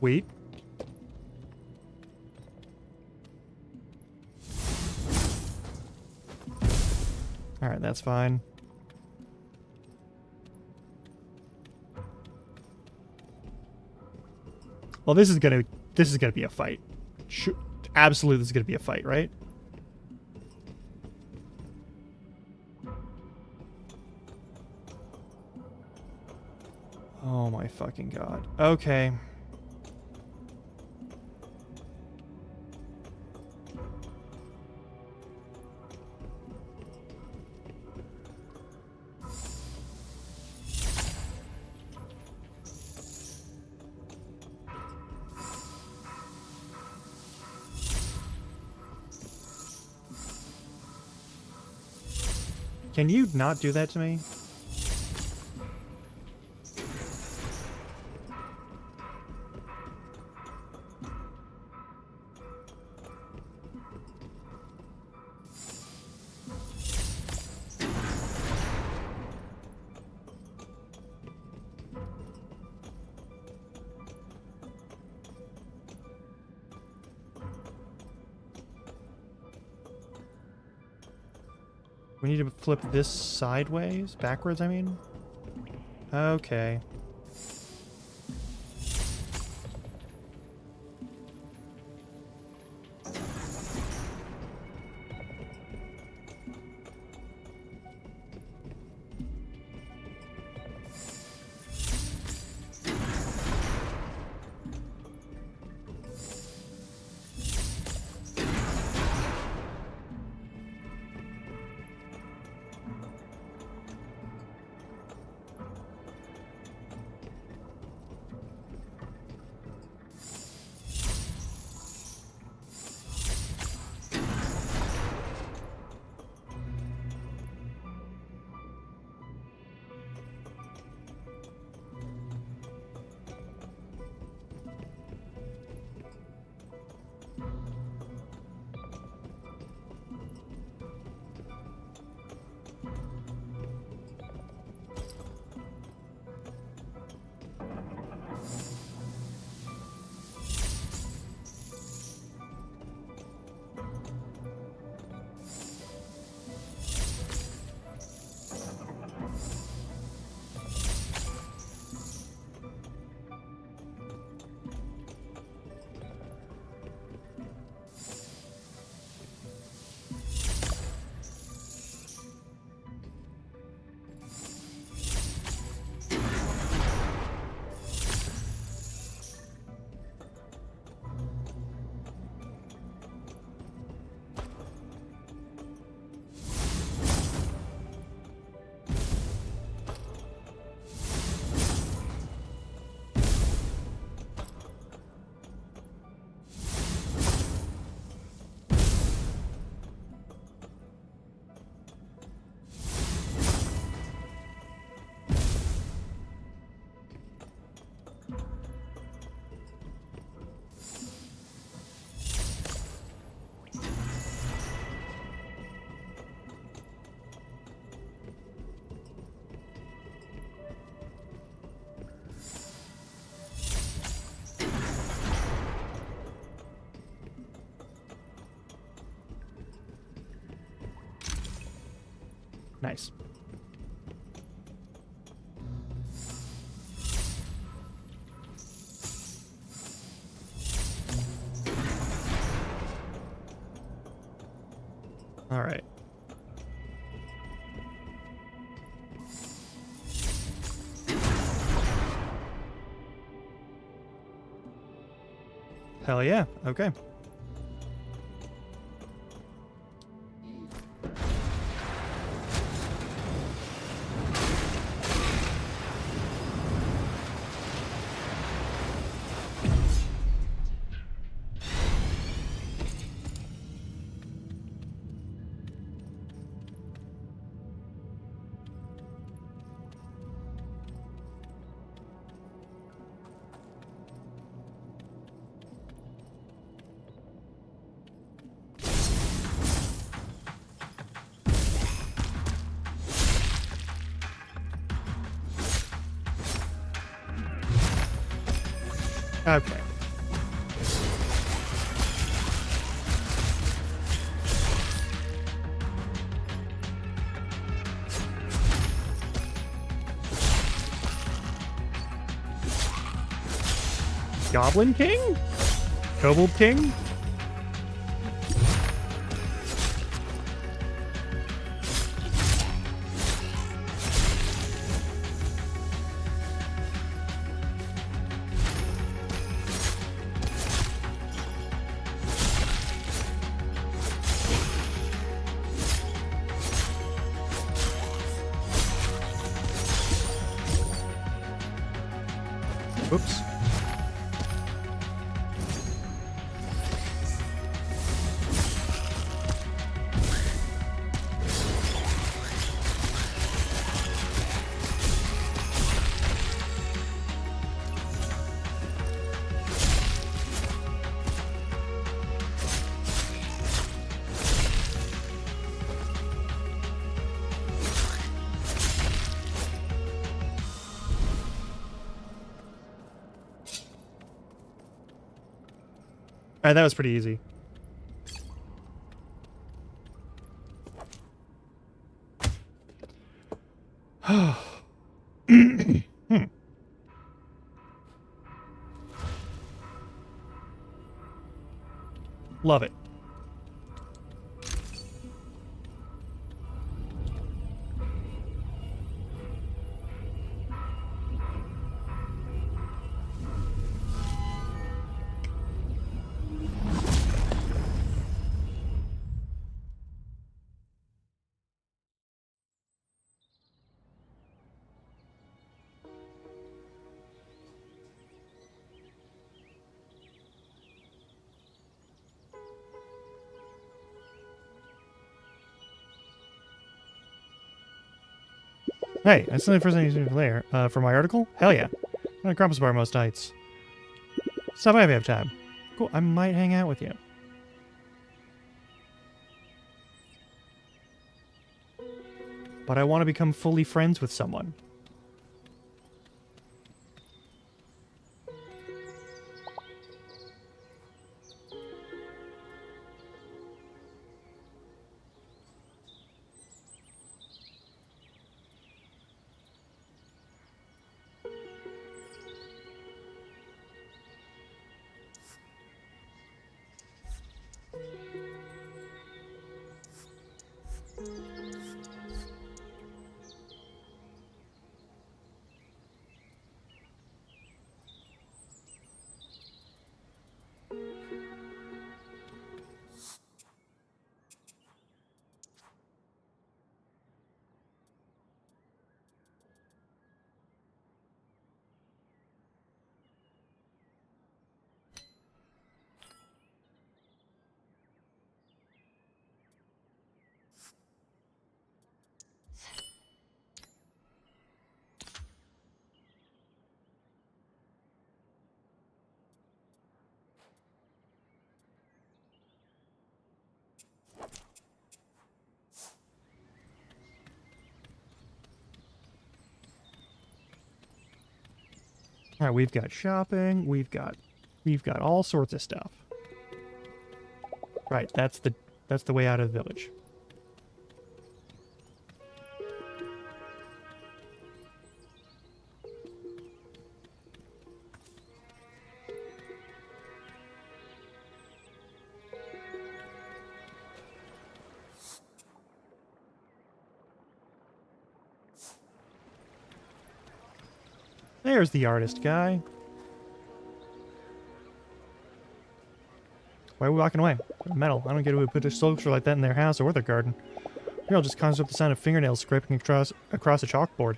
Wait. Alright, that's fine. Well, this is gonna be a fight. Absolutely, this is gonna be a fight, right? Oh my fucking god. Okay. Can you not do that to me? We need to flip this sideways? Backwards, I mean? Okay. Nice. All right. Hell yeah. Okay. Okay. Goblin King? Kobold King? Oops. Alright, that was pretty easy. Love it. Hey, that's not the first thing you see there. For my article? Hell yeah. I'm at Grumpus Bar most nights. Stop by if you have time. Cool, I might hang out with you. But I want to become fully friends with someone. Alright, we've got shopping, we've got all sorts of stuff. Right, that's the way out of the village. There's the artist guy. Why are we walking away? Metal. I don't get who would put a sculpture like that in their house or their garden. Here, I'll just conjure up the sound of fingernails scraping across a chalkboard.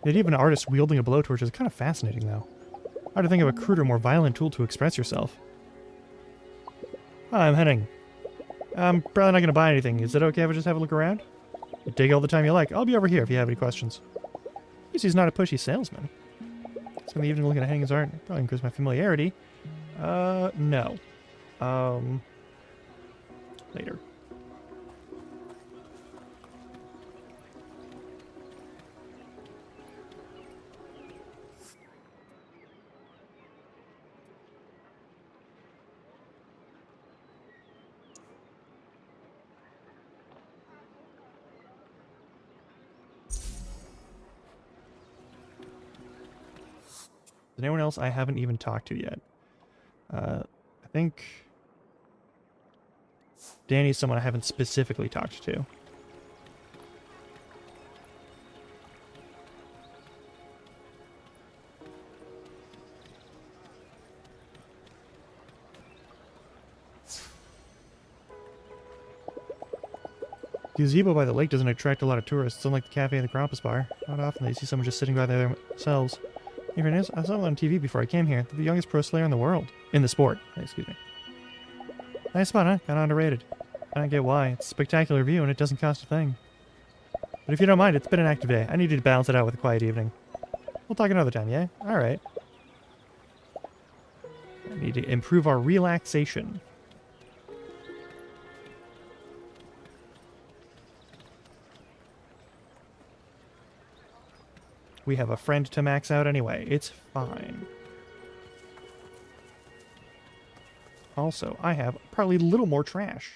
Yet even an artist wielding a blowtorch is kind of fascinating, though. Hard to think of a cruder, more violent tool to express yourself. Hi, I'm heading. I'm probably not going to buy anything. Is it okay if I just have a look around? You dig all the time you like. I'll be over here if you have any questions. At least he's not a pushy salesman. Spend the evening looking at Henning's art. Probably increase my familiarity. No. Later. anyone else I haven't even talked to yet? I think Danny's someone I haven't specifically talked to. Gazebo by the lake doesn't attract a lot of tourists, unlike the cafe and the Krampus bar. Not often they see someone just sitting by there themselves. Even I saw it on TV before I came here. The youngest pro slayer in the world. In the sport. Excuse me. Nice spot, huh? Kinda underrated. I don't get why. It's a spectacular view and it doesn't cost a thing. But if you don't mind, it's been an active day. I needed to balance it out with a quiet evening. We'll talk another time, yeah? Alright. I need to improve our relaxation. We have a friend to max out anyway. It's fine. Also, I have probably a little more trash.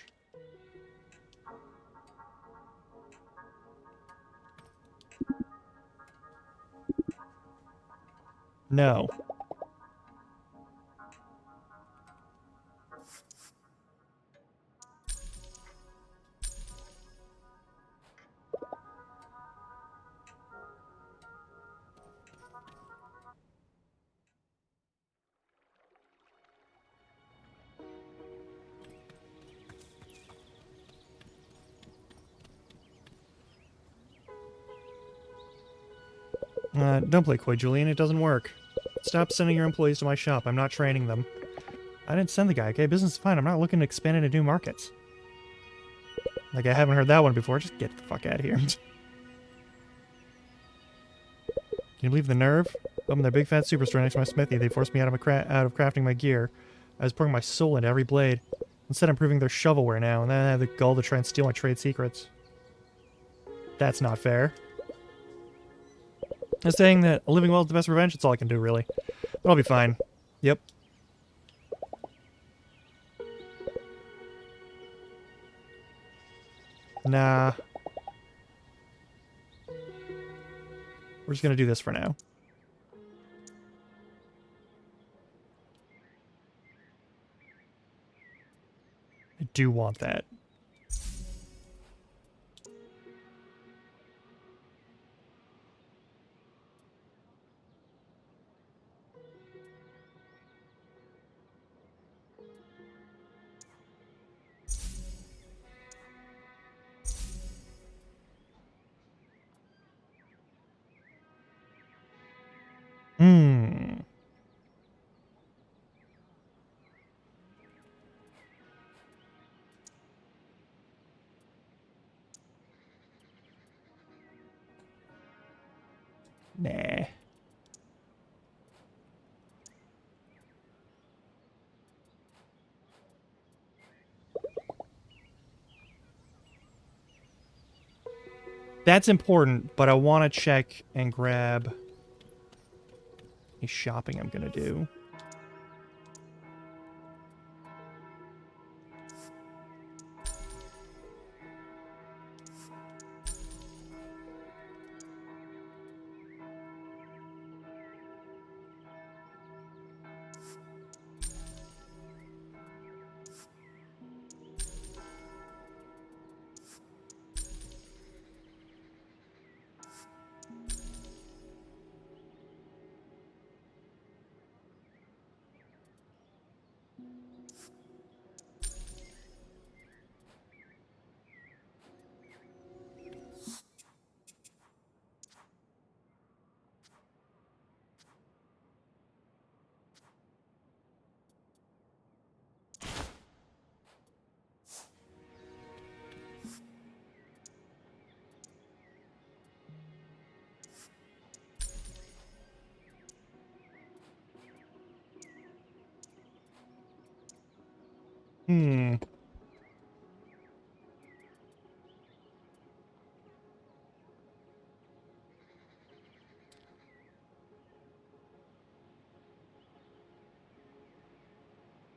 No. Don't play coy, Julian. It doesn't work. Stop sending your employees to my shop. I'm not training them. I didn't send the guy, okay? Business is fine. I'm not looking to expand into new markets. Like, I haven't heard that one before. Just get the fuck out of here. Can you believe the nerve? Open their big fat superstore next to my smithy. They forced me out of crafting my gear. I was pouring my soul into every blade. Instead, I'm improving their shovelware now, and then I have the gall to try and steal my trade secrets. That's not fair. I'm saying that living well is the best revenge. That's all I can do, really. But I'll be fine. Yep. Nah. We're just gonna do this for now. I do want that. Hmm. Nah. That's important, but I want to check and grab any shopping I'm gonna do. Hmm.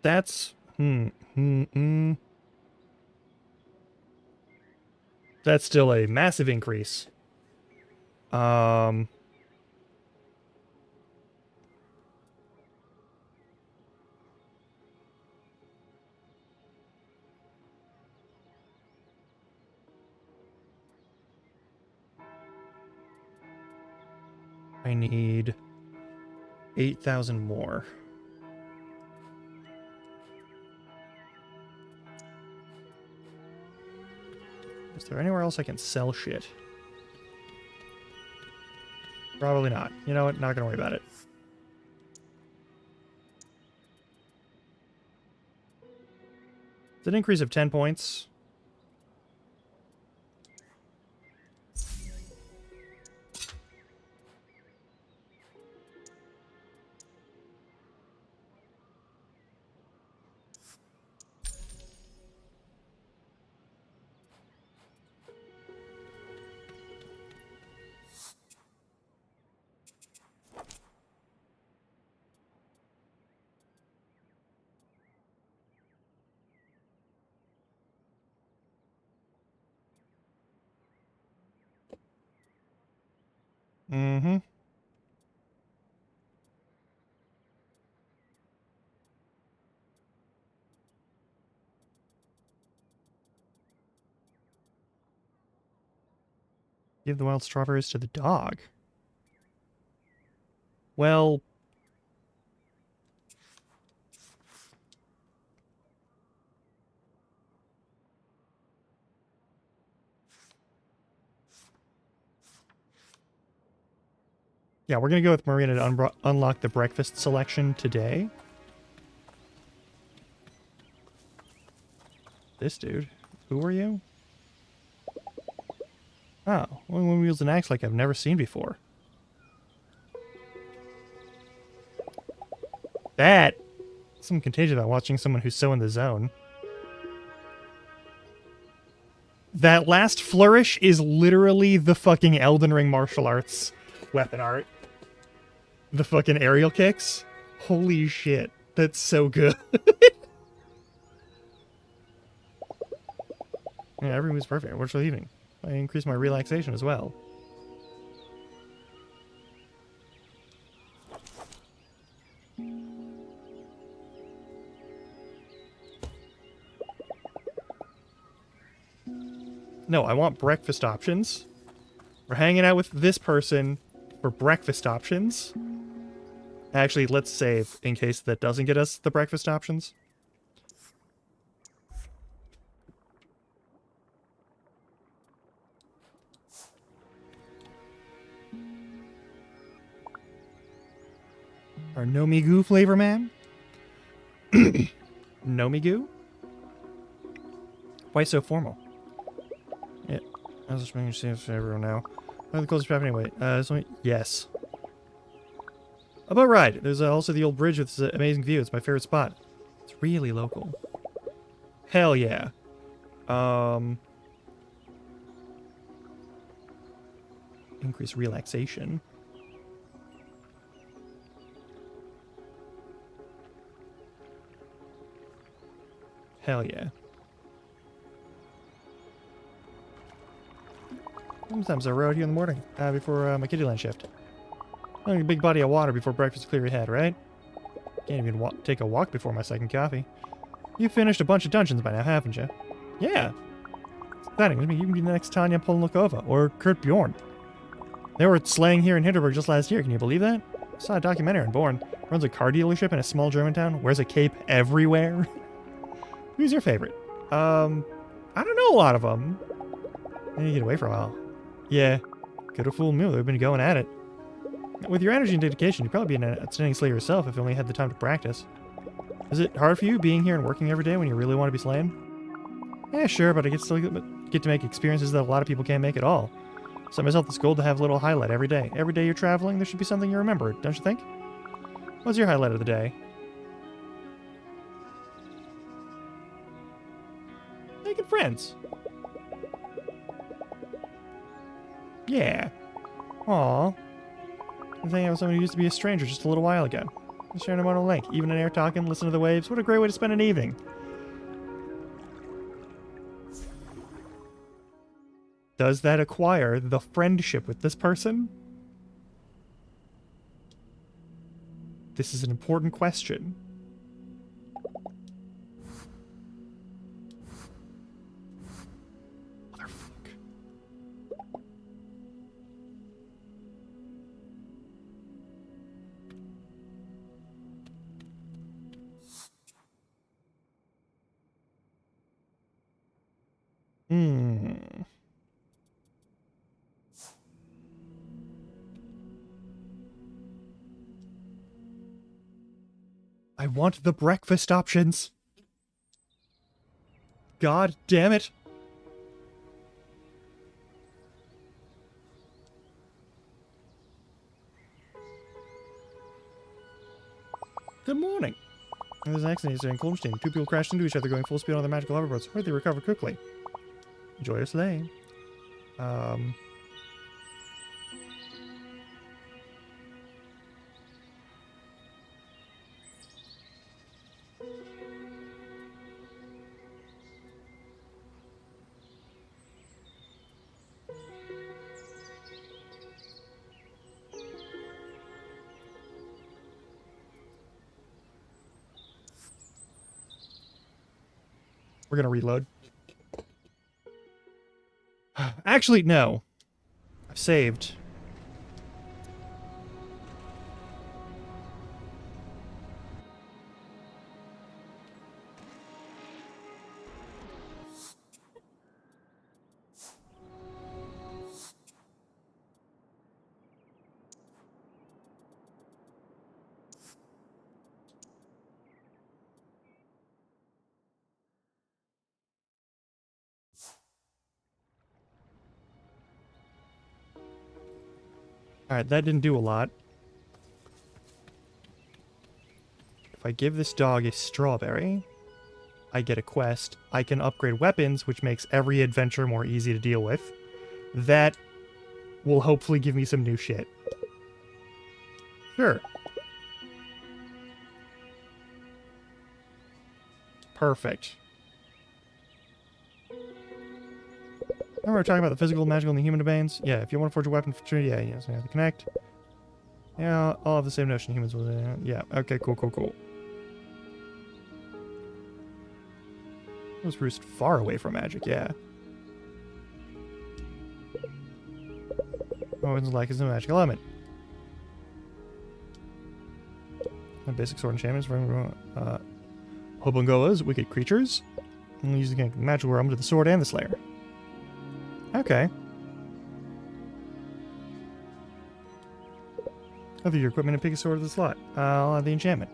That's that's still a massive increase. I need 8,000 more. Is there anywhere else I can sell shit? Probably not. You know what? Not gonna worry about it. It's an increase of 10 points. Mm-hmm. Give the wild strawberries to the dog. Well... yeah, we're gonna go with Marina to unlock the breakfast selection today. This dude. Who are you? Oh, one wields an axe like I've never seen before. That! Something contagious about watching someone who's so in the zone. That last flourish is literally the fucking Elden Ring martial arts weapon art. The fucking aerial kicks. Holy shit. That's so good. Yeah, every move's perfect. What's the evening? I increase my relaxation as well. No, I want breakfast options. We're hanging out with this person for breakfast options. Actually, let's save in case that doesn't get us the breakfast options. Our Nomigu flavor, man? Nomigu? Why so formal? Yeah, I was just making sure for everyone now. Why the closest trap anyway? Yes. About right. There's also the old bridge with this amazing view. It's my favorite spot. It's really local. Hell yeah. Increase relaxation. Hell yeah. Sometimes I row out here in the morning, before my Kittyland shift. I need a big body of water before breakfast to clear your head, right? Can't even take a walk before my second coffee. You've finished a bunch of dungeons by now, haven't you? Yeah. It's exciting. You can be the next Tanya Polnikova, or Kurt Bjorn. They were slaying here in Hinterberg just last year, can you believe that? I saw a documentary on Born. Runs a car dealership in a small German town, wears a cape everywhere. Who's your favorite? I don't know a lot of them. I need to get away for a while. Yeah, could have fooled me. We've been going at it. With your energy and dedication, you'd probably be an outstanding slayer yourself if you only had the time to practice. Is it hard for you being here and working every day when you really want to be slaying? Yeah, sure, but I still get to make experiences that a lot of people can't make at all. Set myself this goal to have a little highlight every day. Every day you're traveling, there should be something you remember, don't you think? What's your highlight of the day? Making friends. Yeah. Aww. I'm hanging out with someone who used to be a stranger just a little while ago. Just sharing a on a lake, even in air talking, listen to the waves. What a great way to spend an evening. Does that acquire the friendship with this person? This is an important question. Motherfuck. I want the breakfast options. God damn it. Good morning. There's an accident yesterday in Kulmstein. Two people crashed into each other going full speed on their magical hoverboards. Hopefully they recover quickly. Enjoy your sleigh. We're gonna reload. Actually, no. I've saved. Alright, that didn't do a lot. If I give this dog a strawberry, I get a quest. I can upgrade weapons, which makes every adventure more easy to deal with. That will hopefully give me some new shit. Sure. Perfect. Remember we were talking about the physical, magical, and the human domains? Yeah, if you want to forge a weapon for Trinity, yeah, so you have to connect. Yeah, all have the same notion. Humans will... yeah, okay, cool. It was roost far away from magic, yeah. What weapons like is a magic element. A basic sword enchantments for Hobungoas, wicked creatures. And use the magical realm to the sword and the slayer. Okay. I'll do your equipment and pick a sword to the slot. I'll have the enchantment.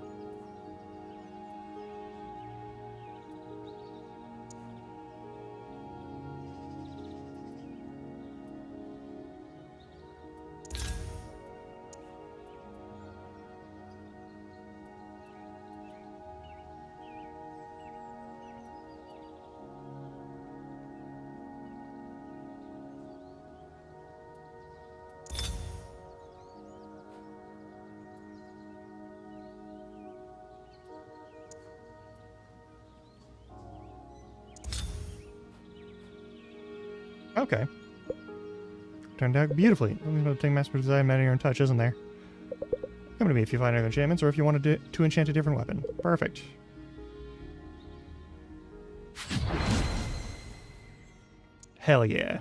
Okay. Turned out beautifully. I'm going to take Master Design, Matter, and Touch, isn't there? Come to me if you find other enchantments, or if you want to enchant a different weapon. Perfect. Hell yeah.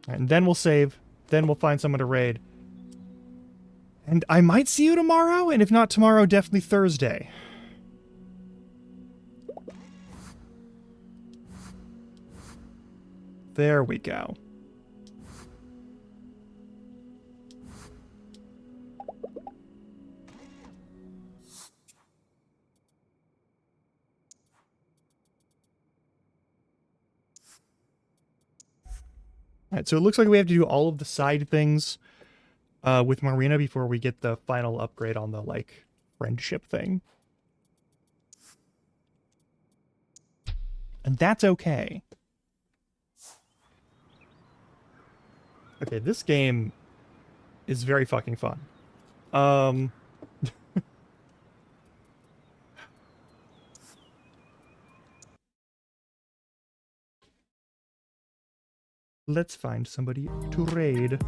And then we'll save. Then we'll find someone to raid. And I might see you tomorrow, and if not tomorrow, definitely Thursday. There we go. Alright, so it looks like we have to do all of the side things with Marina before we get the final upgrade on the, like, friendship thing. And that's okay. Okay, this game is very fucking fun. Let's find somebody to raid.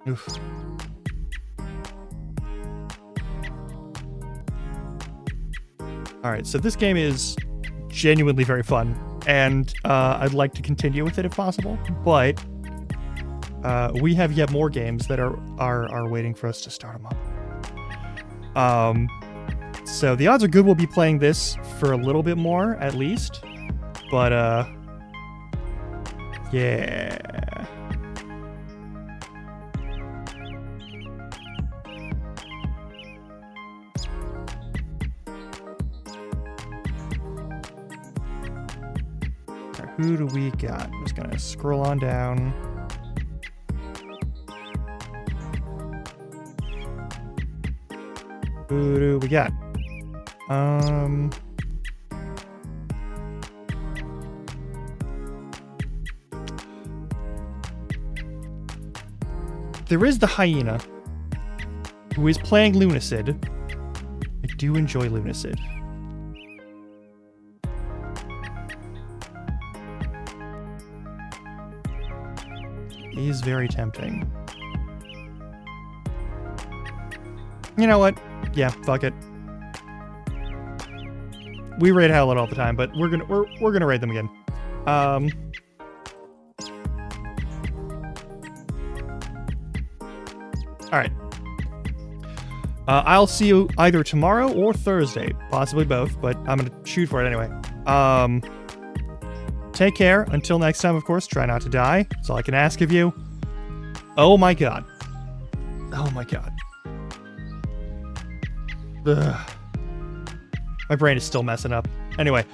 Oof. Alright, so this game is genuinely very fun, and I'd like to continue with it if possible, but we have yet more games that are waiting for us to start them up. So the odds are good we'll be playing this for a little bit more, at least. But, yeah. Who do we got? I'm just gonna scroll on down. Who do we got? There is the Hyena, who is playing Lunacid. I do enjoy Lunacid. He is very tempting. You know what? Yeah, fuck it. We raid Howlet all the time, but we're gonna raid them again. Alright. I'll see you either tomorrow or Thursday. Possibly both, but I'm gonna shoot for it anyway. Take care. Until next time, of course, try not to die. That's all I can ask of you. Oh my god. Oh my god. Ugh. My brain is still messing up. Anyway,